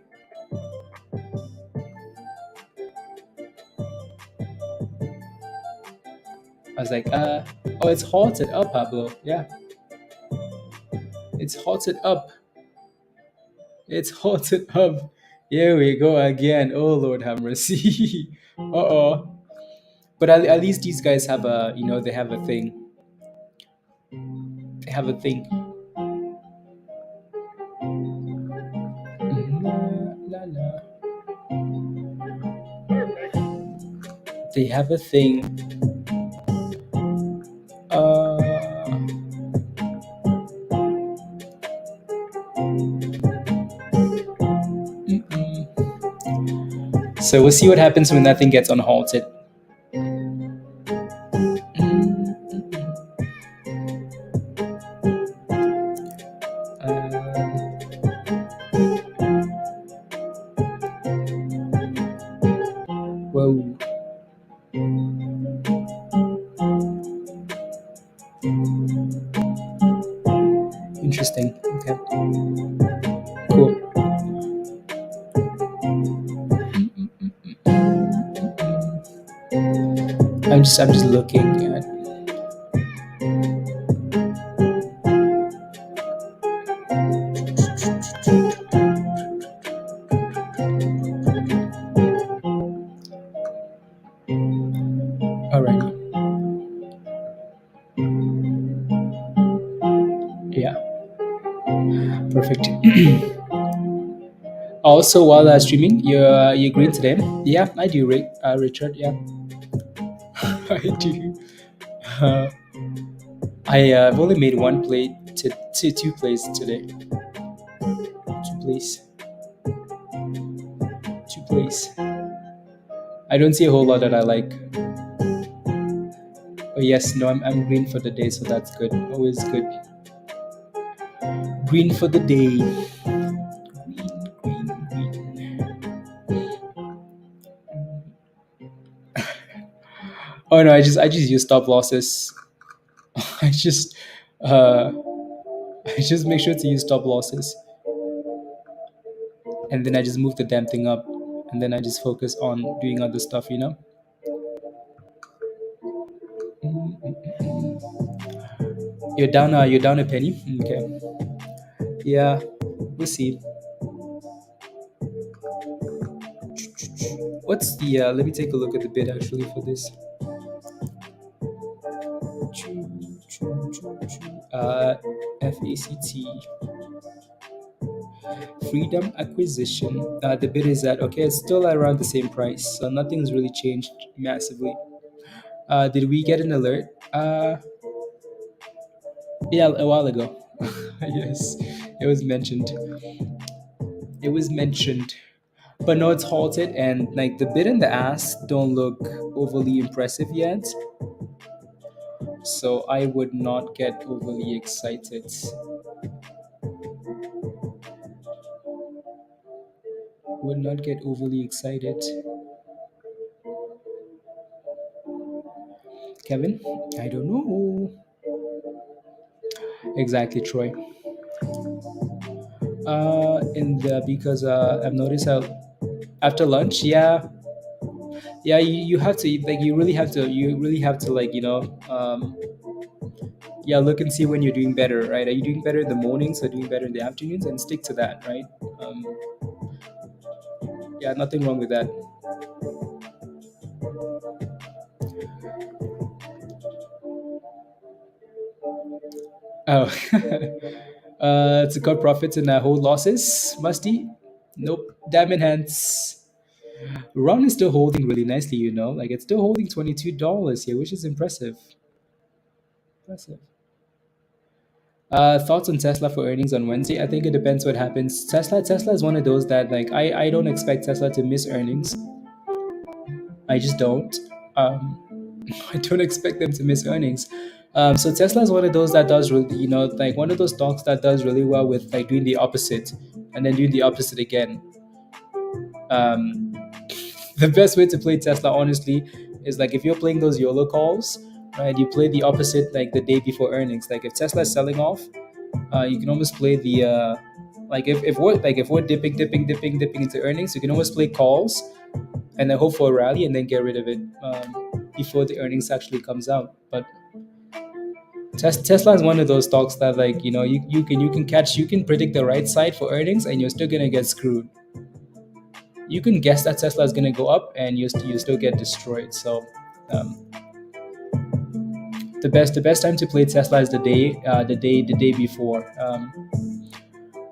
I was like, oh, it's halted up, Pablo. Yeah, it's halted up. It's halted up. Here we go again. Oh Lord have mercy. Uh-oh. But at least these guys have a, they have a thing. They have a thing. La, la, la. They have a thing. So we'll see what happens when that thing gets unhalted. Whoa. Interesting. Okay. Cool. I'm just looking at. Alright. Yeah. Perfect. Also, while streaming, you're green today. Yeah, I do, Richard. Yeah, I do. Uh, I've only made one play to two plays today. Two plays. Two plays. I don't see a whole lot that I like. Oh yes, no, I'm green for the day, so that's good. Always good. Green for the day. Green. Oh no, I just use stop losses. I just uh I just make sure to use stop losses. And then I just move the damn thing up. And then I just focus on doing other stuff, You're down a penny? Okay. Yeah, we'll see. What's the let me take a look at the bid actually for this. FACT Freedom Acquisition. The bid is at, okay, it's still around the same price, so nothing's really changed massively. Did we get an alert? Yeah, a while ago. Yes, it was mentioned. It was mentioned. But no, it's halted, and like the bid and the ask don't look overly impressive yet. So I would not get overly excited. Would not get overly excited. Kevin? I don't know. Exactly, Troy. In the because I've noticed how after lunch, yeah, you have to like you really have to like yeah, look and see when you're doing better, right? Are you doing better in the mornings or doing better in the afternoons, and stick to that, right? Yeah, nothing wrong with that. Oh, to cut profits and hold losses. Musty? Nope. Diamond hands. Ron is still holding really nicely, you know. Like it's still holding $22 here, which is impressive. Impressive. Thoughts on Tesla for earnings on Wednesday? I think it depends what happens. Tesla is one of those that like I don't expect Tesla to miss earnings. I just don't. I don't expect them to miss earnings. So Tesla is one of those that does really, you know, like one of those stocks that does really well with like doing the opposite and then doing the opposite again. Um, the best way to play Tesla, honestly, is like if you're playing those YOLO calls, right? You play the opposite like the day before earnings. Like if Tesla is selling off, you can almost play the like if we're dipping into earnings, you can almost play calls and then hope for a rally and then get rid of it before the earnings actually comes out. But Tesla is one of those stocks that like you know you can predict the right side for earnings and you're still gonna get screwed. You can guess that Tesla is gonna go up and you still get destroyed. So um, the best time to play Tesla is the day before.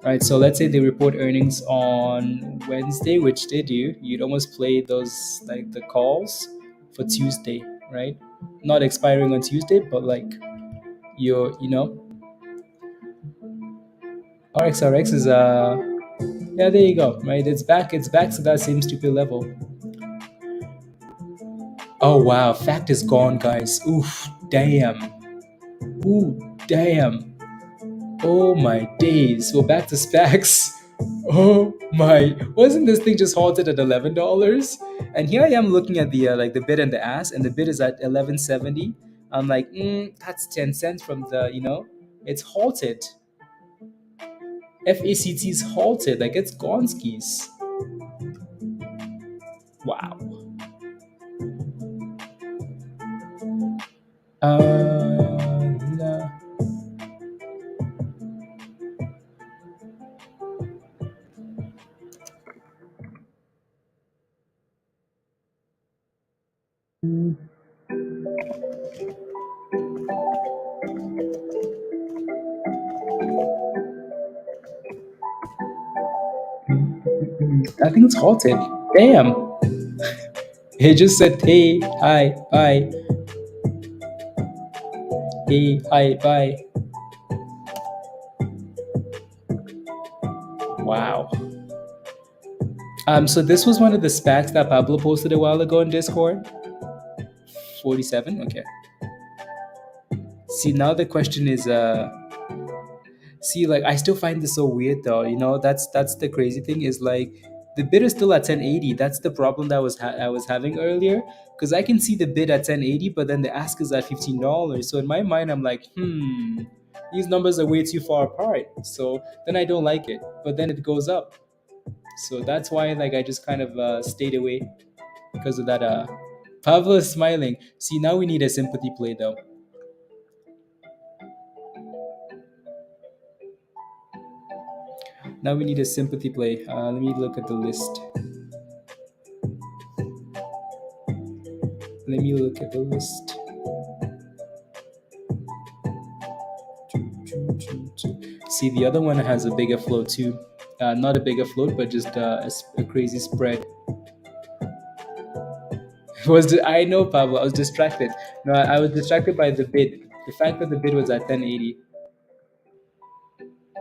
Right, so let's say they report earnings on Wednesday, which they do. You'd almost play those like the calls for Tuesday, right? Not expiring on Tuesday, but like you know, RXRX is yeah, there you go, right? It's back to that same stupid level. Oh wow, fact is gone, guys. Oof, damn. Ooh, damn. Oh my days. We're back to SPACs. Oh my! Wasn't this thing just halted at $11? And here I am looking at the like the bid and the ask, and the bid is at 11.70. I'm like, that's 10 cents from the it's halted. FACT's halted, like it's gone skis. Wow. No. I think it's halted. Damn. It just said hey, hi, bye. Hey, hi, bye. Wow. So this was one of the SPACs that Pablo posted a while ago in Discord. 47. Okay. See, now the question is, see, like I still find this so weird though. You know, that's the crazy thing is like the bid is still at 1080. That's the problem that I was having earlier because I can see the bid at 1080, but then the ask is at $15. So in my mind, I'm like, these numbers are way too far apart. So then I don't like it, but then it goes up. So that's why like I just kind of stayed away because of that. Pablo is smiling. See, now we need a sympathy play though. Now we need a sympathy play. Let me look at the list. Let me look at the list. See, the other one has a bigger float too. Not a bigger float, but just a crazy spread. I know, Pablo. I was distracted. No, I was distracted by the bid. The fact that the bid was at 1080.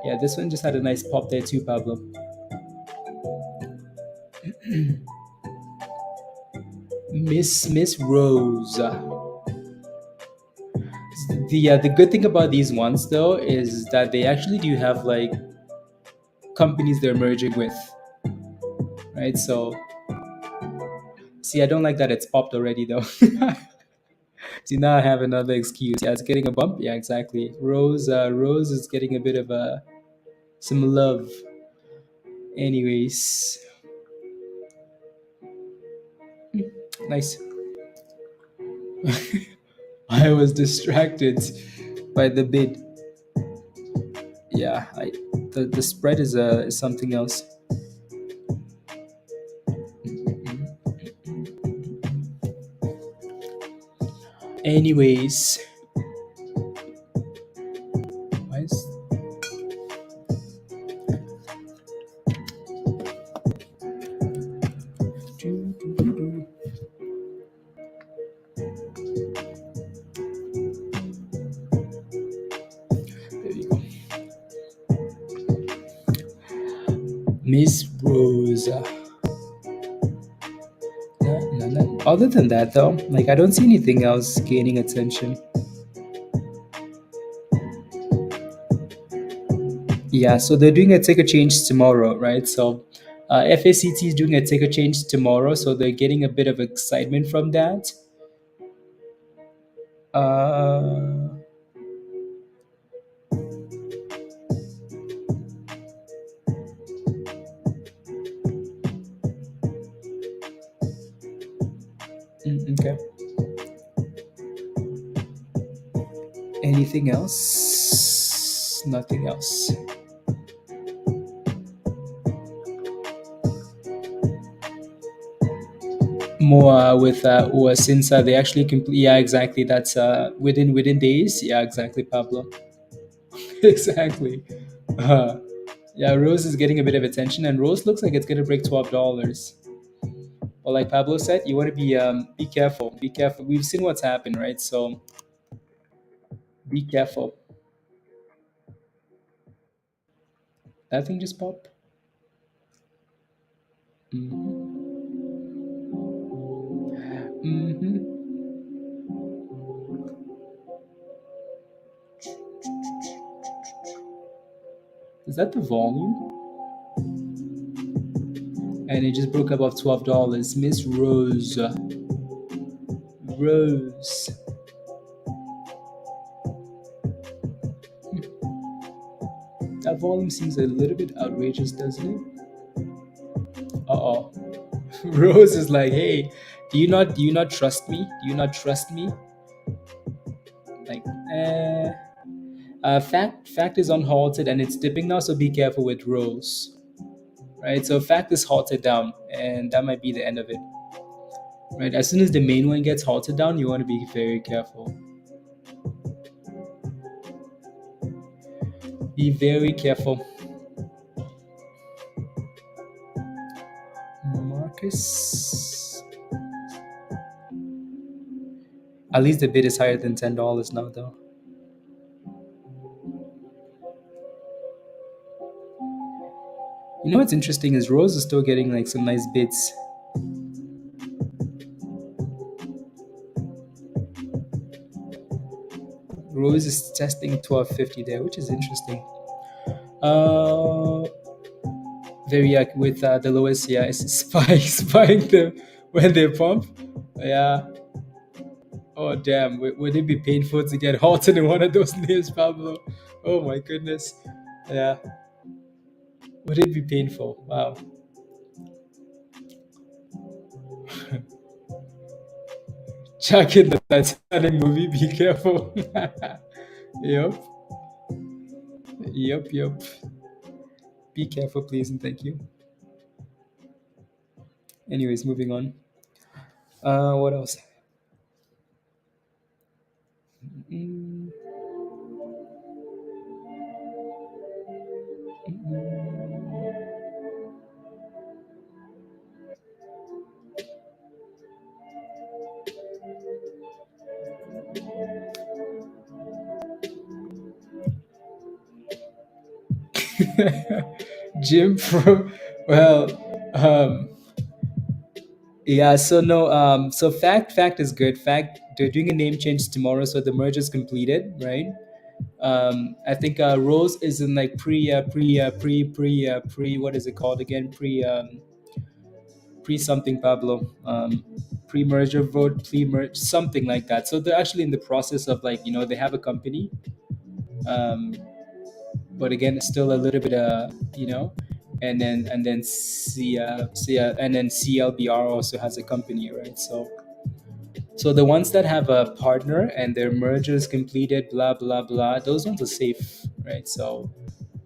Yeah, this one just had a nice pop there too, Pablo. Miss Rose. The good thing about these ones though is that they actually do have like companies they're merging with, right? So see, I don't like that it's popped already though. See, now I have another excuse. Yeah, it's getting a bump. Yeah, exactly. Rose is getting a bit of some love. Anyways, nice. I was distracted by the bid. Yeah, the spread is something else. Anyways, why is there you go. Miss Rosa. Other than that, though, like I don't see anything else gaining attention. Yeah, so they're doing a ticker change tomorrow, right? So FACT is doing a ticker change tomorrow, so they're getting a bit of excitement from that. Uh, okay. Anything else? Nothing else. More with or since they actually complete. Yeah, exactly. That's within days. Yeah, exactly, Pablo. Exactly. Uh, yeah, Rose is getting a bit of attention, and Rose looks like it's gonna break $12. Well, like Pablo said, you want to be careful. Be careful. We've seen what's happened, right? So be careful. That thing just popped. Mm-hmm. Is that the volume? And it just broke above $12. Miss Rose. Rose. That volume seems a little bit outrageous, doesn't it? Uh-oh. Rose is like, hey, do you not trust me? Do you not trust me? Like, fact is unhalted and it's dipping now, so be careful with Rose. Right? So fact is halted down, and that might be the end of it. Right? As soon as the main one gets halted down, you want to be very careful. Be very careful. Marcus. At least the bid is higher than $10 now, though. You know what's interesting is Rose is still getting like some nice bids. Rose is testing 1250 there, which is interesting. Very with the lowest, yeah, it's spying them when they pump. Yeah. Oh damn! Would it be painful to get halted in one of those names, Pablo? Oh my goodness. Yeah. Would it be painful? Wow. Chuck in the Titanic movie. Be careful. Yep. Yep. Yep. Be careful, please, and thank you. Anyways, moving on. What else? Mm, Jim from well, yeah. So no, so fact is good. Fact, they're doing a name change tomorrow, so the merge is completed, right? I think Rose is in like pre what is it called again? Pre something, Pablo. Pre merger vote, pre merge something like that. So they're actually in the process of like they have a company, um, but again it's still a little bit and then and then CLBR also has a company, right? So the ones that have a partner and their merger is completed, blah blah blah, those ones are safe, right? So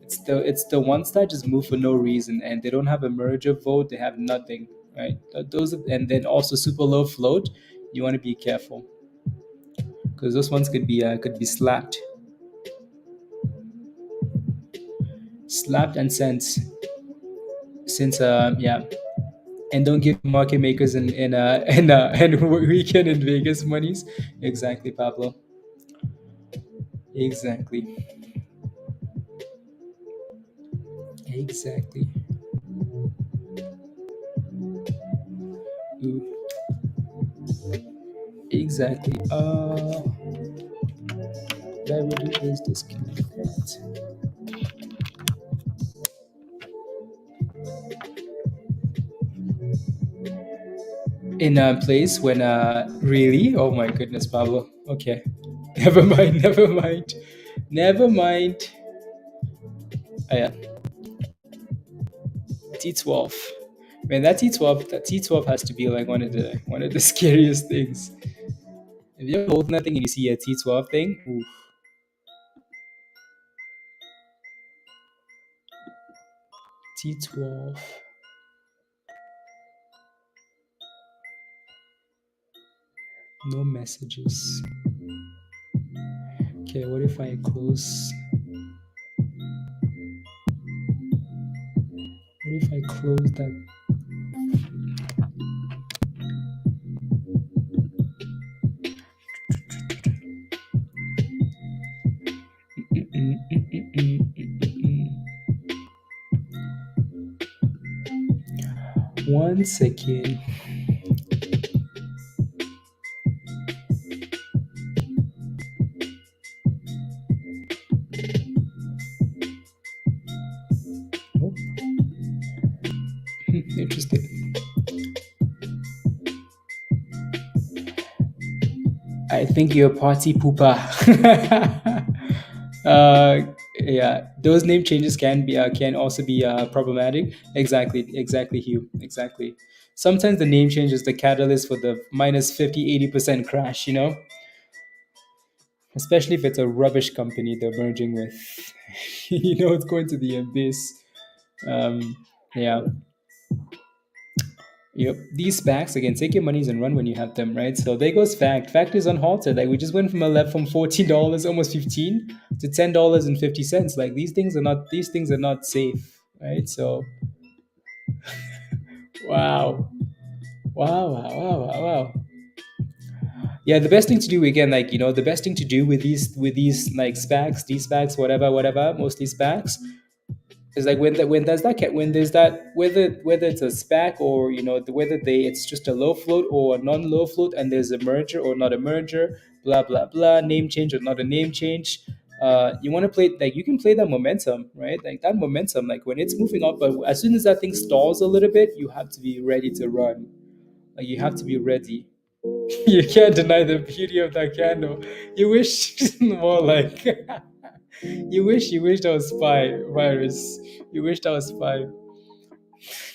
it's the ones that just move for no reason and they don't have a merger vote, they have nothing, right? Those and then also super low float. You want to be careful. because those ones could be slapped, and sent, since yeah. And don't give market makers and weekend in Vegas monies. Exactly, Pablo. Exactly. Exactly. Ooh, exactly. Where is disconnected? In a place when really? Oh my goodness, Pablo. Okay. Never mind, never mind. Never mind. Oh, yeah. T12. Man, that T12 has to be like one of the scariest things. If you hold nothing and you see a T12 thing, oof. T12. No messages. Okay, what if I close? What if I close that? One second. Oh, interesting. I think you're a party pooper. Yeah, those name changes can also be problematic. Exactly, Hugh. Exactly. Sometimes the name change is the catalyst for the minus 50, 80% crash. Especially if it's a rubbish company they're merging with. It's going to the abyss. Yeah. Yep. These SPACs, again, take your monies and run when you have them, right? So there goes Fact. Fact is unhalted. Like we just went from $14, almost 15, to $10.50. Like these things are not safe, right? So wow. Wow, wow, wow, wow, wow. Yeah, the best thing to do, again, like the best thing to do with these like SPACs, D-SPACs, whatever, mostly SPACs, is like when there's that, whether it's a SPAC, or whether it's just a low float or a non-low float, and there's a merger or not a merger, blah blah blah, name change or not a name change. You want to play, like, you can play that momentum, right? Like that momentum, like when it's moving up, but as soon as that thing stalls a little bit, you have to be ready to run. Like you have to be ready. You can't deny the beauty of that candle. You wish more like you wish that was spy virus. You wish that was spy.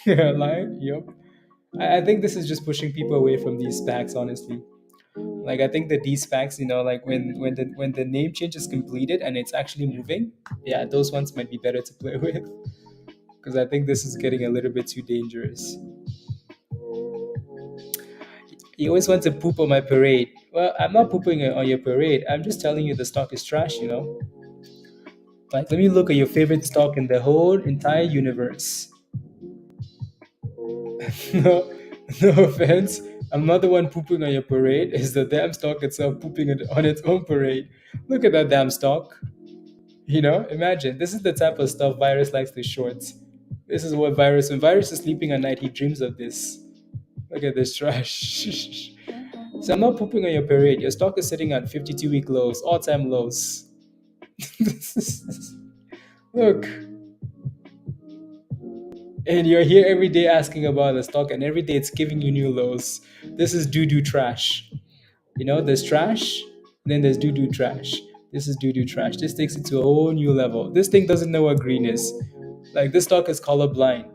Like, yep. I think this is just pushing people away from these SPACs, honestly. Like I think that these SPACs, like when the name change is completed and it's actually moving, yeah, those ones might be better to play with. Because I think this is getting a little bit too dangerous. You always want to poop on my parade. Well, I'm not pooping on your parade. I'm just telling you the stock is trash. Like, let me look at your favorite stock in the whole entire universe. No, no offense. I'm not the one pooping on your parade. It's the damn stock itself pooping on its own parade. Look at that damn stock. Imagine. This is the type of stuff Virus likes to short. This is what when Virus is sleeping at night, he dreams of this. Look at this trash. So I'm not pooping on your parade. Your stock is sitting at 52-week lows, all-time lows. Look, and you're here every day asking about the stock, and every day it's giving you new lows. This is doo-doo trash. There's trash, then there's doo-doo trash. This is doo-doo trash. This takes it to a whole new level. This thing doesn't know what green is. Like, this stock is colorblind.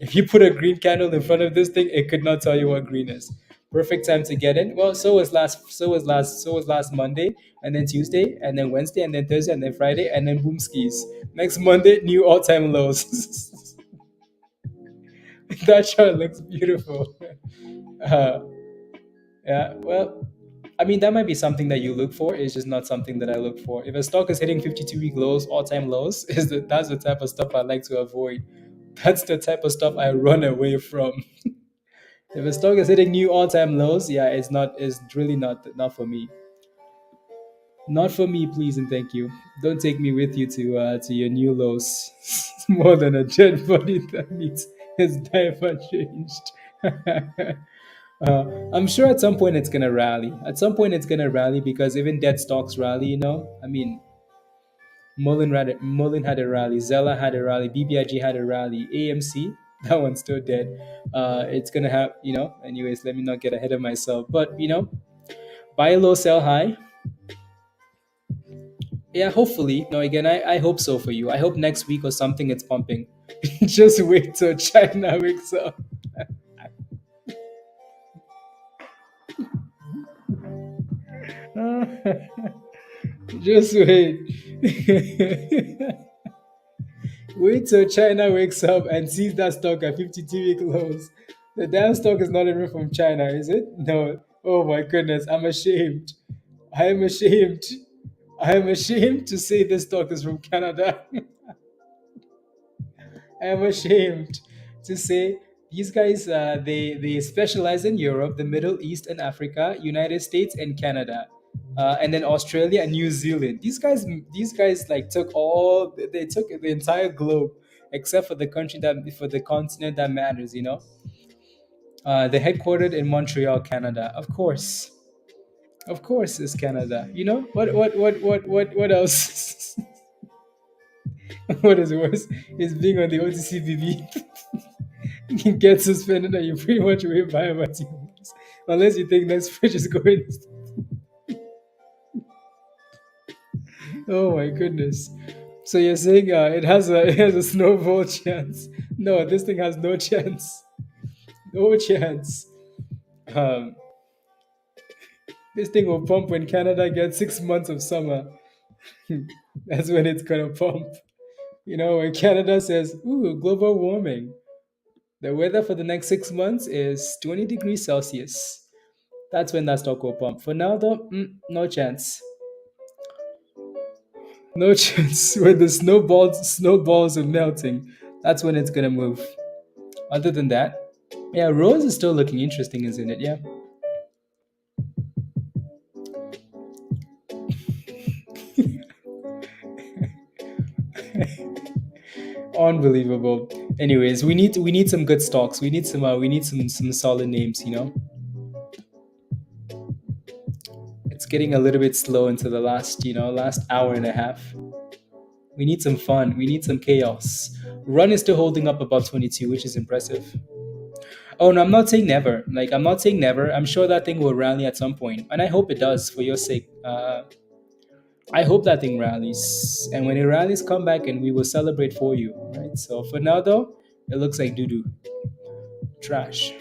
If you put a green candle in front of this thing, it could not tell you what green is. Perfect time to get in. Well, so was last Monday, and then Tuesday, and then Wednesday, and then Thursday, and then Friday, and then boom skis. Next Monday, new all-time lows. That chart looks beautiful. Uh, yeah, well, I mean, that might be something that you look for. It's just not something that I look for. If a stock is hitting 52-week lows, all-time lows, that's the type of stuff I like to avoid. That's the type of stuff I run away from. If a stock is hitting new all-time lows, yeah, it's really not for me. Not for me, please and thank you. Don't take me with you to your new lows. More than a dead body that needs his diaper changed. I'm sure at some point it's gonna rally. At some point it's gonna rally because even dead stocks rally. I mean, Mullen had a rally, Zella had a rally, BBIG had a rally, AMC that one's still dead. It's gonna have Anyways, let me not get ahead of myself. But buy low, sell high. Yeah, hopefully. No, again, I hope so for you. I hope next week or something it's pumping. Just wait till China wakes up. Just wait. Wait till China wakes up and sees that stock at 52-week lows. The damn stock is not even from China, is it? No. Oh my goodness, I'm ashamed. I am ashamed. I am ashamed to say this stock is from Canada. I am ashamed to say these guys they specialize in Europe, the Middle East and Africa, United States and Canada, and then Australia and New Zealand. These guys like they took the entire globe except for the continent that matters. They're headquartered in Montreal, Canada. Of course, is Canada. What else? What is worse is being on the OTCBB. You get suspended and you pretty much wait by about 2 months. Unless you think next fridge is going. Oh my goodness. So you're saying it has a snowball chance? No, this thing has no chance. No chance. Um, this thing will pump when Canada gets 6 months of summer. That's when it's gonna pump. When Canada says, "Ooh, global warming," the weather for the next 6 months is 20 degrees Celsius. That's when that stock will pump. For now, though, no chance. No chance. When the snowballs are melting, that's when it's gonna move. Other than that, yeah, Rose is still looking interesting, isn't it? Yeah. Unbelievable. Anyways, we need some good stocks. We need some solid names. It's getting a little bit slow into the last hour and a half. We need some fun. We need some chaos. Run is still holding up above 22, which is impressive. Oh no, I'm not saying never. Like I'm not saying never. I'm sure that thing will rally at some point, and I hope it does for your sake. I hope that thing rallies, and when it rallies, come back and we will celebrate for you, right? So for now, though, it looks like doo doo, trash.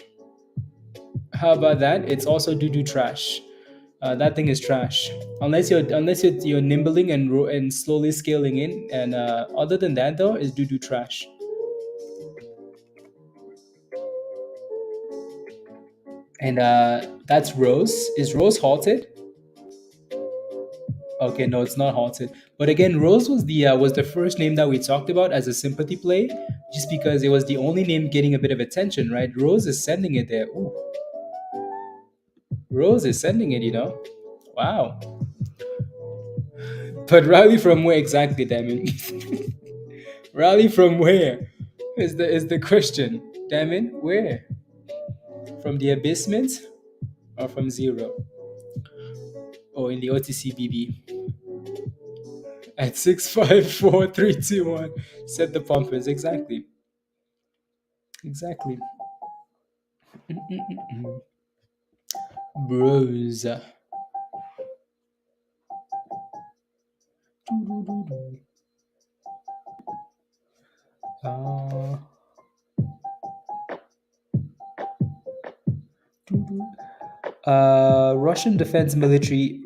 How about that? It's also doo doo trash. That thing is trash. Unless you're nimbling and slowly scaling in, and other than that, though, is doo doo trash. And that's Rose. Is Rose halted? Okay, no, it's not halted. But again, Rose was the first name that we talked about as a sympathy play, just because it was the only name getting a bit of attention, right? Rose is sending it there. Ooh, Rose is sending it. Wow. But rally from where exactly, Damon? Rally from where? Is the question, Damon? Where? From the abyssment or from zero? Or in the OTCBB? At 654,321. Set the pumpers. Exactly. Exactly. Bros. Uh, Russian defense military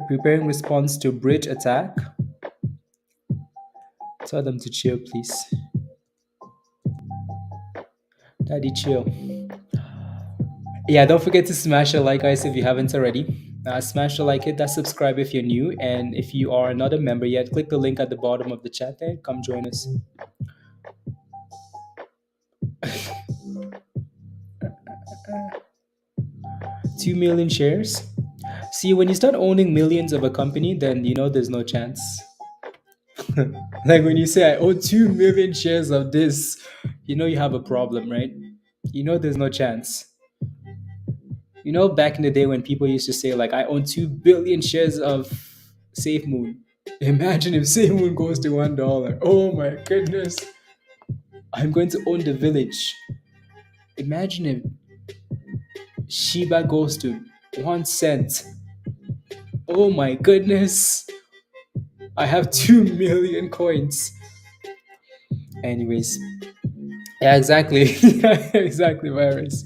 preparing response to bridge attack. Tell them to chill, please. Daddy, chill. Yeah, don't forget to smash a like, guys, if you haven't already. Smash the like, hit that subscribe if you're new, and if you are not a member yet, click the link at the bottom of the chat there. Come join us. 2 million shares. See, when you start owning millions of a company, then you know there's no chance. Like when you say I own 2 million shares of this, you know you have a problem, right? You know there's no chance. You know, back in the day when people used to say like I own 2 billion shares of SafeMoon. Imagine if SafeMoon goes to $1. Oh my goodness. I'm going to own the village. Imagine if Shiba goes to 1 cent. Oh my goodness. I have 2 million coins. Anyways, yeah, exactly. Exactly, virus.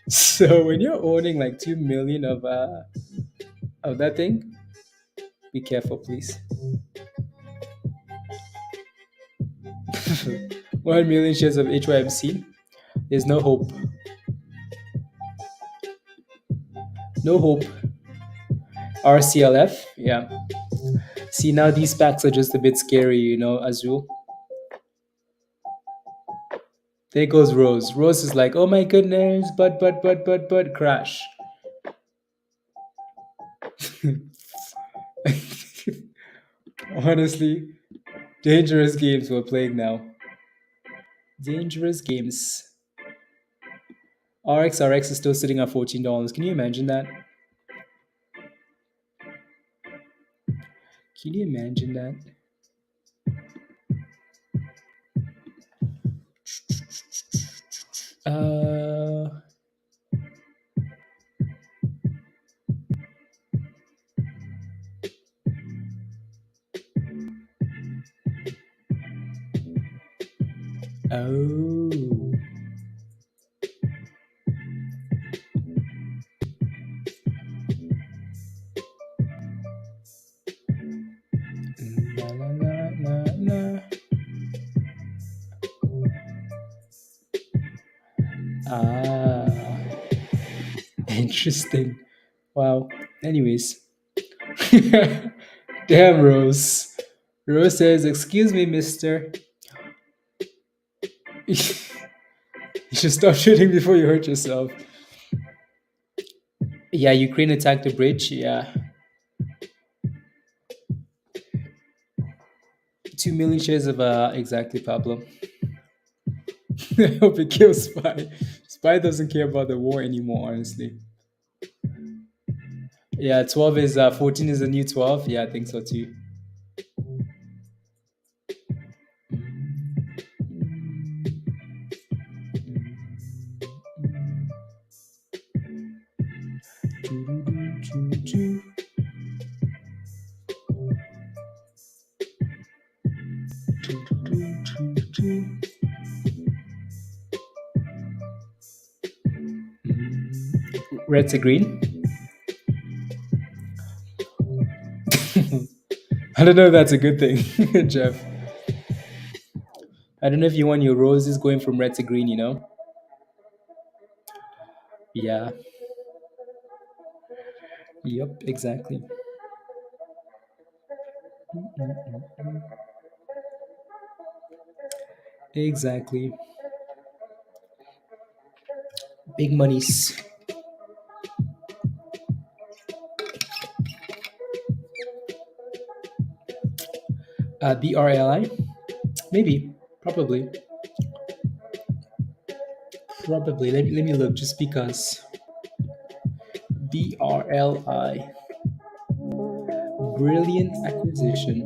So when you're owning like 2 million of that thing, be careful, please. 1 million shares of HYMC. There's no hope. No hope. RCLF, yeah. See, now these packs are just a bit scary, you know, Azul. There goes Rose. Rose is like, oh my goodness, but, crash. Honestly, dangerous games we're playing now. Dangerous games. RX is still sitting at $14. Can you imagine that? Can you imagine that? Oh. La, la, la, la, la. Ah. Interesting. Wow. Anyways. Damn, Rose. Rose says, excuse me, mister. You should stop shooting before you hurt yourself. Yeah, Ukraine attacked the bridge. Yeah. 2 million shares of exactly, Pablo. I hope it kills Spy. Spy doesn't care about the war anymore, honestly. Yeah, 12 is 14 is the new 12. Yeah, I think so too. Red to green. I don't know if that's a good thing, Jeff. I don't know if you want your roses going from red to green, you know? Yeah. Yep, exactly. Exactly. Big monies. BRLI? Maybe. Probably. Probably. Let me look just because. BRLI. Brilliant acquisition.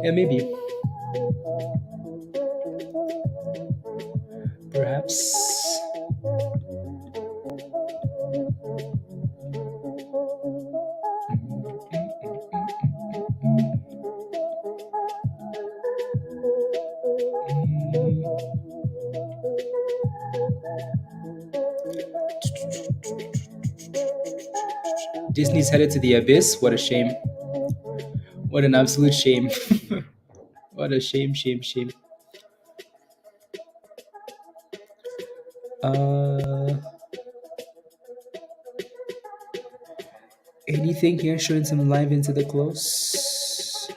Yeah, maybe. Perhaps. Disney's headed to the abyss. What a shame. What an absolute shame. What a shame, shame, shame. Anything here showing some live into the close?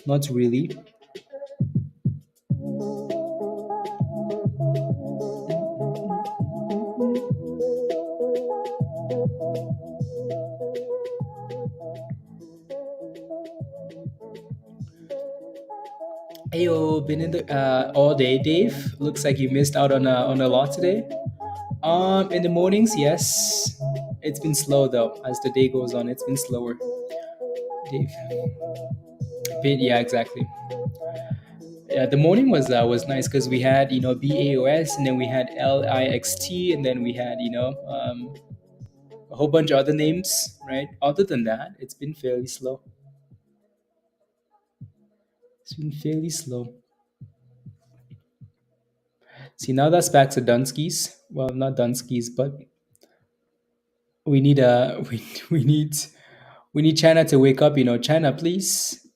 Not really. Ayo, been in the all day, Dave. Looks like you missed out on a lot today. In the mornings, yes. It's been slow though. As the day goes on, it's been slower. Dave. Yeah, exactly. Yeah, the morning was nice because we had BAOS, and then we had LIXT, and then we had a whole bunch of other names, right? Other than that, it's been fairly slow. It's been fairly slow. See, now that's back to Dunskies. Well, not Dunskies, but we need we need China to wake up. China, please,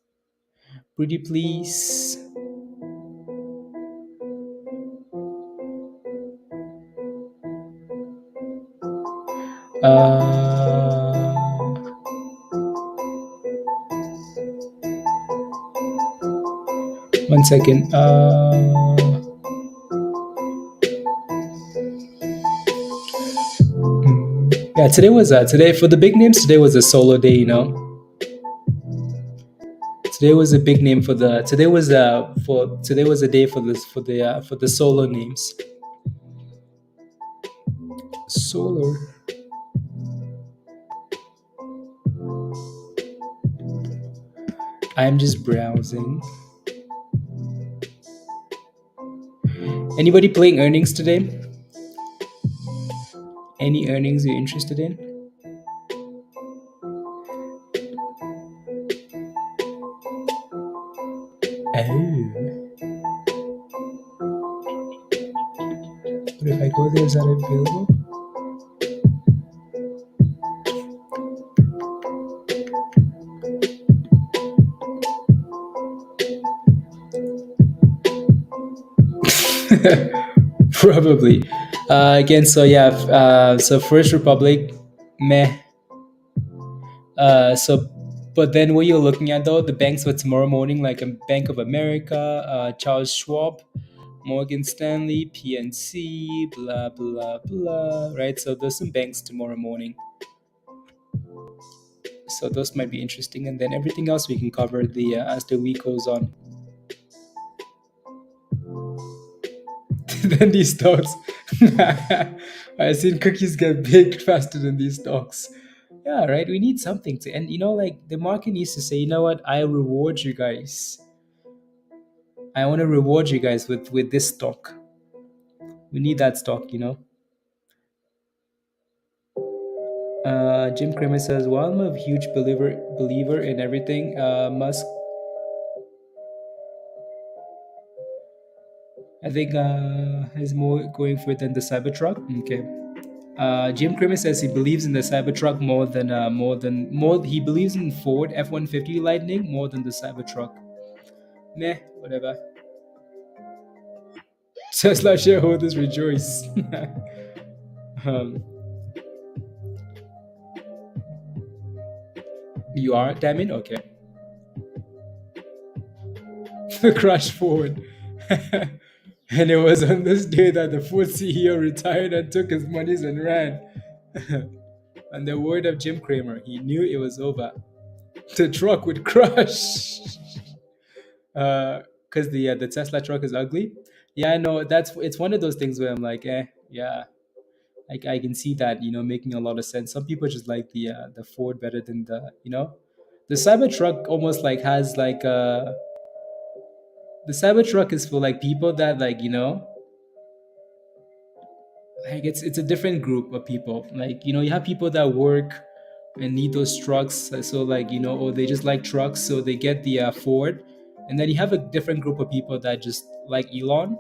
pretty please. Uh, 1 second. Yeah, today for the big names. Today was a solo day. Today was a big name for the. Today was a day for this for the solo names. Solar. I'm just browsing. Anybody playing earnings today? Any earnings you're interested in? Oh. But if I go there, is that available? Probably. Again, so yeah, so First Republic, meh. But then what you're looking at though, the banks for tomorrow morning, like a Bank of America, Charles Schwab, Morgan Stanley, PNC, blah blah blah, right? So there's some banks tomorrow morning. So those might be interesting, and then everything else we can cover as the week goes on. Then these stocks, I've seen cookies get baked faster than these stocks. Yeah, right. We need something to, and like the market needs to say, you know what? I reward you guys. I want to reward you guys with this stock. We need that stock, Jim Cramer says, while I'm a huge believer in everything, Musk, I think, is more going for it than the Cybertruck. Okay. Jim Cramer says he believes in the Cybertruck more. He believes in Ford F-150 Lightning more than the Cybertruck. Meh, whatever. Tesla shareholders rejoice. You are, damn it, okay. The crash Ford. And it was on this day that the Ford CEO retired and took his monies and ran. And the word of Jim Cramer, he knew it was over. The truck would crash. Because the Tesla truck is ugly. Yeah, I know. It's one of those things where I'm like, yeah. I can see that, making a lot of sense. Some people just like the Ford better than the Cybertruck almost like has like the Cybertruck is for like people that like like it's a different group of people. Like you have people that work and need those trucks, so like or they just like trucks, so they get the Ford, and then you have a different group of people that just like Elon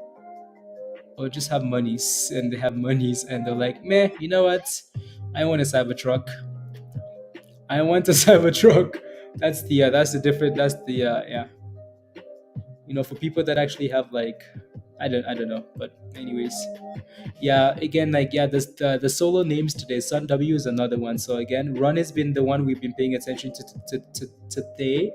or just have monies, and they have monies and they're like, meh, you know what? I want a Cybertruck. I want a Cybertruck. That's the different. That's the yeah. For people that actually have like I don't know, but anyways, yeah. Again, like yeah, the solo names today. Sun W is another one. So again, Run has been the one we've been paying attention to today.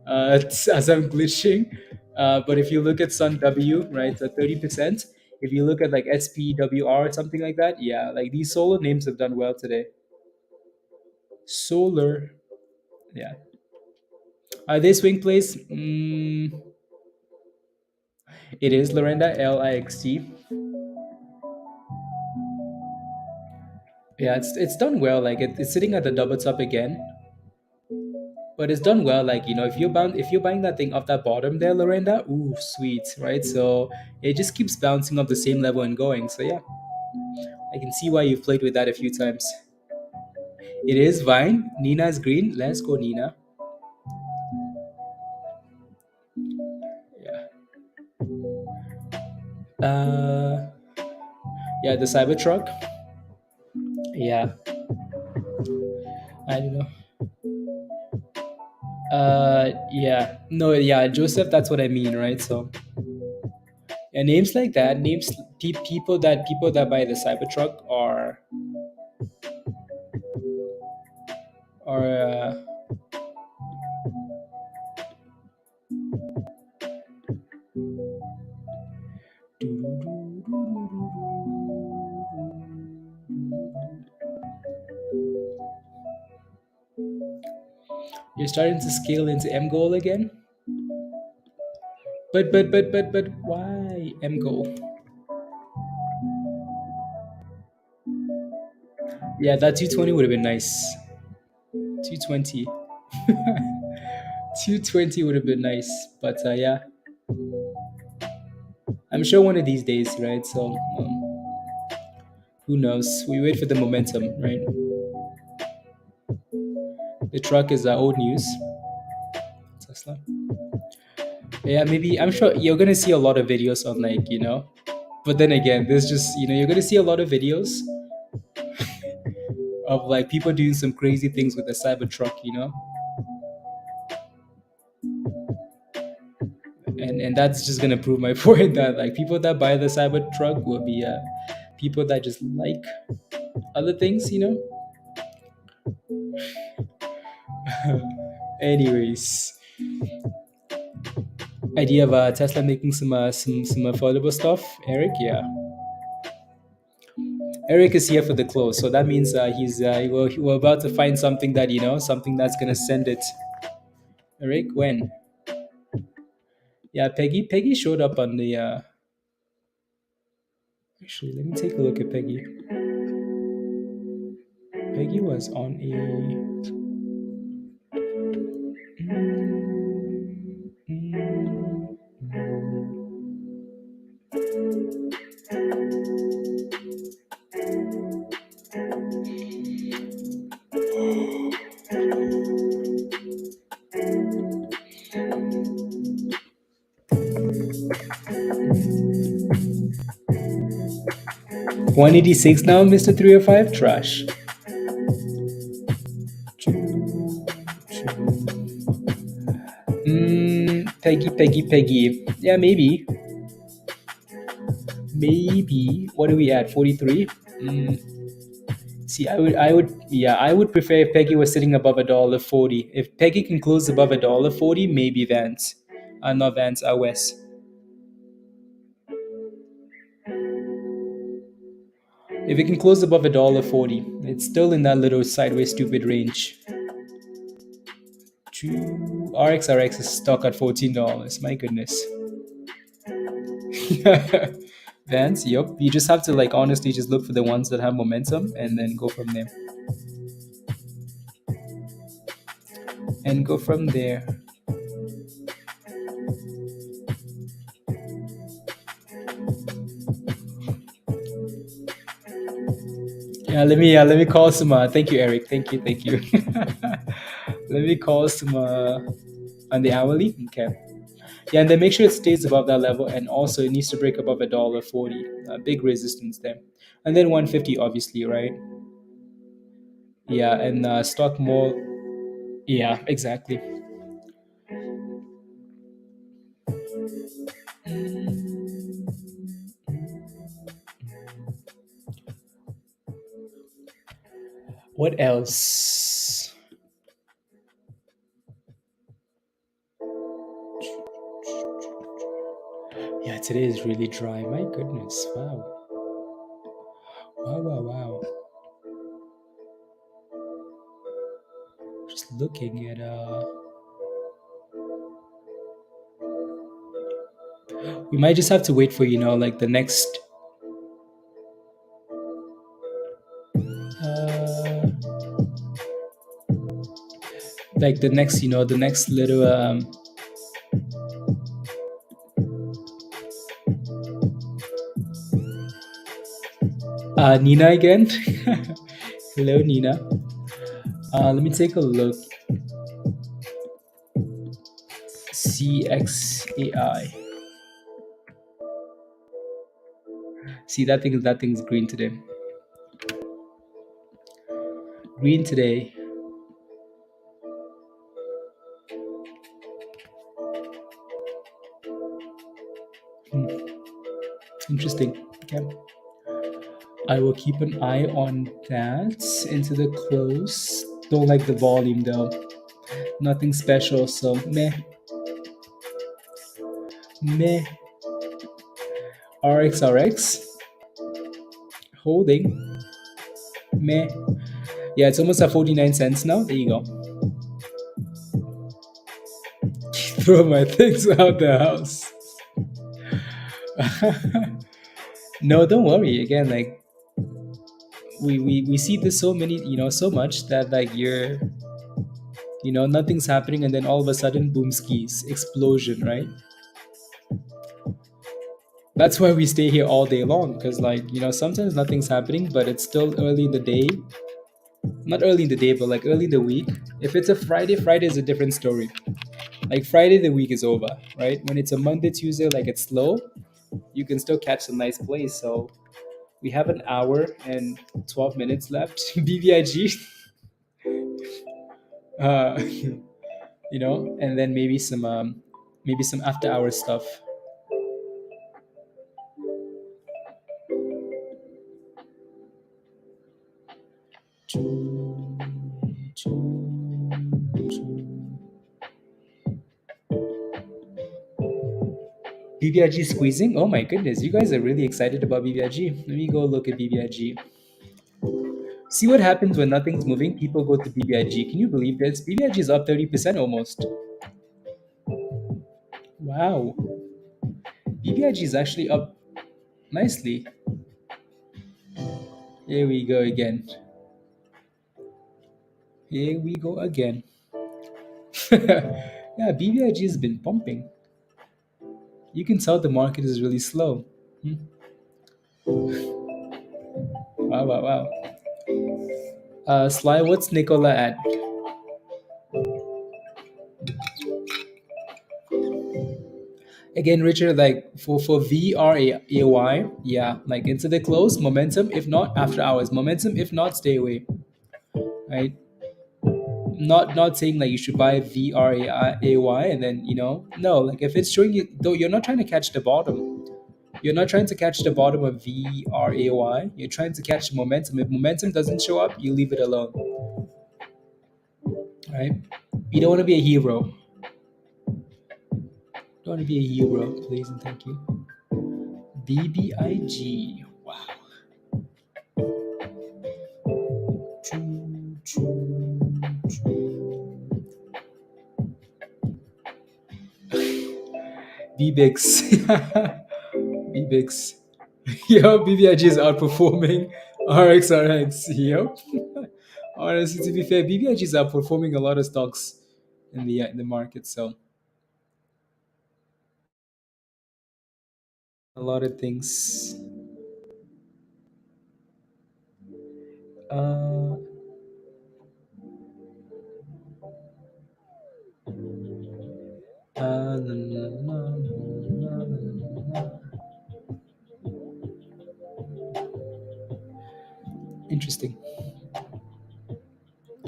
As I'm glitching, but if you look at Sun W, right, so 30%. If you look at like SPWR or something like that, yeah, like these solo names have done well today. Solar, yeah. Are they swing plays? It is Lorenda LIXT. Yeah, it's done well. Like it's sitting at the double top again, but it's done well. Like if you're buying that thing off that bottom there, Lorenda, ooh, sweet, right? So it just keeps bouncing up the same level and going. So yeah, I can see why you've played with that a few times. It is Vine. Nina's green. Let's go, Nina. Yeah. Uh, yeah, the Cybertruck. Yeah, I don't know. Yeah, no, yeah, Joseph. That's what I mean, right? So, yeah, names like that, people that buy the Cybertruck are you're starting to scale into M goal again. But why M goal? Yeah, that 220 would have been nice. 220. 220 would have been nice, but yeah, I'm sure one of these days, right? So who knows? We wait for the momentum, right? The truck is old news. Tesla. Yeah, maybe I'm sure you're gonna see a lot of videos on but then again, there's just you're gonna see a lot of videos of like people doing some crazy things with the Cybertruck, and that's just gonna prove my point that like people that buy the Cybertruck will be people that just like other things. Anyways, idea of Tesla making some affordable stuff, Eric. Yeah, Eric is here for the close, so that means we're about to find something that something that's gonna send it. Eric, when? Yeah, Peggy showed up on the. Actually, let me take a look at Peggy. Peggy was on a. 186 now, Mr. 305? Trash. Peggy. Yeah, maybe. Maybe. What are we at? 43? See, I would prefer if Peggy was sitting above $1.40. If Peggy can close above $1.40, maybe Vance. Not Vance, Wes. If it can close above $1.40, it's still in that little sideways stupid range. RXRX is stuck at $14. My goodness. Vance, yep. You just have to honestly just look for the ones that have momentum and then go from there. And go from there. Yeah, let me call some. Thank you, Eric. Thank you. Let me call some on the hourly. Okay. Yeah, and then make sure it stays above that level, and also it needs to break above $1.40. Big resistance there, and then 150, obviously, right? Yeah, and stock more. Yeah, exactly. What else? Yeah, today is really dry. My goodness. Wow. Wow, wow, wow. Just looking at we might just have to wait for, like the next uh like the next little Nina again. Hello, Nina. Let me take a look. CXAI. See, that thing's green today. Green today. Hmm, interesting. Okay. I will keep an eye on that into the close. Don't like the volume though. Nothing special, so meh. Meh. RXRX. Holding. Meh. Yeah, it's almost at 49 cents now. There you go. Throw my things out the house. No, don't worry. Again, like we see this so many, so much that like nothing's happening and then all of a sudden boom skis, explosion, right? That's why we stay here all day long, because like, sometimes nothing's happening, but it's still early in the day. Not early in the day, but like early in the week. If it's a Friday is a different story. Like Friday, the week is over, right? When it's a Monday, Tuesday, like it's slow, you can still catch some nice plays. So we have an hour and 12 minutes left. BBIG, and then maybe some after hours stuff. BBIG squeezing? Oh my goodness, you guys are really excited about BBIG. Let me go look at BBIG. See what happens when nothing's moving? People go to BBIG. Can you believe this? BBIG is up 30% almost. Wow. BBIG is actually up nicely. Here we go again. Here we go again. Yeah, BBIG has been pumping. You can tell the market is really slow. Hmm. Wow, wow, wow. Sly, what's Nicola at? Again, Richard, like for VRAY, yeah, like into the close, momentum, if not after hours, momentum, if not stay away, right? Not saying like you should buy VRAY and then no, like if it's showing you, though, you're not trying to catch the bottom. You're not trying to catch the bottom of VRAY. You're trying to catch momentum. If momentum doesn't show up, you leave it alone, right? You don't want to be a hero. Don't want to be a hero, please and thank you. BBIG. Wow. BBIX. BBIX. Yo, BBIG is outperforming RXRX. Yep. Honestly, to be fair, BBIG is outperforming a lot of stocks in the market. So a lot of things. Uh, na, na, na, na, na, na. Interesting.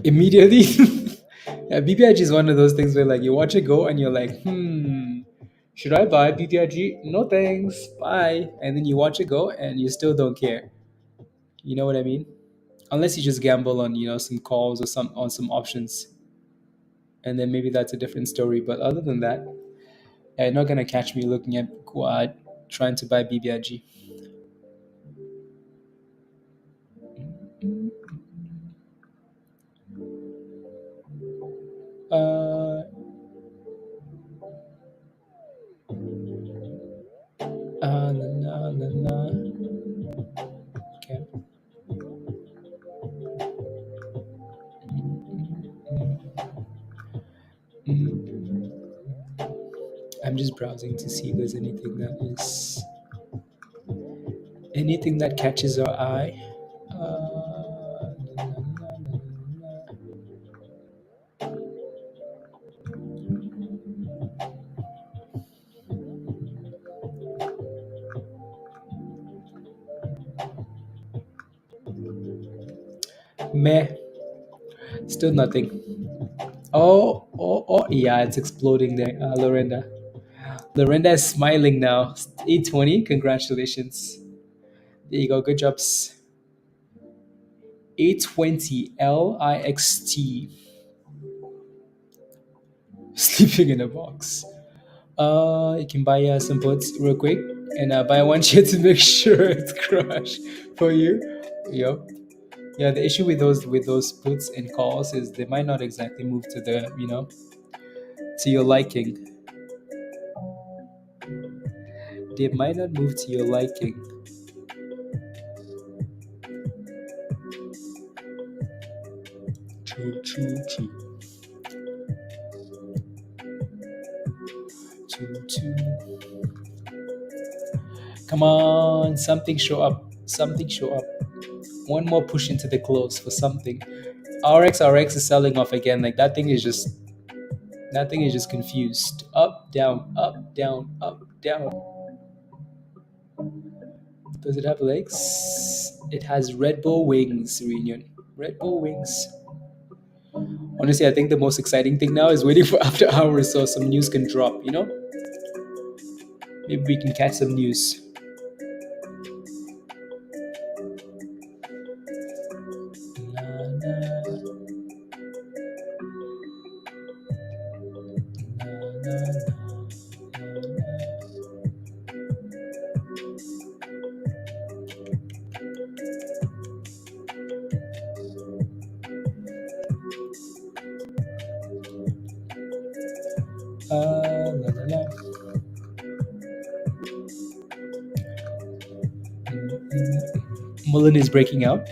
Immediately, yeah, BBIG is one of those things where like you watch it go and you're like, should I buy BBIG? No thanks, bye. And then you watch it go and you still don't care. You know what I mean? unless you just gamble on some calls or some options, and then maybe that's a different story. But other than that, you're not gonna catch me looking at quad trying to buy BBIG. Uh, la, la, la. Okay. I'm just browsing to see if there's anything that catches our eye. La, la, la, la. Meh, still nothing. Oh, yeah, it's exploding there. Lorenda is smiling now. 820, congratulations. There you go, good jobs. 820 LIXT. Sleeping in a box. You can buy some puts real quick and buy one share to make sure it's crushed for you. Yo. Yeah, the issue with those puts and calls is they might not exactly move to the to your liking. They might not move to your liking. Choo choo choo. Choo choo. Come on, something show up. Something show up. One more push into the close for something. RX is selling off again. Like that thing is just confused. Up, down, up, down, up, down. Does it have legs? It has Red Bull wings, Reunion. Red Bull wings. Honestly, I think the most exciting thing now is waiting for after hours so some news can drop, Maybe we can catch some news. Mullen is breaking out.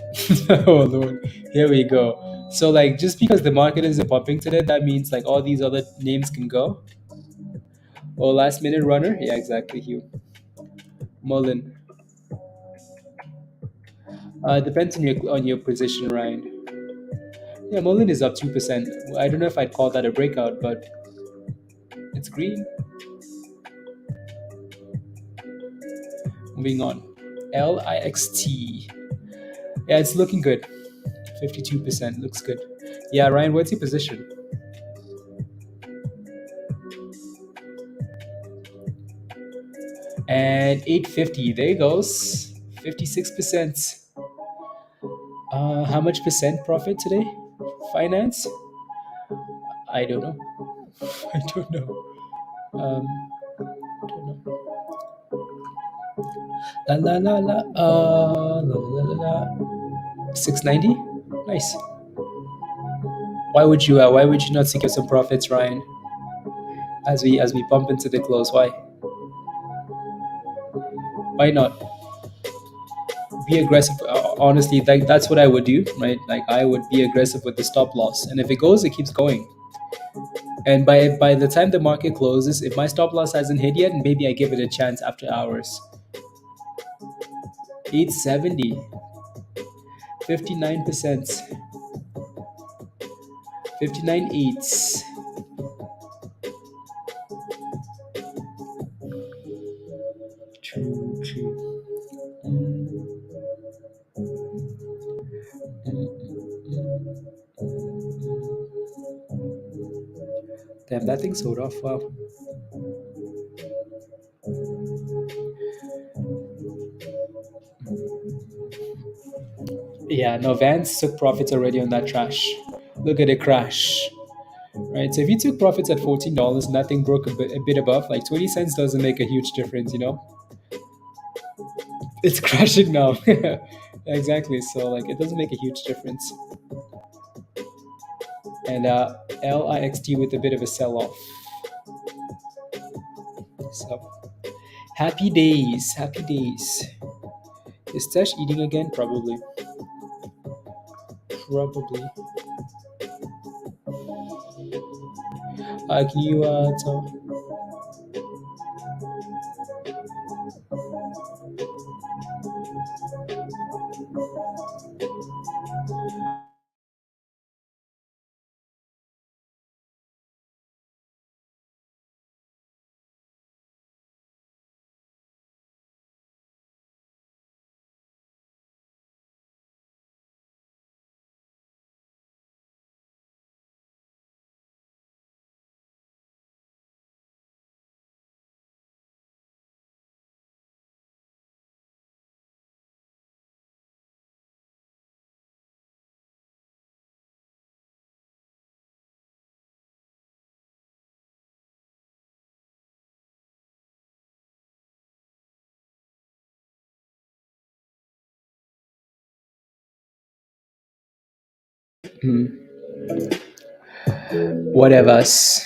Oh Lord, here we go. So like, just because the market isn't popping today, that means like all these other names can go. Oh, last minute runner. Yeah, exactly. Hugh Mullen. Depends on your position, Ryan. Yeah, Mullen is up 2%. I don't know if I'd call that a breakout, but it's green. Moving on. LIXT. Yeah, it's looking good. 52% looks good. Yeah, Ryan, what's your position? And 850, there it goes. 56%. How much percent profit today? Finance? I don't know. I don't know. Don't know. La la la la. La la la la. 690. Nice. Why would you not secure some profits, Ryan? As we bump into the close, why? Why not? Be aggressive. Honestly, that's what I would do, right? Like I would be aggressive with the stop loss, and if it goes, it keeps going. And by the time the market closes, if my stop loss hasn't hit yet, maybe I give it a chance after hours. 870, 59%, 59 eighths. True. Damn, that thing's so rough. Wow. Yeah, no, Vance took profits already on that trash. Look at it crash. Right, so if you took profits at $14 and that thing broke a bit above, like 20 cents doesn't make a huge difference, you know? It's crashing now. Exactly, so like it doesn't make a huge difference. And LIXT with a bit of a sell-off. So happy days, happy days. Is Tesh eating again? Probably. Probably. Can you tell? Whatever's.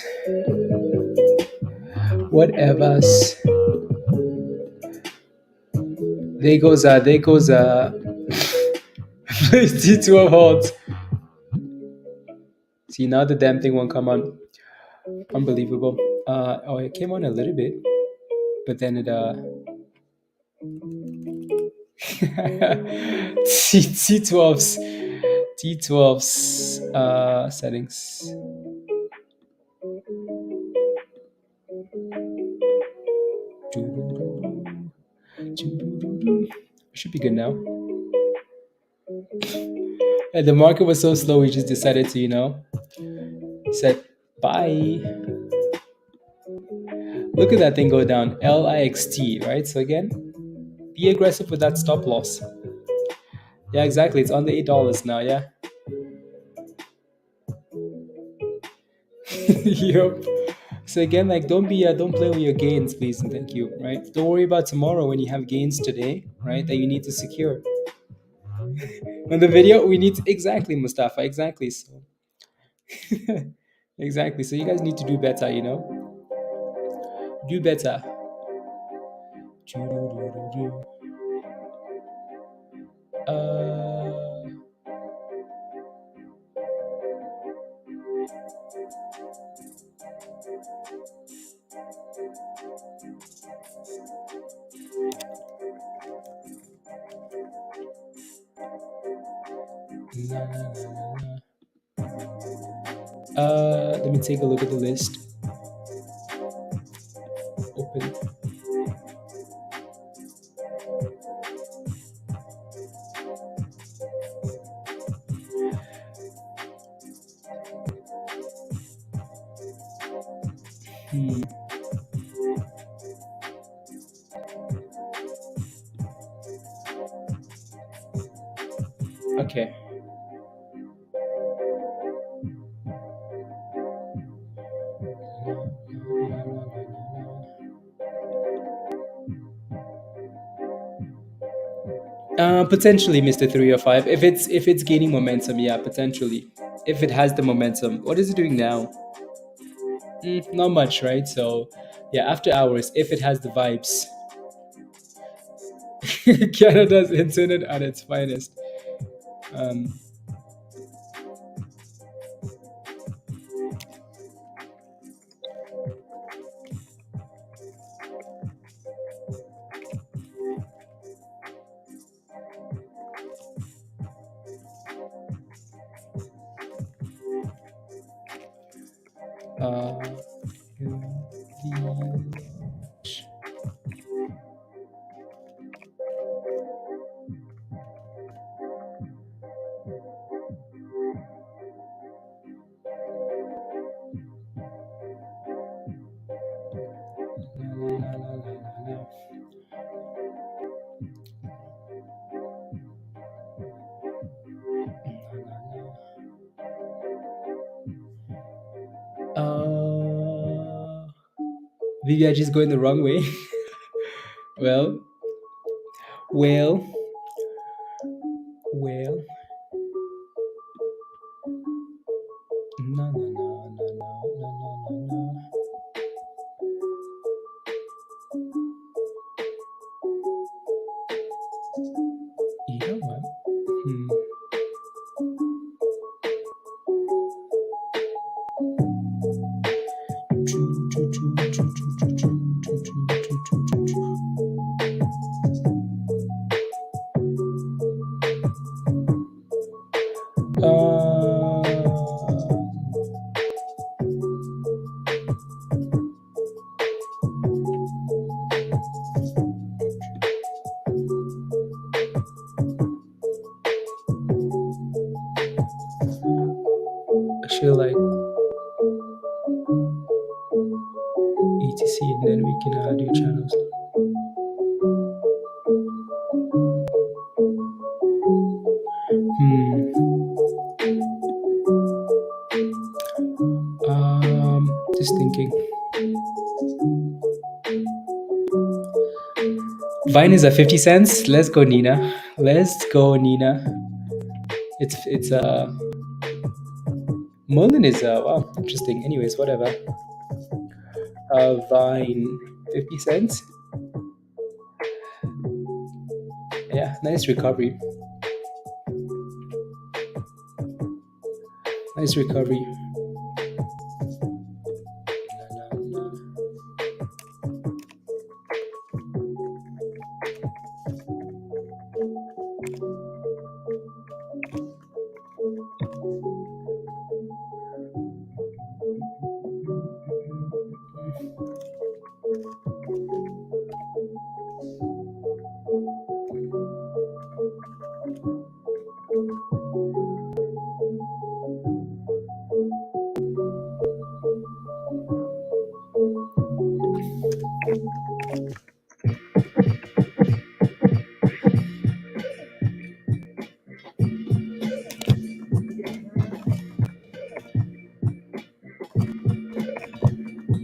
Whatever's. There goes T12 halt. See, now the damn thing won't come on. Unbelievable. Oh, it came on a little bit, but then it T12's T12's settings. Should be good now. And the market was so slow, we just decided to, said bye. Look at that thing go down. LIXT, right? So again, be aggressive with that stop loss. Yeah, exactly. It's on the $8 now. Yeah. Yep. So again, like don't play with your gains, please and thank you. Right? Don't worry about tomorrow when you have gains today, right? That you need to secure. On the video, we need to, exactly, Mustafa. Exactly. So exactly. So you guys need to do better. Do better. Uh, let me take a look at the list. Open. Hmm. Okay. Potentially, Mr. 305. If it's gaining momentum, yeah, potentially. If it has the momentum, what is it doing now? Not much, right? So, yeah, after hours, if it has the vibes, Canada's internet at its finest. Um, uh, Maybe I just going the wrong way. well, well. No, no, no, no, no, no, no, no. You know what? Actually, like etc, and then we can do channels. Just thinking. Vine is at 50 cents. Let's go, Nina. Let's go, Nina. It's Merlin is wow, interesting. Anyways, whatever. Vine 50 cents. Yeah, nice recovery. Nice recovery.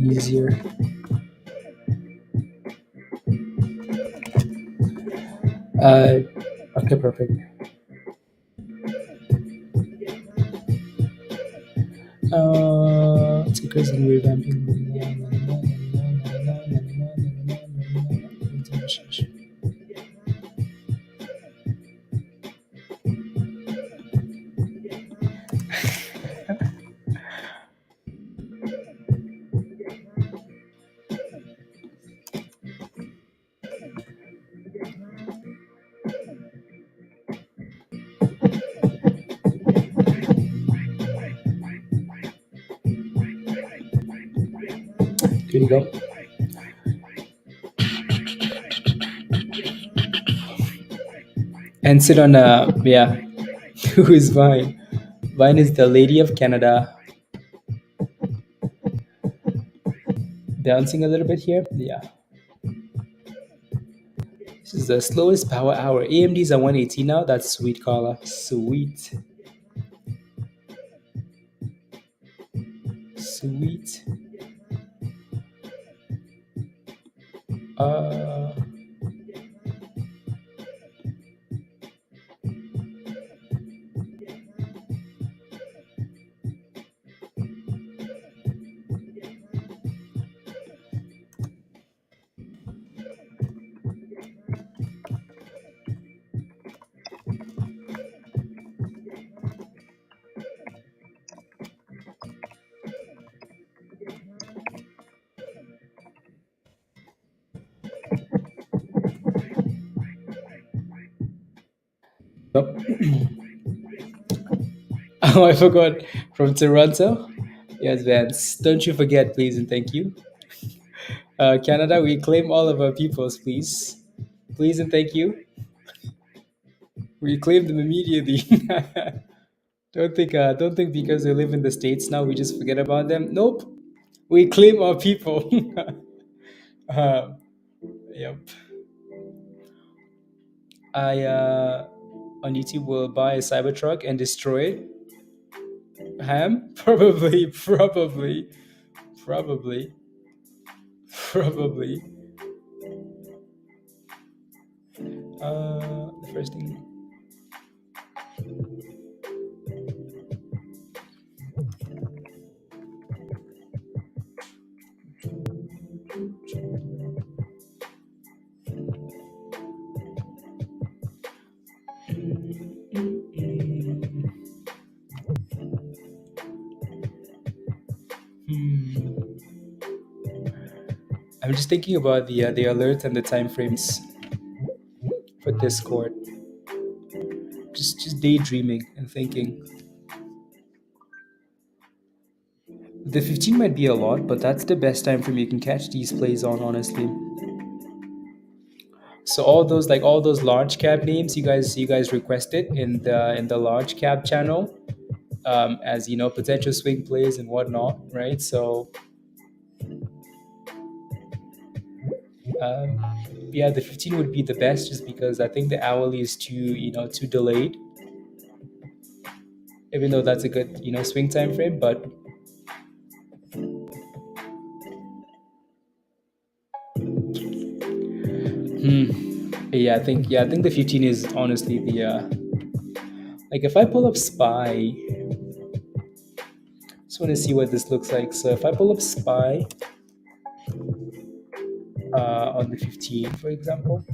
Easier. Okay, perfect. Tickers and revamping. Here you go. And sit on yeah. Who is Vine? Vine is the Lady of Canada. Bouncing a little bit here. Yeah. This is the slowest power hour. AMD's at 180 now. That's sweet, Carla. Sweet. Sweet. Oh. Oh, I forgot. From Toronto. Yes, Vance. Don't you forget, please, and thank you. Canada, we claim all of our peoples, please. Please and thank you. We claim them immediately. Don't think because they live in the States now we just forget about them. Nope. We claim our people. Yep. I on YouTube will buy a Cybertruck and destroy it. Ham? Probably. Probably. The first thing. Hmm. I'm just thinking about the alert and the time frames for Discord. Just daydreaming and thinking. The 15 might be a lot, but that's the best time frame you can catch these plays on, honestly. So all those large cap names you guys requested in the large cap channel, as you know, potential swing plays and whatnot, right? So um, yeah, the 15 would be the best, just because I think the hourly is too delayed, even though that's a good swing time frame. But yeah, I think the 15 is honestly the like, if I pull up SPY, just want to see what this looks like. So if I pull up SPY on the 15, for example,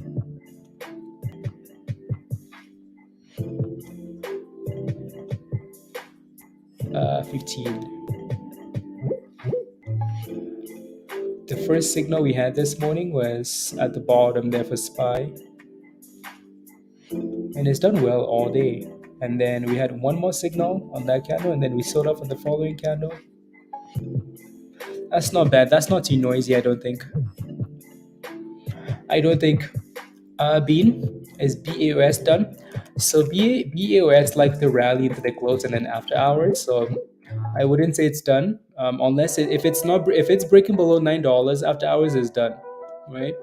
15. The first signal we had this morning was at the bottom there for SPY, and it's done well all day. And then we had one more signal on that candle, and then we sold off on the following candle. That's not bad. That's not too noisy, I don't think. I don't think. Bean, is BAOS done? So BAOS like the rally into the close and then after hours. So I wouldn't say it's done, unless if it's breaking below $9 after hours is done, right?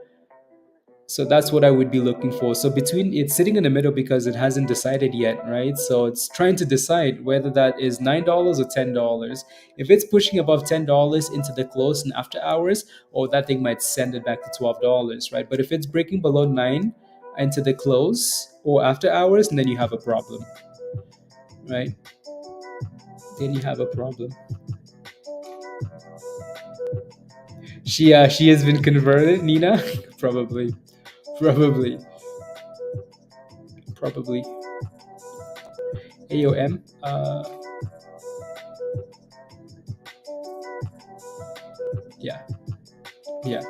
So that's what I would be looking for. So between it's sitting in the middle because it hasn't decided yet, right? So it's trying to decide whether that is $9 or $10. If it's pushing above $10 into the close and after hours, or that thing might send it back to $12, right? But if it's breaking below 9 into the close or after hours, then you have a problem, right? Then you have a problem. She has been converted, Nina. Probably, probably, probably. AOM. Yeah, yeah.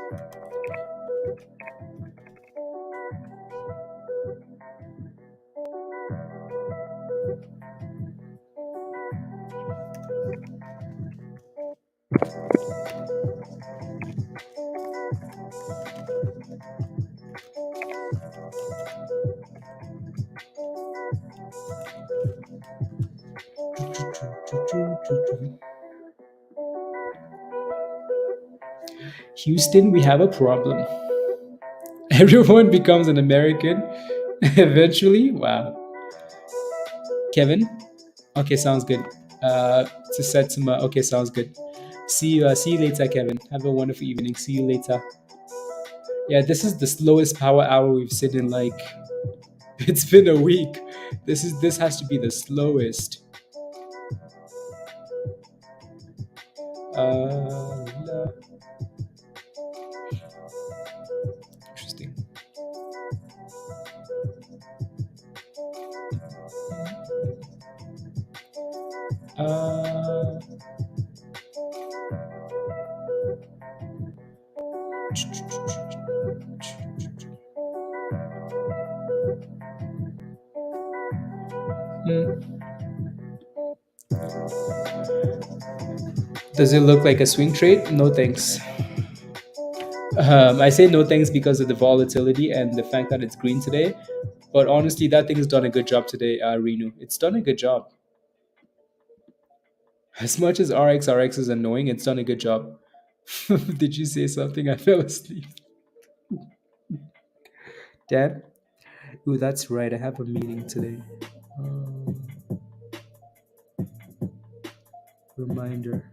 Houston, we have a problem. Everyone becomes an American eventually. Wow. Kevin. Okay, sounds good. To set some. Okay, sounds good. See you. See you later, Kevin. Have a wonderful evening. See you later. Yeah, this is the slowest power hour we've seen in like. It's been a week. This has to be the slowest. Uh, Interesting. Uh, hmm. Does it look like a swing trade? No thanks. I say no thanks because of the volatility and the fact that it's green today. But honestly, that thing's done a good job today, Renu. It's done a good job. As much as RX is annoying, it's done a good job. Did you say something? I fell asleep. Dad? Ooh, that's right. I have a meeting today. Um, Reminder.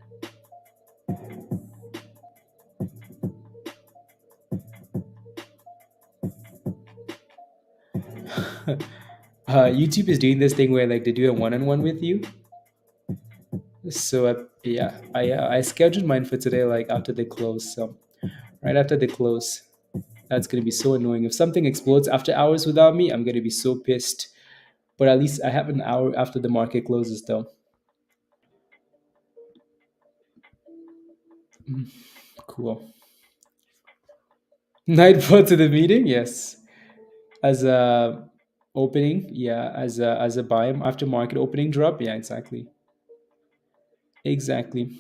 YouTube is doing this thing where like they do a one-on-one with you. So yeah, I scheduled mine for today, like after they close. So right after they close, that's gonna be so annoying. If something explodes after hours without me, I'm gonna be so pissed. But at least I have an hour after the market closes, though. Cool. Nightfall to the meeting, yes. As a opening, yeah. As a buy after market opening drop, yeah, exactly, exactly.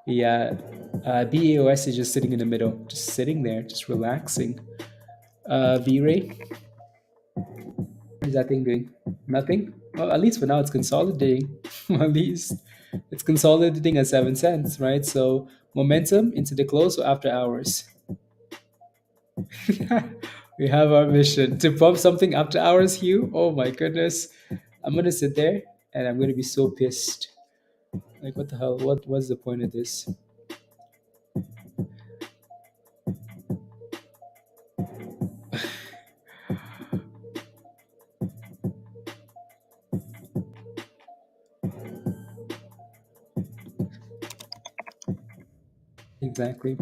Yeah, BAOS is just sitting in the middle, just sitting there, just relaxing. V-Ray, what is that thing doing? Nothing? Well, at least for now, it's consolidating. At least it's consolidating at 7 cents, right? So momentum into the close or after hours. We have our mission to pump something after hours, Hugh. Oh my goodness. I'm gonna sit there and I'm gonna be so pissed. Like what the hell? What's the point of this? Exactly.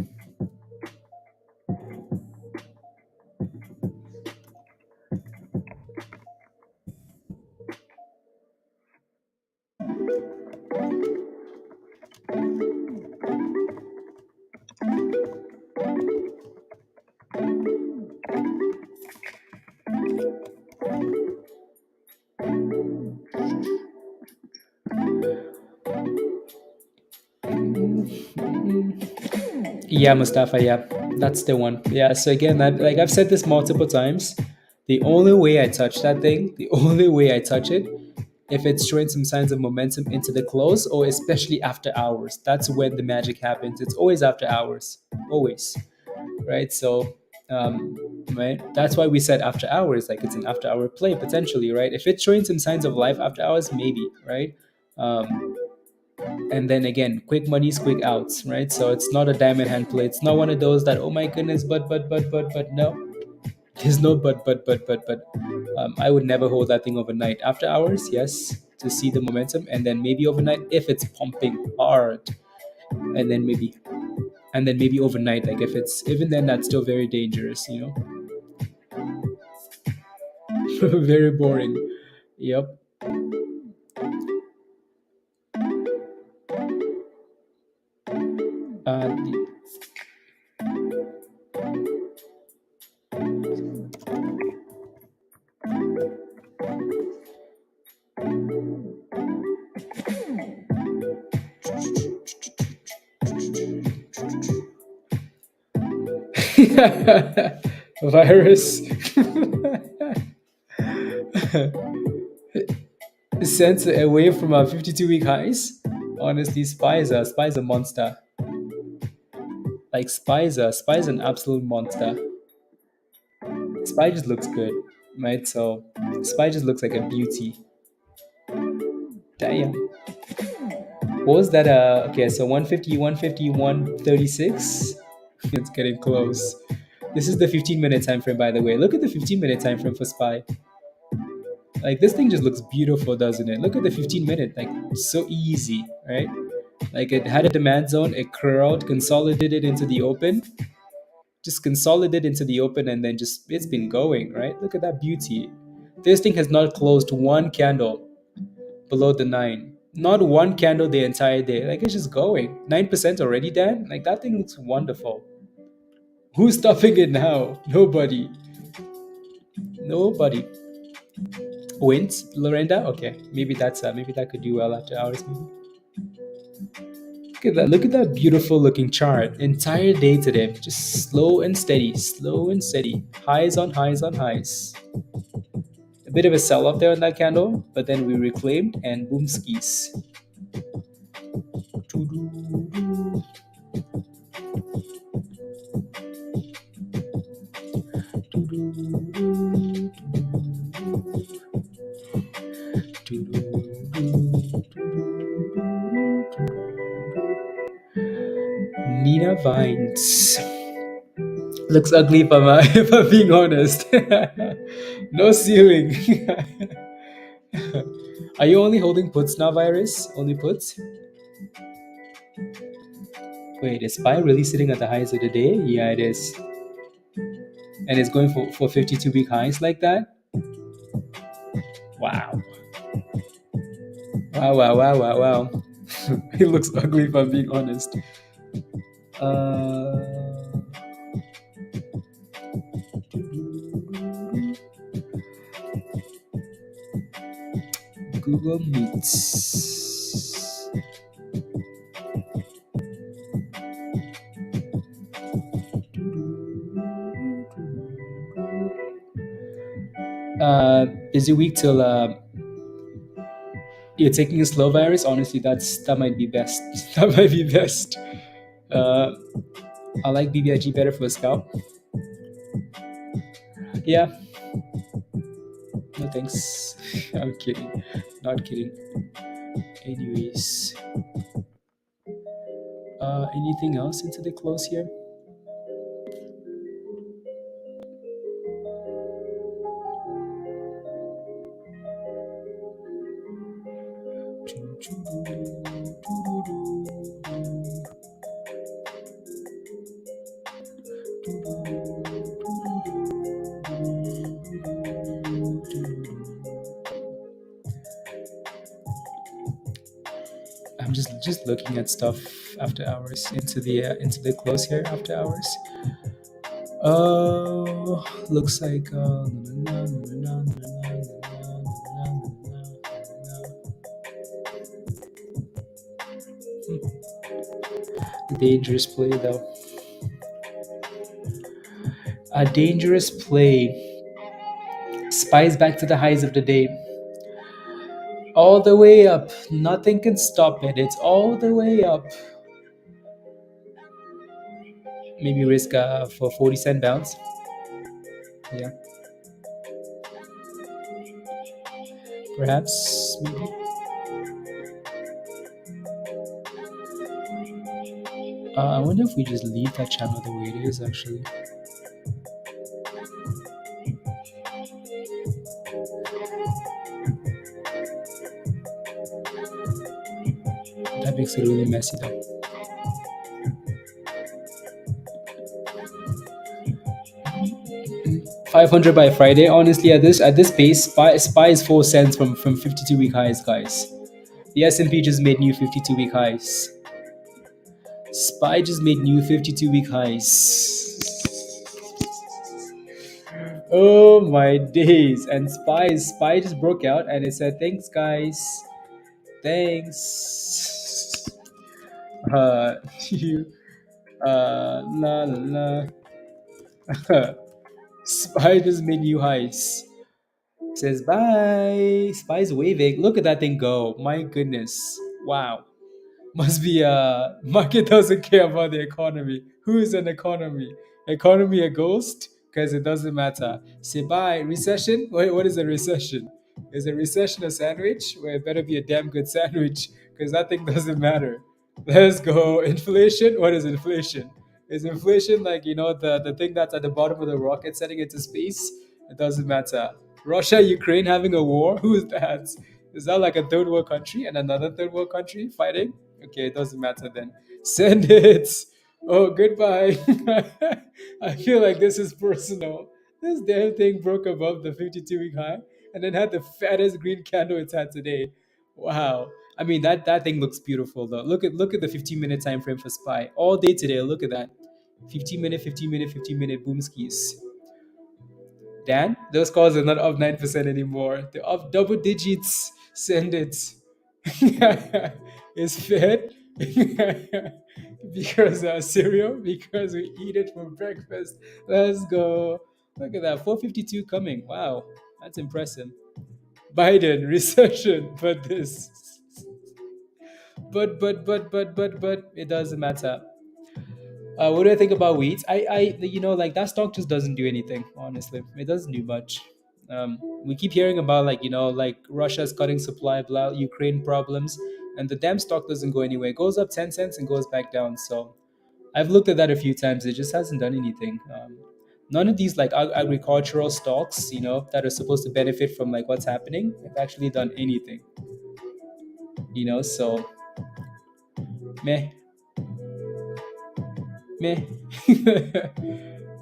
Yeah, Mustafa, yeah. That's the one. Yeah, so again, like I've said this multiple times, the only way I touch that thing, the only way I touch it, if it's showing some signs of momentum into the close or especially after hours. That's when the magic happens. It's always after hours. Always. Right? So right? That's why we said after hours, like it's an after hour play potentially, right? If it's showing some signs of life after hours, maybe, right? Um, and then again, quick monies, quick outs, right? So it's not a diamond hand play. It's not one of those that, oh my goodness, but no, there's no but. I would never hold that thing overnight. After hours, yes, to see the momentum, and then maybe overnight if it's pumping hard, and then maybe overnight, like if it's even then, that's still very dangerous, very boring. Yep. Uh, Virus. Sent away from our 52-week highs. Honestly, Spy's a monster. Like Spy's an absolute monster. Spy just looks good, right? So Spy just looks like a beauty. Damn. What was that? Okay, so 150, 150, 136. It's getting close. This is the 15-minute time frame, by the way. Look at the 15-minute time frame for Spy. Like this thing just looks beautiful, doesn't it? Look at the 15-minute, like so easy, right? Like it had a demand zone, it curled, consolidated into the open, just consolidated into the open, and then just it's been going, right? Look at that beauty. This thing has not closed one candle below the 9. Not one candle the entire day. Like it's just going. 9% already, Dan? Like that thing looks wonderful. Who's stopping it now? Nobody. Nobody. Wins, Lorenda? Okay. Maybe that could do well after hours, maybe. Look at that. Look at that beautiful looking chart. Entire day today. Just slow and steady. Slow and steady. Highs on highs on highs. A bit of a sell off there on that candle, but then we reclaimed and boom skis. Nina Vines. Looks ugly if I'm, if I'm being honest. No ceiling. Are you only holding puts now, Virus? Only puts? Wait, is SPY really sitting at the highs of the day? Yeah, it is. And it's going for 52-week highs like that? Wow. Wow, wow, wow, wow, wow. It looks ugly if I'm being honest. Uh, Google Meets. Busy week till you're taking a slow, Virus. Honestly, that might be best. That might be best. Uh, I like BBIG better for a scalp. Yeah, no thanks. I'm kidding. Not kidding. Anyways, anything else into the close here? I'm just looking at stuff after hours into the close here after hours. Looks like dangerous play though. A dangerous play. Spies back to the highs of the day. All the way up. Nothing can stop it. It's all the way up. Maybe risk for 40-cent bounce. Yeah. Perhaps. Maybe. I wonder if we just leave that channel the way it is actually. That makes it really messy though. $500 by Friday. Honestly, at this pace, SPY is 4 cents from 52-week highs, guys. The S&P just made new 52-week highs. SPY just made new 52-week highs. Oh my days! And SPY just broke out, and it said, "Thanks, guys. Thanks." You. La la la. SPY just made new highs. Says bye. SPY's waving. Look at that thing go. My goodness. Wow. Must be market doesn't care about the economy. Who is an economy? Economy a ghost? Because it doesn't matter. Say bye. Recession? Wait, what is a recession? Is a recession a sandwich? Well, it better be a damn good sandwich because that thing doesn't matter. Let's go. Inflation? What is inflation? Is inflation like, the thing that's at the bottom of the rocket setting into space? It doesn't matter. Russia, Ukraine having a war? Who is that? Is that like a third world country and another third world country fighting? Okay, it doesn't matter then. Send it. Oh, goodbye. I feel like this is personal. This damn thing broke above the 52-week high and then had the fattest green candle it's had today. Wow. I mean that thing looks beautiful though. Look at the 15-minute time frame for SPY. All day today, look at that. 15-minute, 15-minute, 15-minute boom skis. Dan, those calls are not up 9% anymore. They're up double digits. Send it. It's fed because cereal, because we eat it for breakfast. Let's go. Look at that. 452 coming. Wow. That's impressive. Biden, recession, but this. But it doesn't matter. What do I think about wheat? Like that stock just doesn't do anything. Honestly, it doesn't do much. We keep hearing about like Russia's cutting supply, blah, Ukraine problems, and the damn stock doesn't go anywhere. It goes up 10 cents and goes back down. So I've looked at that a few times. It just hasn't done anything. None of these like agricultural stocks, that are supposed to benefit from like what's happening, have actually done anything. So meh, meh.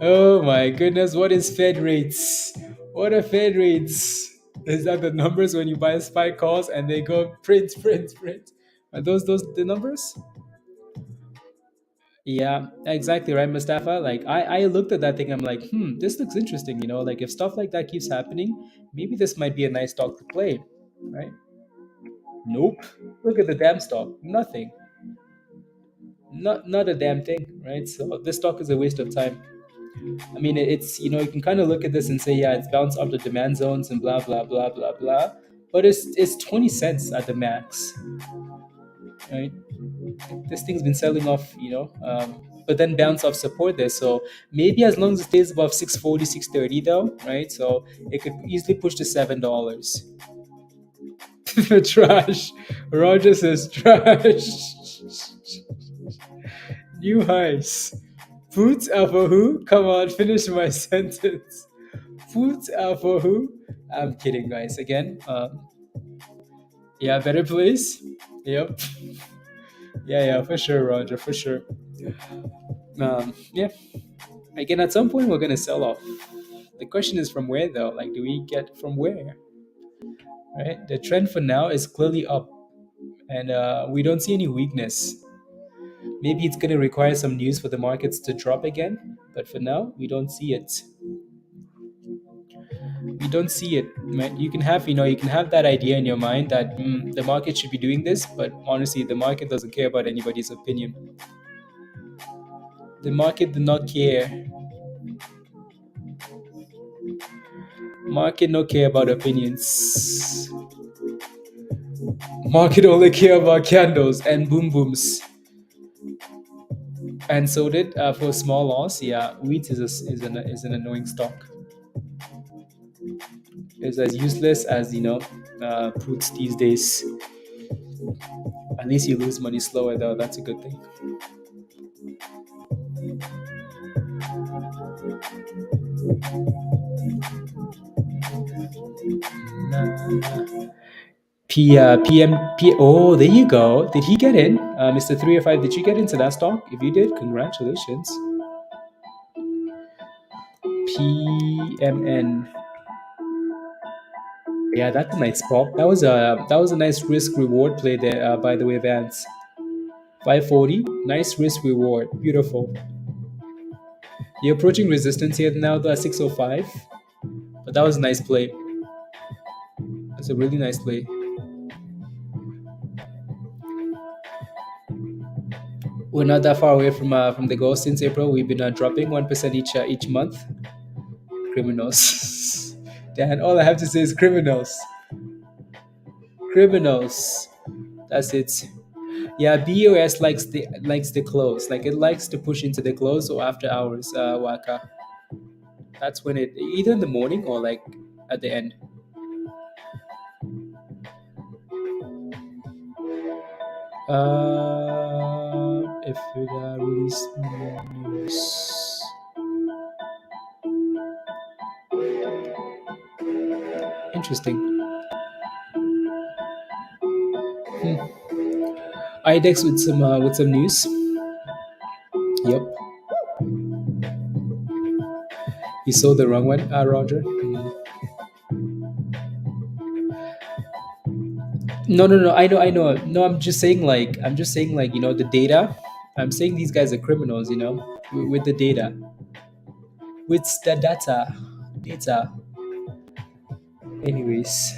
Oh my goodness, what is Fed rates? What are Fed rates? Is that the numbers when you buy SPY calls and they go print, print, print? Are those the numbers? Yeah, exactly right, Mustafa. Like I looked at that thing, I'm like, this looks interesting, like if stuff like that keeps happening, maybe this might be a nice stock to play, right? Nope. Look at the damn stock. Nothing. Not a damn thing, right? So this stock is a waste of time. I mean, it's you can kind of look at this and say, yeah, it's bounced up the demand zones and blah blah blah blah blah, but it's 20 cents at the max, right? This thing's been selling off, but then bounce off support there. So maybe as long as it stays above 640, 630 though, right? So it could easily push to $7. Trash. Roger says trash. New highs. Put for who? Come on, finish my sentence. Put for who? I'm kidding, guys. Again, yeah, better place. Yep. Yeah, for sure, Roger, for sure. Yeah. Again, at some point we're gonna sell off. The question is from where though? Like, do we get from where? Right. The trend for now is clearly up, and we don't see any weakness. Maybe it's gonna require some news for the markets to drop again, but for now we don't see it. We don't see it. Right? You can have that idea in your mind that the market should be doing this, but honestly, the market doesn't care about anybody's opinion. The market did not care. Market no care about opinions. Market only care about candles and boom booms. And so did for small loss. Yeah, wheat is an annoying stock. It's as useless as puts these days. At least you lose money slower though. That's a good thing. Oh, there you go. Did he get in? Mr. 305, did you get into that stock? If you did, congratulations. PMN. Yeah, that's a nice pop. That was a nice risk reward play there, by the way, Vance. 540, nice risk reward. Beautiful. You're approaching resistance here now, the 605. But that was a nice play. That's a really nice play. We're not that far away from the goal since April. We've been dropping 1% each month. Criminals. Dan, all I have to say is criminals. Criminals. That's it. Yeah, BOS likes the close. Like it likes to push into the close or after hours, Waka. That's when it either in the morning or like at the end. If we release news. Interesting. IDEX with some news. Yep. You saw the wrong one, Roger. No. I know. No, I'm just saying like the data. I'm saying these guys are criminals. With the data. With the data. Anyways,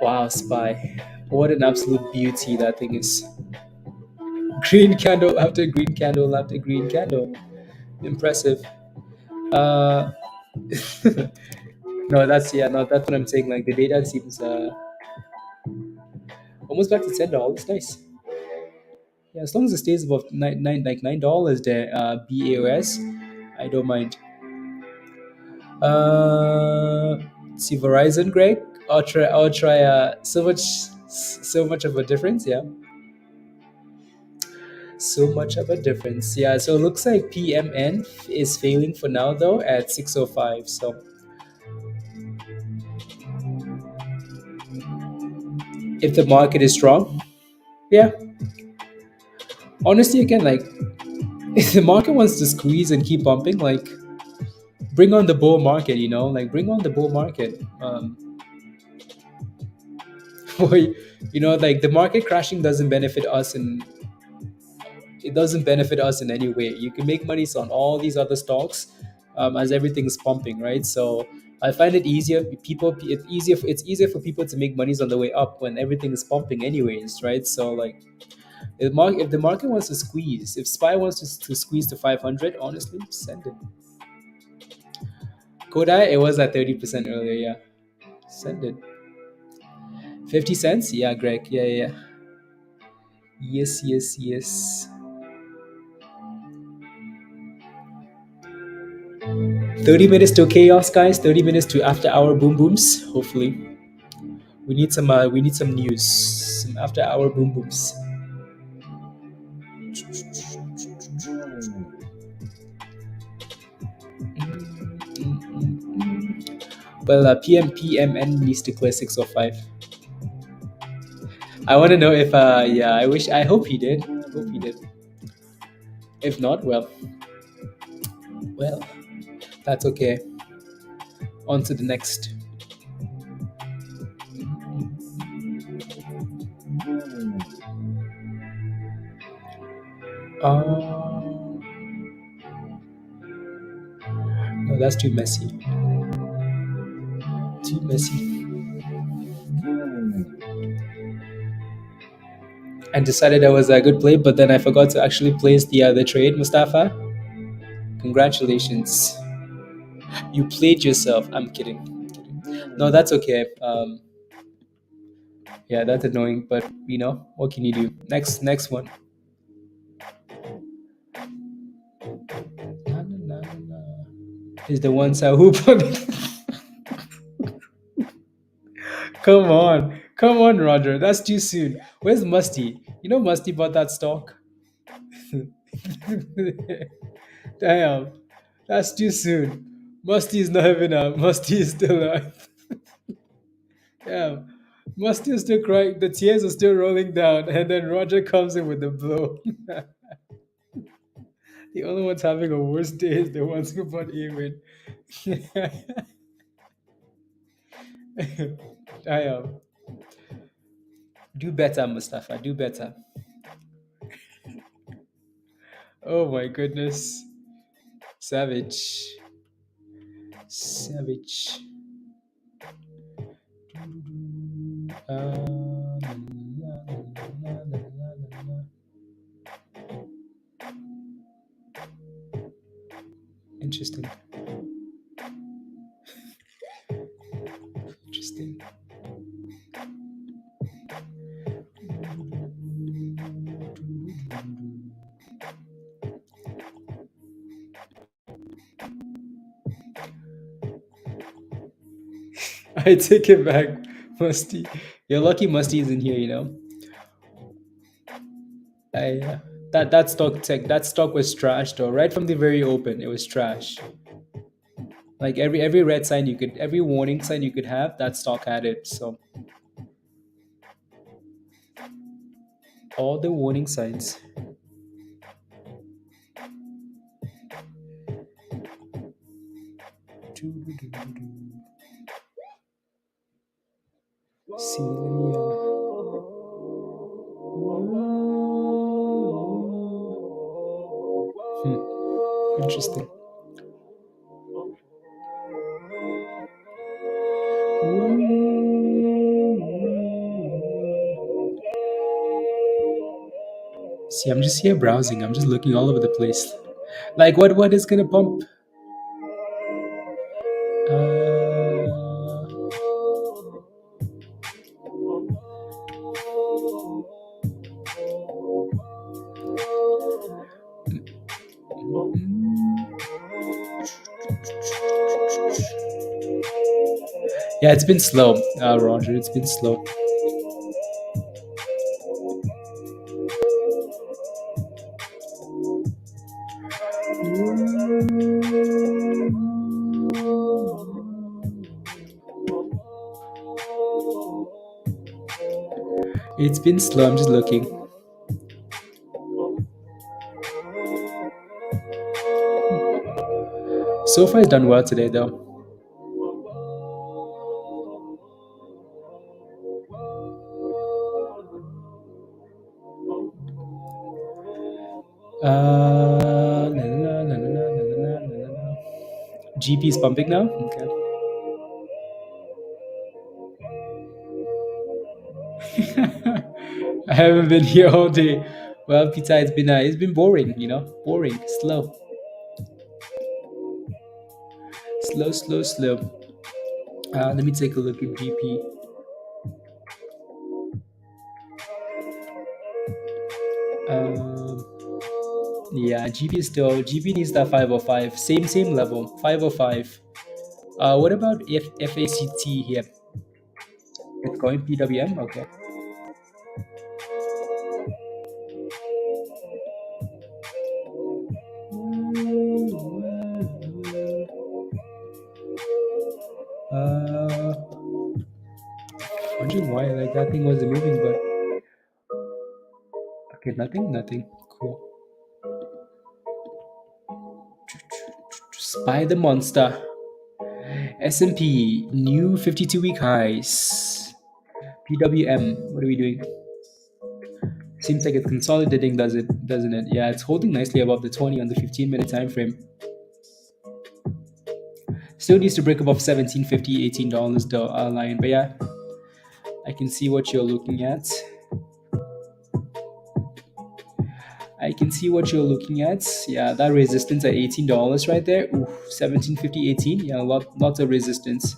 wow, SPY. What an absolute beauty that thing is. Green candle after green candle after green candle. Impressive. Uh, no, that's what I'm saying. Like the data seems almost back to $10. Nice. Yeah, as long as it stays above $9 there, BAOS, I don't mind. See Verizon, Greg. I'll try. So much of a difference. Yeah. So much of a difference. Yeah, so it looks like PMN is failing for now though at 605. So if the market is strong, yeah. Honestly, again, like if the market wants to squeeze and keep bumping, like bring on the bull market, like bring on the bull market. Boy, like the market crashing doesn't benefit us in it doesn't benefit us in any way. You can make money on all these other stocks as everything's pumping, right? So I find it easier. It's easier for people to make monies on the way up when everything is pumping, anyways, right? So like, if the market wants to squeeze, if SPY wants to squeeze to 500, honestly, send it. Kodai, it was at 30% earlier, yeah. Send it. 50 cents? Yeah, Greg. Yeah, yeah, yeah. Yes, yes, yes. 30 minutes to chaos, guys. 30 minutes to after hour boom booms. Hopefully, we need some news. Some after hour boom booms. Well, PMN needs to clear 605. I want to know if yeah. I hope he did. Hope he did. If not, well, that's okay. On to the next. No, that's too messy. Too messy. And decided that was a good play, but then I forgot to actually place the trade, Mustafa. Congratulations. You played yourself. I'm kidding. No, that's okay. Yeah, that's annoying, but what can you do? Next one. Na, na, na, na. Is the one who put it. Come on, Roger. That's too soon. Where's Musty? Musty bought that stock. Damn, that's too soon. Musty is not even up. Musty is still alive. Damn, Musty is still crying. The tears are still rolling down, and then Roger comes in with the blow. The only ones having a worse day is the ones who bought AWIN. Damn. Do better, Mustafa. Do better. Oh my goodness. Savage. Savage. Interesting. Interesting. I take it back, Musty. You're lucky Musty isn't here. I that stock was trash though. Right from the very open, it was trash. Like every red sign every warning sign you could have, that stock had it. So all the warning signs. See, interesting. See, I'm just here browsing. I'm just looking all over the place. Like what is gonna pump? Yeah, it's been slow, Roger. It's been slow. It's been slow. I'm just looking. So far, it's done well today, though. La, la, la, la, la, la, la, la, la. GP is pumping now. Okay. I haven't been here all day. Well, Peter, it's been boring. Boring, slow, slow, slow, slow. Let me take a look at GP. Um, yeah, GP needs that 505. Same level, 505. What about if FACT here? It's going PWM. Okay. Uh, Wondering why like that thing wasn't moving, but okay, nothing. Cool. Spy the monster. S&P new 52-week highs. PWM. What are we doing? Seems like it's consolidating, doesn't it? Yeah, it's holding nicely above the 20 on the 15-minute time frame. Still needs to break above 17.50, $18 line, but yeah, I can see what you're looking at. Yeah, that resistance at $18 right there. Ooh, 17.50, 18. Yeah, lots of resistance.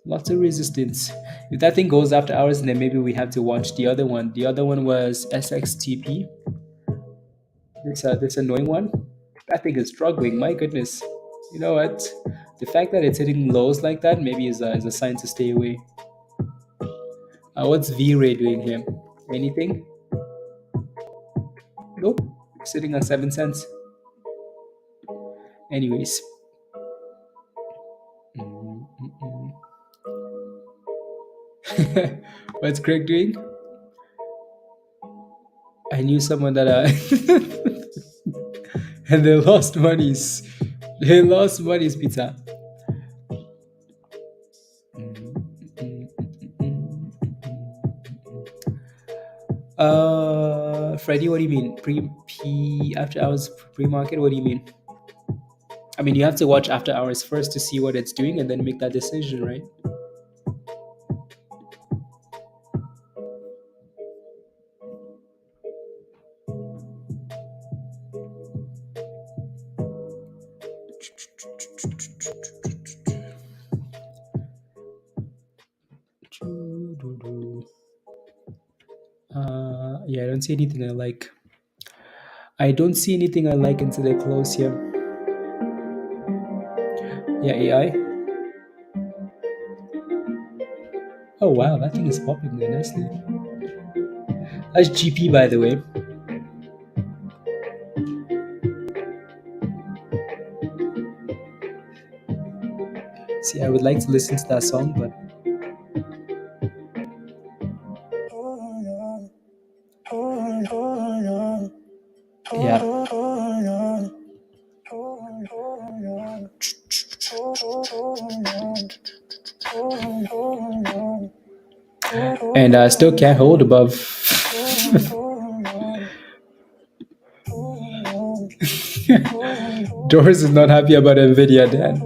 Lots of resistance. If that thing goes after hours, then maybe we have to watch the other one. The other one was SXTP. This annoying one. That thing is struggling. My goodness. You know what? The fact that it's hitting lows like that maybe is a sign to stay away. What's V-Ray doing here? Anything? Nope. Sitting on 7 cents. Anyways. What's Craig doing? I knew someone that and they lost monies. They lost monies, pizza. Freddie, what do you mean? After hours pre-market? What do you mean? I mean, you have to watch after hours first to see what it's doing and then make that decision, right? Yeah, I don't see anything I like. Until they close here. Yeah, AI. Oh wow, that thing is popping there nicely. That's GP, by the way. See, I would like to listen to that song, but yeah. And I still can't hold above. Doris is not happy about NVIDIA, Dan.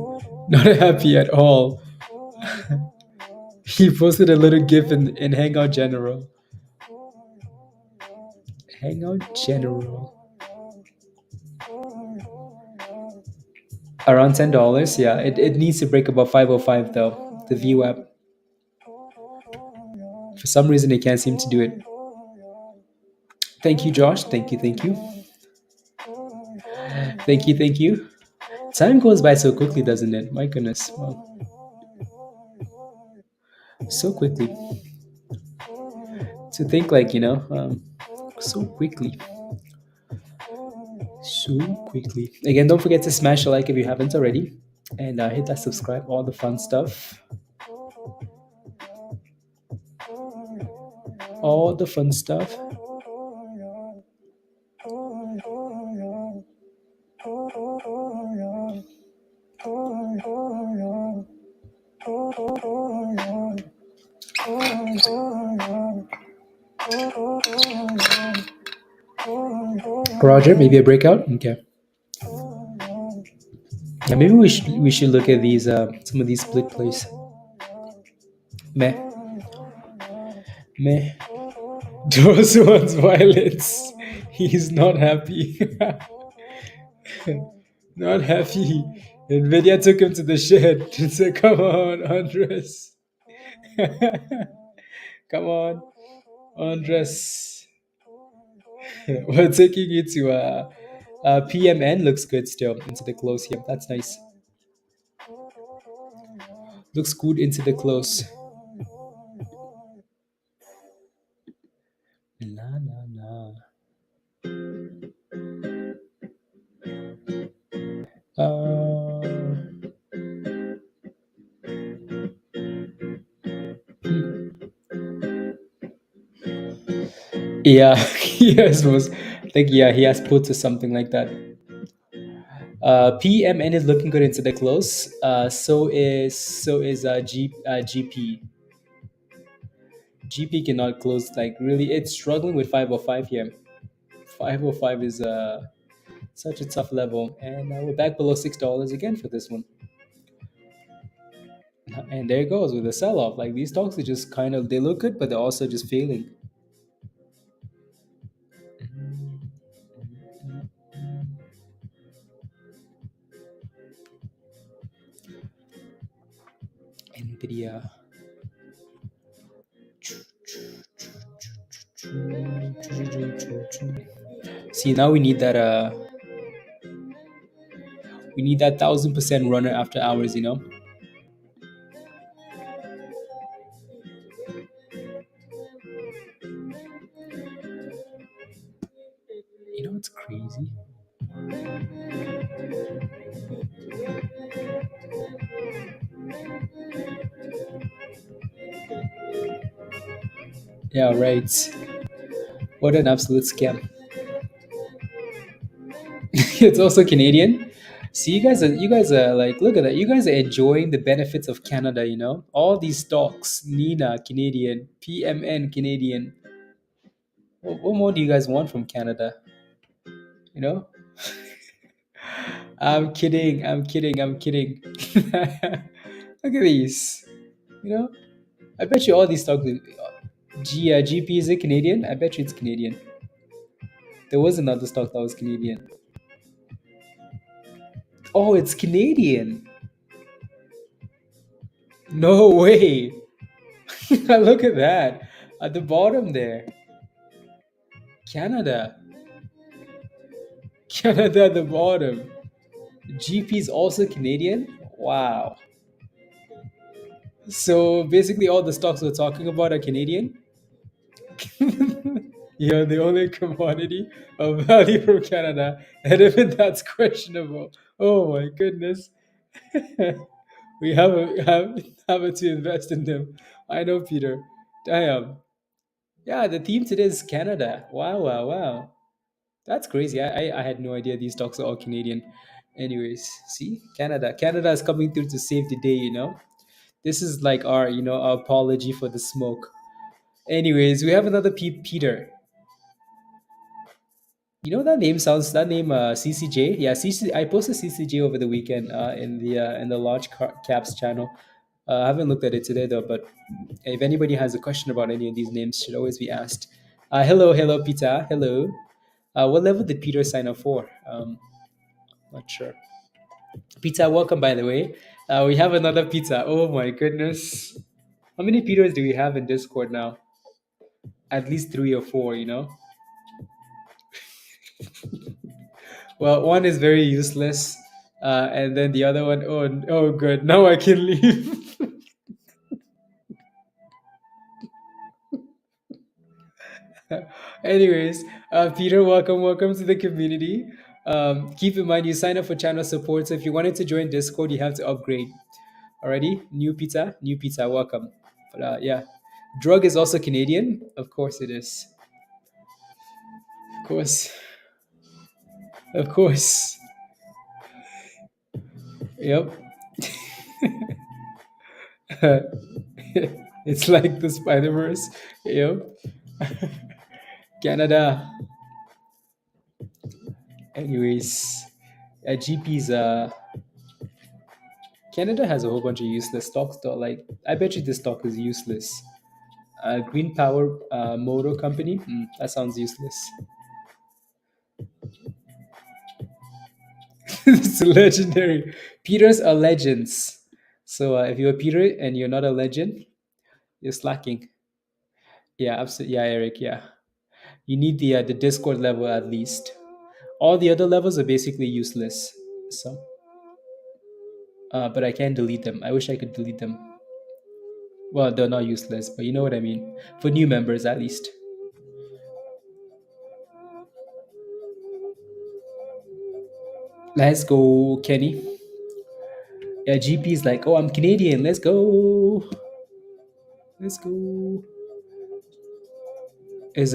Not happy at all. He posted a little gif in Hangout General. Hangout General. Around $10, yeah. It needs to break above 505 though, the view app. For some reason, it can't seem to do it. Thank you, Josh. Thank you. Thank you. Time goes by so quickly, doesn't it? My goodness. Well, so quickly. To think so quickly. so quickly. Again, don't forget to smash a like if you haven't already, and hit that subscribe. All the fun stuff. All the fun stuff. Roger, maybe a breakout. Okay. Yeah, maybe we should look at these some of these split plays. Meh, meh. Those ones violence. He's not happy. Not happy. Nvidia took him to the shed and said, "Come on, Andres. Come on, Andres. We're taking you to PMN. Looks good still into the close here. That's nice. Looks good into the close. La la la. Yeah, he has was. I think yeah, he has put to something like that. PMN is looking good into the close. So is GP. GP cannot close like really. It's struggling with 505 here. 505 is such a tough level, and we're back below $6 again for this one. And there it goes with the sell-off. Like these stocks are just kind of they look good, but they're also just failing. Nvidia. See now we need that 1000% runner after hours, you know. You know it's crazy. Yeah, right. What an absolute scam. It's also Canadian. See, you guys are like, look at that. You guys are enjoying the benefits of Canada. You know, all these stocks, Nina Canadian, PMN Canadian. What more do you guys want from Canada? You know, I'm kidding. I'm kidding. I'm kidding. Look at these. You know, I bet you all these stocks. GP is it Canadian? I bet you it's Canadian. There was another stock that was Canadian. Oh, it's Canadian. No way. Look at that. At the bottom there. Canada. Canada at the bottom. GP is also Canadian? Wow. So basically all the stocks we're talking about are Canadian? Yeah, the only commodity of value from Canada. And even that's questionable. Oh my goodness. We have to invest in them. I know, Peter. Damn. Yeah, the theme today is Canada. Wow, wow, wow. That's crazy. I had no idea these stocks are all Canadian. Anyways, see, Canada. Canada is coming through to save the day, you know? This is like our apology for the smoke. Anyways, we have another Peter. You know that name CCJ? Yeah, I posted CCJ over the weekend in the large caps channel. I haven't looked at it today though, but if anybody has a question about any of these names, should always be asked. Hello, Peter. Hello. What level did Peter sign up for? Not sure. Pizza, welcome by the way. We have another pizza. Oh my goodness. How many Peters do we have in Discord now? At least 3 or 4, you know? Well, one is very useless. And then the other one, oh, good. Now I can leave. Anyways, Peter, welcome to the community. Keep in mind, you sign up for channel support. So if you wanted to join Discord, you have to upgrade. Already, new pizza, welcome. But yeah, drug is also Canadian. Of course it is. Of course, of course. Yep. It's like the Spider Verse. Yep. Canada. Anyways, GP's Canada has a whole bunch of useless stocks though. Like I bet you this stock is useless. Green Power Motor Company. That sounds useless. It's legendary. Peters are legends. So if you're a Peter and you're not a legend, you're slacking. Yeah, absolutely. Yeah, Eric. Yeah, you need the Discord level at least. All the other levels are basically useless. So, but I can delete them. I wish I could delete them. Well, they're not useless, but you know what I mean. For new members, at least. Let's go, Kenny. Yeah, GP is like, oh, I'm Canadian. Let's go. Let's go. Is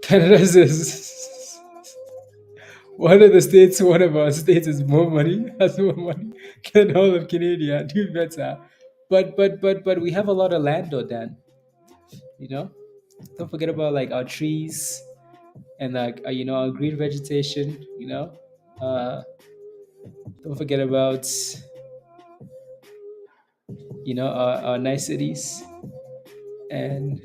Canada is one of the states. One of our states is more money, has more money than all of Canada. Do better. But we have a lot of land, though, Dan. You know, don't forget about like our trees and like our green vegetation. Uh, don't forget about our nice cities and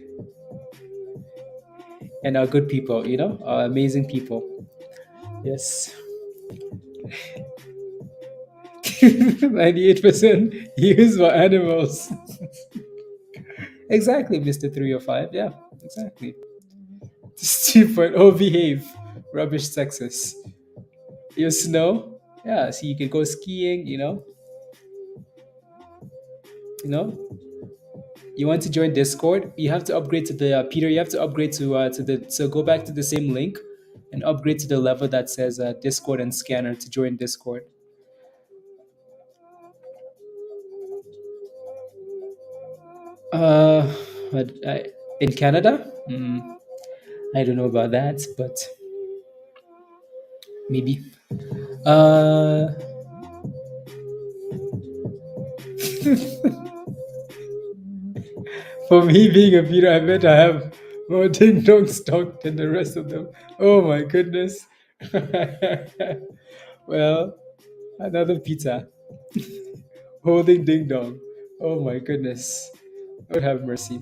our good people. Our amazing people. Yes. 98% used for animals. Exactly, Mr. 305. Yeah, exactly. Stupid. Oh, behave. Rubbish sexist. You snow? Yeah, so you can go skiing, You know? You want to join Discord? You have to upgrade to the Peter. You have to upgrade to go back to the same link and upgrade to the level that says Discord and Scanner to join Discord. Uh, in Canada, I don't know about that, but maybe. Uh, for me being a Peter, I bet I have more ding dong stock than the rest of them. Oh my goodness. Well, another pizza holding ding dong. Oh my goodness. Lord have mercy.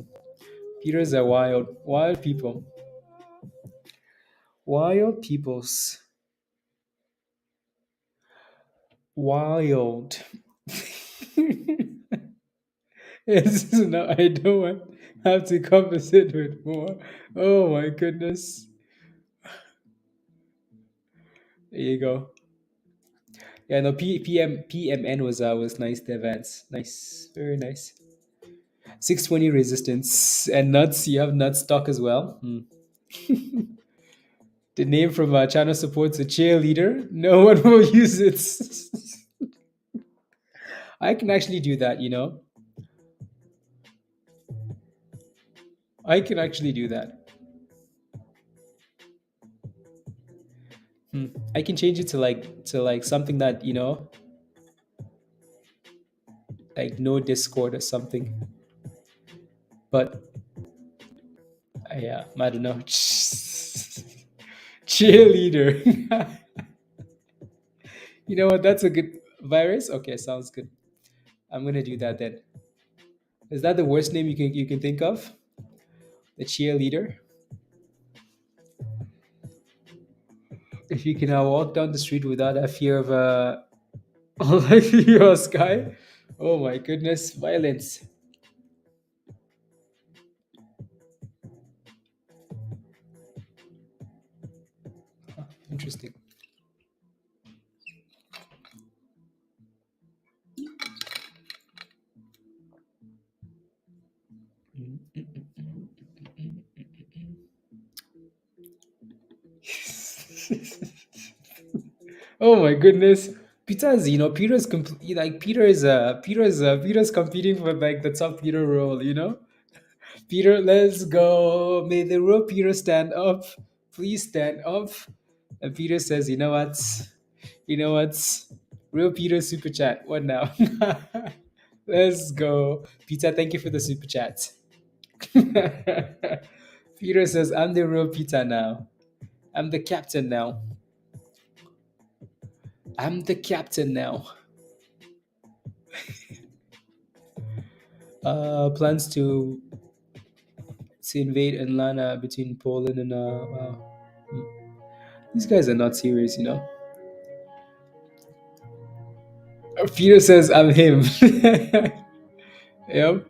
Peters are wild, wild people. Wild peoples. Wild. It's, no, I don't want have to compensate with more. Oh my goodness. There you go. Yeah, no, PMN was nice. The advance, nice, very nice. 620 resistance and nuts. You have nut stock as well. The name from channel supports a cheerleader. No one will use it. I can actually do that. I can actually do that. I can change it to like something that like no Discord or something. But yeah, I don't know. Cheerleader. You know what? That's a good virus. Okay, sounds good. I'm gonna do that then. Is that the worst name you can think of? The cheerleader. If you can walk down the street without a fear of your sky. Oh my goodness, violence. Interesting. Oh my goodness. Peter's, Peter's like Peter's competing for like the top Peter role, Peter, let's go. May the real Peter stand up. Please stand up. And Peter says, you know what? You know what? Real Peter super chat. What now? Let's go. Peter, thank you for the super chat. Peter says, I'm the real Peter now. I'm the captain now. I'm the captain now. Plans to invade Atlanta between Poland and wow. These guys are not serious. Peter says I'm him. Yep.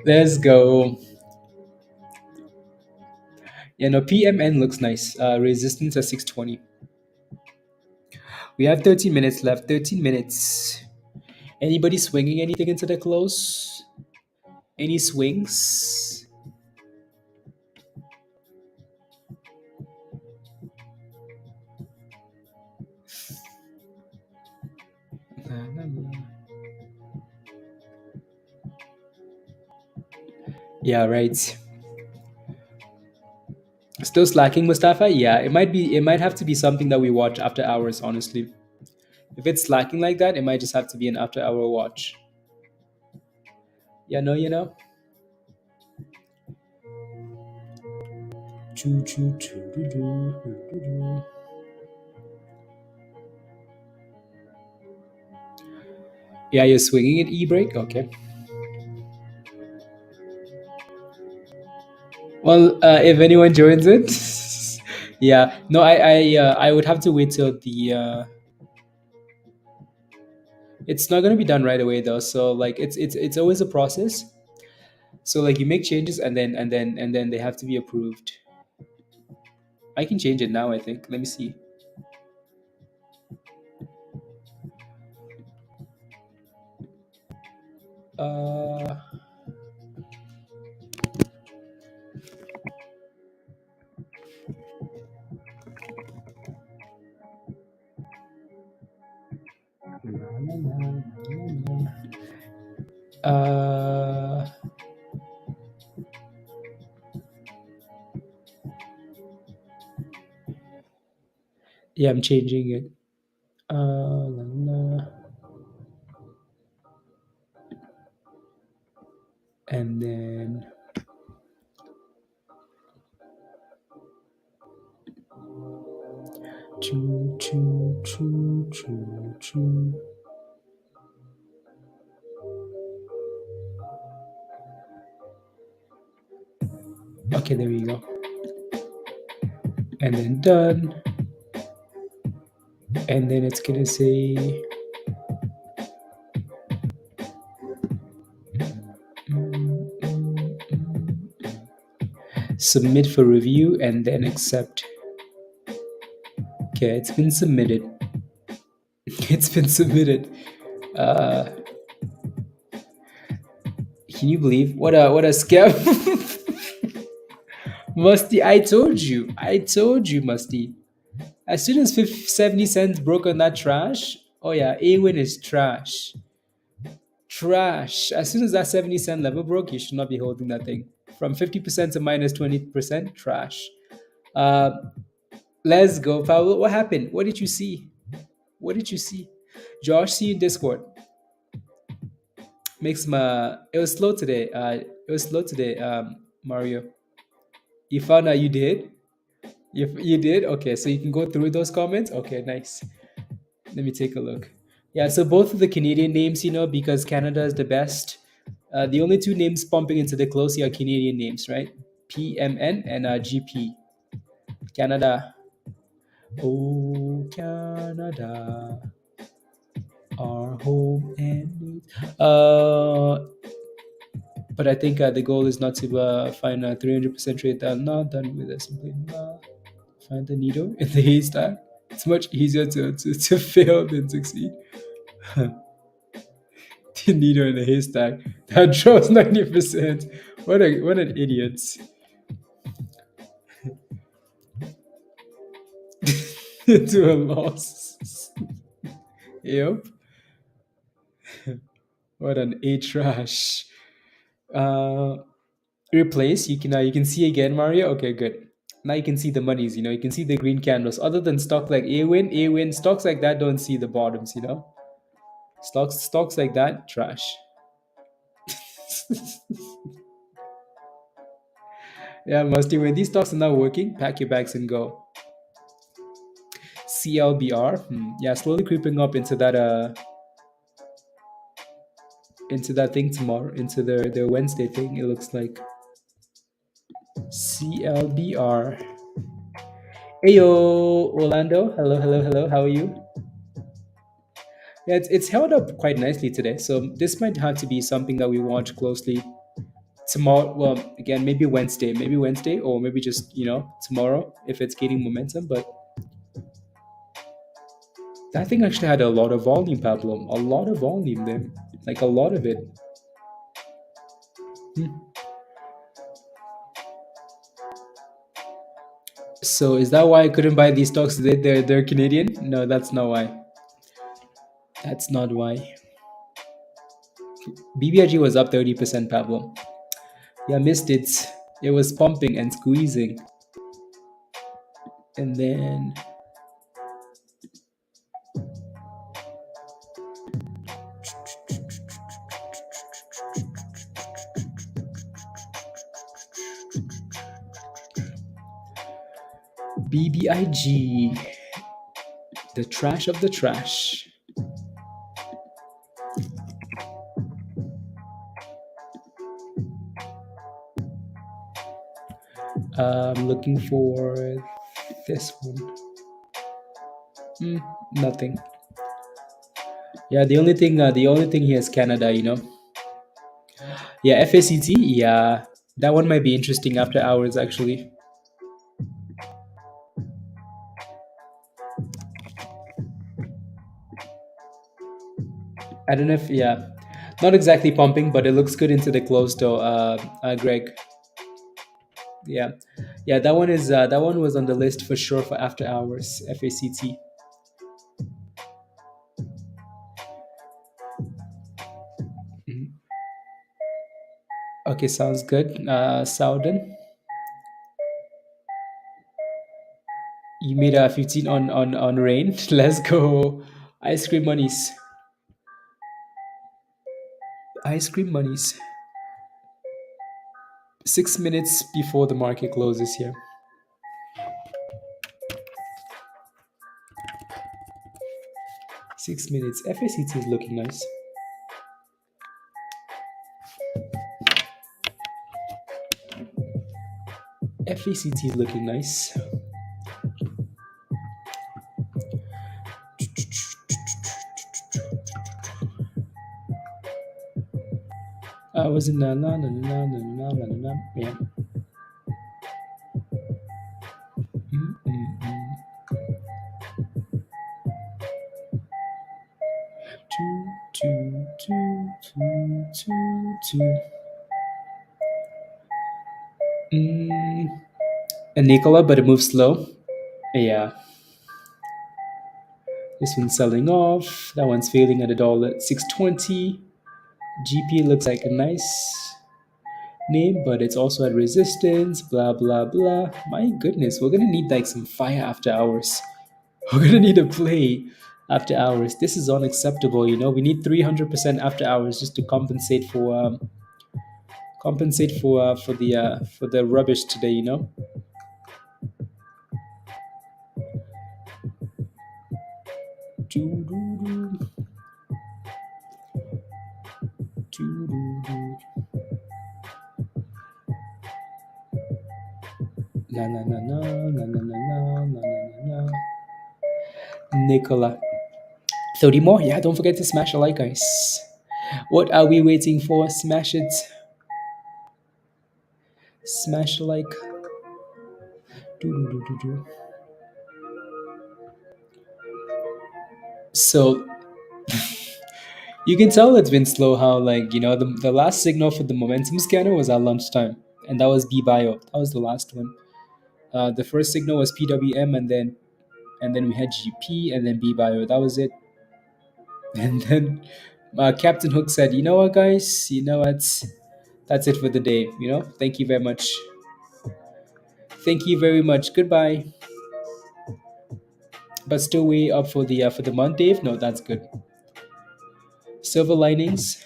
Let's go. PMN looks nice. Resistance at 620. We have 13 minutes left. 13 minutes. Anybody swinging anything into the close? Any swings? Yeah, right. Still slacking, Mustafa? Yeah, it might be. It might have to be something that we watch after hours. Honestly, if it's slacking like that, it might just have to be an after-hour watch. Yeah, no. Choo, choo, choo, doo, doo, doo, doo, doo. Yeah, you're swinging at e-break. Okay. Well, if anyone joins it, yeah. No, I would have to wait till the. It's not gonna be done right away though. So like, it's always a process. So like, you make changes and then they have to be approved. I can change it now. I think. Let me see. Uh. Uh. Yeah, I'm changing it. La, la. And then choo, choo, choo, choo, choo. Okay, there we go. And then done. And then it's gonna say submit for review and then accept. Okay, it's been submitted. It's been submitted. Can you believe what a scam? Musty, I told you, Musty. As soon as 70 cents broke on that trash, oh yeah, AWIN is trash. Trash. As soon as that 70-cent level broke, you should not be holding that thing. From 50% to minus 20%, trash. Let's go, Pablo. What happened? What did you see? What did you see? Josh, see you in Discord. It was slow today. Mario. You found out you did? You did? Okay, so you can go through those comments? Okay, nice. Let me take a look. Yeah, so both of the Canadian names, because Canada is the best. The only two names pumping into the close are Canadian names, right? PMN and GP. Canada. Oh, Canada. Our home and but I think the goal is not to find a 300% rate. I'm not done with this. Simply find the needle in the haystack. It's much easier to fail than succeed. Needle in a haystack. That draws 90%. What an idiot. To a loss. Yep. What an A trash. Uh, replace. You can see again, Mario. Okay, good. Now you can see the monies. You can see the green candles. Other than stock like AWIN, stocks like that don't see the bottoms. Stocks like that trash. Yeah, Musty. When these stocks are not working, pack your bags and go. CLBR. Yeah, slowly creeping up into that thing tomorrow, into their Wednesday thing. It looks like CLBR. Heyo, Orlando. Hello, hello, hello. How are you? Yeah, it's held up quite nicely today. So this might have to be something that we watch closely tomorrow. Well, again, maybe Wednesday, or maybe just tomorrow if it's gaining momentum. But that thing actually had a lot of volume, Pablo. A lot of volume there, like a lot of it. Hmm. So is that why I couldn't buy these stocks? They're Canadian? No, that's not why. That's not why. BBIG was up 30%, Pablo. Yeah, missed it. It was pumping and squeezing. And then BBIG, the trash of the trash. I'm looking for this one. Nothing. Yeah, the only thing here is Canada. Yeah, FACT. Yeah, that one might be interesting after hours actually. I don't know if not exactly pumping, but it looks good into the close though. Greg. Yeah, yeah, that one was on the list for sure for after hours. FACT. Mhm. Okay, sounds good. Souden, you made a 15 on rain. Let's go. Ice cream monies. Ice cream monies. 6 minutes before the market closes here. 6 minutes. FACT is looking nice. FACT is looking nice. Was it yeah. Two. A Nikola, but it moves slow. Yeah. This one's selling off. That one's failing at $1.620. GP looks like a nice name, but it's also at resistance. Blah blah blah. My goodness, we're gonna need like some fire after hours. We're gonna need a play after hours. This is unacceptable. We need 300% after hours just to compensate for the rubbish today. Nicola. 30 more? Yeah, don't forget to smash a like, guys. What are we waiting for? Smash it. Smash a like. So, You can tell it's been slow how, like, the last signal for the momentum scanner was at lunchtime, and that was BBIO. That was the last one. The first signal was PWM, and then we had GP, and then BBIO. That was it. And then Captain Hook said, "You know what, guys? You know what? That's it for the day. Thank you very much. Thank you very much. Goodbye." But still way up for the month, Dave. No, that's good. Silver linings.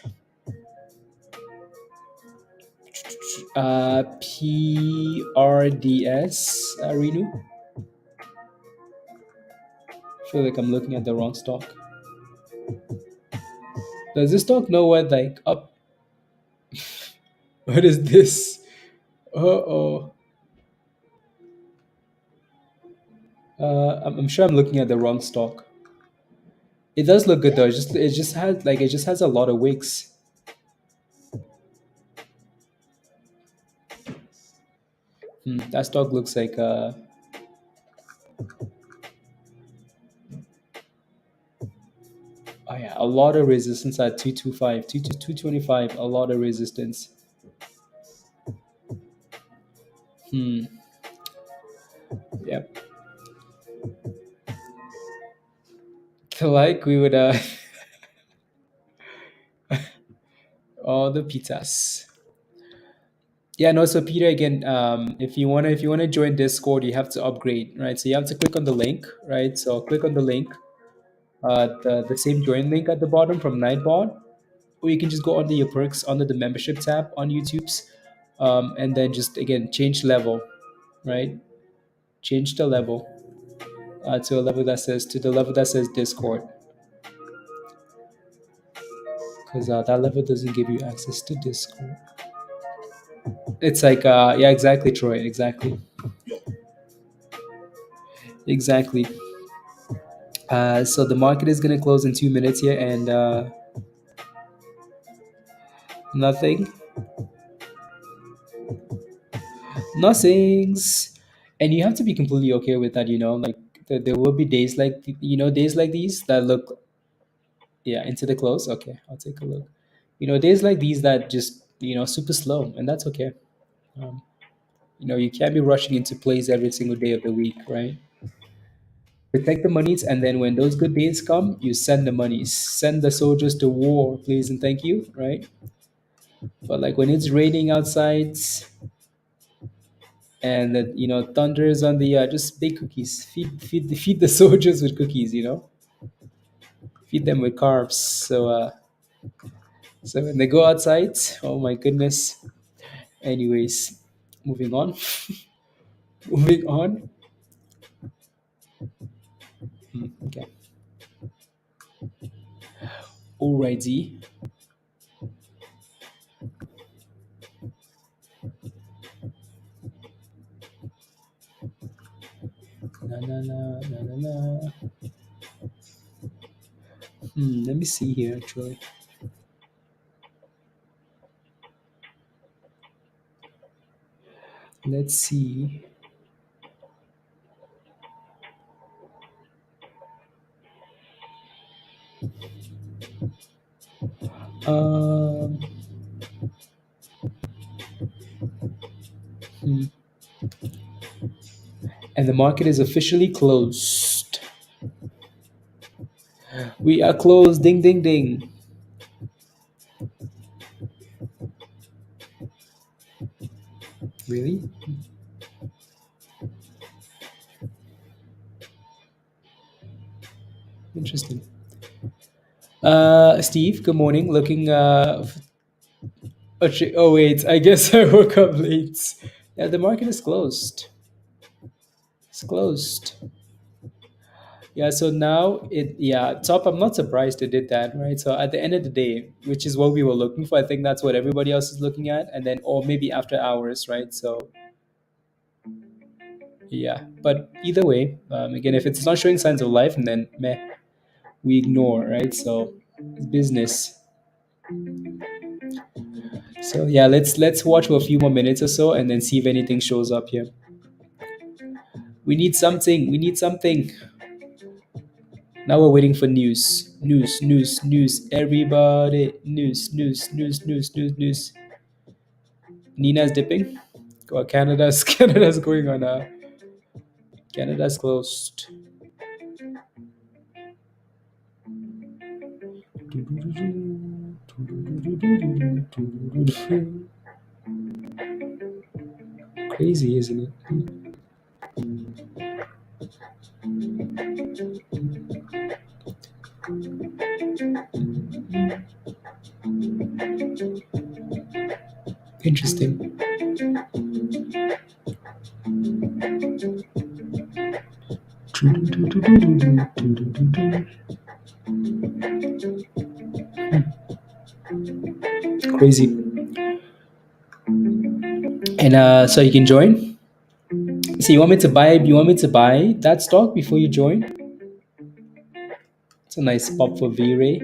PRDS. Renu. I feel like I'm looking at the wrong stock. Does this stock know what, like, up? What is this? Oh. I'm sure I'm looking at the wrong stock. It does look good though. It just has a lot of wicks. That stock looks like oh yeah, a lot of resistance at 225, 225, a lot of resistance. Yep. Like we would all the pizzas. Yeah, no, so Peter, again, if you wanna join Discord, you have to upgrade, right? So you have to click on the link, right? So click on the link, the same join link at the bottom from Nightbot, or you can just go under your perks under the membership tab on YouTube's, and then just again change level, right? Change the level to the level that says Discord, because that level doesn't give you access to Discord. It's like yeah, exactly, Troy, exactly. So the market is going to close in 2 minutes here, and nothing, nothings, and you have to be completely okay with that. Like there will be days like days like these that look, yeah, into the close. Okay, I'll take a look. Days like these that just super slow, and that's okay. Um, you can't be rushing into plays every single day of the week, right? Protect the monies, and then when those good days come, you send the monies, send the soldiers to war, please and thank you, right? But like when it's raining outside and that thunder is on the just bake cookies, feed the soldiers with cookies, feed them with carbs. So when they go outside, oh my goodness. Anyways, moving on. Moving on. Okay. Alrighty. Na na na na na na. Let me see here actually. Let's see. Um, and the market is officially closed. We are closed. Ding, ding, ding. Really? Interesting. Steve, good morning. Looking. Oh wait, I guess I woke up late. Yeah, the market is closed. It's closed. Yeah, so now top. I'm not surprised it did that, right? So at the end of the day, which is what we were looking for, I think that's what everybody else is looking at, and then or maybe after hours, right? So yeah, but either way, again, if it's not showing signs of life, and then meh, we ignore, right? So it's business. So yeah, let's watch for a few more minutes or so, and then see if anything shows up here. We need something. We need something. Now we're waiting for news. News. Everybody. News. Nina's dipping. Oh, Canada's Canada's going on. Canada's closed. Crazy, isn't it? Interesting. Crazy. And so you can join. So you want me to buy? You want me to buy that stock before you join? It's a nice pop for V-Ray.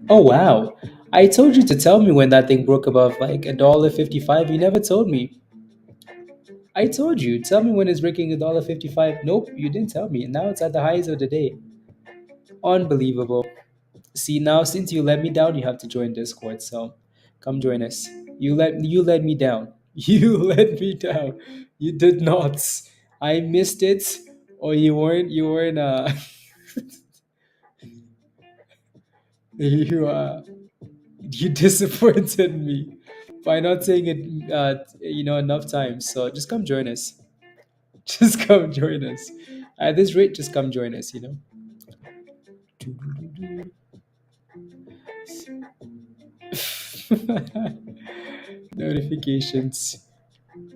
Oh wow! I told you to tell me when that thing broke above like $1.55. You never told me. I told you. Tell me when it's breaking $1.55. Nope, you didn't tell me. Now it's at the highs of the day. Unbelievable. See, now since you let me down, you have to join Discord. So come join us. You let me down. You let me down. You did not. I missed it, or you weren't you you disappointed me by not saying it enough times. So just come join us. Just come join us. At this rate, just come join us. Notifications.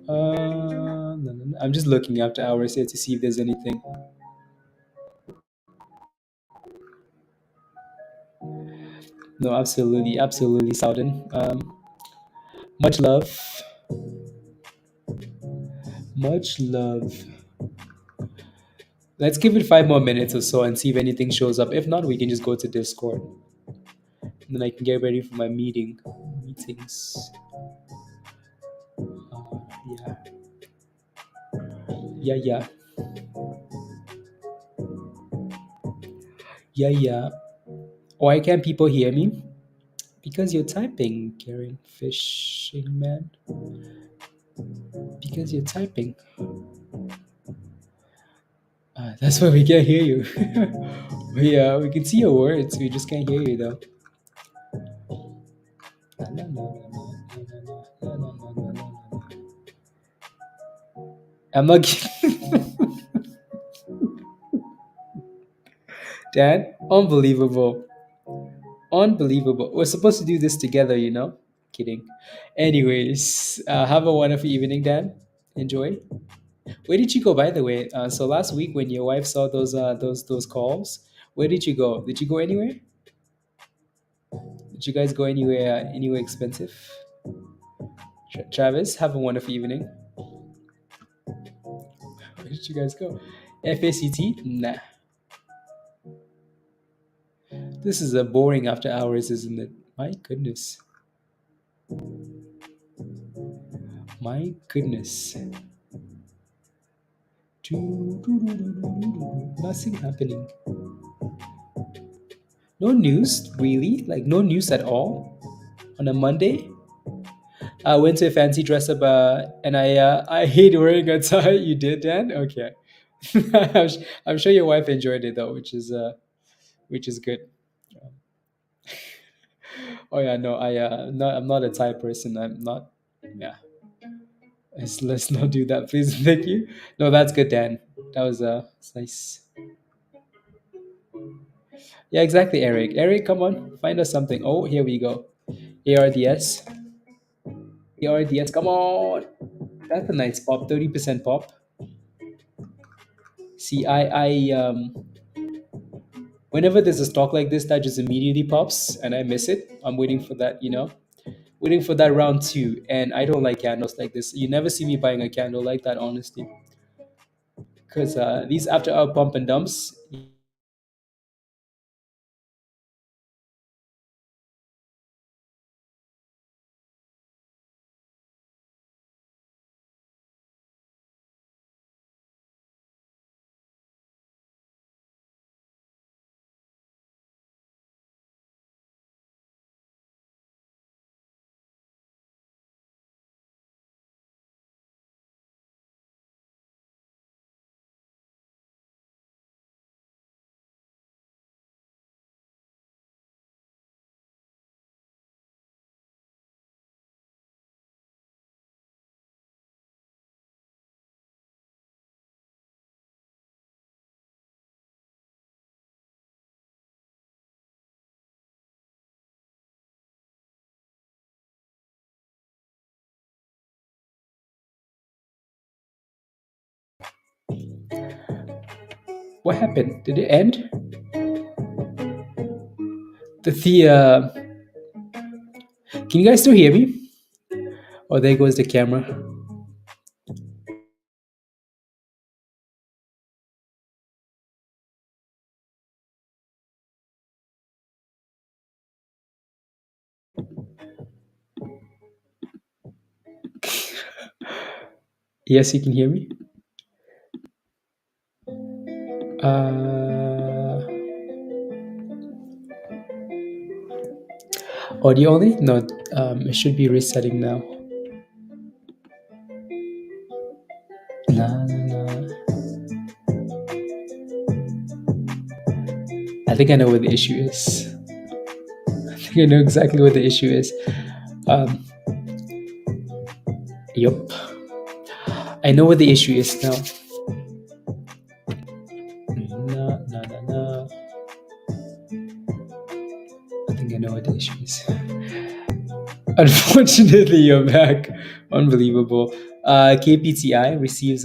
No, no, no. I'm just looking after hours here to see if there's anything. No, absolutely, Souden. Much love, much love. Let's give it 5 more minutes or so and see if anything shows up. If not, we can just go to Discord. And then I can get ready for my meetings. Yeah, yeah. Yeah. Why can't people hear me? Because you're typing, Karen Fishing Man. Because you're typing. That's why we can't hear you. We can see your words. We just can't hear you though. I'm not kidding. Dad, unbelievable. Unbelievable. We're supposed to do this together. Kidding. Anyways, have a wonderful evening, Dan. Enjoy. Where did you go, by the way? So last week when your wife saw those calls, where did you go? Did you go anywhere? Did you guys go anywhere expensive? Travis, have a wonderful evening. Where did you guys go? FACT? Nah. This is a boring after hours, isn't it? My goodness. My goodness. Nothing happening. No news, really? Like no news at all on a Monday? I went to a fancy dress up, and I hate wearing a tie. You did, Dan? Okay. I'm sure your wife enjoyed it though, which is good. Oh yeah, no, I'm not a tie person. I'm not. Yeah, let's not do that, please. Thank you. No, that's good, Dan. That was it's nice. Yeah, exactly, Eric. Eric, come on, find us something. Oh, here we go. ARDS, ARDS. Come on, that's a nice pop. 30% pop. See, whenever there's a stock like this that just immediately pops and I miss it, I'm waiting for that. Waiting for that round two. And I don't like candles like this. You never see me buying a candle like that, honestly. Because these after hour pump and dumps, What happened? Did it end? Can you guys still hear me? Oh, there goes the camera. Yes, you can hear me. Audio only? No, it should be resetting now. I think I know what the issue is. I think I know exactly what the issue is. Yup. I know what the issue is now. I think I know what the issue is. Unfortunately, you're back. Unbelievable. KPTI receives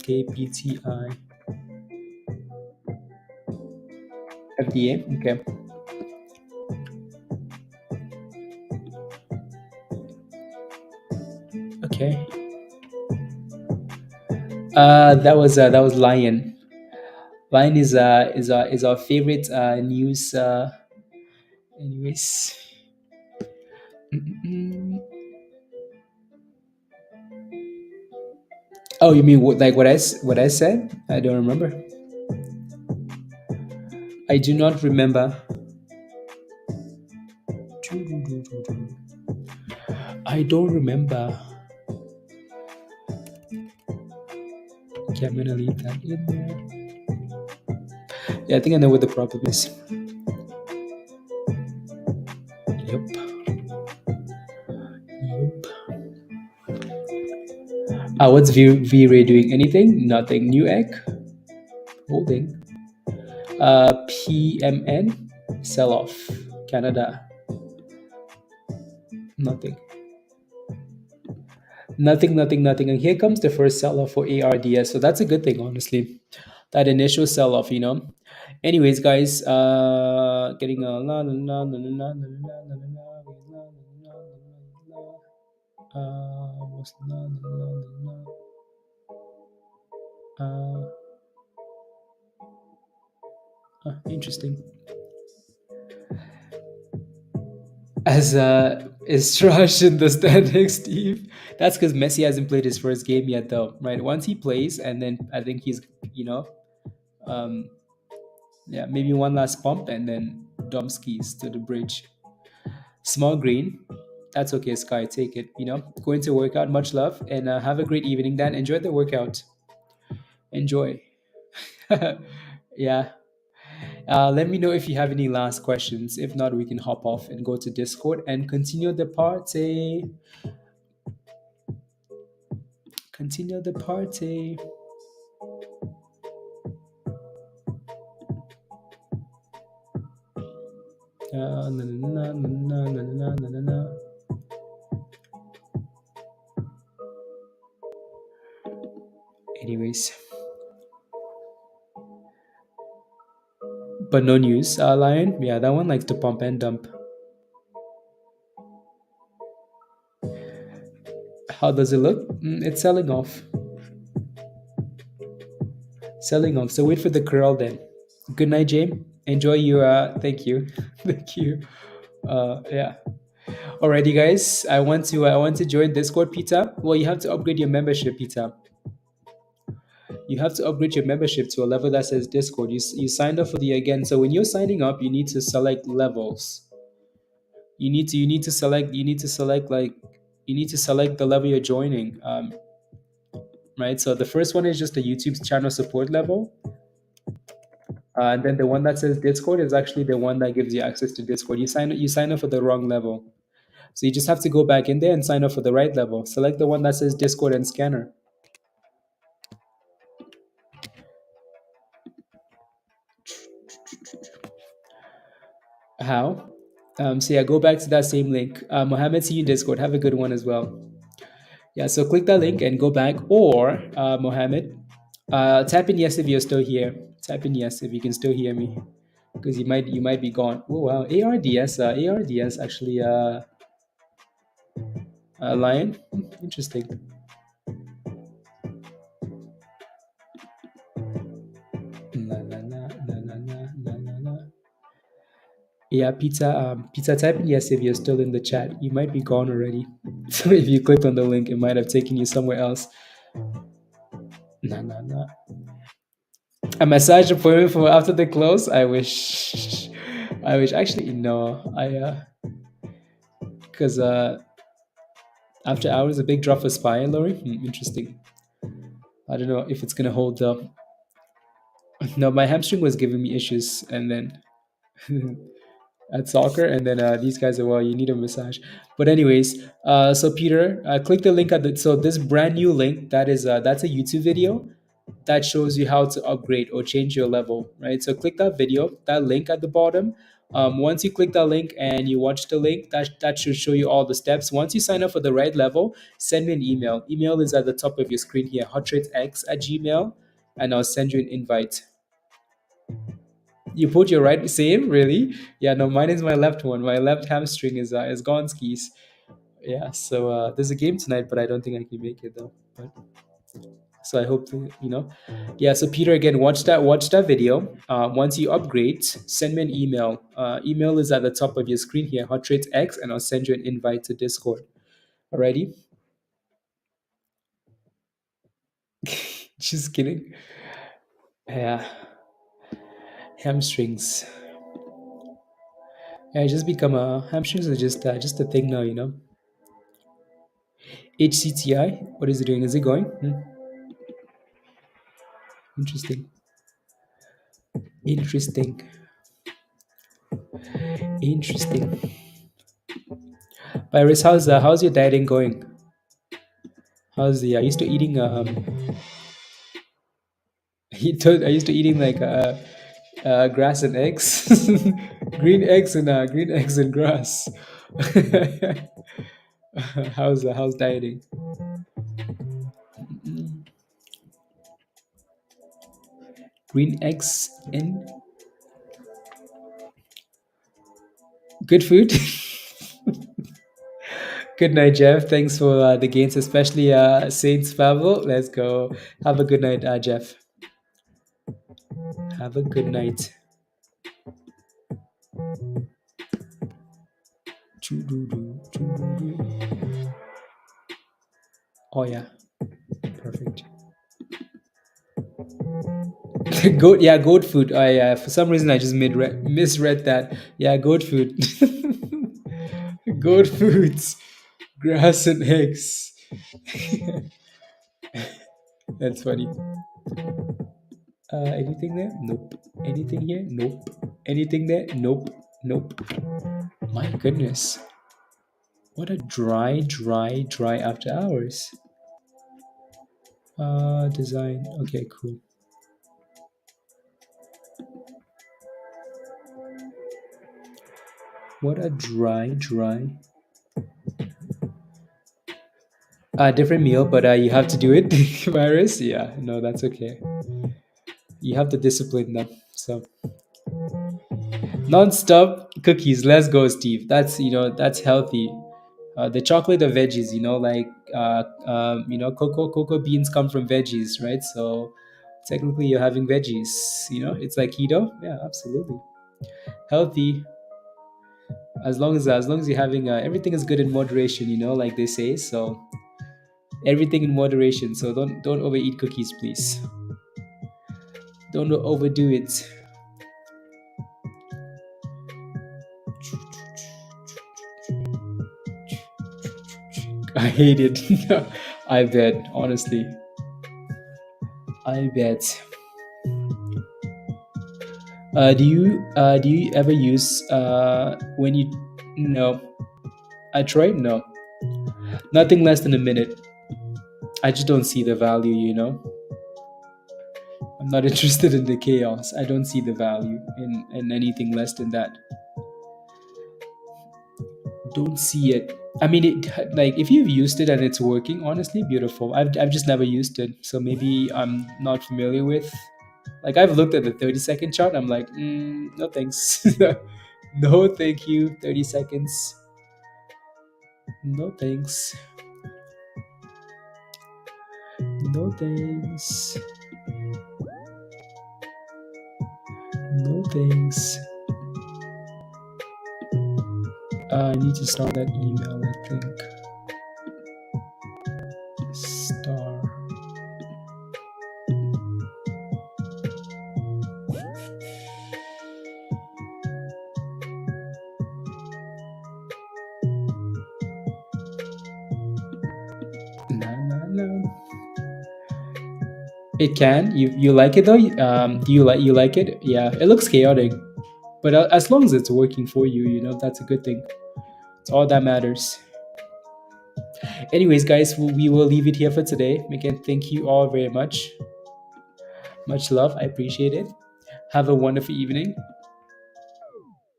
KPTI FDA. Okay. Okay. That was Lion. Lion is our favorite news. Anyways. Oh, you mean what I said? I don't remember. I do not remember. I don't remember. Okay, I'm gonna leave that in there. Yeah, I think I know what the problem is. Yep. What's V-Ray doing? Anything? Nothing. New egg? Holding. PMN? Sell off. Canada. Nothing. Nothing. And here comes the first sell off for ARDS. So that's a good thing, honestly. That initial sell off, Anyways, guys, getting a interesting. As is trash in the standings, Steve. That's because Messi hasn't played his first game yet, though, right? Once he plays, and then I think he's, yeah, maybe one last pump, and then Domskis to the bridge. Small green. That's okay, Sky. Take it. Going to workout. Much love, and have a great evening, Dan. Enjoy the workout. Enjoy. Yeah. Let me know if you have any last questions. If not, we can hop off and go to Discord and continue the party. Continue the party. Anyways. But no news, Lion. Yeah, that one likes to pump and dump. How does it look? It's selling off. Selling off. So wait for the curl then. Good night, James. Enjoy your. Thank you. Thank you. Yeah. Alrighty, guys. I want to join Discord, Peter. Well, you have to upgrade your membership, Peter. You have to upgrade your membership to a level that says Discord. You signed up for the again. So when you're signing up, you need to select levels. You need to select the level you're joining. Right. So the first one is just a YouTube channel support level. And then the one that says Discord is actually the one that gives you access to Discord. You sign up for the wrong level. So you just have to go back in there and sign up for the right level. Select the one that says Discord and Scanner. How? So yeah, go back to that same link. Mohammed, see you in Discord. Have a good one as well. Yeah, so click that link and go back, or Mohammed, type in yes if you're still here. Type in yes if you can still hear me, because you might be gone. Oh wow, ARDS actually Lion, interesting. Na, na, na, na, na, na, na, na, na. Yeah, pizza. Type in yes if you're still in the chat. You might be gone already. So if you clicked on the link, it might have taken you somewhere else. Na na na. A massage appointment for after the close. I wish. I wish. Actually, no. Because after hours, a big drop for spine, Lori. Interesting. I don't know if it's gonna hold up. No, my hamstring was giving me issues, and then at soccer, and then these guys are, well, you need a massage. But anyways, so Peter, click the link at the, so this brand new link, that's a YouTube video that shows you how to upgrade or change your level, right? So click that video, that link at the bottom. Once you click that link and you watch the link, that should show you all the steps. Once you sign up for the right level, send me an email. Email is at the top of your screen here, hottradex@gmail, and I'll send you an invite. You put your right, same, really? Yeah, no, mine is my left one. My left hamstring is gone skis. Yeah, so there's a game tonight, but I don't think I can make it though. But so I hope to, yeah. So Peter, again, watch that video. Once you upgrade, send me an email. Email is at the top of your screen here, HotTradesX, and I'll send you an invite to Discord. Alrighty? Just kidding. Yeah, hamstrings. Yeah, just become a hamstrings are just a thing now. HCTI, what is it doing? Is it going? Interesting. Interesting. Interesting. Iris, how's your dieting going? I used to eating I used to eating like grass and eggs, green eggs and grass. How's dieting? Green eggs and good food. Good night, Jeff. Thanks for the gains, especially Saints Pavel. Let's go. Have a good night, Jeff. Have a good night. Oh yeah, perfect. Goat, yeah, goat food. For some reason I just misread that. Yeah, goat food. Goat foods, grass and eggs. That's funny. Anything there? Nope. Anything here? Nope. Anything there? Nope. Nope. My goodness. What a dry after hours. Design. Okay, cool. What a dry. Different meal, but you have to do it. Virus. Yeah. No, that's okay. You have the discipline now. So non-stop cookies. Let's go, Steve. That's healthy. The chocolate or veggies, like cocoa beans come from veggies, right? So technically you're having veggies. It's like keto. Yeah, absolutely healthy. As long as you're having everything is good in moderation, like they say. So everything in moderation. So don't overeat cookies, please. Don't overdo it. I hate it. I bet, honestly. I bet. Do you ever use when you no? I tried, no. Nothing less than a minute. I just don't see the value. I'm not interested in the chaos. I don't see the value in anything less than that. Don't see it. I mean, like if you've used it and it's working, honestly, beautiful. I've just never used it, so maybe I'm not familiar with. Like I've looked at the 30-second chart. I'm like, no thanks, no thank you. 30 seconds, no thanks, no thanks, no thanks. I need to start that email. I think star. Na, na, na. It can. You like it though? Do you like it? Yeah, it looks chaotic, but as long as it's working for you, that's a good thing. It's all that matters. Anyways, guys, we will leave it here for today. Again, thank you all very much. Much love. I appreciate it. Have a wonderful evening,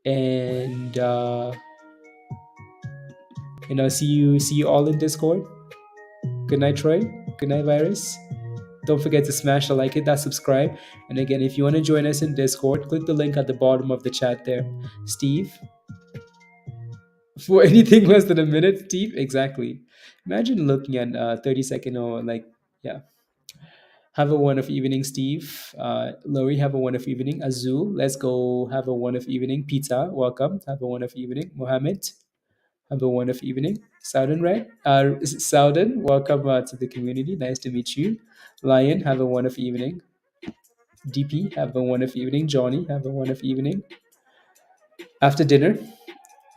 and see you all in Discord. Good night, Troy. Good night, Virus. Don't forget to smash the like, hit that subscribe. And again, if you want to join us in Discord, click the link at the bottom of the chat there. Steve, for anything less than a minute, Steve, exactly. Imagine looking at 30-second or like, yeah. Have a wonderful evening, Steve. Lori, have a wonderful evening. Azul, let's go. Have a wonderful evening. Pizza, welcome. Have a wonderful evening. Mohammed, have a wonderful evening. Souden, right? Souden, welcome to the community. Nice to meet you. Lion, have a wonderful evening. DP, have a wonderful evening. Johnny, have a wonderful evening. After dinner,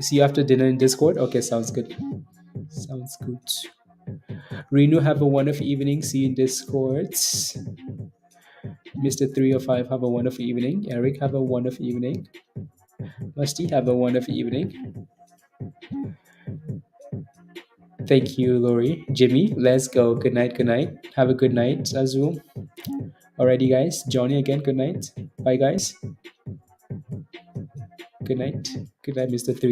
see you after dinner in Discord. Okay, sounds good. Sounds good. Renu, have a wonderful evening. See you in Discord. Mr. 305, have a wonderful evening. Eric, have a wonderful evening. Musty, have a wonderful evening. Thank you, Lori. Jimmy, let's go. Good night, good night. Have a good night, Azul. Alrighty, guys. Johnny, again, good night. Bye, guys. Good night. Good night, Mr. 305.